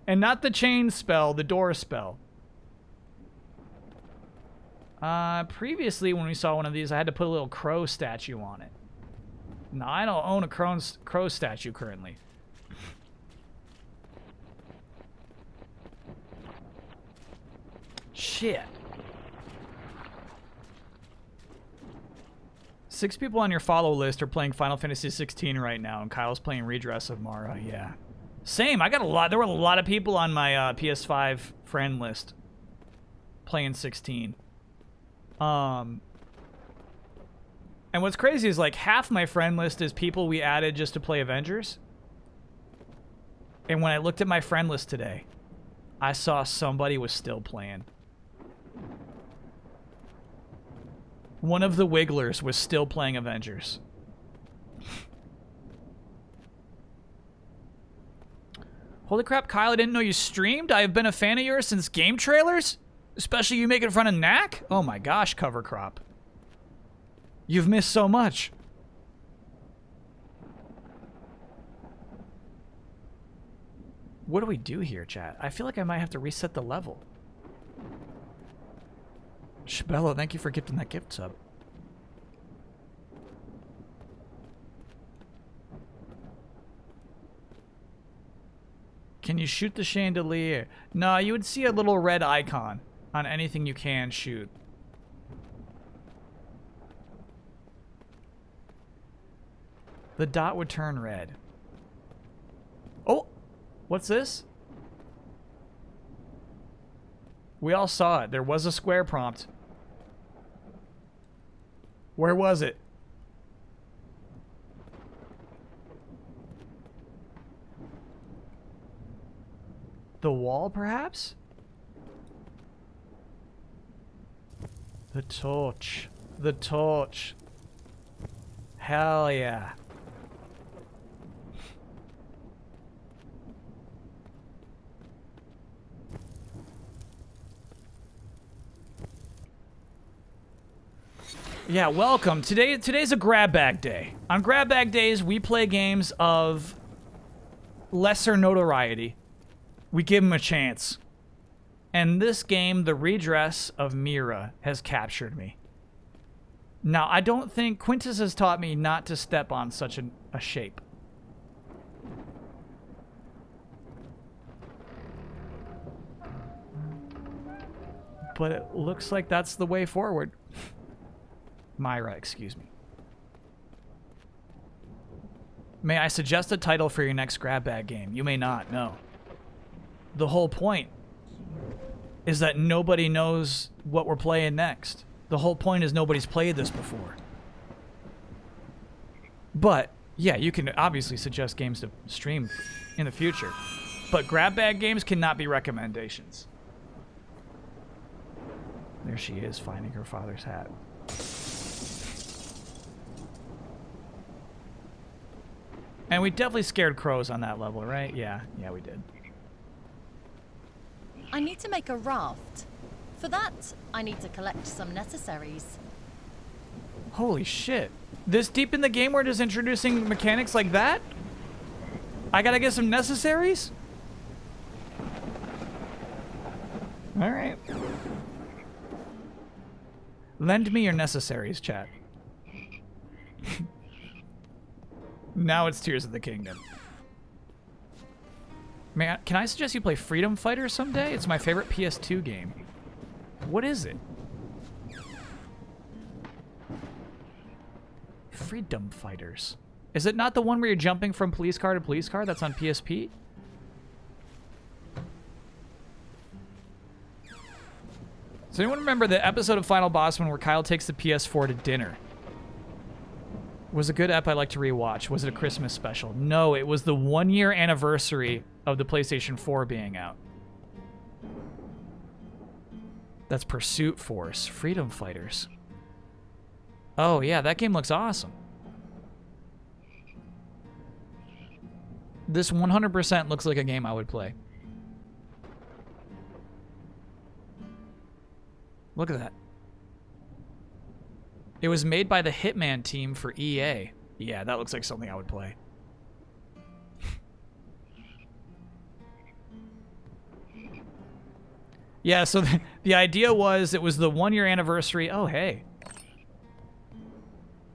And not the chain spell, the door spell. Previously when we saw one of these, I had to put a little crow statue on it. No, I don't own a crow statue currently. Shit. 6 people on your follow list are playing Final Fantasy 16 right now, and Kyle's playing Redress of Mira. Yeah. Same. I got a lot. There were a lot of people on my PS5 friend list playing 16. And what's crazy is like half my friend list is people we added just to play Avengers. And when I looked at my friend list today, I saw somebody was still playing. One of the Wigglers was still playing Avengers. Holy crap, Kyle, I didn't know you streamed. I have been a fan of yours since game trailers. Especially you make it in front of Knack. Oh my gosh, Cover Crop. You've missed so much. What do we do here, chat? I feel like I might have to reset the level. Shabello, thank you for gifting that gift sub. Can you shoot the chandelier? No, you would see a little red icon on anything you can shoot. The dot would turn red. Oh! What's this? We all saw it. There was a square prompt. Where was it? The wall, perhaps? The torch. The torch. Hell yeah. Yeah, welcome. Today's a grab bag day. On grab bag days, we play games of lesser notoriety. We give them a chance. And this game, the Redress of Mira, has captured me. Now, I don't think Quintus has taught me not to step on such a shape. But it looks like that's the way forward. Mira, excuse me. May I suggest a title for your next grab bag game? You may not, no. The whole point is that nobody knows what we're playing next. The whole point is nobody's played this before. But, yeah, you can obviously suggest games to stream in the future. But grab bag games cannot be recommendations. There she is, finding her father's hat. And we definitely scared crows on that level, right? Yeah, we did. I need to make a raft. For that, I need to collect some necessaries. Holy shit. This deep in the game we're just introducing mechanics like that? I gotta get some necessaries? Alright. Lend me your necessaries, chat. Now it's Tears of the Kingdom. Man, can I suggest you play Freedom Fighter someday? It's my favorite PS2 game. What is it? Freedom Fighters. Is it not the one where you're jumping from police car to police car? That's on PSP? Does anyone remember the episode of Final Boss where Kyle takes the PS4 to dinner? Was a good ep I'd like to rewatch. Was it a Christmas special? No, it was the 1-year anniversary of the PlayStation 4 being out. That's Pursuit Force. Freedom Fighters. Oh, yeah, that game looks awesome. This 100% looks like a game I would play. Look at that. It was made by the Hitman team for EA. Yeah, that looks like something I would play. Yeah, so the idea was it was the 1-year anniversary. Oh, hey.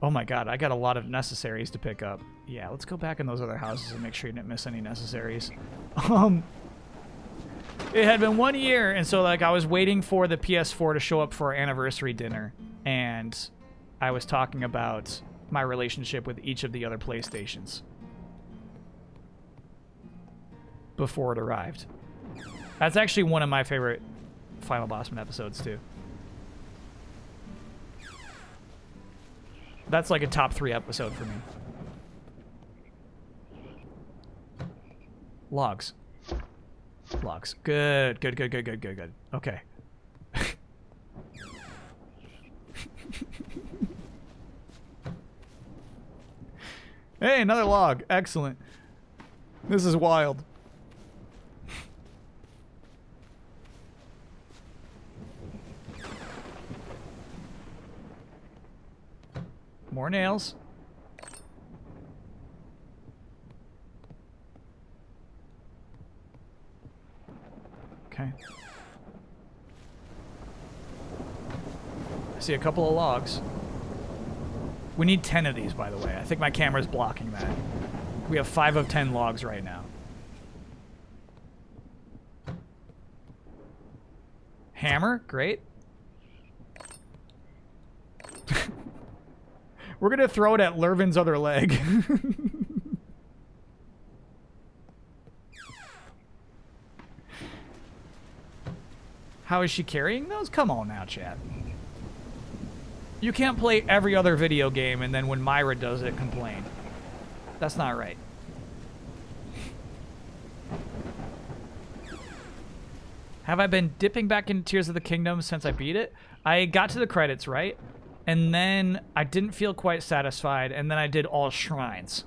Oh my god, I got a lot of necessaries to pick up. Yeah, let's go back in those other houses and make sure you didn't miss any necessaries. It had been 1 year, and so like I was waiting for the PS4 to show up for our anniversary dinner, and I was talking about my relationship with each of the other PlayStations. before it arrived. That's actually one of my favorite Final Bossman episodes, too. That's like a top 3 episode for me. Logs. Logs. Good, good, good, good, good, good, good. Okay. Hey, another log. Excellent. This is wild. More nails. Okay. I see a couple of logs. We need 10 of these, by the way. I think my camera's blocking that. We have 5 of 10 logs right now. Hammer, great. We're gonna throw it at Lurvin's other leg. How is she carrying those? Come on now, chat. You can't play every other video game and then when Myra does it, complain. That's not right. Have I been dipping back into Tears of the Kingdom since I beat it? I got to the credits, right? And then I didn't feel quite satisfied, and then I did all shrines.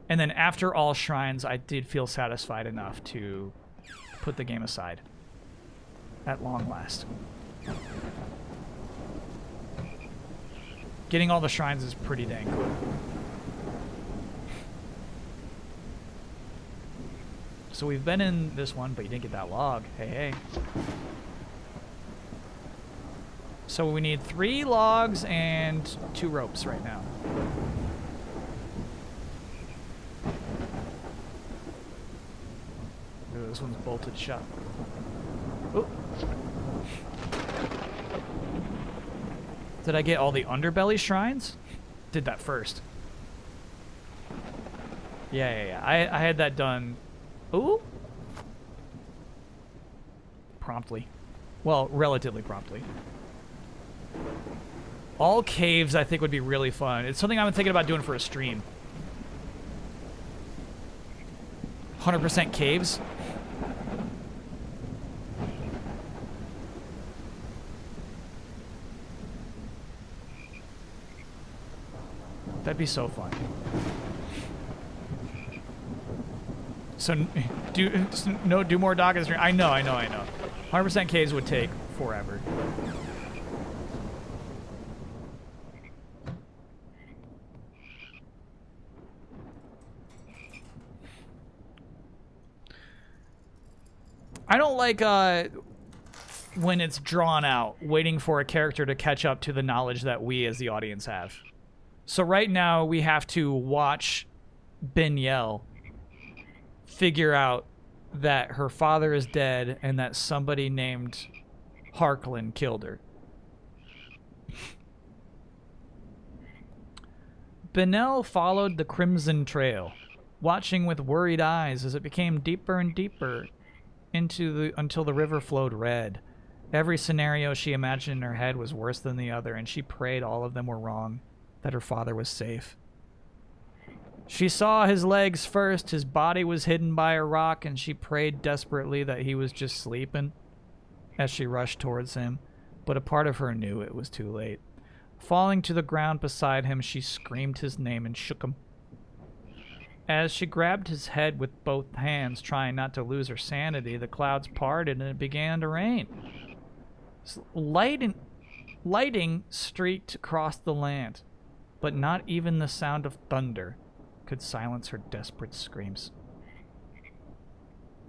And then after all shrines, I did feel satisfied enough to put the game aside. At long last. Getting all the shrines is pretty dang cool. So we've been in this one, but you didn't get that log. Hey, hey. So we need 3 logs and 2 ropes right now. Ooh, this one's bolted shut. Ooh. Did I get all the underbelly shrines? Did that first. Yeah. I had that done. Ooh. Promptly. Well, relatively promptly. All caves, I think, would be really fun. It's something I've been thinking about doing for a stream. 100% caves. That'd be so fun. So, do more dog in the stream. I know. 100% caves would take forever. I don't like when it's drawn out, waiting for a character to catch up to the knowledge that we as the audience have. So right now we have to watch Binyel figure out that her father is dead and that somebody named Harklin killed her. Benel followed the Crimson Trail, watching with worried eyes as it became deeper and deeper until the river flowed red. Every scenario she imagined in her head was worse than the other, and she prayed all of them were wrong, that her father was safe. She saw his legs first, his body was hidden by a rock, and she prayed desperately that he was just sleeping as she rushed towards him, but a part of her knew it was too late. Falling to the ground beside him, she screamed his name and shook him. As she grabbed his head with both hands, trying not to lose her sanity, the clouds parted and it began to rain. Lighting streaked across the land, but not even the sound of thunder could silence her desperate screams.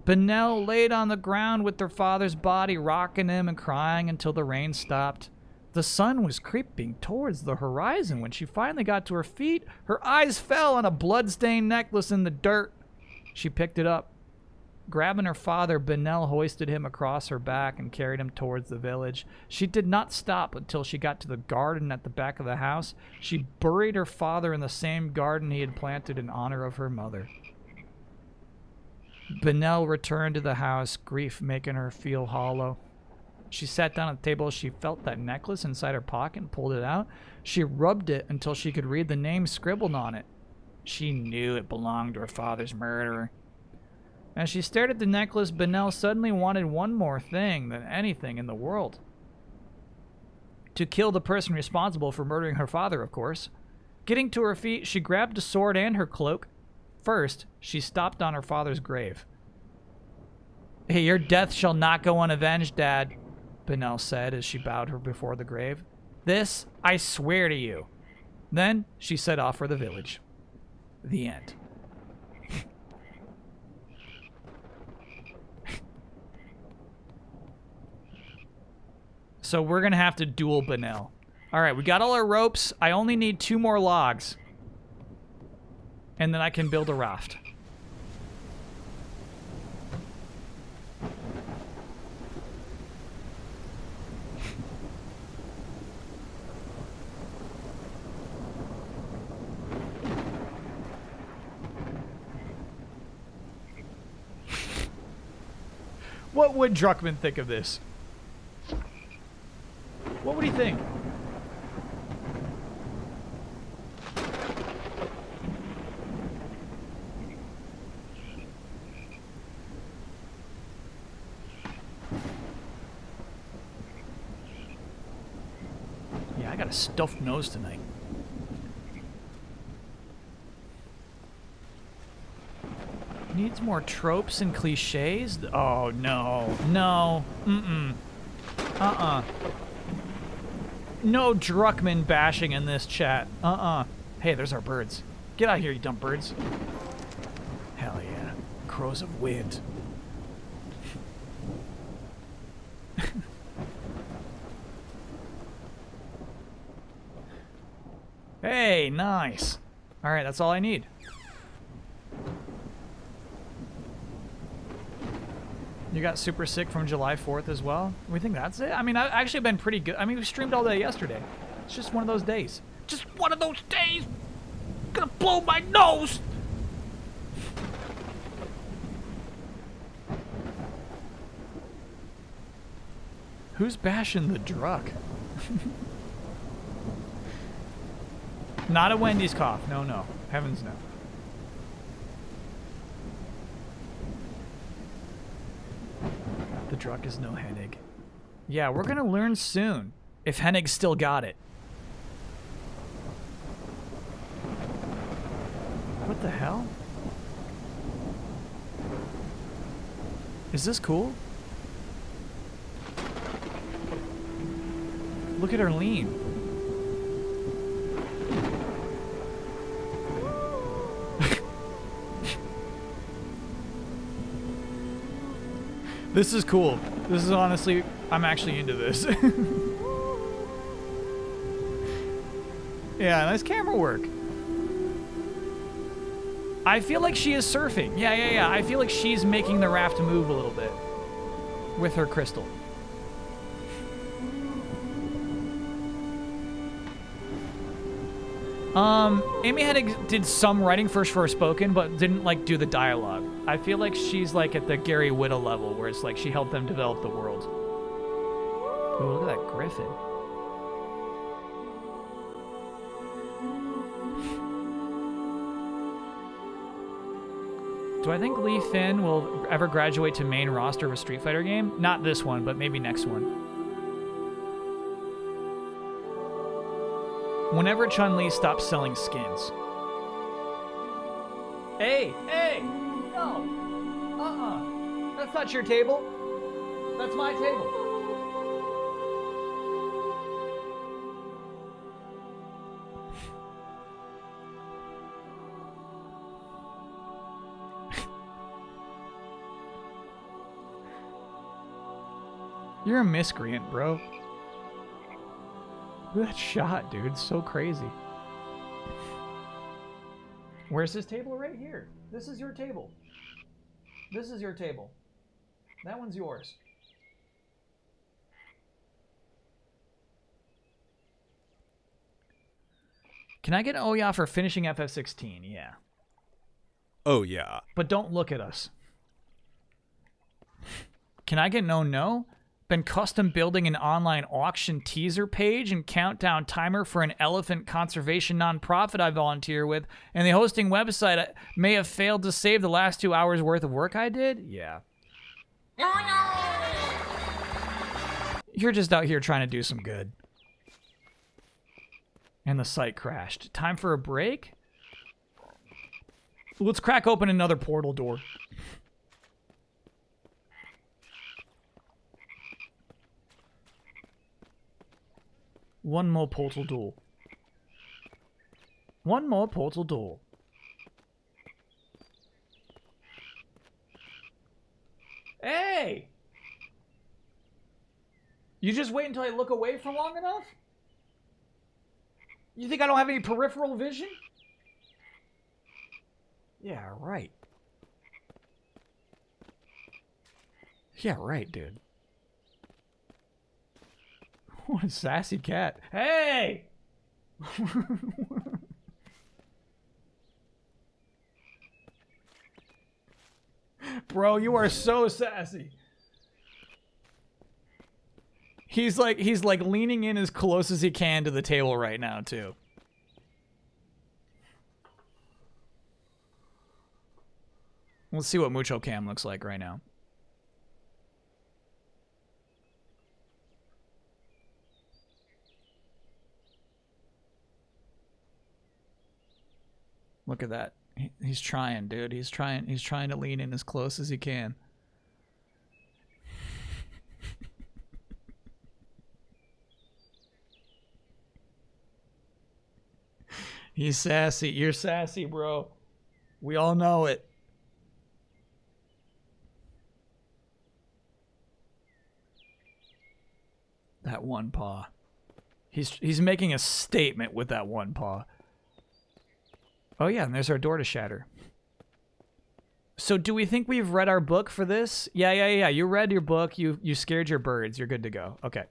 Benel laid on the ground with her father's body rocking him and crying until the rain stopped. The sun was creeping towards the horizon when she finally got to her feet. Her eyes fell on a blood-stained necklace in the dirt. She picked it up. Grabbing her father, Benel hoisted him across her back and carried him towards the village. She did not stop until she got to the garden at the back of the house. She buried her father in the same garden he had planted in honor of her mother. Benel returned to the house, grief making her feel hollow. She sat down at the table. She felt that necklace inside her pocket and pulled it out. She rubbed it until she could read the name scribbled on it. She knew it belonged to her father's murderer. As she stared at the necklace, Benel suddenly wanted one more thing than anything in the world. To kill the person responsible for murdering her father, of course. Getting to her feet, she grabbed a sword and her cloak. First, she stopped on her father's grave. Hey, your death shall not go unavenged, Dad, Benel said as she bowed her before the grave. This, I swear to you. Then, she set off for the village. The end. So we're going to have to duel Benel. All right, we got all our ropes. I only need 2 more logs. And then I can build a raft. What would Druckmann think of this? What would he think? Yeah, I got a stuffed nose tonight. Needs more tropes and cliches? Oh, no. No. Mm-mm. Uh-uh. No Druckmann bashing in this chat. Uh-uh. Hey, there's our birds. Get out of here, you dumb birds. Hell yeah. Crows of wind. Hey, nice. All right, that's all I need. You got super sick from July 4th as well? We think that's it? I mean, I've actually been pretty good. I mean, we streamed all day yesterday. It's just one of those days. Just one of those days! Gonna blow my nose! Who's bashing the Druck? Not a Wendy's cough. No, no. Heavens no. The Druck is no Hennig. Yeah, we're gonna learn soon if Hennig's still got it. What the hell? Is this cool? Look at her lean. This is cool. This is honestly, I'm actually into this. Yeah, nice camera work. I feel like she is surfing. Yeah. I feel like she's making the raft move a little bit with her crystal. Amy Hennig did some writing for Forspoken, but didn't like do the dialogue. I feel like she's like at the Gary Whitta level, where it's like she helped them develop the world. Oh, look at that griffin. Do I think Lee Finn will ever graduate to main roster of a Street Fighter game? Not this one, but maybe next one. Whenever Chun-Li stops selling skins. Hey! No! That's not your table. That's my table. You're a miscreant, bro. Look at that shot, dude. It's so crazy. Where's his table? Right here. This is your table. This is your table. That one's yours. Can I get an Ouya for finishing FF16? Yeah. Oh, yeah. But don't look at us. Can I get no? Been custom building an online auction teaser page and countdown timer for an elephant conservation nonprofit I volunteer with, and the hosting website may have failed to save the last 2 hours worth of work I did? Yeah. You're just out here trying to do some good. And the site crashed. Time for a break? Let's crack open another portal door. One more portal door. One more portal door. Hey! You just wait until I look away for long enough? You think I don't have any peripheral vision? Yeah, right. Yeah, right, dude. What a sassy cat. Hey! Bro, you are so sassy. He's like leaning in as close as he can to the table right now, too. Let's see what Mucho Cam looks like right now. Look at that. He's trying, dude. He's trying to lean in as close as he can. He's sassy. You're sassy, bro. We all know it. That one paw. He's making a statement with that one paw. Oh yeah, and there's our door to shatter. So do we think we've read our book for this? Yeah. You read your book. You scared your birds. You're good to go. Okay.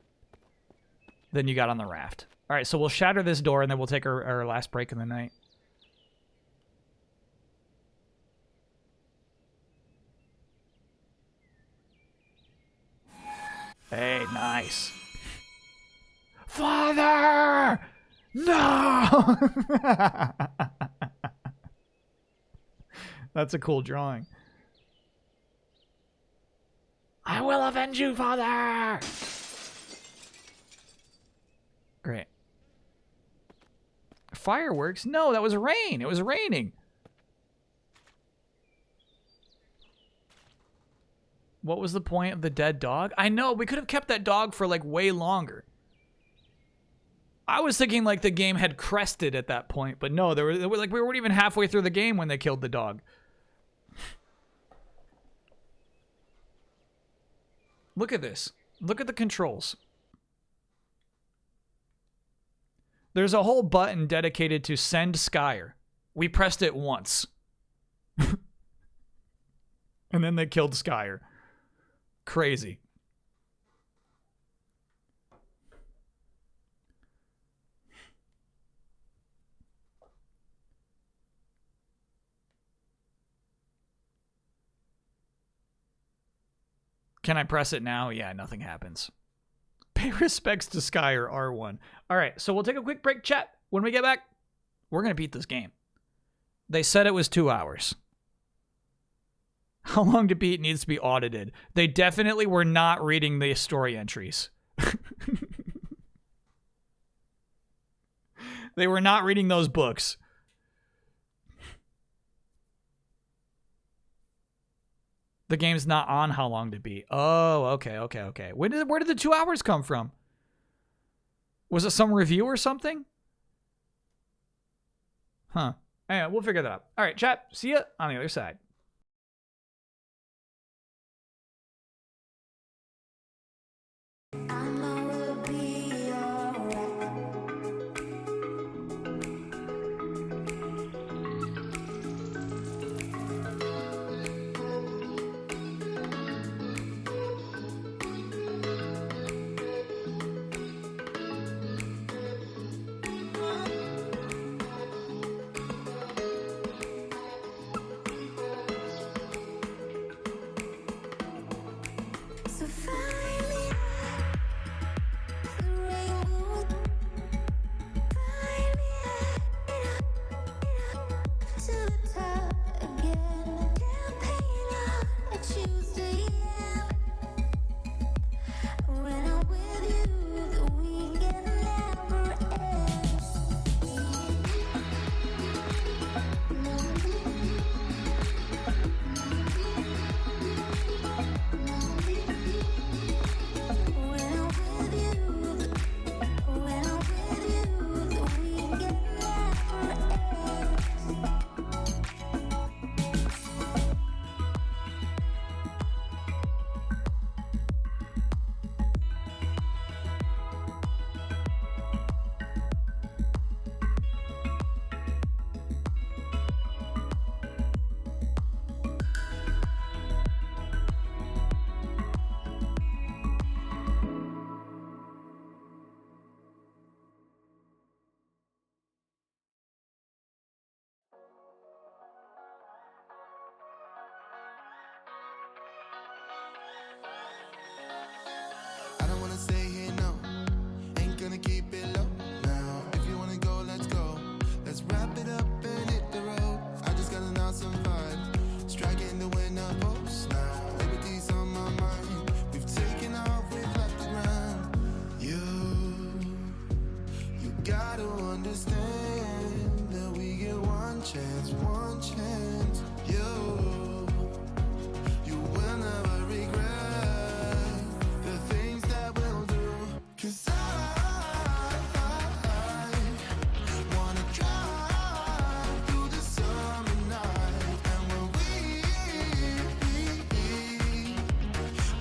Then you got on the raft. All right, so we'll shatter this door, and then we'll take our last break in the night. Hey, nice. Father! No! That's a cool drawing. I will avenge you, Father! Great. Fireworks? No, that was rain. It was raining. What was the point of the dead dog? I know, we could have kept that dog for like way longer. I was thinking like the game had crested at that point, but no, we weren't even halfway through the game when they killed the dog. Look at this. Look at the controls. There's a whole button dedicated to send Skyer. We pressed it once. And then they killed Skyer. Crazy. Can I press it now? Yeah, nothing happens. Pay respects to Skyer, R1. All right, so we'll take a quick break, chat. When we get back, we're going to beat this game. They said it was 2 hours. How long to beat needs to be audited. They definitely were not reading the story entries. They were not reading those books. The game's not on how long to beat. Oh, okay. Where did the 2 hours come from? Was it some review or something? Huh. Anyway, we'll figure that out. All right, chat. See ya on the other side. gotta understand that we get one chance, one chance. You will never regret the things that we'll do. 'Cause I wanna drive through the summer night, and when we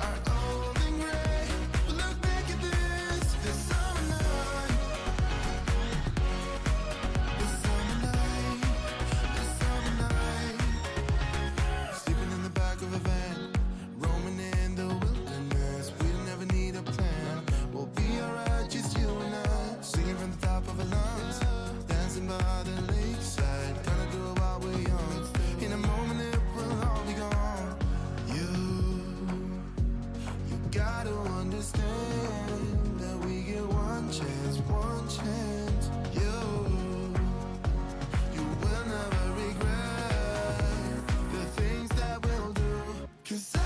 are old and gray, we'll look back at this summer night, this summer night, this summer night. Sleeping in the back of a van, roaming in the wilderness. We'll never need a plan. We'll be alright, just you and I. Singing from the top of our lungs, dancing by the lakeside. Gonna do it while we're young. In a moment it will all be gone. You gotta understand that we get one chance, one chance. You will never regret the things that we'll do. 'Cause I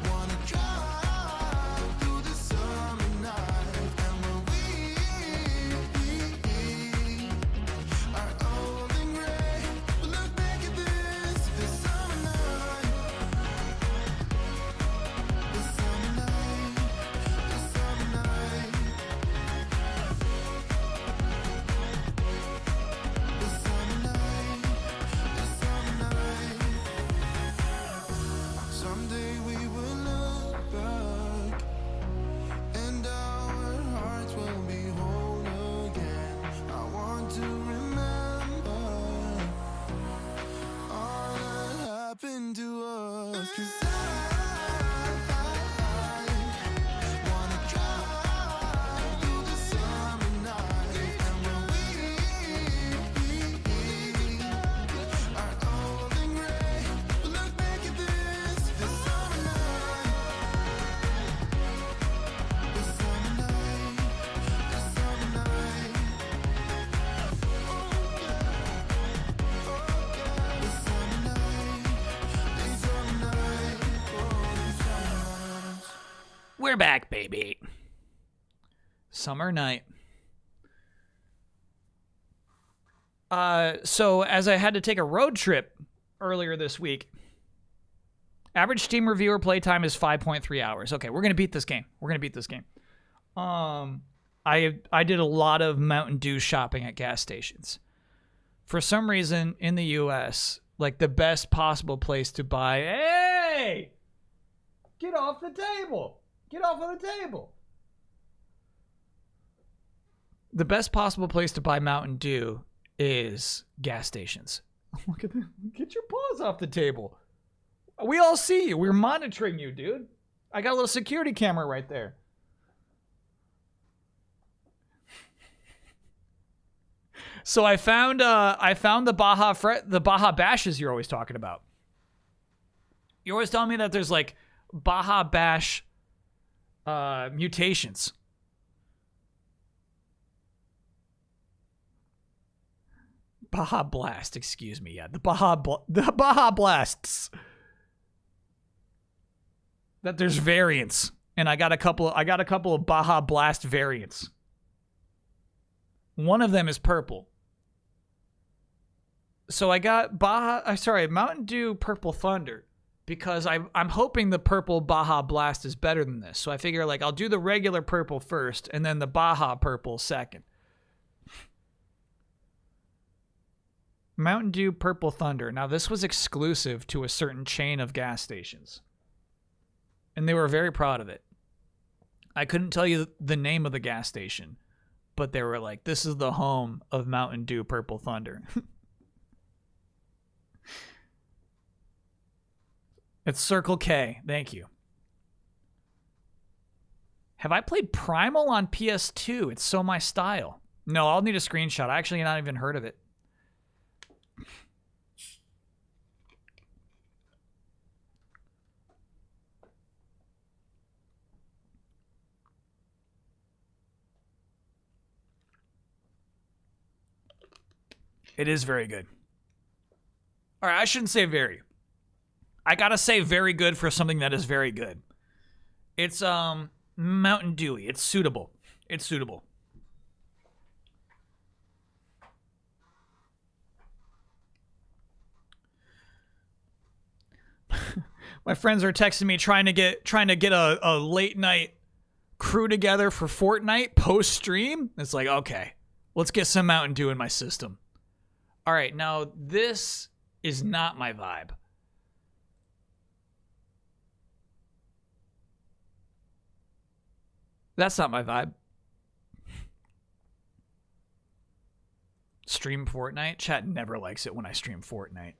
wanna drive through the summer night, and when we are old and gray, we'll look back at this summer night, this summer night, this summer night, this summer night, this summer night. Someday we will look back, and our hearts will be whole again. I want to remember all that happened to us. 'Cause I wanna drive through the summer night, and when we are old and gray, we'll look back at this summer night, this summer night, this summer night. This summer night, this summer night, this summer night. We're back, baby. Summer night. So as I had to take a road trip earlier this week, average Steam reviewer playtime is 5.3 hours. Okay, we're gonna beat this game. We're gonna beat this game. I did a lot of Mountain Dew shopping at gas stations. For some reason in the US, like the best possible place to buy, hey! Get off the table. Get off of the table. The best possible place to buy Mountain Dew is gas stations. Look at that. Get your paws off the table. We all see you. We're monitoring you, dude. I got a little security camera right there. So I found the Baja Bashes you're always talking about. You're always telling me that there's like Baja Bash mutations. Baja Blast, excuse me. Yeah, the Baja Blasts. That there's variants, and I got a couple of Baja Blast variants. One of them is purple. So I got Mountain Dew Purple Thunder, because I'm hoping the purple Baja Blast is better than this. So I figure like I'll do the regular purple first and then the Baja Purple second. Mountain Dew Purple Thunder. Now this was exclusive to a certain chain of gas stations, and they were very proud of it. I couldn't tell you the name of the gas station, but they were like, this is the home of Mountain Dew Purple Thunder. It's Circle K. Thank you. Have I played Primal on PS2? It's so my style. No, I'll need a screenshot. I actually not even heard of it. It is very good. All right, I shouldn't say very. I gotta say very good for something that is very good. It's Mountain Dewy. It's suitable. It's suitable. My friends are texting me trying to get a late night crew together for Fortnite post stream. It's like, okay, let's get some Mountain Dew in my system. All right, now this is not my vibe. That's not my vibe. Stream Fortnite? Chat never likes it when I stream Fortnite.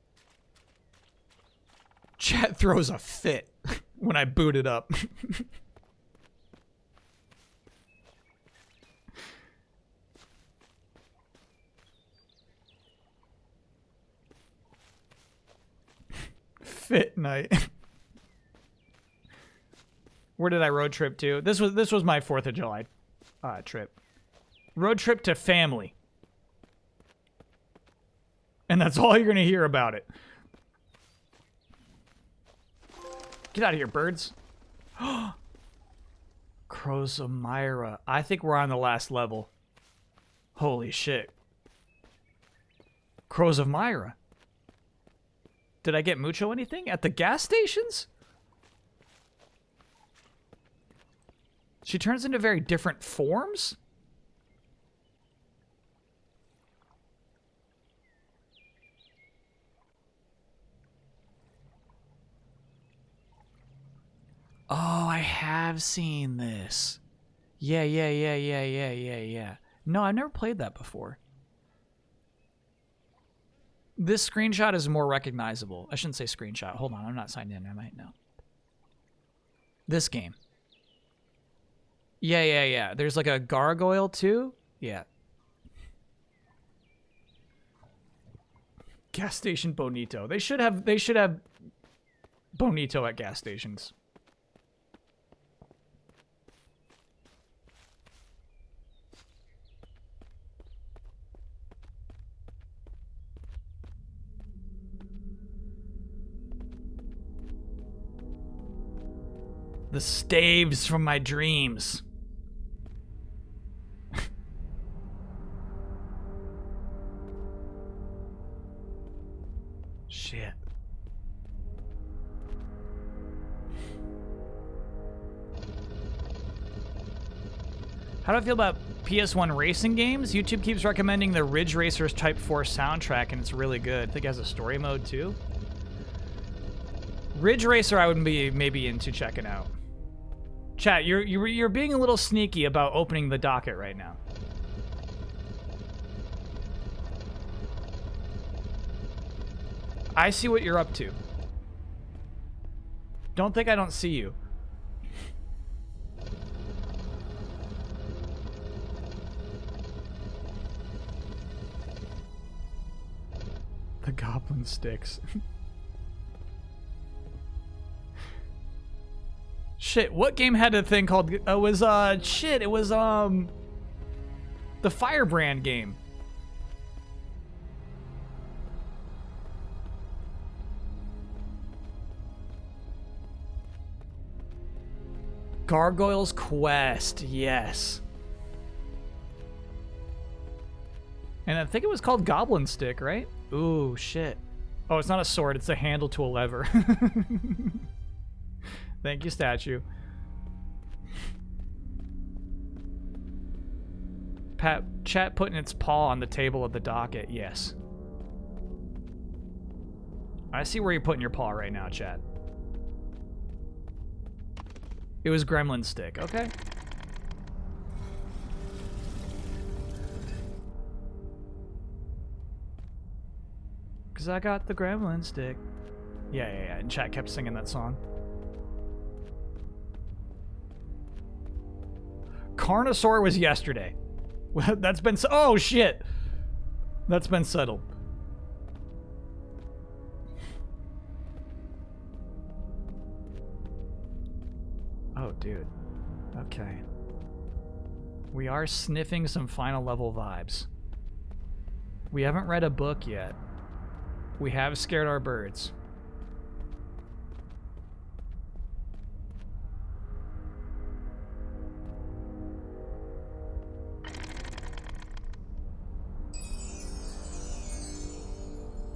Chat throws a fit when I boot it up. Fit night. Where did I road trip to? This was my 4th of July trip. Road trip to family. And that's all you're going to hear about it. Get out of here, birds. Crows of Mira. I think we're on the last level. Holy shit. Crows of Mira. Did I get Mucho anything? At the gas stations? She turns into very different forms? Oh, I have seen this. Yeah. No, I've never played that before. This screenshot is more recognizable. I shouldn't say screenshot. Hold on, I'm not signed in. I might know. This game. Yeah. There's like a gargoyle too? Yeah. Gas station Bonito. They should have Bonito at gas stations. The staves from my dreams. Shit. How do I feel about PS1 racing games? YouTube keeps recommending the Ridge Racers Type 4 soundtrack, and it's really good. I think it has a story mode too. Ridge Racer I would be maybe into checking out. Chat, you're being a little sneaky about opening the docket right now. I see what you're up to. Don't think I don't see you. The goblin sticks. Shit, what game had a thing called it was the Firebrand game. Gargoyle's Quest, yes. And I think it was called Goblin Stick, right? Ooh, shit. Oh, it's not a sword, it's a handle to a lever. Thank you, statue. Chat putting its paw on the table of the docket, yes. I see where you're putting your paw right now, chat. It was Gremlin Stick, okay. Cause I got the Gremlin Stick. Yeah, and chat kept singing that song. Carnosaur was yesterday. That's been... Oh, shit! That's been settled. Oh, dude. Okay. We are sniffing some final level vibes. We haven't read a book yet. We have scared our birds.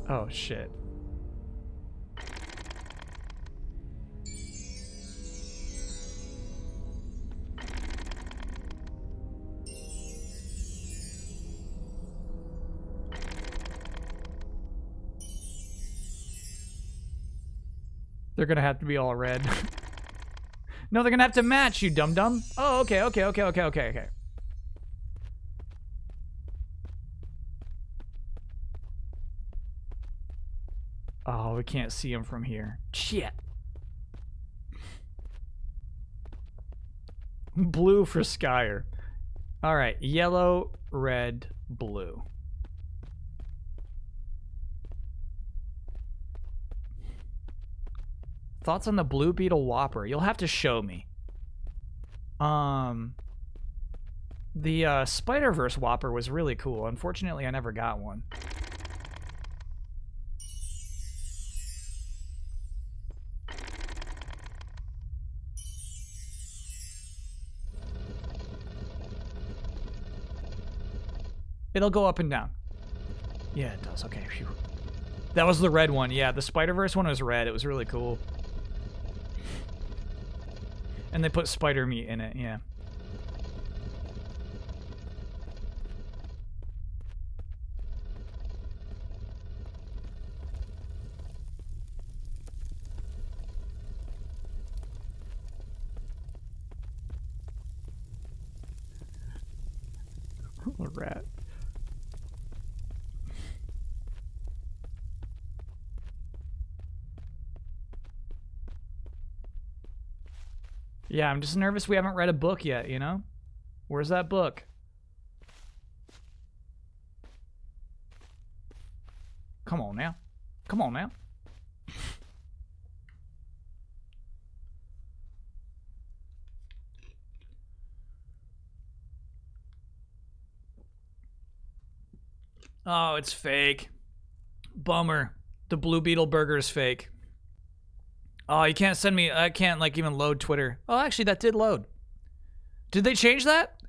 Oh, shit. They're gonna have to be all red. No, they're gonna have to match, you dum-dum. Oh, okay. Oh, we can't see him from here. Shit. Blue for Skyer. All right, yellow, red, blue. Thoughts on the Blue Beetle Whopper? You'll have to show me. The Spider-Verse Whopper was really cool. Unfortunately, I never got one. It'll go up and down. Yeah, it does. Okay, phew. That was the red one. Yeah, the Spider-Verse one was red. It was really cool. And they put spider meat in it, yeah. A rat. Yeah, I'm just nervous we haven't read a book yet, you know? Where's that book? Come on now. Come on now. Oh, it's fake. Bummer. The Blue Beetle burger is fake. Oh, you can't send me... I can't, like, even load Twitter. Oh, actually, that did load. Did they change that?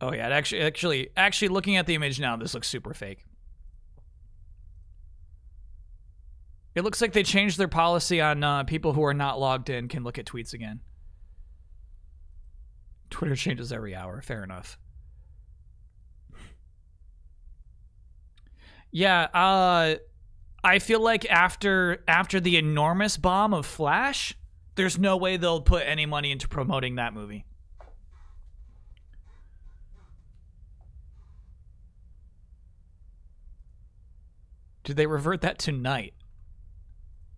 Oh, yeah, it actually, looking at the image now, this looks super fake. It looks like they changed their policy on people who are not logged in can look at tweets again. Twitter changes every hour. Fair enough. Yeah, I feel like after the enormous bomb of Flash, there's no way they'll put any money into promoting that movie. Did they revert that to night?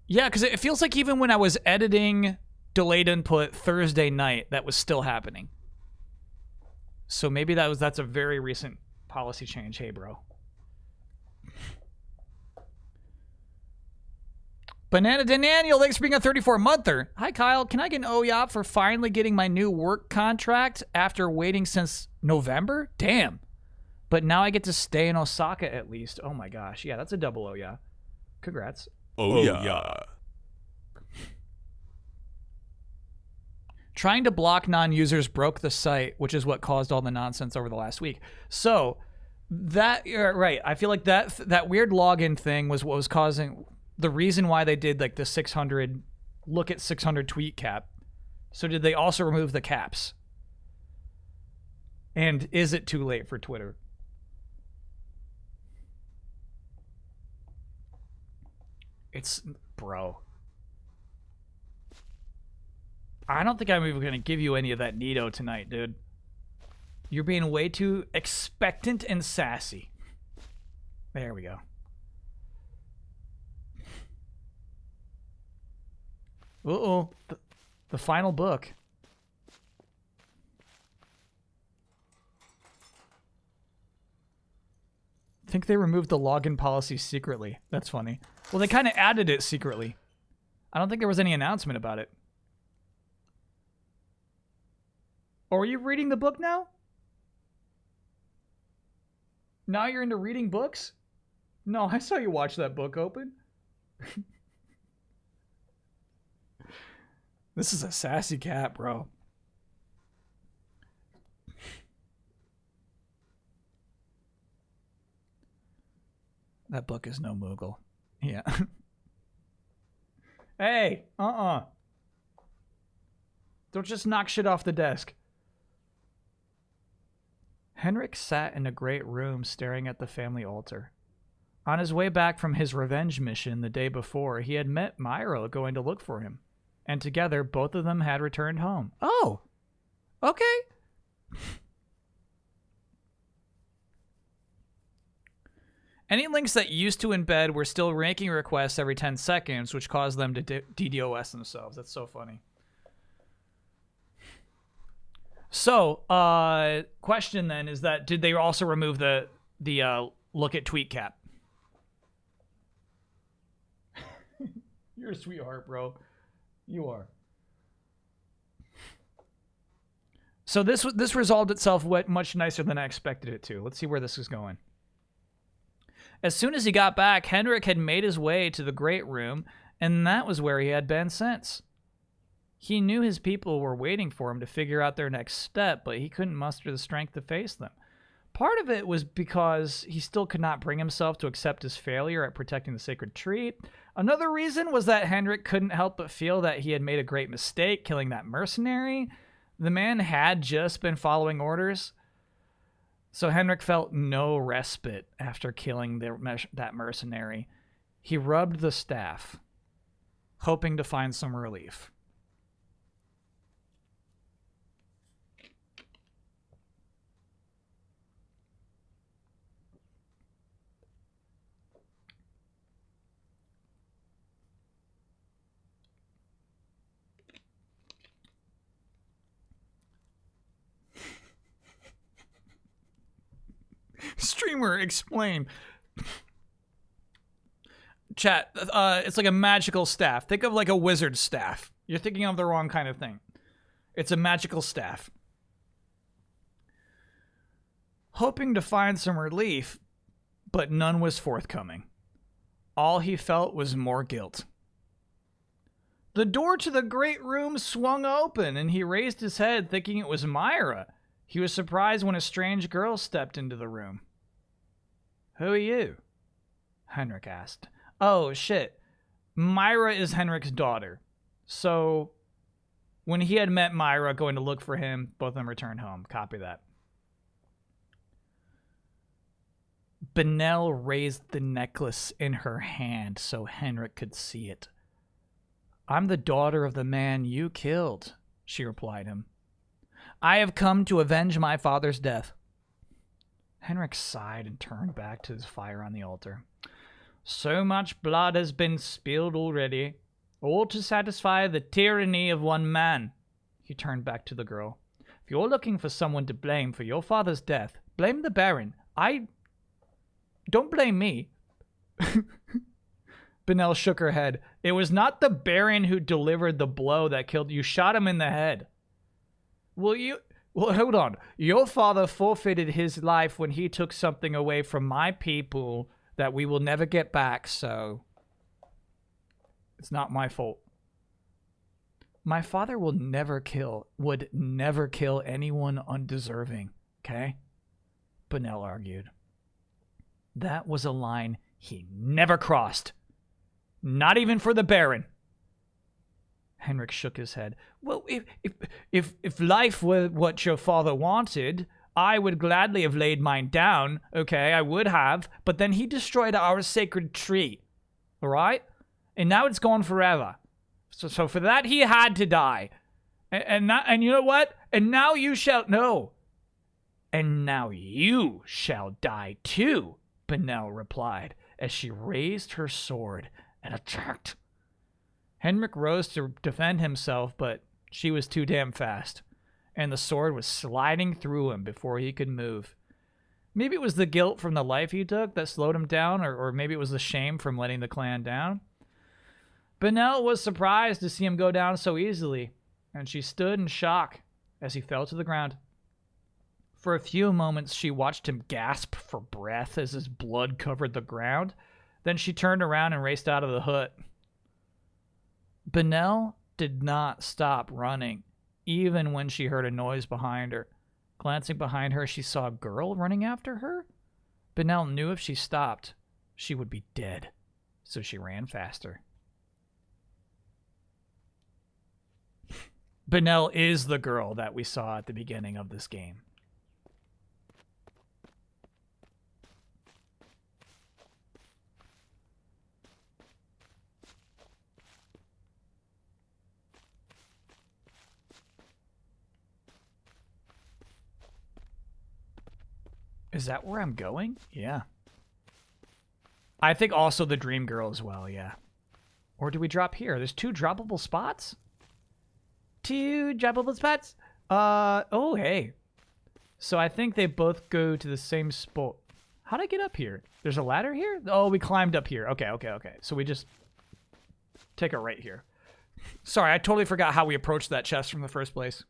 Yeah, because it feels like even when I was editing delayed input Thursday night, that was still happening. So maybe that's a very recent policy change. Hey, bro. Banana Daniel, thanks for being a 34-monther. Hi, Kyle. Can I get an OYOP for finally getting my new work contract after waiting since November? Damn. But now I get to stay in Osaka at least. Oh my gosh. Yeah, that's a double OYA. Congrats. Oh yeah. Trying to block non-users broke the site, which is what caused all the nonsense over the last week. So, right. I feel like that weird login thing was what was causing... the reason why they did like the 600 look at 600 tweet cap. So did they also remove the caps? And is it too late for Twitter? It's, bro. I don't think I'm even going to give you any of that Nito tonight, dude. You're being way too expectant and sassy. There we go. Uh-oh. The final book. I think they removed the login policy secretly. That's funny. Well, they kind of added it secretly. I don't think there was any announcement about it. Or are you reading the book now? Now you're into reading books? No, I saw you watch that book open. This is a sassy cat, bro. That book is no Moogle. Yeah. Hey, Don't just knock shit off the desk. Henrik sat in a great room staring at the family altar. On his way back from his revenge mission the day before, he had met Mira going to look for him. And together, both of them had returned home. Oh! Okay. Any links that used to embed were still ranking requests every 10 seconds, which caused them to DDoS themselves. That's so funny. So, question then is that, did they also remove the look at tweet cap? You're a sweetheart, bro. You are. So this resolved itself much nicer than I expected it to. Let's see where this is going. As soon as he got back, Henrik had made his way to the great room, and that was where he had been since. He knew his people were waiting for him to figure out their next step, but he couldn't muster the strength to face them. Part of it was because he still could not bring himself to accept his failure at protecting the sacred tree. Another reason was that Henrik couldn't help but feel that he had made a great mistake killing that mercenary. The man had just been following orders. So Henrik felt no respite after killing that mercenary. He rubbed the staff, hoping to find some relief. Streamer, explain. Chat, it's like a magical staff. Think of like a wizard staff. You're thinking of the wrong kind of thing. It's a magical staff. Hoping to find some relief, but none was forthcoming. All he felt was more guilt. The door to the great room swung open, and he raised his head thinking it was Mira. He was surprised when a strange girl stepped into the room. Who are you? Henrik asked. Oh, shit. Mira is Henrik's daughter. So, when he had met Mira going to look for him, both of them returned home. Copy that. Benel raised the necklace in her hand so Henrik could see it. I'm the daughter of the man you killed, she replied him. I have come to avenge my father's death. Henrik sighed and turned back to his fire on the altar. So much blood has been spilled already, all to satisfy the tyranny of one man. He turned back to the girl. If you're looking for someone to blame for your father's death, blame the Baron. Don't blame me. Benel shook her head. It was not the Baron who delivered the blow that killed you. Shot him in the head. Well, hold on. Your father forfeited his life when he took something away from my people that we will never get back, so it's not my fault. My father would never kill anyone undeserving, okay? Benel argued. That was a line he never crossed. Not even for the Baron. Henrik shook his head. Well, if life were what your father wanted, I would gladly have laid mine down. Okay, I would have. But then he destroyed our sacred tree. All right? And now it's gone forever. So for that, he had to die. And you know what? And now you shall... No. And now you shall die too, Benel replied as she raised her sword and attacked. Henrik rose to defend himself, but she was too damn fast, and the sword was sliding through him before he could move. Maybe it was the guilt from the life he took that slowed him down, or maybe it was the shame from letting the clan down. Benel was surprised to see him go down so easily, and she stood in shock as he fell to the ground. For a few moments, she watched him gasp for breath as his blood covered the ground. Then she turned around and raced out of the hut. Benel did not stop running, even when she heard a noise behind her. Glancing behind her, she saw a girl running after her. Benel knew if she stopped, she would be dead. So she ran faster. Benel is the girl that we saw at the beginning of this game. Is that where I'm going? Yeah. I think also the Dream Girl as well, yeah. Or do we drop here? There's 2 droppable spots? 2 droppable spots? Oh, hey. So I think they both go to the same spot. How'd I get up here? There's a ladder here? Oh, we climbed up here. Okay. So we just take a right here. Sorry, I totally forgot how we approached that chest from the first place.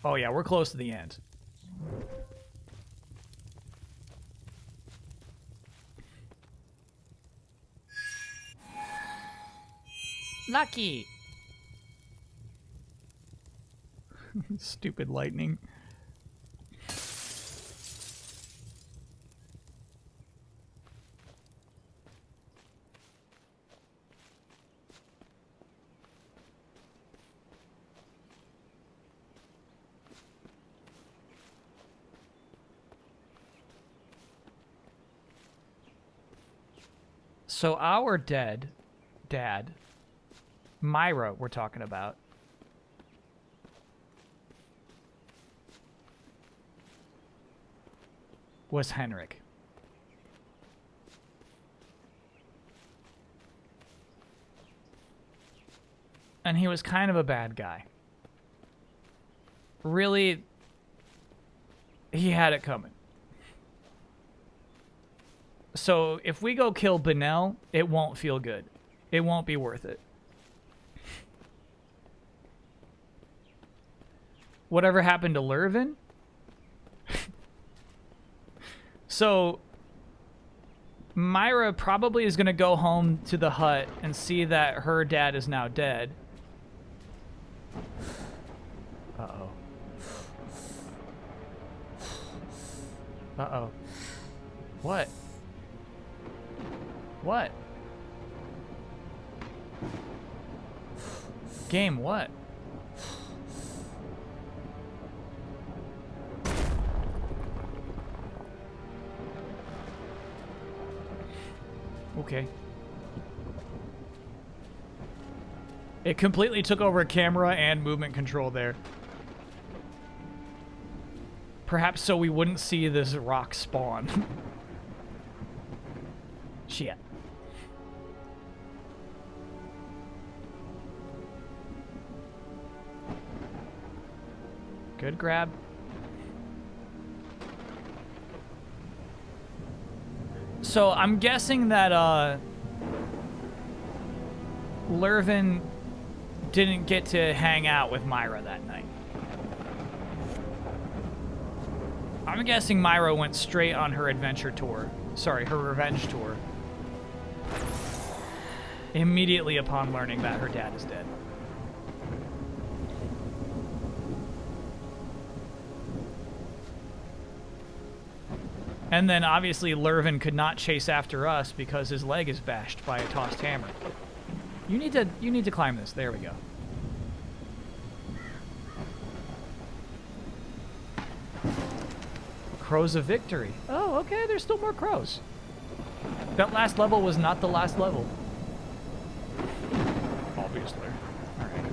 Oh, yeah, we're close to the end. Lucky. Stupid lightning. So our dad, Mira, we're talking about. Was Henrik. And he was kind of a bad guy. Really, he had it coming. So if we go kill Benel, it won't feel good. It won't be worth it. Whatever happened to Lurvin? So Mira probably is going to go home to the hut and see that her dad is now dead. Uh-oh. Uh-oh. What? What? Game, what? Okay. It completely took over camera and movement control there. Perhaps so we wouldn't see this rock spawn. Shit. Good grab. So I'm guessing that Lurvin didn't get to hang out with Mira that night. I'm guessing Mira went straight on her adventure tour. Sorry, her revenge tour. Immediately upon learning that her dad is dead. And then obviously Lurvin could not chase after us because his leg is bashed by a tossed hammer. You need to climb this. There we go. Crows of Victory. Oh, okay, there's still more crows. That last level was not the last level. Obviously. All right.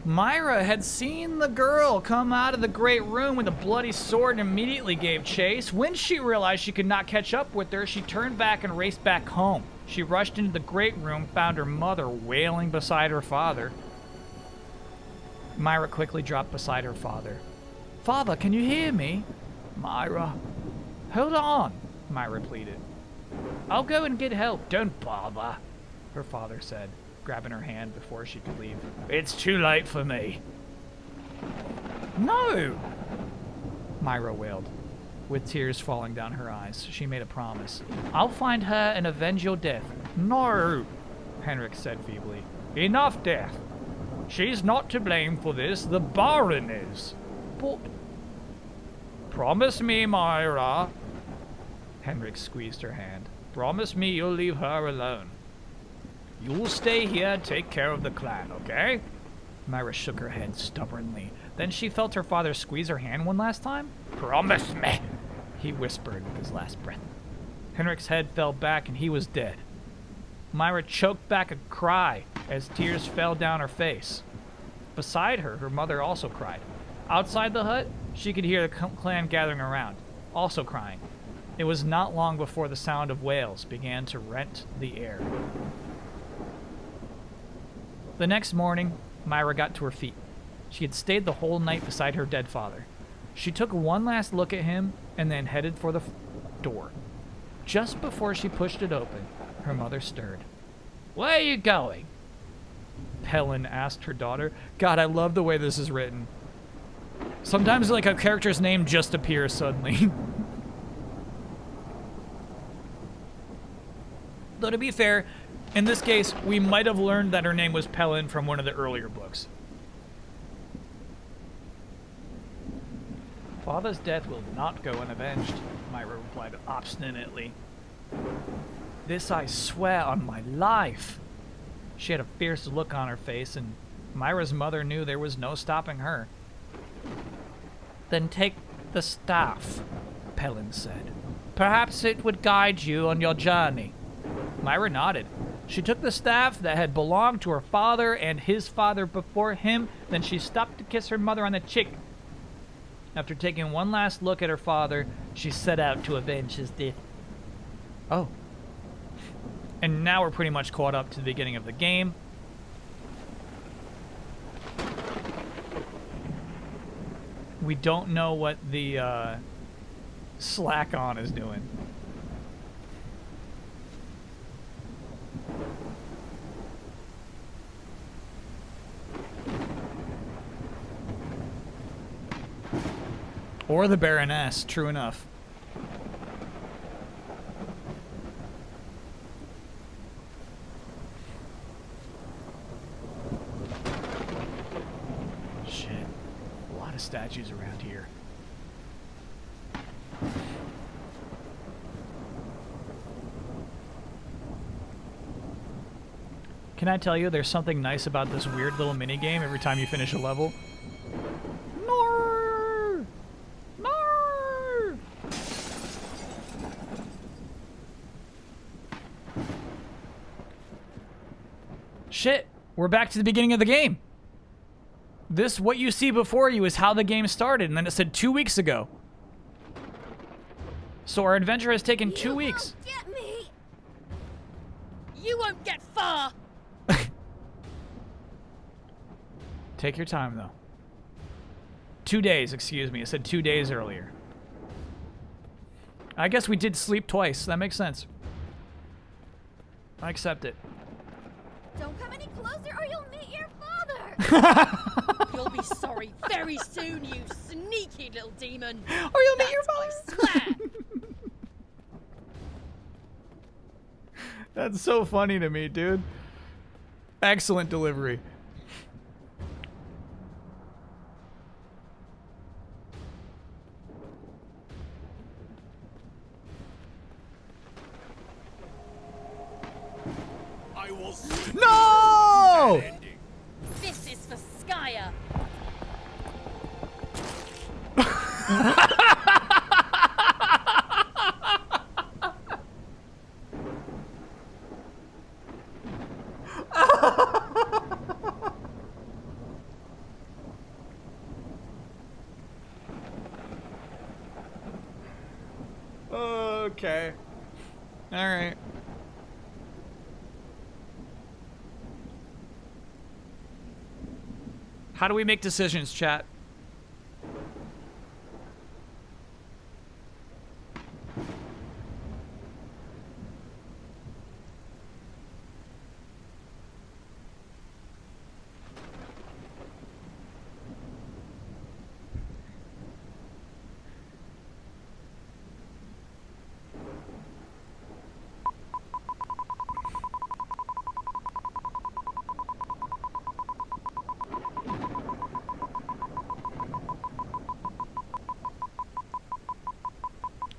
Mira had seen the girl come out of the great room with a bloody sword and immediately gave chase. When she realized she could not catch up with her, she turned back and raced back home. She rushed into the great room, found her mother wailing beside her father. Mira quickly dropped beside her father. "Father, can you hear me?" "Mira." "Hold on," Mira pleaded. "I'll go and get help. Don't bother," her father said, grabbing her hand before she could leave. "It's too late for me." "No!" Myra wailed, with tears falling down her eyes. She made a promise. I'll find her and avenge your death. No, Henrik said feebly. Enough death. She's not to blame for this. The Baron is. But... Promise me, Myra. Henrik squeezed her hand. Promise me you'll leave her alone. You'll stay here, take care of the clan, okay? Myra shook her head stubbornly. Then she felt her father squeeze her hand one last time. Promise me, he whispered with his last breath. Henrik's head fell back and he was dead. Myra choked back a cry as tears fell down her face. Beside her, her mother also cried. Outside the hut, she could hear the clan gathering around, also crying. It was not long before the sound of wails began to rent the air. The next morning, Myra got to her feet. She had stayed the whole night beside her dead father. She took one last look at him and then headed for the door. Just before she pushed it open, her mother stirred. Where are you going? Pelin asked her daughter. God, I love the way this is written. Sometimes like a character's name just appears suddenly. Though to be fair, in this case, we might have learned that her name was Pelin from one of the earlier books. Father's death will not go unavenged, Myra replied obstinately. This I swear on my life. She had a fierce look on her face, and Myra's mother knew there was no stopping her. Then take the staff, Pelin said. Perhaps it would guide you on your journey. Myra nodded. She took the staff that had belonged to her father and his father before him, then she stopped to kiss her mother on the cheek. After taking one last look at her father, she set out to avenge his death. Oh. And now we're pretty much caught up to the beginning of the game. We don't know what the slack on is doing. Or the Baroness, true enough. Shit. A lot of statues around here. Can I tell you there's something nice about this weird little mini game every time you finish a level? Shit, we're back to the beginning of the game. This, what you see before you, is how the game started, and then it said 2 weeks ago. So our adventure has taken 2 weeks. Get me. You won't get far. Take your time, though. 2 days, excuse me. It said 2 days earlier. I guess we did sleep twice. That makes sense. I accept it. Don't come any closer or you'll meet your father. You'll be sorry very soon, you sneaky little demon. Or you'll meet your father. I swear. That's so funny to me, dude. Excellent delivery. I will see No! that ending. This is for Skya. Okay. All right. How do we make decisions, chat?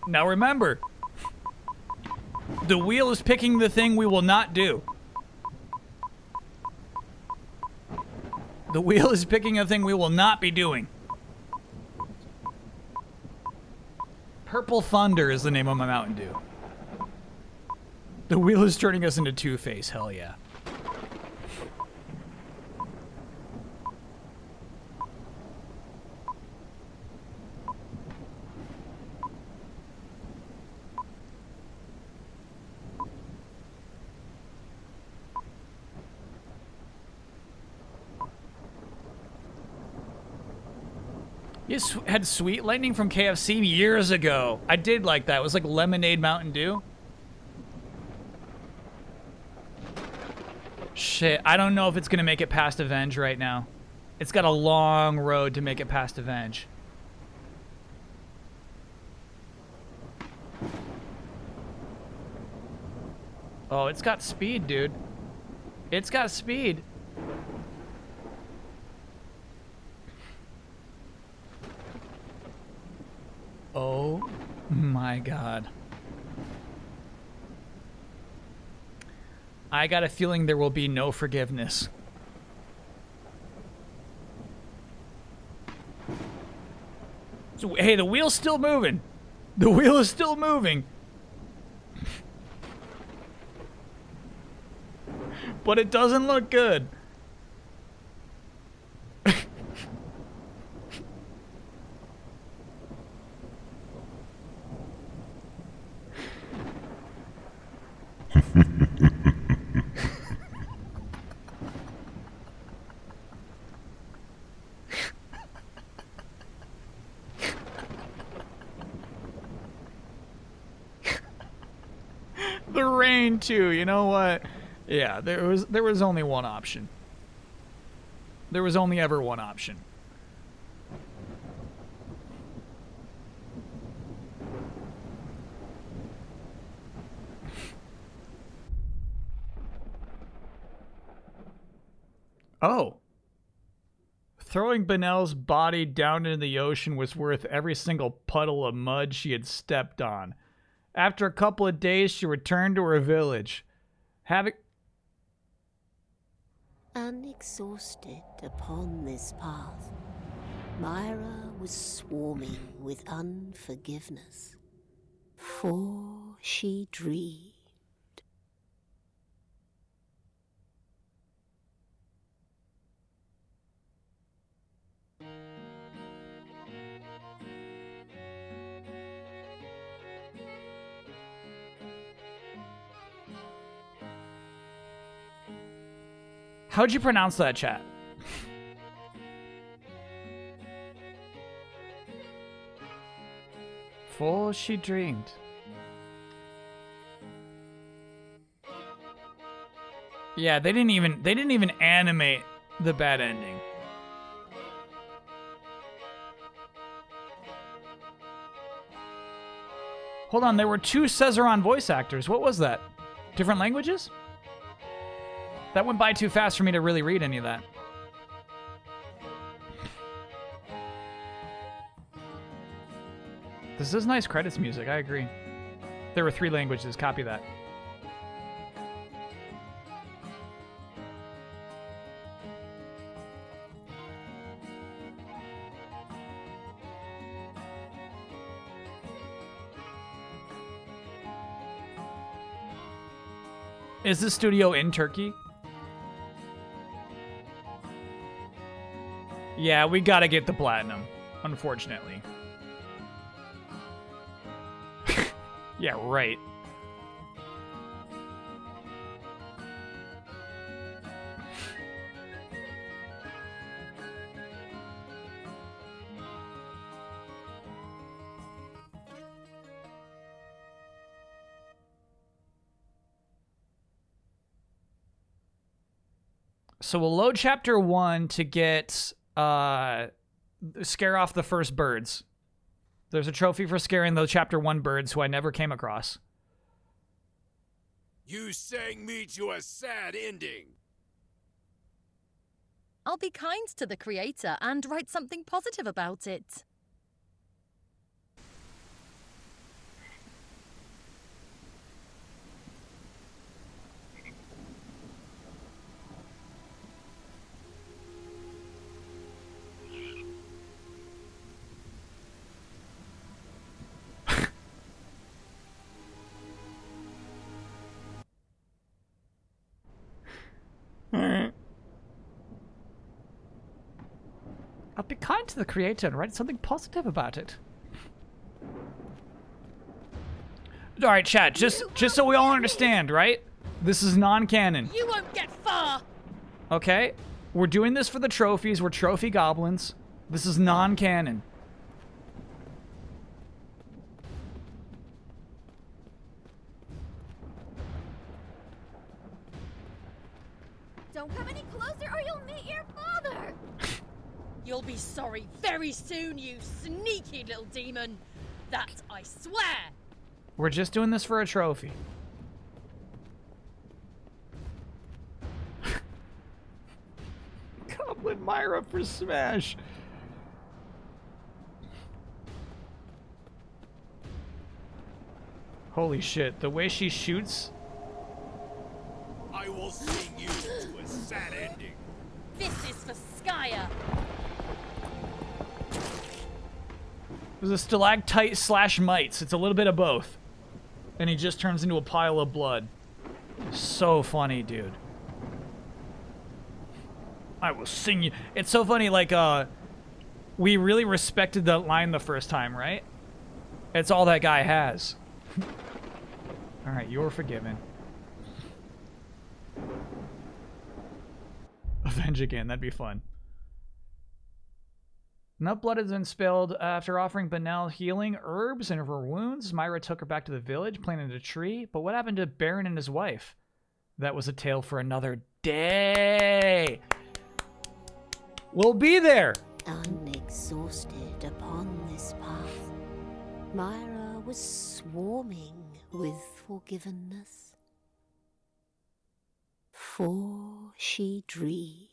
Now remember, the wheel is picking the thing we will not do. The wheel is picking a thing we will not be doing. Purple Thunder is the name of my Mountain Dew. The wheel is turning us into Two-Face, hell yeah. You had Sweet Lightning from KFC years ago. I did like that. It was like lemonade Mountain Dew. Shit, I don't know if it's gonna make it past Avenge right now. It's got a long road to make it past Avenge. Oh, it's got speed, dude. It's got speed. Oh my god. I got a feeling there will be no forgiveness. So, hey, the wheel's still moving. The wheel is still moving. But it doesn't look good. The rain too, you know what? Yeah, there was only one option. There was only ever one option. Oh. Throwing Benel's body down into the ocean was worth every single puddle of mud she had stepped on. After a couple of days, she returned to her village. Having... Unexhausted upon this path, Mira was swarming with unforgiveness. For she dreamed. How'd you pronounce that, chat? For she dreamed. Yeah, they didn't even animate the bad ending. Hold on, there were 2 Cesaron voice actors. What was that? Different languages? That went by too fast for me to really read any of that. This is nice credits music, I agree. There were 3 languages, copy that. Is the studio in Turkey? Yeah, we gotta get the platinum, unfortunately. Yeah, right. So we'll load chapter 1 to get scare off the first birds. There's a trophy for scaring those chapter 1 birds who I never came across. You sang me to a sad ending. I'll be kind to the creator and write something positive about it. Alright. I'll be kind to the creator and write something positive about it. Alright, chat, just so we all understand, right? This is non-canon. You won't get far. Okay? We're doing this for the trophies. We're trophy goblins. This is non-canon. Don't come any closer or you'll meet your father! You'll be sorry very soon, you sneaky little demon. That I swear. We're just doing this for a trophy. Goblin Myra for Smash. Holy shit, the way she shoots. I will sing you to a sad ending. This is for Skya. There's a stalactite slash mites. It's a little bit of both. And he just turns into a pile of blood. So funny, dude. I will sing you. It's so funny, like, we really respected that line the first time, right? It's all that guy has. Alright, you're forgiven. Avenge again, that'd be fun. Enough blood has been spilled after offering banal healing herbs and her wounds. Myra took her back to the village, planted a tree. But what happened to Baron and his wife? That was a tale for another day. We'll be there. Unexhausted upon this path, Myra was swarming with forgiveness. For she dreamed.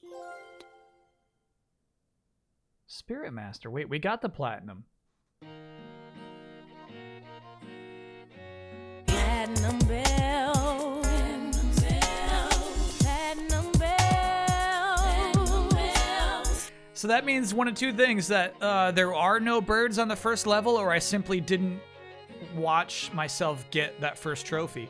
Spirit Master. Wait, we got the platinum. Platinum bell. Platinum bell. Platinum bell. Platinum bell. So that means one of two things, that there are no birds on the first level, or I simply didn't watch myself get that first trophy.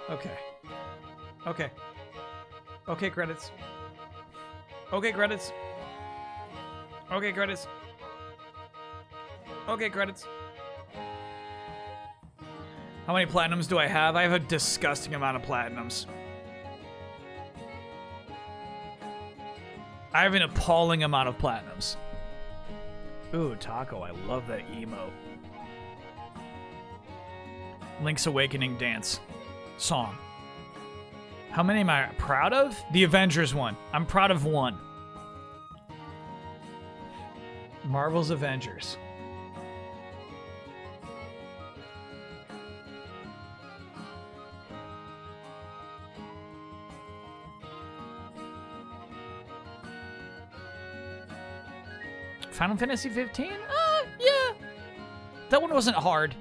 Okay. Okay. Okay, credits. Okay, credits. Okay, credits. Okay, credits. How many platinums do I have? I have a disgusting amount of platinums. I have an appalling amount of platinums. Ooh, Taco, I love that emo. Link's Awakening dance song. How many am I proud of? The Avengers one. I'm proud of one. Marvel's Avengers. Final Fantasy 15? Yeah. That one wasn't hard.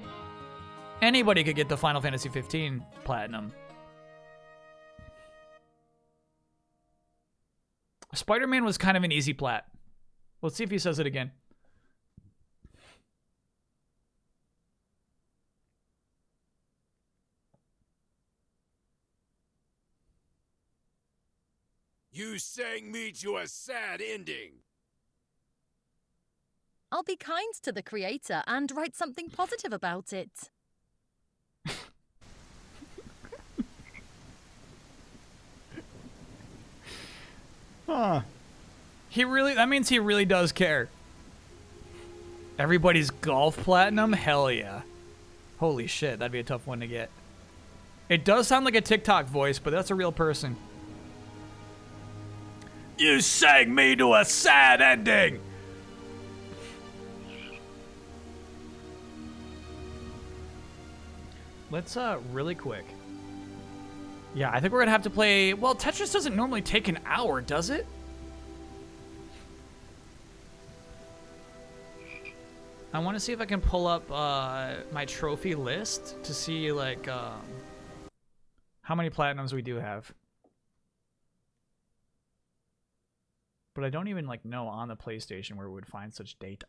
Anybody could get the Final Fantasy 15 platinum. Spider-Man was kind of an easy plat. Let's see if he says it again. You sang me to a sad ending. I'll be kind to the creator and write something positive about it. Huh. That means he really does care. Everybody's golf platinum? Hell yeah. Holy shit, that'd be a tough one to get. It does sound like a TikTok voice, but that's a real person. You sang me to a sad ending! Let's, really quick. Yeah, I think we're gonna have to play... Well, Tetris doesn't normally take an hour, does it? I want to see if I can pull up my trophy list to see, like, how many platinums we do have. But I don't even like know on the PlayStation where we would find such data.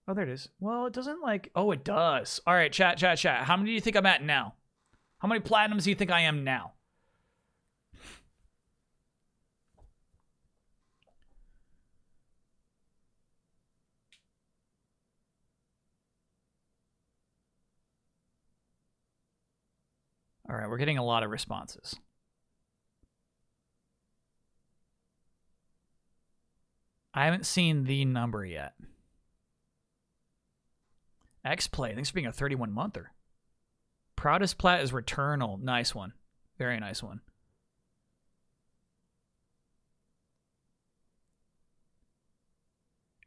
Oh, there it is. Well, it doesn't like... Oh, it does. All right, chat. How many do you think I'm at now? How many platinums do you think I am now? All right, we're getting a lot of responses. I haven't seen the number yet. X-Play, thanks for being a 31-monther. Proudest plat is Returnal. Nice one. Very nice one.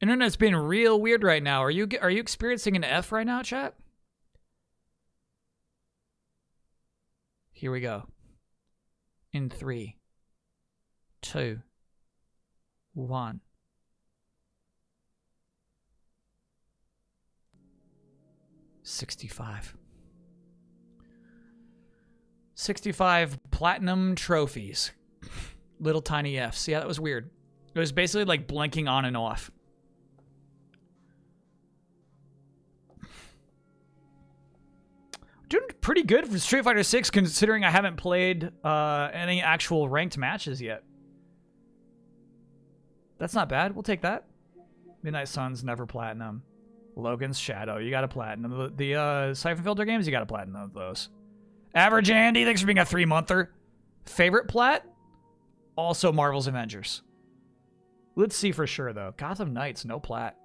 Internet's been real weird right now. Are you experiencing an F right now, chat? Here we go. In 3, 2, 1. $65 platinum trophies. Little tiny Fs. Yeah, that was weird. It was basically like blinking on and off. Doing pretty good for Street Fighter 6 considering I haven't played any actual ranked matches yet. That's not bad. We'll take that. Midnight Suns, never platinum. Logan's Shadow, you got a platinum. The Siphon Filter games, you got a platinum of those. Average Andy, thanks for being a 3-monther. Favorite plat? Also Marvel's Avengers. Let's see for sure, though. Gotham Knights, no plat.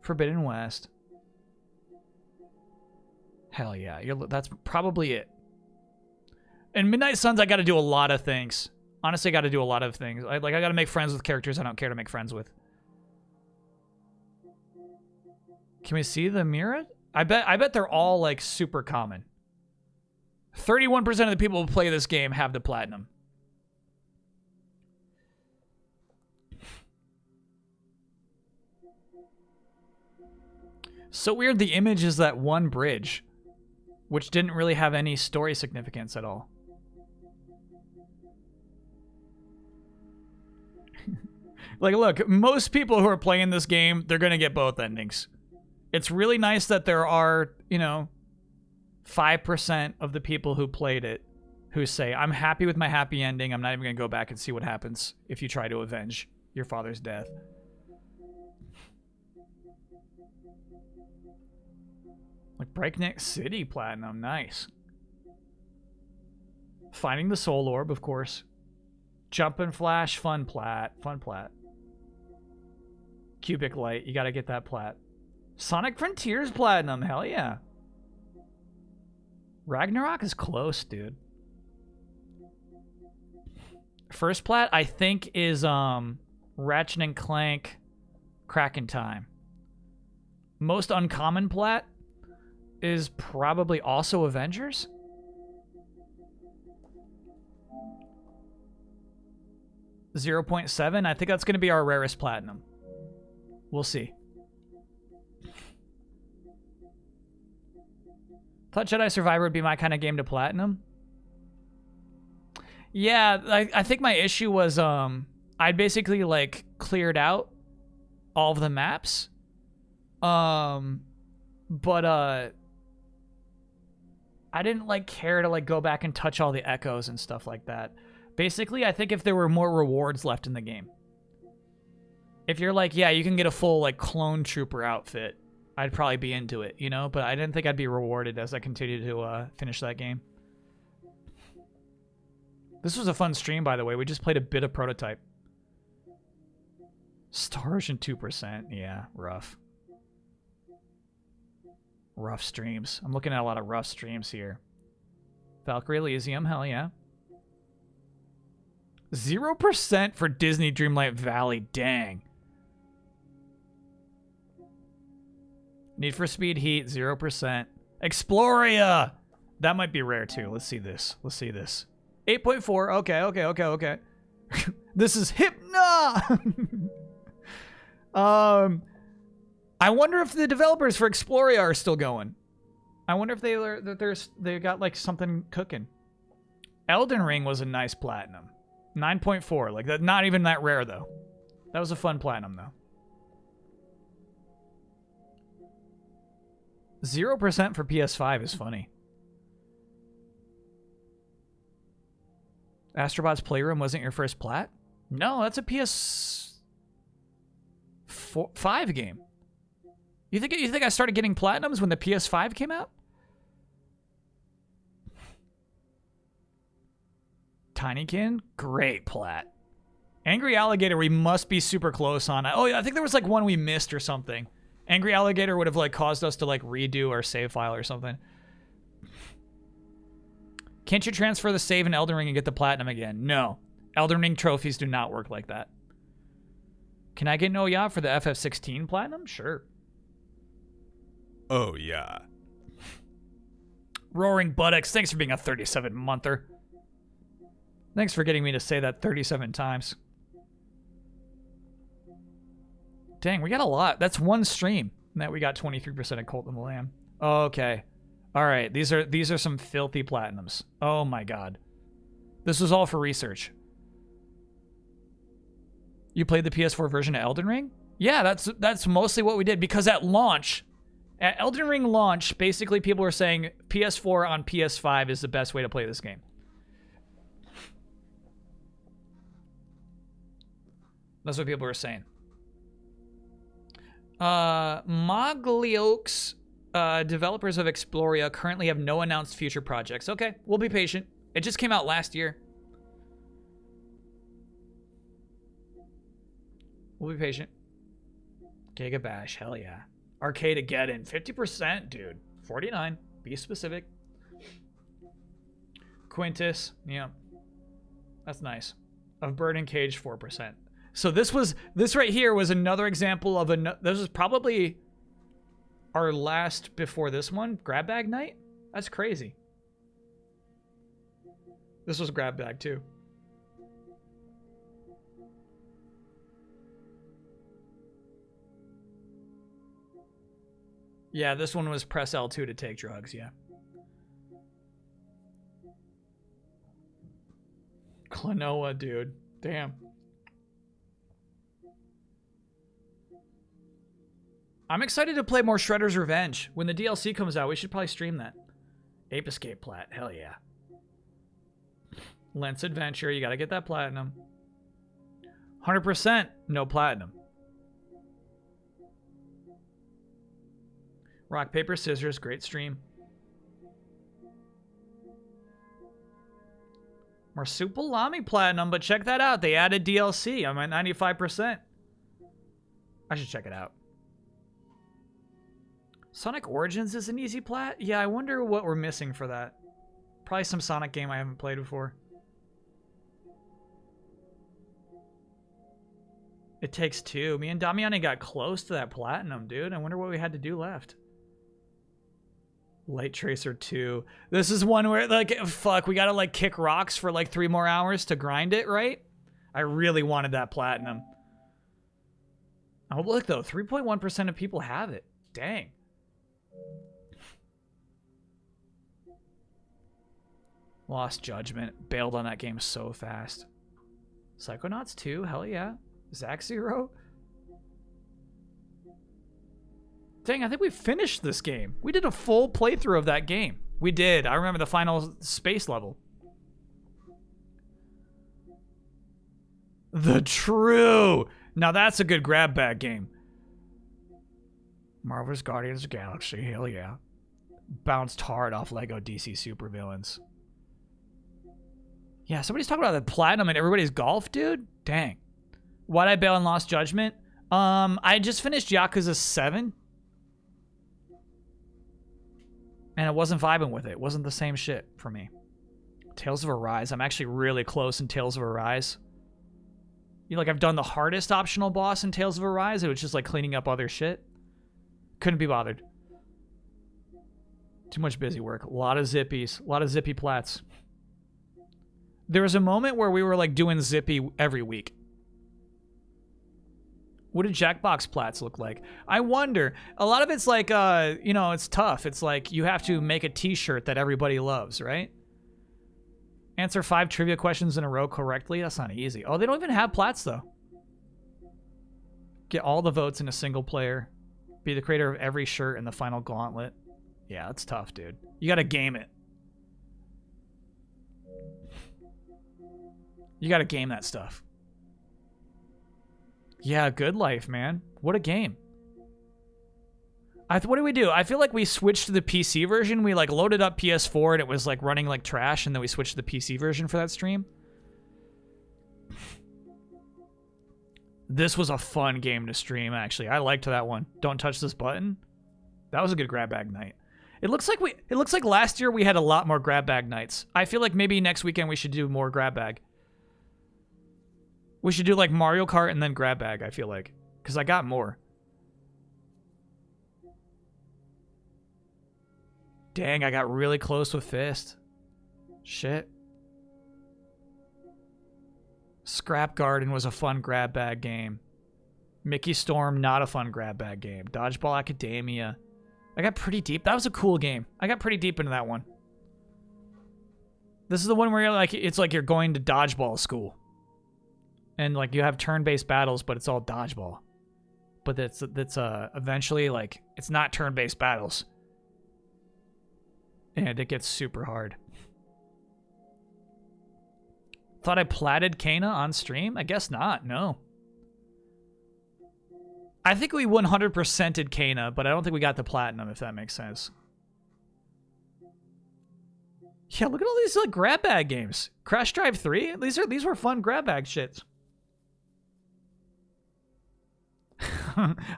Forbidden West. Hell yeah, that's probably it. In Midnight Suns, I got to do a lot of things. Honestly, I got to do a lot of things. I got to make friends with characters I don't care to make friends with. Can we see the Mira? I bet they're all like super common. 31% of the people who play this game have the platinum. So weird, the image is that one bridge, which didn't really have any story significance at all. Like, look, most people who are playing this game, they're going to get both endings. It's really nice that there are, 5% of the people who played it who say, I'm happy with my happy ending. I'm not even going to go back and see what happens if you try to avenge your father's death. Like Breakneck City platinum, nice. Finding the Soul Orb, of course. Jump and Flash, fun plat. Cubic Light, you gotta get that plat. Sonic Frontiers platinum, hell yeah. Ragnarok is close, dude. First plat, I think, is Ratchet and Clank Crack in Time. Most uncommon plat is probably also Avengers. .7. I think that's going to be our rarest platinum. We'll see. Thought Jedi Survivor would be my kind of game to platinum. Yeah, I think my issue was I'd basically like cleared out all of the maps. But I didn't like care to like go back and touch all the echoes and stuff like that. Basically, I think if there were more rewards left in the game. If you're like, yeah, you can get a full like clone trooper outfit, I'd probably be into it, but I didn't think I'd be rewarded as I continued to finish that game. This was a fun stream, by the way. We just played a bit of Prototype. Star Ocean 2%. Yeah, rough. Rough streams. I'm looking at a lot of rough streams here. Valkyrie Elysium, hell yeah. 0% for Disney Dreamlight Valley, dang. Need for Speed Heat, 0%. Exploria! That might be rare too. Let's see this. 8.4. Okay. This is Hypna! I wonder if the developers for Exploria are still going. I wonder if they got like something cooking. Elden Ring was a nice platinum. 9.4. Like, that, not even that rare, though. That was a fun platinum, though. 0% for PS5 is funny. Astrobot's Playroom wasn't your first plat? No, that's a PS5 game. You think I started getting platinums when the PS5 came out? Tinykin, great plat. Angry Alligator, we must be super close on. Oh yeah, I think there was like one we missed or something. Angry Alligator would have like caused us to like redo our save file or something. Can't you transfer the save in Elden Ring and get the platinum again? No. Elden Ring trophies do not work like that. Can I get no ya for the FF16 platinum? Sure. Oh, yeah. Roaring Buttocks, thanks for being a 37-monther. Thanks for getting me to say that 37 times. Dang, we got a lot. That's one stream that we got 23% of Cult of the Lamb. Okay. All right, these are some filthy platinums. Oh my god. This was all for research. You played the PS4 version of Elden Ring? Yeah, that's mostly what we did, because at launch, at Elden Ring launch, basically people were saying PS4 on PS5 is the best way to play this game. That's what people were saying. Moglioaks, developers of Exploria currently have no announced future projects. Okay, we'll be patient. It just came out last year. We'll be patient. Giga Bash, hell yeah. Arcade-ageddon, 50%, dude. 49, be specific. Quintus, yeah. That's nice. Of Bird and Cage, 4%. So this right here was another example of this was probably our last before this one, Grab Bag Night. That's crazy. This was Grab Bag too. Yeah, this one was press L2 to take drugs, yeah. Klonoa, dude. Damn. I'm excited to play more Shredder's Revenge. When the DLC comes out, we should probably stream that. Ape Escape plat, hell yeah. Lens Adventure, you gotta get that platinum. 100%, no platinum. Rock, Paper, Scissors, great stream. Marsupilami platinum, but check that out. They added DLC. I'm at 95%. I should check it out. Sonic Origins is an easy plat? Yeah, I wonder what we're missing for that. Probably some Sonic game I haven't played before. It Takes Two. Me and Damiani got close to that platinum, dude. I wonder what we had to do left. Light Tracer 2. This is one where, like, fuck, we gotta, like, kick rocks for, like, 3 more hours to grind it, right? I really wanted that platinum. Oh, look, though. 3.1% of people have it. Dang. Lost Judgment. Bailed on that game so fast. Psychonauts 2? Hell yeah. Zack Zero? Dang, I think we finished this game. We did a full playthrough of that game. We did. I remember the final space level. The True. Now that's a good grab bag game. Marvel's Guardians of the Galaxy. Hell yeah. Bounced hard off Lego DC Supervillains. Yeah, somebody's talking about the platinum in everybody's golf, dude. Dang. Why'd I bail on Lost Judgment? I just finished Yakuza 7. And I wasn't vibing with it. It wasn't the same shit for me. Tales of Arise. I'm actually really close in Tales of Arise. You know, like, I've done the hardest optional boss in Tales of Arise. It was just like cleaning up other shit. Couldn't be bothered. Too much busy work. A lot of zippies. A lot of zippy plats. There was a moment where we were like doing zippy every week. What did Jackbox plats look like? I wonder. A lot of it's like, you know, it's tough. It's like you have to make a t-shirt that everybody loves, right? Answer 5 trivia questions in a row correctly. That's not easy. Oh, they don't even have plats, though. Get all the votes in a single player. Be the creator of every shirt in the final gauntlet. Yeah, that's tough, dude. You gotta game it. You gotta game that stuff. Yeah, Good Life, man. What a game. What did we do? I feel like we switched to the PC version. We like loaded up PS4 and it was like running like trash, and then we switched to the PC version for that stream. This was a fun game to stream, actually. I liked that one. Don't touch this button. That was a good grab bag night. It looks like last year we had a lot more grab bag nights. I feel like maybe next weekend we should do more grab bag. We should do like Mario Kart and then grab bag, I feel like. Because I got more. Dang, I got really close with Fist. Shit. Scrap Garden was a fun grab bag game. Mickey Storm, not a fun grab bag game. Dodgeball Academia. I got pretty deep. That was a cool game. I got pretty deep into that one. This is the one where you're like, it's like you're going to dodgeball school. And like you have turn-based battles, but it's all dodgeball. But that's eventually like, it's not turn-based battles. And it gets super hard. Thought I platted Kana on stream? I guess not, no. I think we 100%ed Kana, but I don't think we got the platinum, if that makes sense. Yeah, look at all these like grab bag games. Crash Drive 3? These were fun grab bag shits.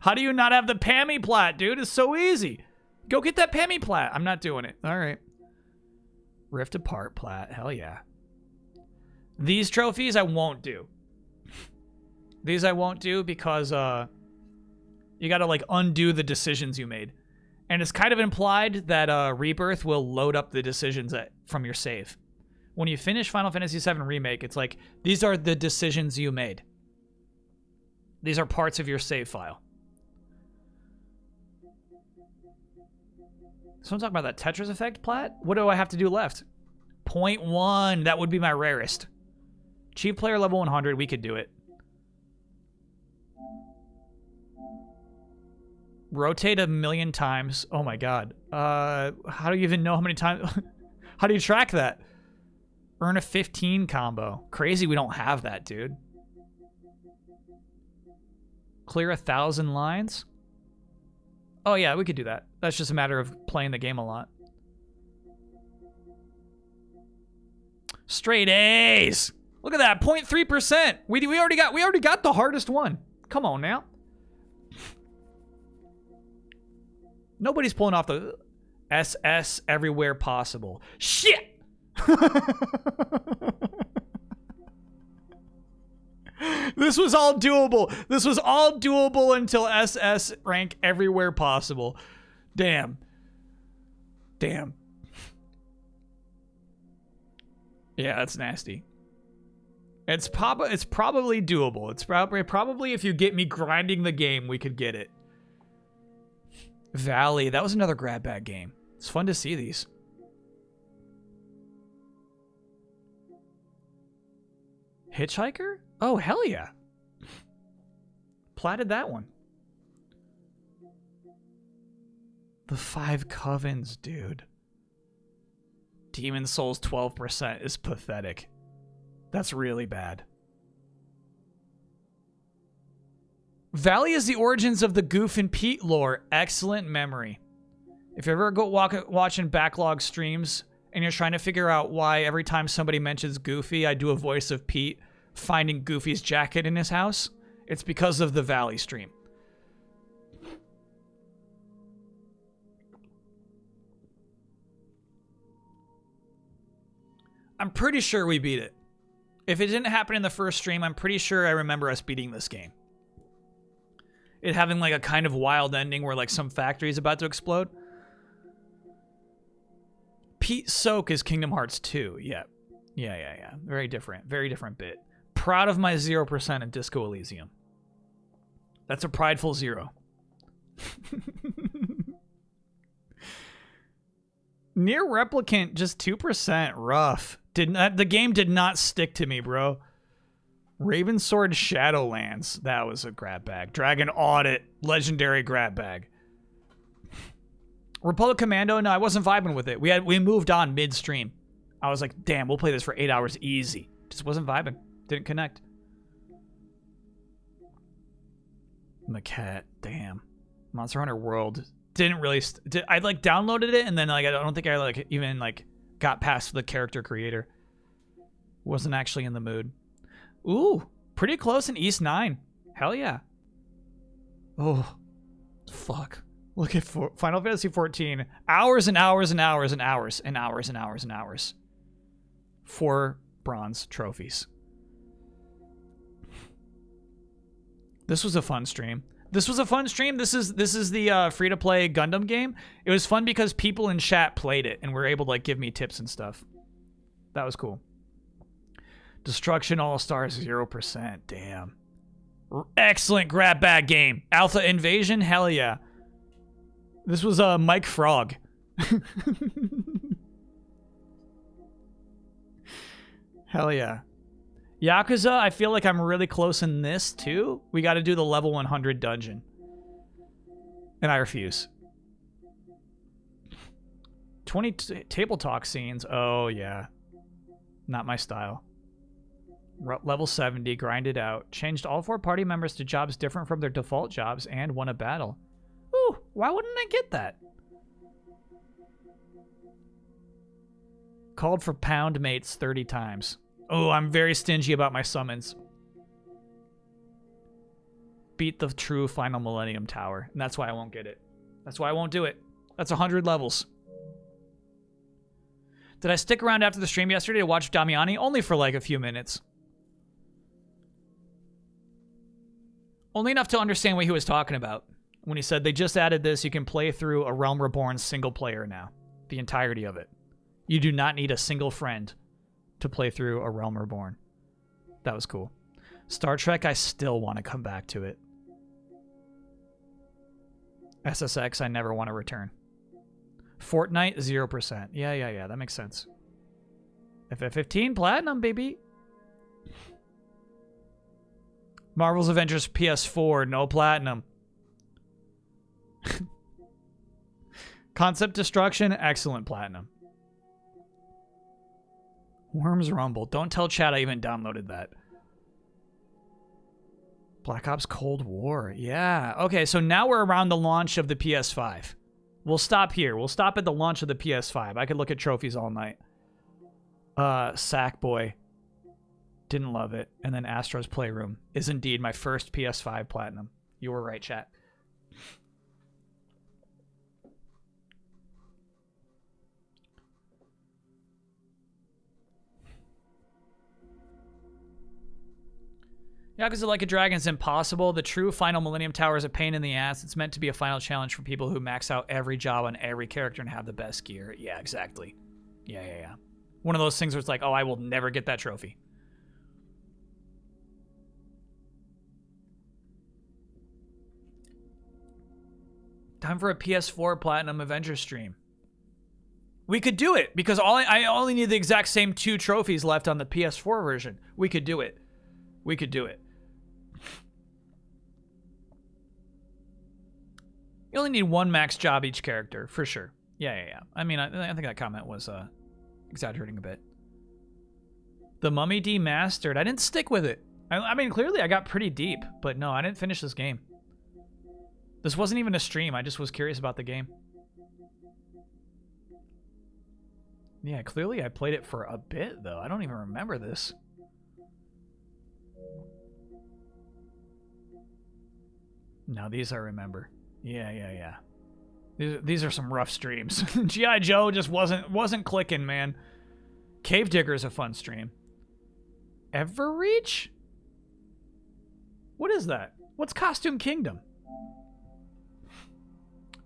How do you not have the Pammy plat, dude? It's so easy. Go get that Pammy plat. I'm not doing it. All right. Rift Apart plat. Hell yeah. These trophies I won't do. These I won't do because you got to like undo the decisions you made. And it's kind of implied that Rebirth will load up the decisions from your save. When you finish Final Fantasy VII Remake, it's like, these are the decisions you made. These are parts of your save file. Someone talking about that Tetris Effect plat? What do I have to do left? 0.1. That would be my rarest. Chief player level 100. We could do it. Rotate 1,000,000 times. Oh my god. How do you even know how many times? How do you track that? Earn a 15 combo. Crazy we don't have that, dude. Clear 1,000 lines? Oh yeah, we could do that. That's just a matter of playing the game a lot. Straight A's. Look at that, 0.3%. We already got the hardest one. Come on now. Nobody's pulling off the SS everywhere possible. Shit. This was all doable. This was all doable until SS rank everywhere possible. Damn. Damn. Yeah, that's nasty. It's probably doable. It's probably if you get me grinding the game, we could get it. Valley, that was another grab bag game. It's fun to see these. Hitchhiker? Oh, hell yeah. Platted that one. The 5 Covens, dude. Demon Souls 12% is pathetic. That's really bad. Valley is the origins of the Goof and Pete lore. Excellent memory. If you ever go watching backlog streams and you're trying to figure out why every time somebody mentions Goofy, I do a voice of Pete finding Goofy's jacket in his house, it's because of the Valley stream. I'm pretty sure we beat it. If it didn't happen in the first stream, I'm pretty sure I remember us beating this game. It having like a kind of wild ending where like some factory is about to explode. Pete Soak is Kingdom Hearts 2. Yeah. Yeah. Very different bit. Proud of my 0% in Disco Elysium. That's a prideful 0. Near Replicant, just 2%. Rough. The game did not stick to me, bro. Ravensword Shadowlands. That was a grab bag. Dragon Audit. Legendary grab bag. Republic Commando. No, I wasn't vibing with it. We moved on midstream. I was like, damn, we'll play this for 8 hours easy. Just wasn't vibing. Didn't connect. Maquette. Damn. Monster Hunter World. Didn't really... I like downloaded it and then like I don't think I like even like got past the character creator. Wasn't actually in the mood. Ooh, pretty close in East 9. Hell yeah. Oh, fuck. Look at Final Fantasy 14. Hours and hours and hours and hours and hours and hours and hours. 4 bronze trophies. This was a fun stream. This was a fun stream. This is the free-to-play Gundam game. It was fun because people in chat played it and were able to like give me tips and stuff. That was cool. Destruction All-Stars 0%. Damn. Excellent grab bag game. Alpha Invasion? Hell yeah. This was Mike Frog. Hell yeah. Yakuza, I feel like I'm really close in this too. We got to do the level 100 dungeon. And I refuse. 20 table talk scenes. Oh yeah. Not my style. Level 70, grinded out. Changed all 4 party members to jobs different from their default jobs and won a battle. Ooh, why wouldn't I get that? Called for pound mates 30 times. Oh, I'm very stingy about my summons. Beat the true Final Millennium Tower. And that's why I won't get it. That's why I won't do it. That's 100 levels. Did I stick around after the stream yesterday to watch Damiani? Only for like a few minutes. Only enough to understand what he was talking about. When he said, they just added this, you can play through A Realm Reborn single player now. The entirety of it. You do not need a single friend to play through A Realm Reborn. That was cool. Star Trek, I still want to come back to it. SSX, I never want to return. Fortnite, 0%. Yeah, that makes sense. FF15, Platinum, baby. Marvel's Avengers PS4, no Platinum. Concept Destruction, excellent Platinum. Worms Rumble. Don't tell chat I even downloaded that. Black Ops Cold War. Yeah. Okay, so now we're around the launch of the PS5. We'll stop here. We'll stop at the launch of the PS5. I could look at trophies all night. Sackboy. Didn't love it. And then Astro's Playroom is indeed my first PS5 Platinum. You were right, chat. Yakuza Like a Dragon's impossible. The true Final Millennium Tower is a pain in the ass. It's meant to be a final challenge for people who max out every job on every character and have the best gear. Yeah, exactly. Yeah. One of those things where it's like, oh, I will never get that trophy. Time for a PS4 Platinum Avengers stream. We could do it because I only need the exact same 2 trophies left on the PS4 version. We could do it. We could do it. You only need 1 max job each character, for sure. Yeah. I mean, I think that comment was exaggerating a bit. The Mummy Demastered. I didn't stick with it. I mean, clearly I got pretty deep, but no, I didn't finish this game. This wasn't even a stream. I just was curious about the game. Yeah, clearly I played it for a bit, though. I don't even remember this. No, these I remember. Yeah. These are some rough streams. G.I. Joe just wasn't clicking, man. Cave Digger is a fun stream. Everreach? What is that? What's Costume Kingdom?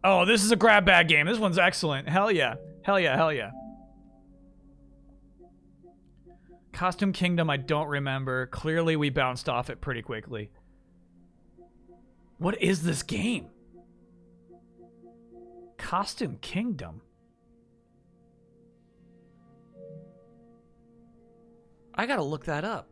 Oh, this is a grab bag game. This one's excellent. Hell yeah. Costume Kingdom, I don't remember. Clearly, we bounced off it pretty quickly. What is this game? Costume Kingdom. I gotta look that up.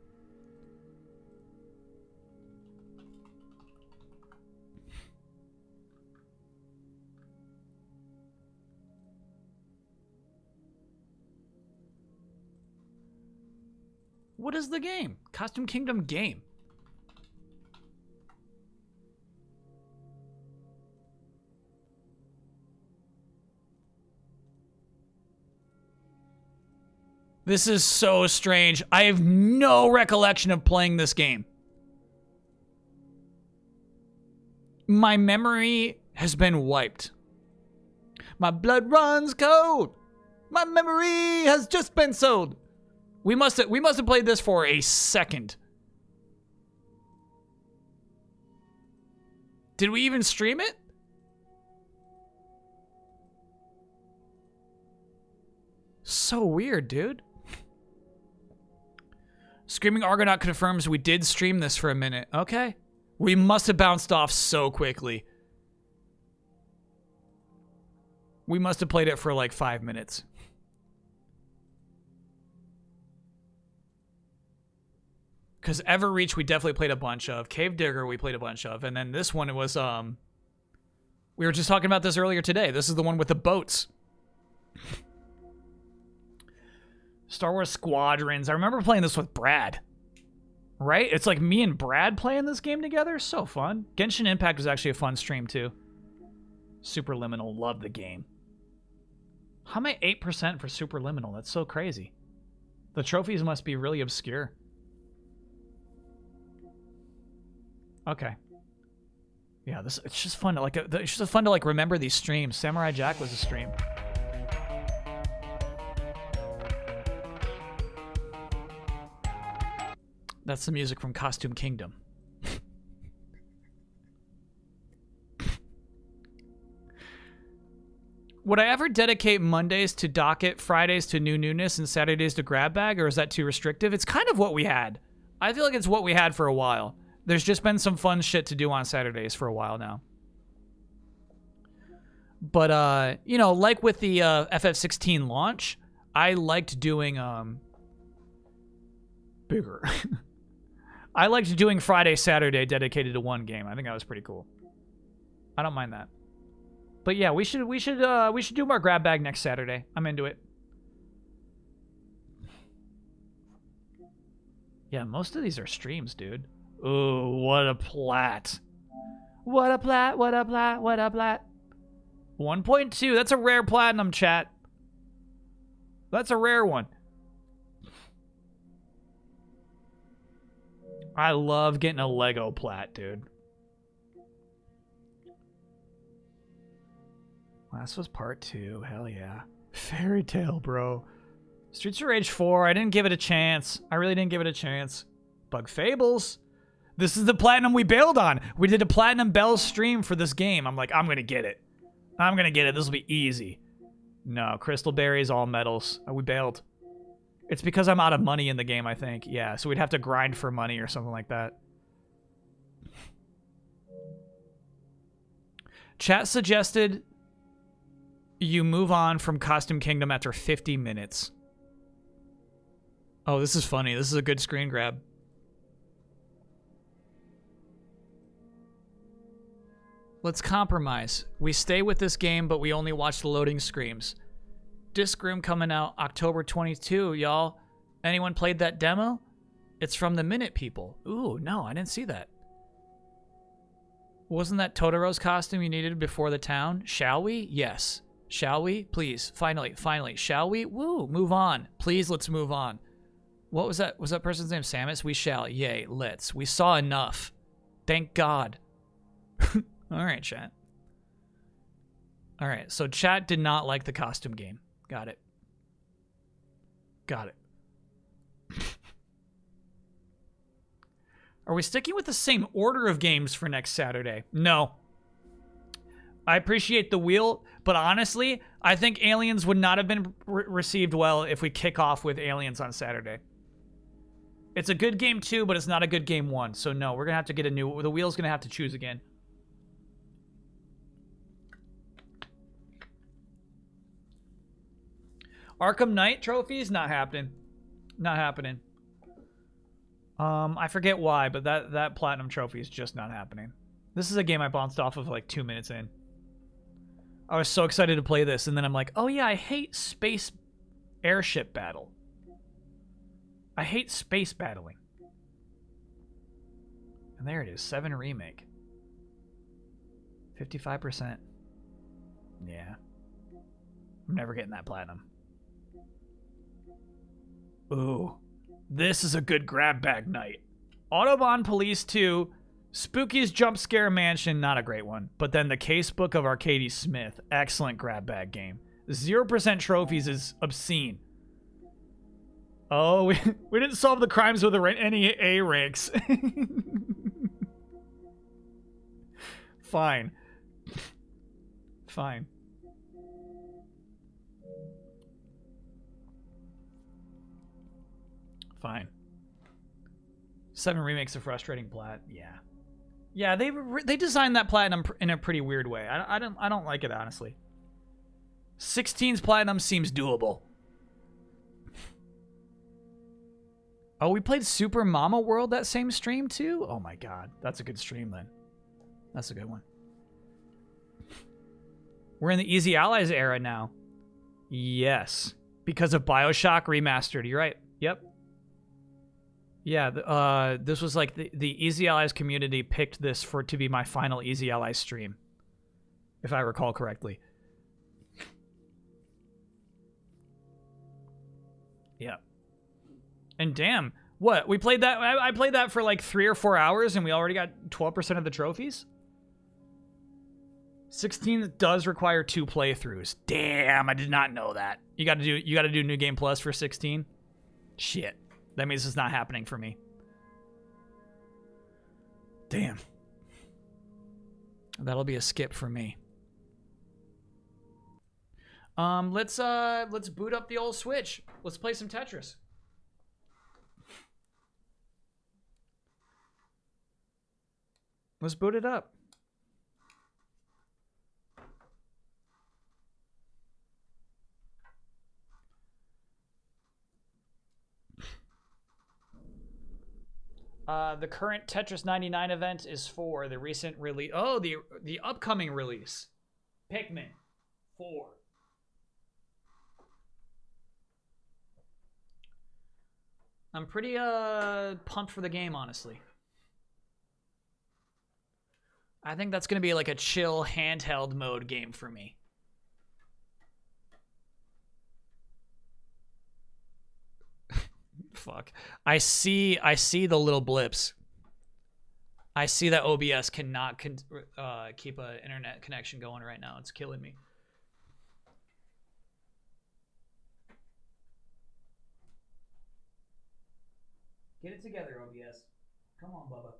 What is the game? Costume Kingdom game. This is so strange. I have no recollection of playing this game. My memory has been wiped. My blood runs cold. My memory has just been sold. We must have played this for a second. Did we even stream it? So weird, dude. Screaming Argonaut confirms we did stream this for a minute. Okay. We must have bounced off so quickly. We must have played it for like 5 minutes. Because Everreach we definitely played a bunch of. Cave Digger we played a bunch of. And then this one was, we were just talking about this earlier today. This is the one with the boats. Star Wars Squadrons. I remember playing this with Brad. Right? It's like me and Brad playing this game together. So fun. Genshin Impact was actually a fun stream too. Superliminal. Love the game. How am I 8% for Superliminal? That's so crazy. The trophies must be really obscure. Okay. Yeah, it's just fun to it's just fun to like remember these streams. Samurai Jack was a stream. That's the music from Costume Kingdom. Would I ever dedicate Mondays to Docket, Fridays to New Newness, and Saturdays to Grab Bag, or is that too restrictive? It's kind of what we had. I feel like it's what we had for a while. There's just been some fun shit to do on Saturdays for a while now. But, you know, like with the FF16 launch, I liked doing, bigger. I liked doing Friday, Saturday dedicated to one game. I think that was pretty cool. I don't mind that. But yeah, we should do more Grab Bag next Saturday. I'm into it. Yeah, most of these are streams, dude. Ooh, what a plat. What a plat, what a plat, what a plat. 1.2, that's a rare platinum, chat. That's a rare one. I love getting a Lego plat, dude. Last was part 2, hell yeah. Fairy Tale, bro. Streets of Rage 4, I didn't give it a chance. I really didn't give it a chance. Bug Fables. This is the platinum we bailed on. We did a Platinum Bells stream for this game. I'm like, I'm gonna get it. I'm gonna get it. This will be easy. No, Crystal Berries, all medals. We bailed. It's because I'm out of money in the game, I think. Yeah, so we'd have to grind for money or something like that. Chat suggested you move on from Costume Kingdom after 50 minutes. Oh, this is funny. This is a good screen grab. Let's compromise. We stay with this game, but we only watch the loading screens. Disc Room coming out October 22, y'all. Anyone played that demo? It's from the Minute People. Ooh, no, I didn't see that. Wasn't that Totoro's costume you needed before the town? Shall we? Yes. Shall we? Please. Finally. Shall we? Woo, move on. Please, let's move on. What was that? Was that person's name Samus? We shall. Yay, let's. We saw enough. Thank God. All right, chat. All right, so chat did not like the costume game. Got it. Got it. Are we sticking with the same order of games for next Saturday? No. I appreciate the wheel, but honestly, I think Aliens would not have been received well if we kick off with Aliens on Saturday. It's a good game 2, but it's not a good game 1. So no, we're going to have to get a new... The wheel's going to have to choose again. Arkham Knight trophies? Not happening. Not happening. I forget why, but that platinum trophy is just not happening. This is a game I bounced off of like 2 minutes in. I was so excited to play this, and then I'm like, oh yeah, I hate space airship battle. I hate space battling. And there it is, 7 remake. 55%. Yeah. I'm never getting that platinum. Ooh. This is a good grab bag night. Autobahn Police 2, Spooky's Jump Scare Mansion, not a great one. But then the Casebook of Arcady Smith, excellent grab bag game. 0% trophies is obscene. Oh, we didn't solve the crimes with any A ranks. Fine. Fine. Fine. 7 remakes of frustrating plat. Yeah. Yeah, they designed that platinum in a pretty weird way. I don't like it, honestly. 16's platinum seems doable. Oh, we played Super Mama World that same stream too? Oh my god. That's a good stream then. That's a good one. We're in the Easy Allies era now. Yes. Because of BioShock Remastered. You're right. Yep. Yeah, this was like the Easy Allies community picked this to be my final Easy Allies stream. If I recall correctly. Yeah. And damn, what? We played that, I played that for like 3 or 4 hours and we already got 12% of the trophies? 16 does require 2 playthroughs. Damn, I did not know that. You gotta do New Game Plus for 16? Shit. That means it's not happening for me. Damn. That'll be a skip for me. Let's boot up the old Switch. Let's play some Tetris. Let's boot it up. The current Tetris 99 event is for the recent release. Oh, the upcoming release. Pikmin 4. I'm pretty pumped for the game, honestly. I think that's gonna be like a chill handheld mode game for me. Fuck. I see the little blips. I see that OBS cannot keep an internet connection going right now. It's killing me. Get it together, OBS. Come on, Bubba.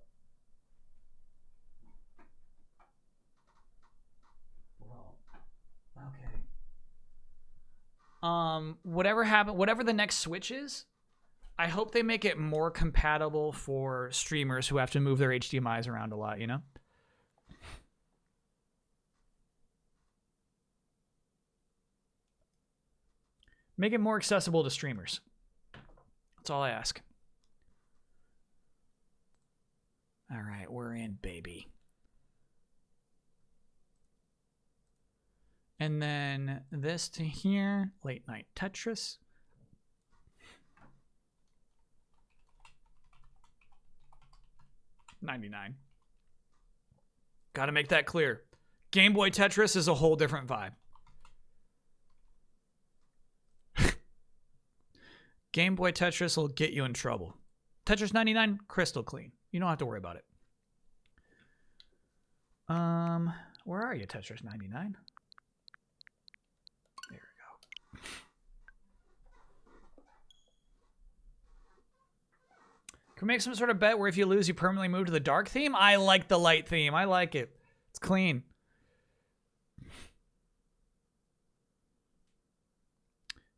Bro. Okay. Whatever the next Switch is, I hope they make it more compatible for streamers who have to move their HDMIs around a lot, you know? Make it more accessible to streamers. That's all I ask. All right, we're in, baby. And then this to here, Late Night Tetris. $99. Gotta make that clear. Game Boy Tetris is a whole different vibe. Game Boy Tetris will get you in trouble. Tetris 99, crystal clean. You don't have to worry about it. Where are you, Tetris 99? There we go. Can we make some sort of bet where if you lose, you permanently move to the dark theme? I like the light theme. I like it. It's clean.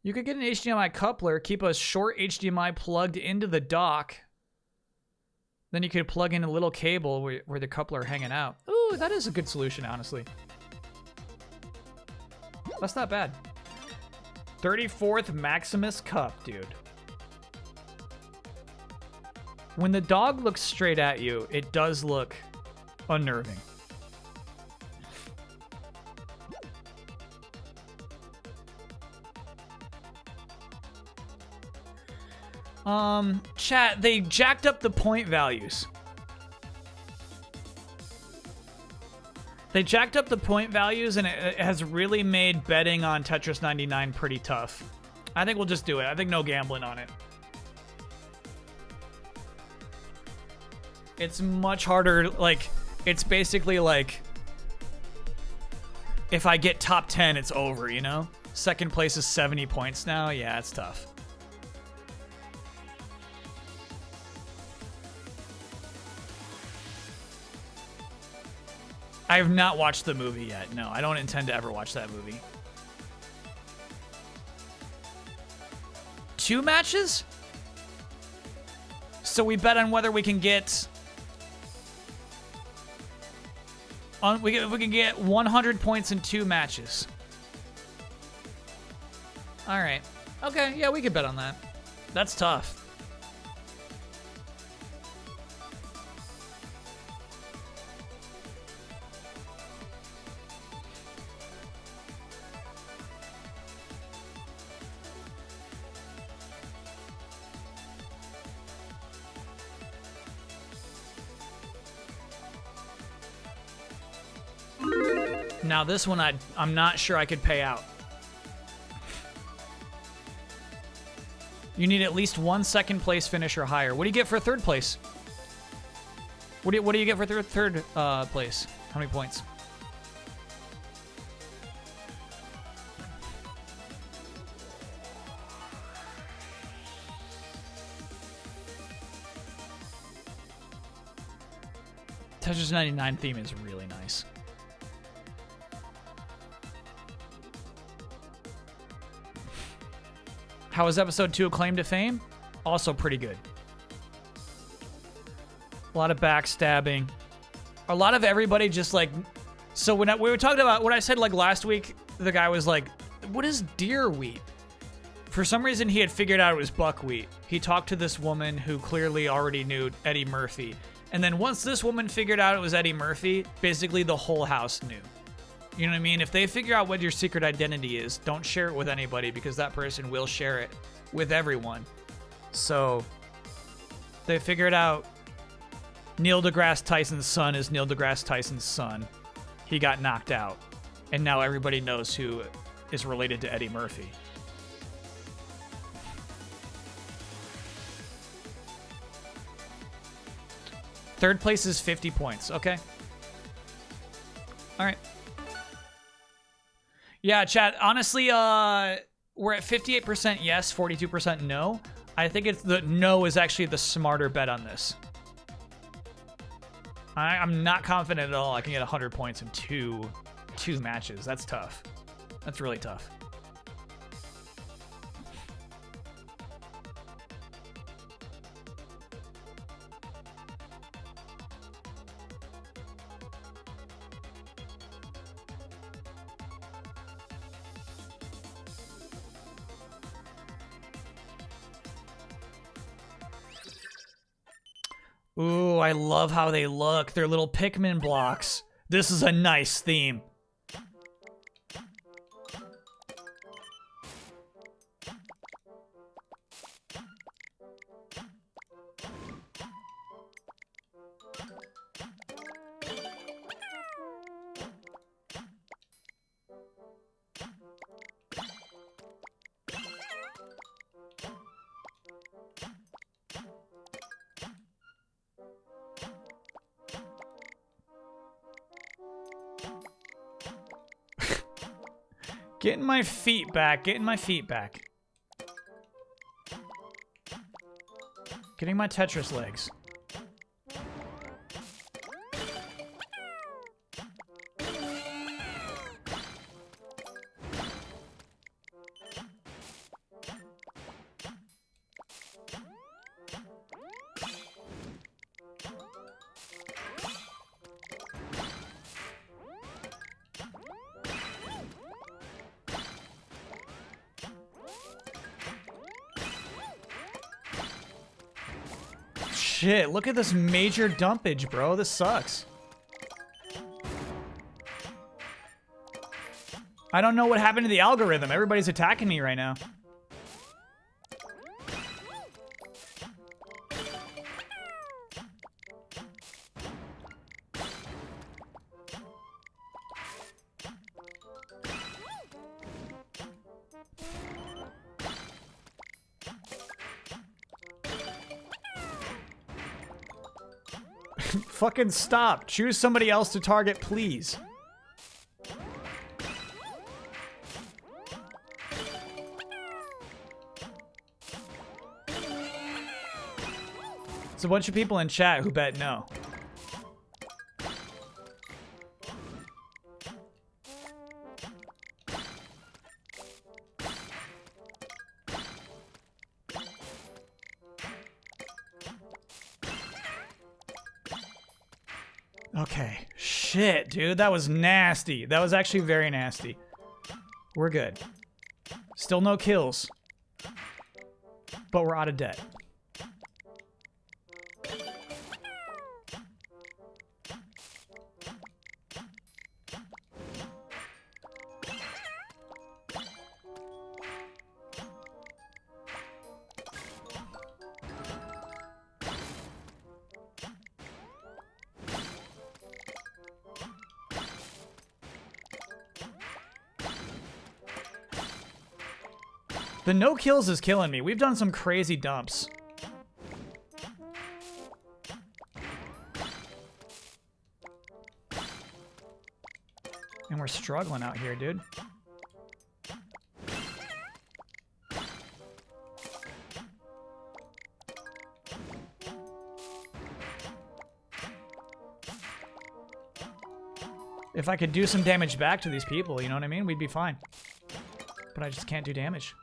You could get an HDMI coupler, keep a short HDMI plugged into the dock. Then you could plug in a little cable where the coupler hanging out. Ooh, that is a good solution, honestly. That's not bad. 34th Maximus Cup, dude. When the dog looks straight at you, it does look unnerving. Chat, they jacked up the point values. They jacked up the point values, and it has really made betting on Tetris 99 pretty tough. I think we'll just do it. I think no gambling on it. It's much harder, like, it's basically like, if I get top 10, it's over, you know? Second place is 70 points now. Yeah, it's tough. I have not watched the movie yet. No, I don't intend to ever watch that movie. 2 matches? So we bet on whether we can get... if we can get 100 points in 2 matches. Alright. Okay, yeah, we could bet on that. That's tough. Now this one, I'm not sure I could pay out. You need at least 1 second place finish or higher. What do you get for third place? What do you get for third place? How many points? Tetris 99 theme is really nice. How was episode 2 Acclaim to Fame? Also pretty good. A lot of backstabbing. A lot of everybody just like... So when we were talking about what I said like last week, the guy was like, what is deer wheat? For some reason, he had figured out it was buckwheat. He talked to this woman who clearly already knew Eddie Murphy. And then once this woman figured out it was Eddie Murphy, basically the whole house knew. You know what I mean? If they figure out what your secret identity is, don't share it with anybody because that person will share it with everyone. So they figured out Neil deGrasse Tyson's son is Neil deGrasse Tyson's son. He got knocked out. And now everybody knows who is related to Eddie Murphy. Third place is 50 points. Okay. All right. Yeah, chat. Honestly, we're at 58% yes, 42% no. I think it's the no is actually the smarter bet on this. I'm not confident at all I can get 100 points in two matches. That's tough. That's really tough. Ooh, I love how they look. They're little Pikmin blocks. This is a nice theme. Getting my feet back. Getting my feet back. Getting my Tetris legs. shit. Look at this major dumpage, bro. This sucks. I don't know what happened to the algorithm. Everybody's attacking me right now. Fucking stop. Choose somebody else to target, please. There's a bunch of people in chat who bet no. Okay. Shit, dude. That was nasty. That was actually very nasty. We're good. Still no kills. But we're out of debt. The no kills is killing me. We've done some crazy dumps. And we're struggling out here, dude. If I could do some damage back to these people, you know what I mean? We'd be fine. But I just can't do damage.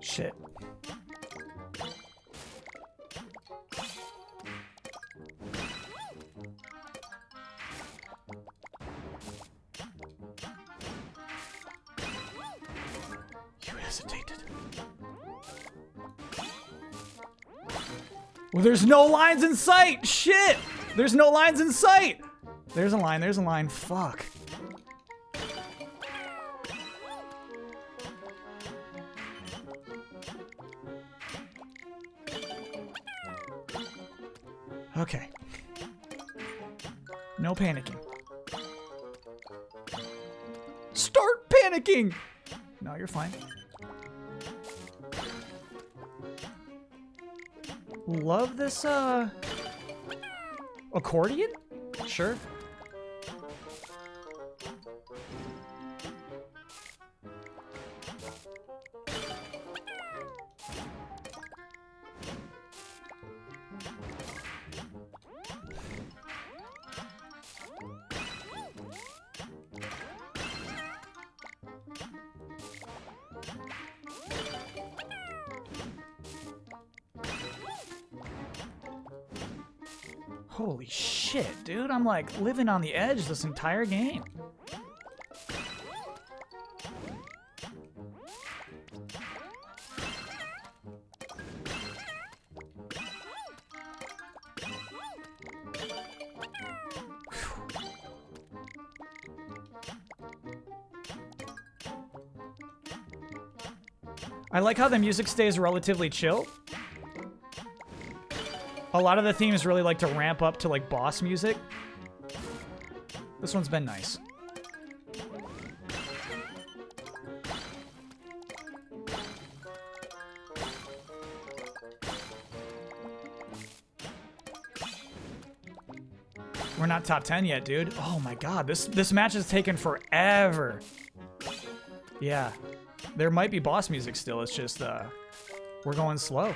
Shit. You hesitated. Well, there's no lines in sight! Shit! There's no lines in sight! There's a line, there's a line. Fuck. Okay. No panicking. Start panicking! No, you're fine. Love this, accordion? Sure. Holy shit, dude. I'm like living on the edge this entire game. I like how the music stays relatively chill. A lot of the themes really like to ramp up to like boss music. This one's been nice. We're not top 10 yet, dude. Oh my god, this match has taken forever. Yeah. There might be boss music still, it's just we're going slow.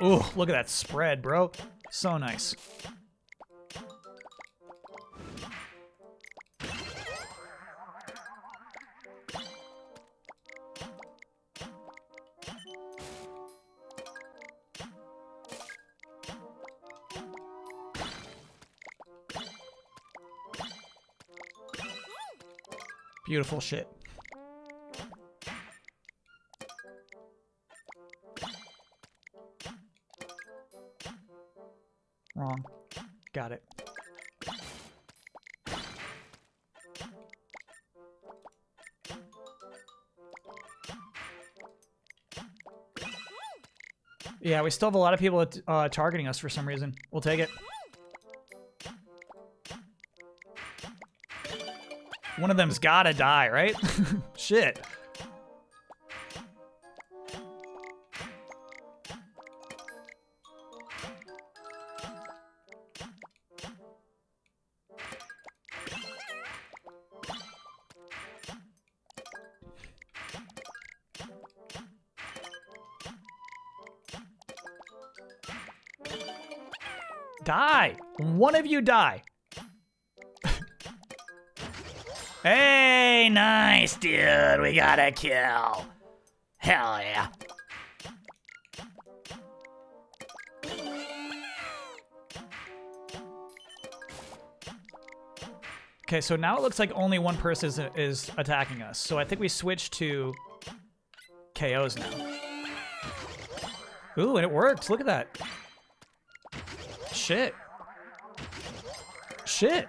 Ooh, look at that spread, bro. So nice. Beautiful shit. Wrong. Got it. Yeah, we still have a lot of people targeting us for some reason. We'll take it. One of them's gotta die, right? Shit. Die! One of you die. Hey, nice, dude. We got a kill. Hell yeah. Okay, so now it looks like only one person is attacking us. So I think we switch to KOs now. Ooh, and it worked. Look at that. Shit. Shit.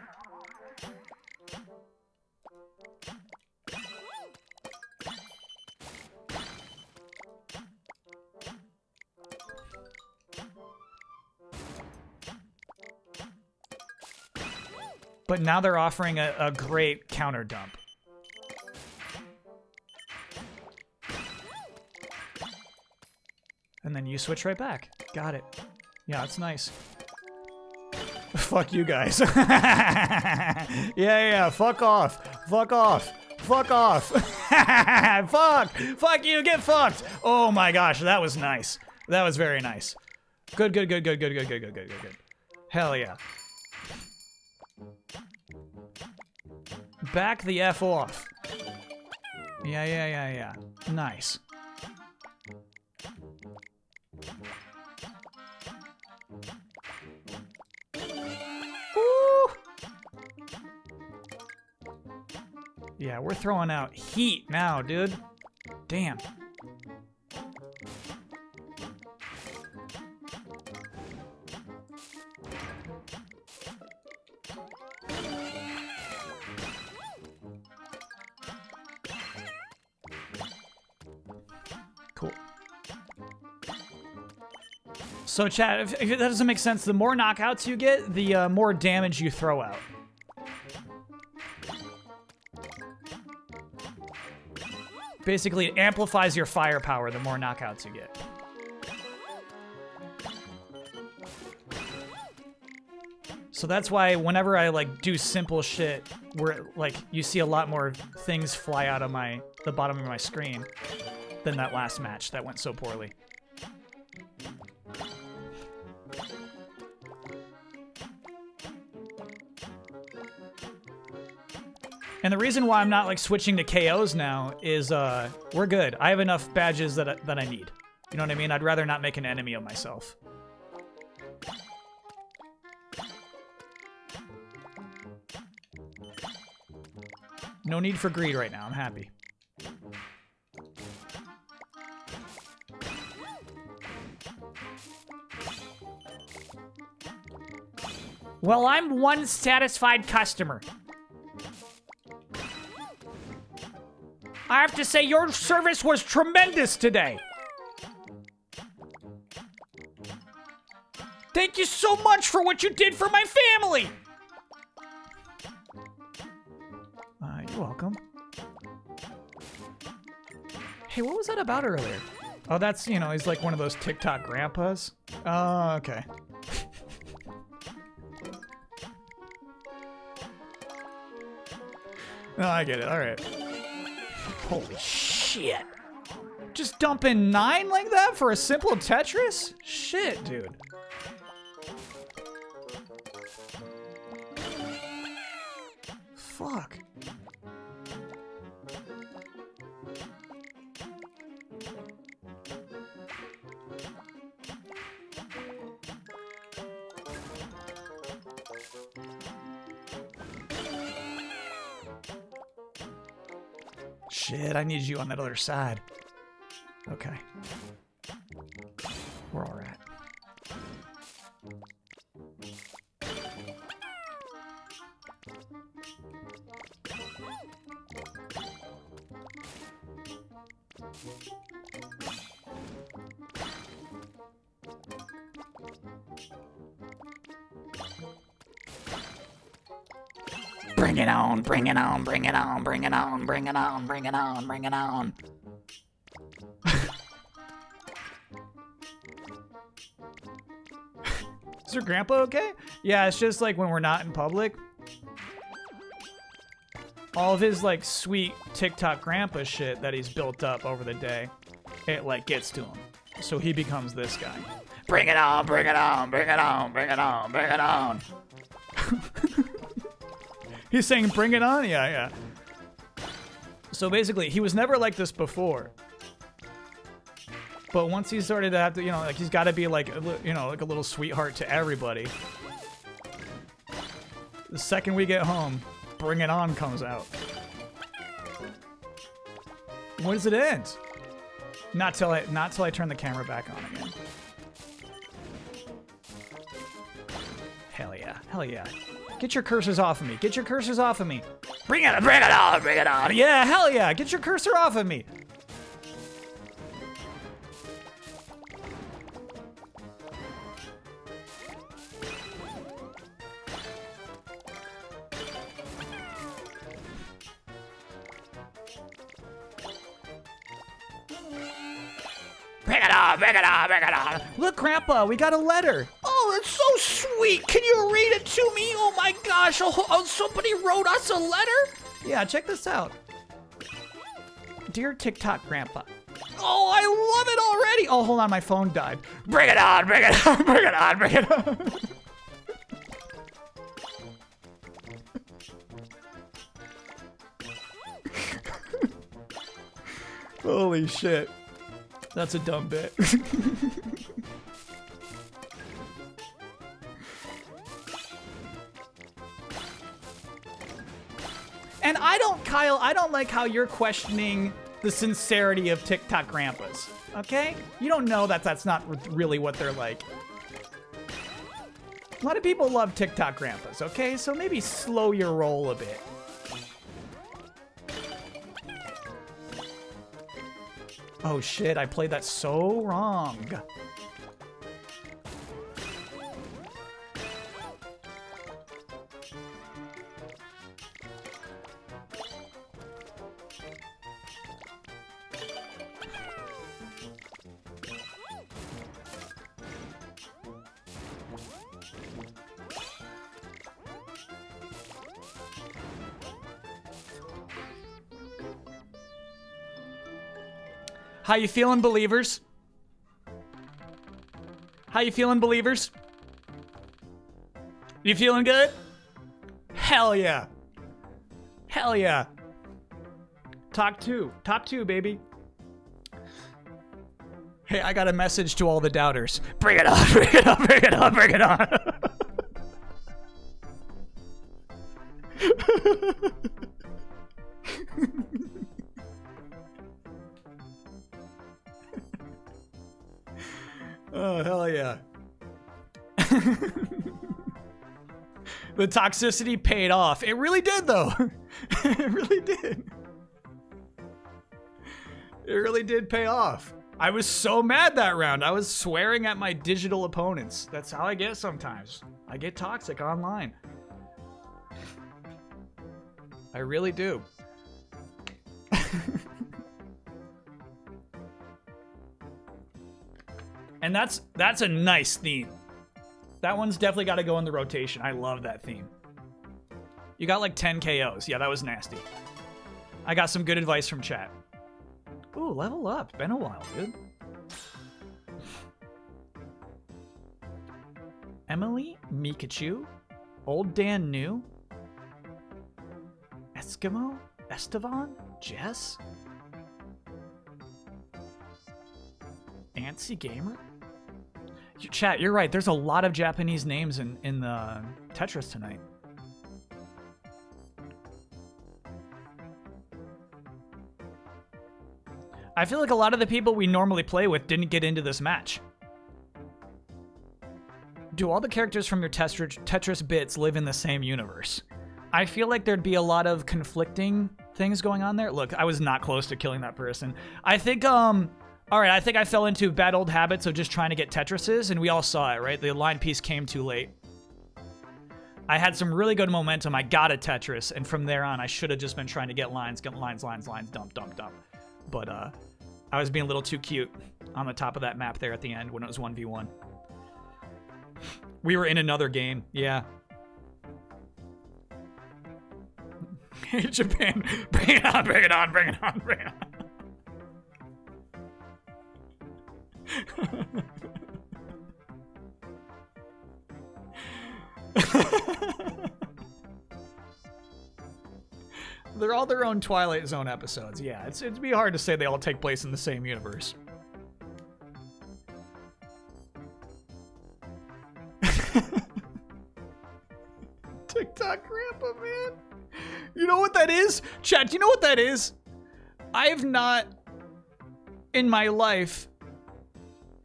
But now they're offering a great counter dump. And then you switch right back. Got it. Yeah, it's nice. Fuck you guys. Yeah, fuck off. Fuck off. Fuck off. Fuck you, get fucked. Oh my gosh, that was nice. That was very nice. Good. Hell yeah. Back the F off. Yeah. Nice. Woo! Yeah, we're throwing out heat now, dude. Damn. Cool. So, chat, if that doesn't make sense, the more knockouts you get, the more damage you throw out. Basically, it amplifies your firepower the more knockouts you get. So that's why whenever I like do simple shit, where like you see a lot more things fly out of the bottom of my screen than that last match that went so poorly. And the reason why I'm not like switching to KOs now is we're good. I have enough badges that I need. You know what I mean? I'd rather not make an enemy of myself. No need for greed right now. I'm happy. Well, I'm one satisfied customer. I have to say, your service was tremendous today. Thank you so much for what you did for my family. You're welcome. Hey, what was that about earlier? Oh, that's, you know, he's like one of those TikTok grandpas. Oh, okay. No, I get it. All right. Holy shit. Just dumping 9 like that for a simple Tetris? Shit, dude. Fuck. Shit, I need you on that other side. Okay. We're all right. Bring it on, bring it on, bring it on, bring it on, bring it on, bring it on, bring it on. Is your grandpa okay? Yeah, it's just like when we're not in public. All of his like sweet TikTok grandpa shit that he's built up over the day, it like gets to him. So he becomes this guy. Bring it on, bring it on, bring it on, bring it on, bring it on. He's saying, bring it on? Yeah, yeah. So basically, he was never like this before. But once he started to have to, you know, like he's got to be like, you know, like a little sweetheart to everybody. The second we get home, Bring It On comes out. When does it end? Not till I turn the camera back on again. Hell yeah. Hell yeah. Get your cursors off of me. Get your cursors off of me. Bring it on, bring it on, bring it on. Yeah, hell yeah. Get your cursor off of me. Bring it on, bring it on, bring it on. Look, Grandpa, we got a letter. Oh, it's so sweet. Can you read it to me? Oh my gosh, somebody wrote us a letter? Yeah, check this out. Dear TikTok Grandpa. Oh, I love it already. Oh, hold on, my phone died. Bring it on, bring it on, bring it on, bring it on. Holy shit. That's a dumb bit. And Kyle, I don't like how you're questioning the sincerity of TikTok grandpas, okay? You don't know that that's not really what they're like. A lot of people love TikTok grandpas, okay? So maybe slow your roll a bit. Oh shit, I played that so wrong. How you feeling, believers? How you feeling, believers? You feeling good? Hell yeah. Hell yeah. Top two, baby. Hey, I got a message to all the doubters. Bring it on, bring it on, bring it on, bring it on. Oh, hell yeah. The toxicity paid off. It really did, though. It really did. It really did pay off. I was so mad that round. I was swearing at my digital opponents. That's how I get sometimes. I get toxic online. I really do. And that's a nice theme. That one's definitely got to go in the rotation. I love that theme. You got like 10 KOs. Yeah, that was nasty. I got some good advice from chat. Ooh, level up. Been a while, dude. Emily, Mikachu, Old Dan New, Eskimo, Estevan, Jess, Antsy Gamer. Chat, you're right. There's a lot of Japanese names in the Tetris tonight. I feel like a lot of the people we normally play with didn't get into this match. Do all the characters from your Tetris bits live in the same universe? I feel like there'd be a lot of conflicting things going on there. Look, I was not close to killing that person. I think, all right, I think I fell into bad old habits of just trying to get Tetrises, and we all saw it, right? The line piece came too late. I had some really good momentum. I got a Tetris, and from there on, I should have just been trying to get lines, dump, dump, dump. But I was being a little too cute on the top of that map there at the end when it was 1v1. We were in another game, yeah. Japan, bring it on, bring it on, bring it on, bring it on. They're all their own Twilight Zone episodes. Yeah, it'd be hard to say they all take place in the same universe. TikTok grandpa, man. You know what that is? Chat, do you know what that is? I have not, in my life,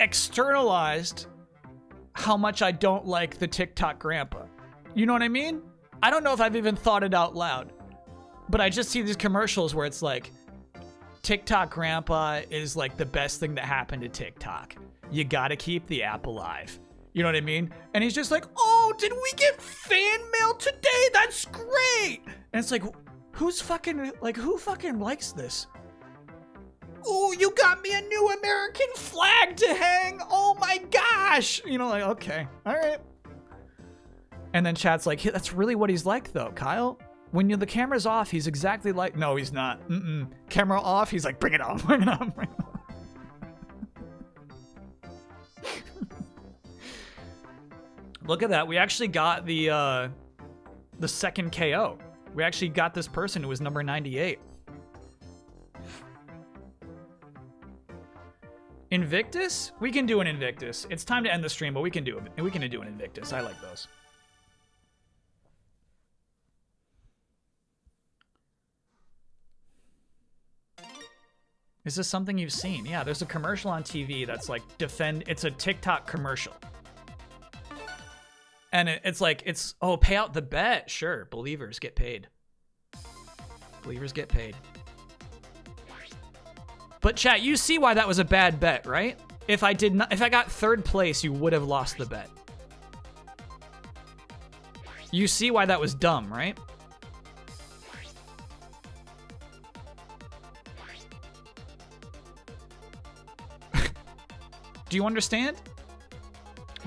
externalized how much I don't like the TikTok grandpa. You know what I mean? I don't know if I've even thought it out loud. But I just see these commercials where it's like, TikTok grandpa is like the best thing that happened to TikTok. You gotta keep the app alive. You know what I mean? And he's just like, oh, did we get fan mail today? That's great. And it's like, who fucking likes this? Oh, you got me a new American flag to hang. Oh my gosh. You know, like, okay, all right. And then chat's like, hey, that's really what he's like though, Kyle. When the camera's off, he's exactly like, no, he's not. Camera off, he's like, bring it on, bring it on, bring it on. Look at that. We actually got the second KO. We actually got this person who was number 98. Invictus? We can do an Invictus. It's time to end the stream, but we can do it. We can do an Invictus. I like those. Is this something you've seen? Yeah, there's a commercial on TV that's like it's a TikTok commercial. And it's like, oh, pay out the bet. Sure, believers get paid. Believers get paid. But chat, you see why that was a bad bet, right? If I got third place, you would have lost the bet. You see why that was dumb, right? Do you understand?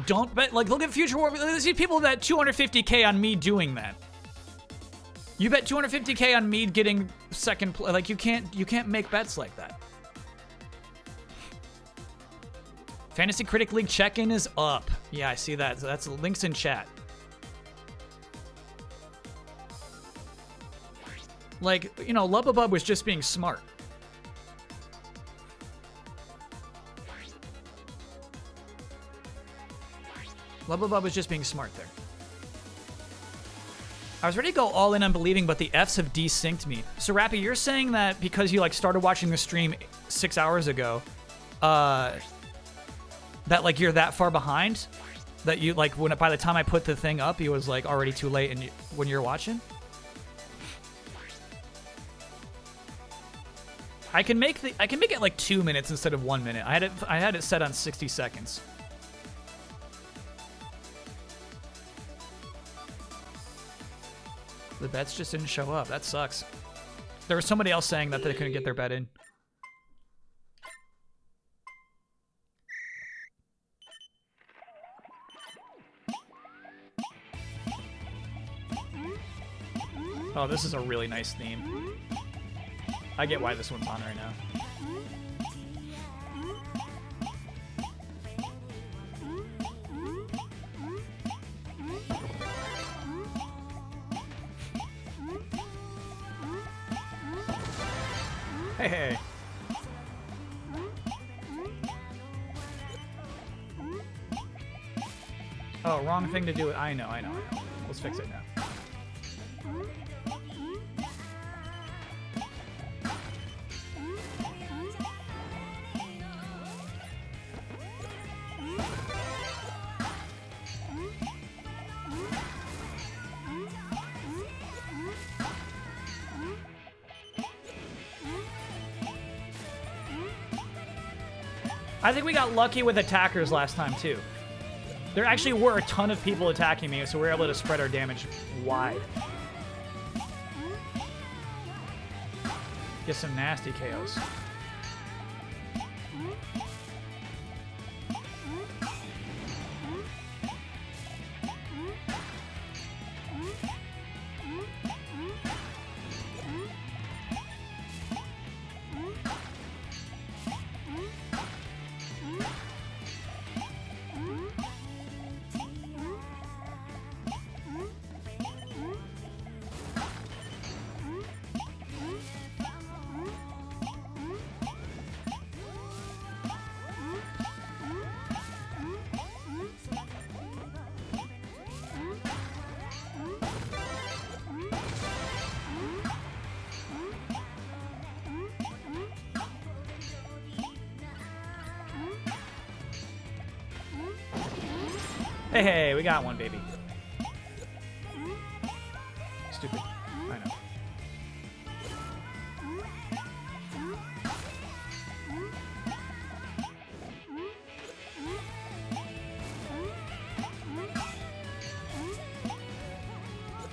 Don't bet. Like, look at Future War. See people bet 250K on me doing that. You bet 250K on me getting second place. Like, you can't make bets like that. Fantasy Critic League check-in is up. Yeah, I see that. So that's links in chat. Like, you know, Lubbabub was just being smart. Lubbabub was just being smart there. I was ready to go all in on believing, but the Fs have desynced me. So, Rappy, you're saying that because you, like, started watching the stream 6 hours ago, that, like, you're that far behind? That you, like, by the time I put the thing up, it was, like, already too late and when you're watching? I can make it, like, 2 minutes instead of 1 minute. I had it set on 60 seconds. The bets just didn't show up. That sucks. There was somebody else saying that they couldn't get their bet in. Oh, this is a really nice theme. I get why this one's on right now. Hey, hey. Oh, wrong thing to do. I know. Let's fix it now. I think we got lucky with attackers last time, too. There actually were a ton of people attacking me, so we were able to spread our damage wide. Get some nasty KOs. Hey, hey, we got one, baby. Stupid. I know.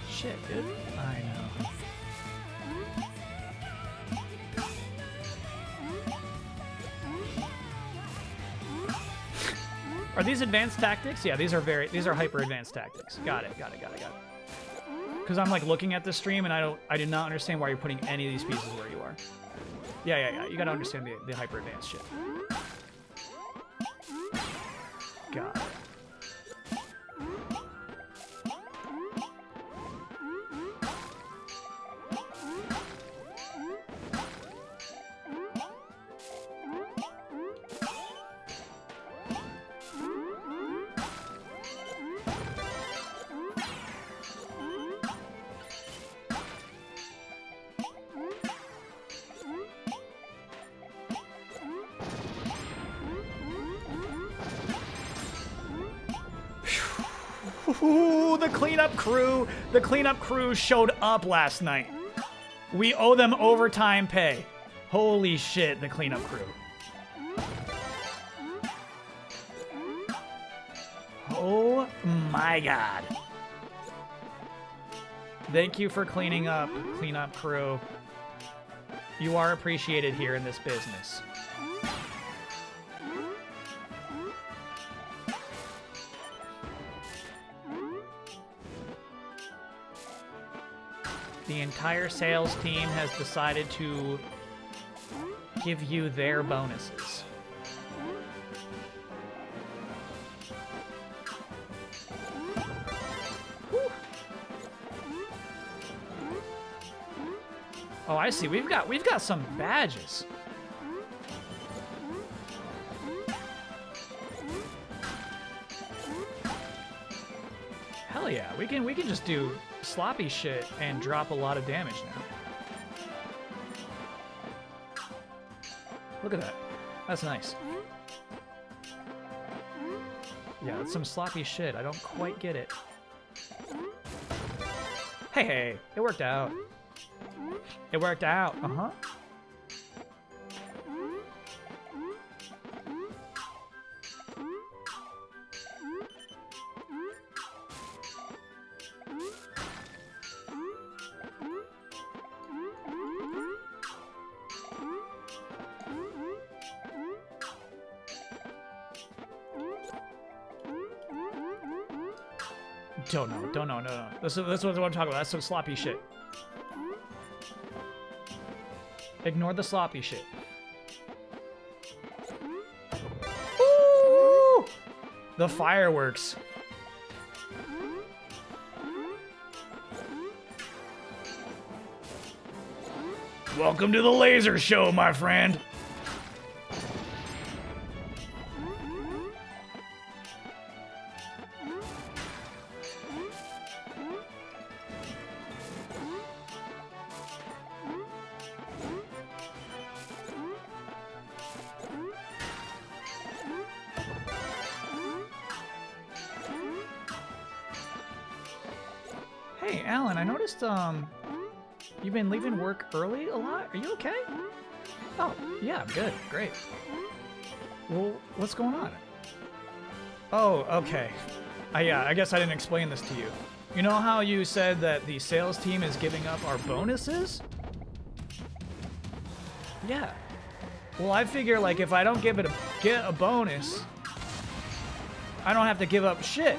Shit, dude. I know. Are these advanced tactics? Yeah, these are hyper advanced tactics. Got it. Because I'm like looking at the stream and I did not understand why you're putting any of these pieces where you are. Yeah. You gotta understand the hyper advanced shit. Got it. Ooh, the cleanup crew showed up last night. We owe them overtime pay. Holy shit, the cleanup crew. Oh my god. Thank you for cleaning up, cleanup crew. You are appreciated here in this business. The entire sales team has decided to give you their bonuses. Whew. Oh, I see. We've got some badges. Hell yeah, we can just do sloppy shit and drop a lot of damage now. Look at that. That's nice. Yeah, that's some sloppy shit. I don't quite get it. Hey, it worked out. It worked out. Uh-huh. Don't know, no. That's what I'm talking about. That's some sloppy shit. Ignore the sloppy shit. Woo! The fireworks. Welcome to the laser show, my friend. Hey, Alan, I noticed you've been leaving work early a lot. Are you okay? Oh, yeah, I'm good. Great. Well, what's going on? Oh, okay. I guess I didn't explain this to you. You know how you said that the sales team is giving up our bonuses? Yeah. Well, I figure like if I don't get a bonus, I don't have to give up shit.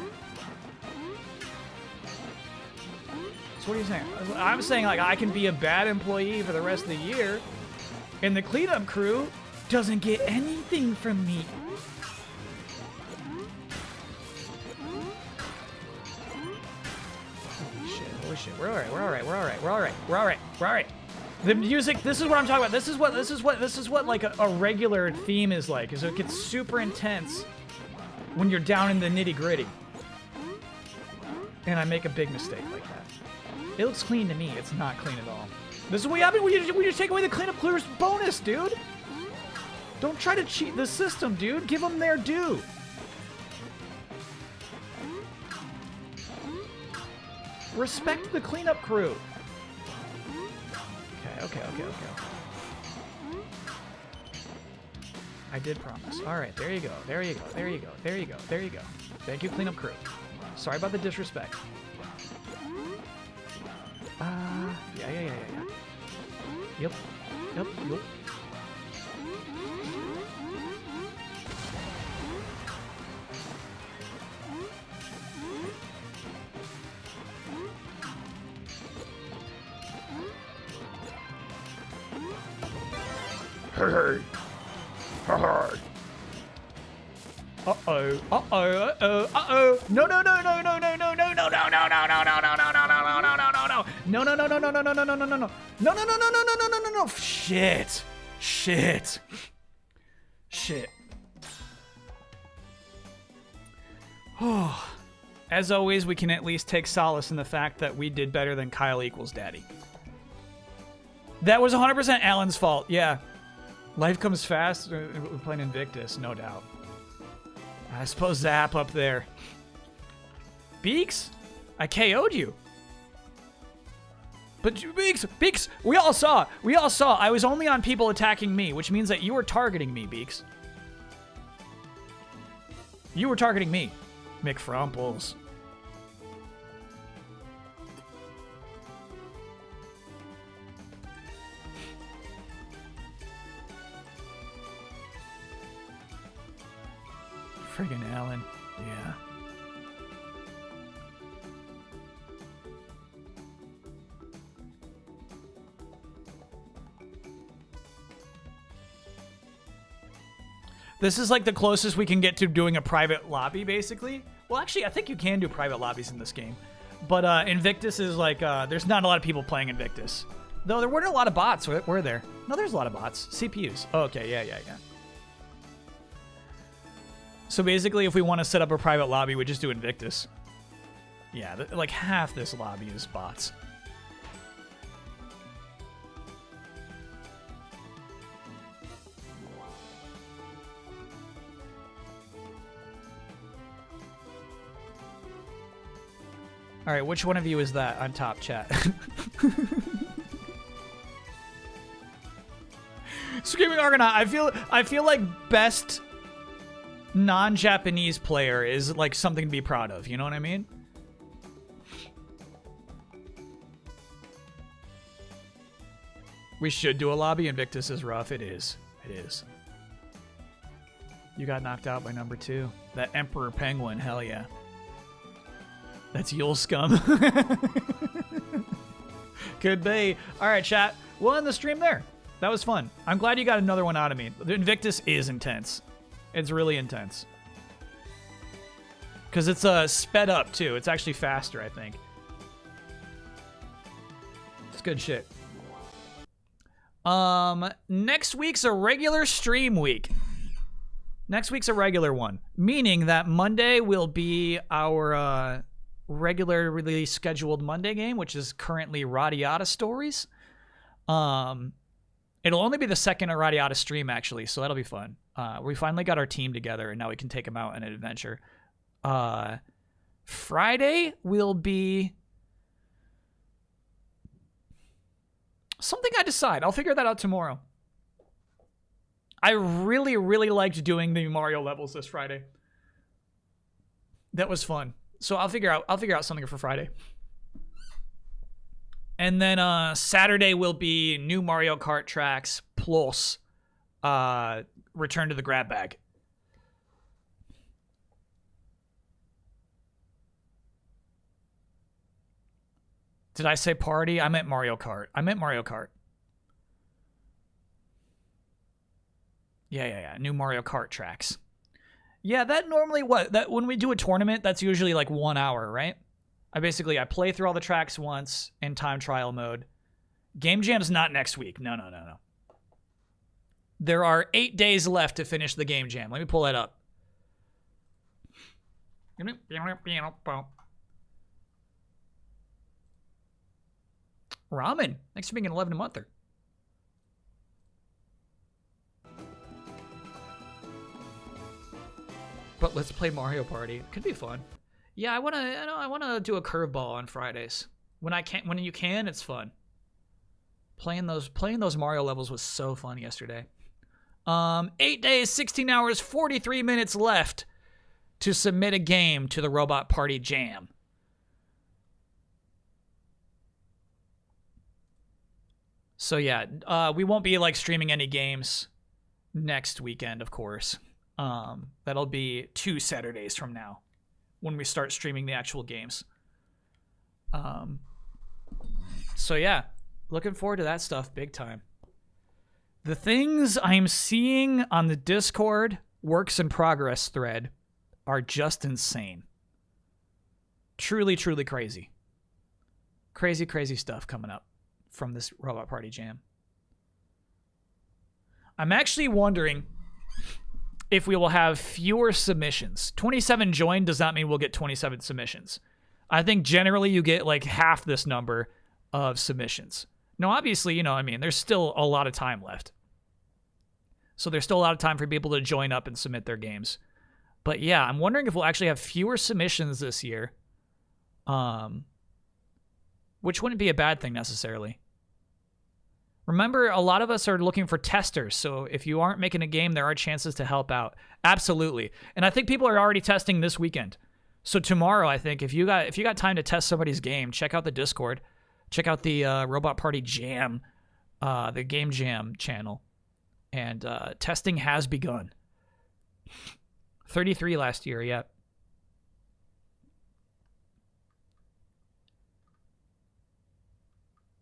So what are you saying? I'm saying like I can be a bad employee for the rest of the year, and the cleanup crew doesn't get anything from me. Holy shit, we're alright. The music, this is what I'm talking about. This is what like a regular theme is like, is it gets super intense when you're down in the nitty-gritty. And I make a big mistake like that. It looks clean to me. It's not clean at all. This is what happens when you take away the cleanup clear's bonus, dude. Don't try to cheat the system, dude. Give them their due. Respect the cleanup crew. Okay. I did promise. All right, there you go. Thank you, cleanup crew. Sorry about the disrespect. Yeah. Yep. Hey. Uh-oh. No. Shit. As always, we can at least take solace in the fact that we did better than Kyle equals daddy. That was 100% Alan's fault. Yeah. Life comes fast. We're playing Invictus, no doubt. I suppose Zap up there. Beaks? I KO'd you. But Beaks, we all saw. I was only on people attacking me, which means that you were targeting me, Beaks. You were targeting me, McFrumples. Friggin' Alan, yeah. This is like the closest we can get to doing a private lobby, basically. Well, actually, I think you can do private lobbies in this game. But Invictus is like, there's not a lot of people playing Invictus. Though there weren't a lot of bots, were there? No, there's a lot of bots. CPUs. Oh, okay, yeah. So basically, if we want to set up a private lobby, we just do Invictus. Yeah, like half this lobby is bots. All right, which one of you is that on top, chat? Screaming Argonaut. I feel like best non-Japanese player is like something to be proud of. You know what I mean? We should do a lobby. Invictus is rough. It is. You got knocked out by number 2. That Emperor Penguin. Hell yeah. That's Yule Scum. Could be. All right, chat. We'll end the stream there. That was fun. I'm glad you got another one out of me. The Invictus is intense. It's really intense. Because it's sped up, too. It's actually faster, I think. It's good shit. Next week's a regular stream week. Next week's a regular one, meaning that Monday will be our regularly scheduled Monday game, which is currently Radiata Stories. It'll only be the second Radiata stream, actually, so that'll be fun. We finally got our team together, and now we can take them out on an adventure. Friday will be something I decide. I'll figure that out tomorrow. I really, really liked doing the Mario levels this Friday. That was fun. So I'll figure out something for Friday. And then Saturday will be new Mario Kart tracks plus Return to the Grab Bag. Did I say party? I meant Mario Kart. Yeah. New Mario Kart tracks. Yeah, that normally when we do a tournament, that's usually like 1 hour, right? I play through all the tracks once in time trial mode. Game Jam's not next week. No. There are 8 days left to finish the Game Jam. Let me pull that up. Ramen. Thanks for being an 11-a-monther. But let's play Mario Party. Could be fun. Yeah, I wanna do a curveball on Fridays. When you can, it's fun. Playing those Mario levels was so fun yesterday. 8 days, 16 hours, 43 minutes left to submit a game to the Robot Party Jam. So yeah, we won't be like streaming any games next weekend, of course. That'll be 2 Saturdays from now when we start streaming the actual games. So yeah, looking forward to that stuff big time. The things I'm seeing on the Discord works in progress thread are just insane. Truly, truly crazy. Crazy, crazy stuff coming up from this Robot Party Jam. I'm actually wondering if we will have fewer submissions. 27 joined does not mean we'll get 27 submissions. I think generally you get like half this number of submissions. Now, obviously, there's still a lot of time left. So there's still a lot of time for people to join up and submit their games. But yeah, I'm wondering if we'll actually have fewer submissions this year. Which wouldn't be a bad thing necessarily. Remember, a lot of us are looking for testers, so if you aren't making a game, there are chances to help out. Absolutely. And I think people are already testing this weekend. So tomorrow, I think, if you got time to test somebody's game, check out the Discord. Check out the Robot Party Jam, the Game Jam channel. And testing has begun. 33 last year, yeah.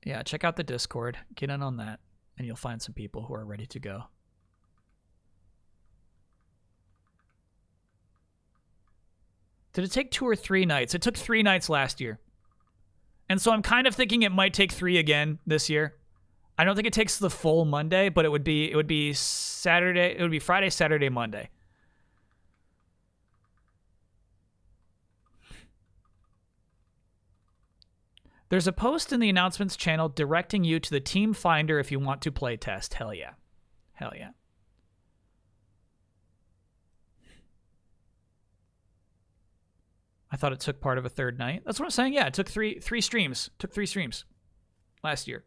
Yeah, check out the Discord. Get in on that, and you'll find some people who are ready to go. Did it take 2 or 3 nights? It took 3 nights last year. And so I'm kind of thinking it might take 3 again this year. I don't think it takes the full Monday, but it would be Saturday. It would be Friday, Saturday, Monday. There's a post in the announcements channel directing you to the team finder if you want to play test. Hell yeah. Hell yeah. I thought it took part of a third night. That's what I'm saying. Yeah, it took three streams. Took 3 streams last year.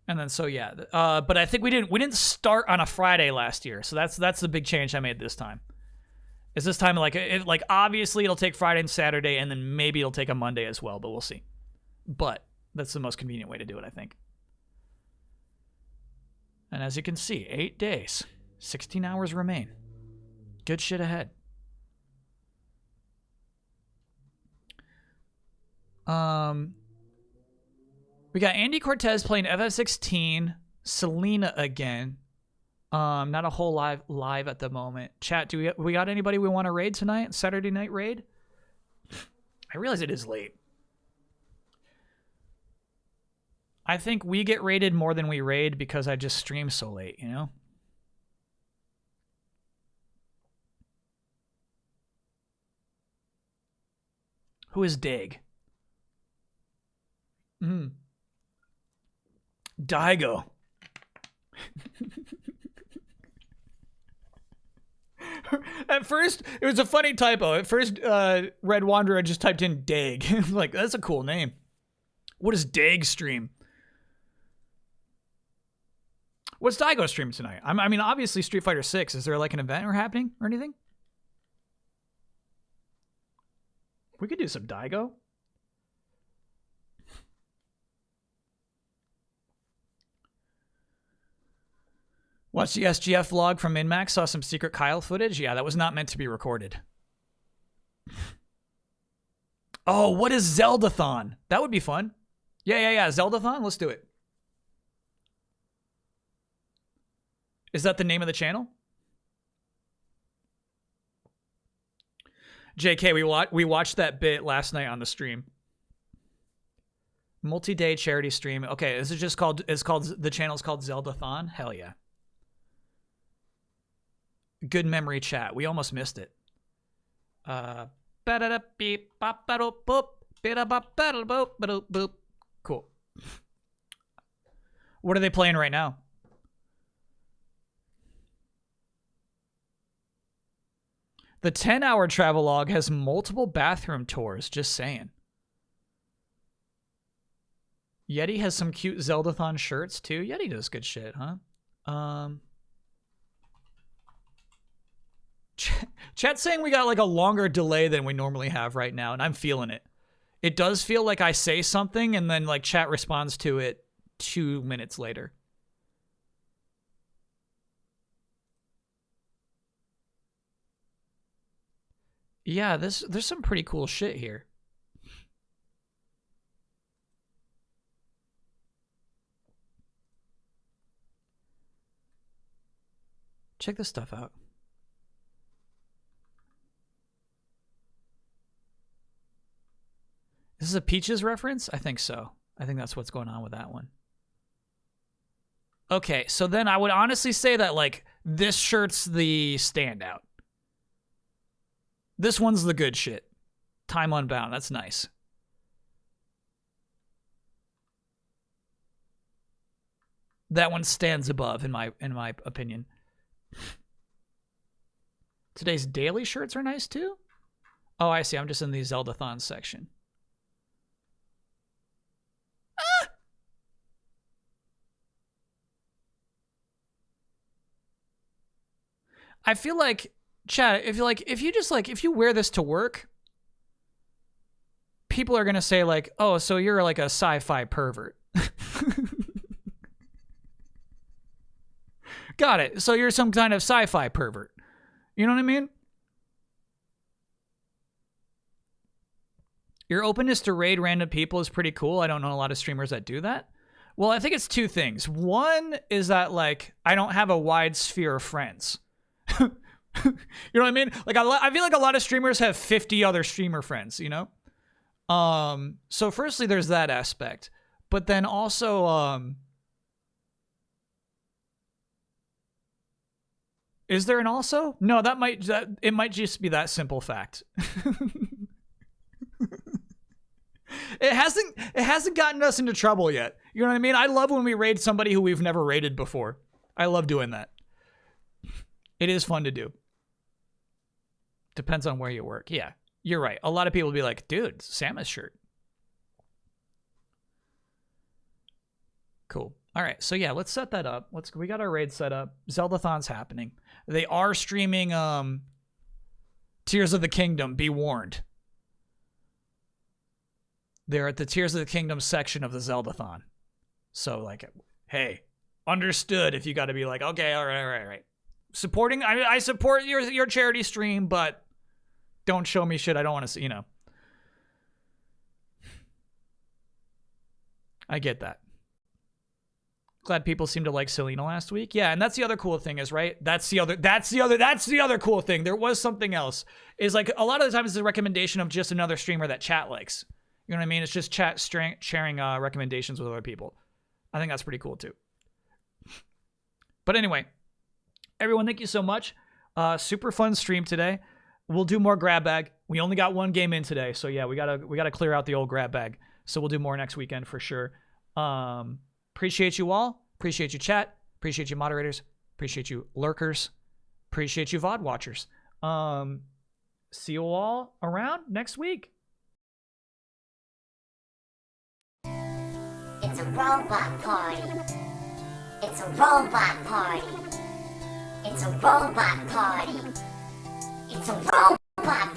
And then so yeah, but I think we didn't start on a Friday last year, so that's the big change I made this time. Is this time like obviously it'll take Friday and Saturday, and then maybe it'll take a Monday as well, but we'll see. But that's the most convenient way to do it, I think. And as you can see, 8 days, 16 hours remain. Good shit ahead. We got Andy Cortez playing FF16, Selena again. Not a whole live at the moment. Chat, we got anybody we want to raid tonight? Saturday night raid? I realize it is late. I think we get rated more than we raid because I just stream so late, you know? Who is Dag? Daigo. At first, it was a funny typo. At first, Red Wanderer just typed in Dag. Like, that's a cool name. What is Dag stream? What's Daigo stream tonight? I mean, obviously Street Fighter 6. Is there like an event or happening or anything? We could do some Daigo. Watched the SGF vlog from Inmax. Saw some secret Kyle footage. Yeah, that was not meant to be recorded. Oh, what is Zeldathon? That would be fun. Yeah. Zeldathon? Let's do it. Is that the name of the channel? JK, we watched that bit last night on the stream. Multi-day charity stream. Okay, this is just called, the channel's called Zeldathon. Hell yeah. Good memory chat. We almost missed it. Cool. What are they playing right now? The 10-hour travelogue has multiple bathroom tours, just saying. Yeti has some cute Zeldathon shirts, too. Yeti does good shit, huh? Chat's saying we got like a longer delay than we normally have right now, and I'm feeling it. It does feel like I say something, and then like chat responds to it 2 minutes later. Yeah, there's some pretty cool shit here. Check this stuff out. Is this a Peaches reference? I think so. I think that's what's going on with that one. Okay, so then I would honestly say that like this shirt's the standout. This one's the good shit. Time Unbound. That's nice. That one stands above in my opinion. Today's daily shirts are nice too. Oh, I see. I'm just in the Zeldathon section. Ah! I feel like, Chad, if you wear this to work, people are gonna say like, oh, so you're like a sci-fi pervert. Got it. So you're some kind of sci-fi pervert. You know what I mean? Your openness to raid random people is pretty cool. I don't know a lot of streamers that do that. Well, I think it's two things. One is that like I don't have a wide sphere of friends. You know what I mean? Like I feel like a lot of streamers have 50 other streamer friends, you know? So firstly there's that aspect. But then also is there an also? No, it might just be that simple fact. It hasn't gotten us into trouble yet. You know what I mean? I love when we raid somebody who we've never raided before. I love doing that. It is fun to do. Depends on where you work. Yeah, you're right. A lot of people will be like, dude, Samus shirt. Cool. All right, so yeah, let's set that up. We got our raid set up. Zeldathon's happening. They are streaming Tears of the Kingdom, be warned. They're at the Tears of the Kingdom section of the Zeldathon. So like, hey, understood if you got to be like, okay, all right. Supporting, I support your charity stream, but don't show me shit I don't want to see, you know. I get that. Glad people seem to like Selena last week. Yeah, and that's the other cool thing is, right? That's the other cool thing. There was something else. Is like a lot of the times it's a recommendation of just another streamer that chat likes. You know what I mean? It's just chat sharing recommendations with other people. I think that's pretty cool too. But anyway, everyone, thank you so much. Super fun stream today. We'll do more grab bag. We only got one game in today, so yeah, we gotta clear out the old grab bag. So we'll do more next weekend for sure. Appreciate you all. Appreciate you, chat. Appreciate you, moderators. Appreciate you, lurkers. Appreciate you, VOD watchers. See you all around next week. It's a robot party. It's a robot party. It's a robot party. It's a robot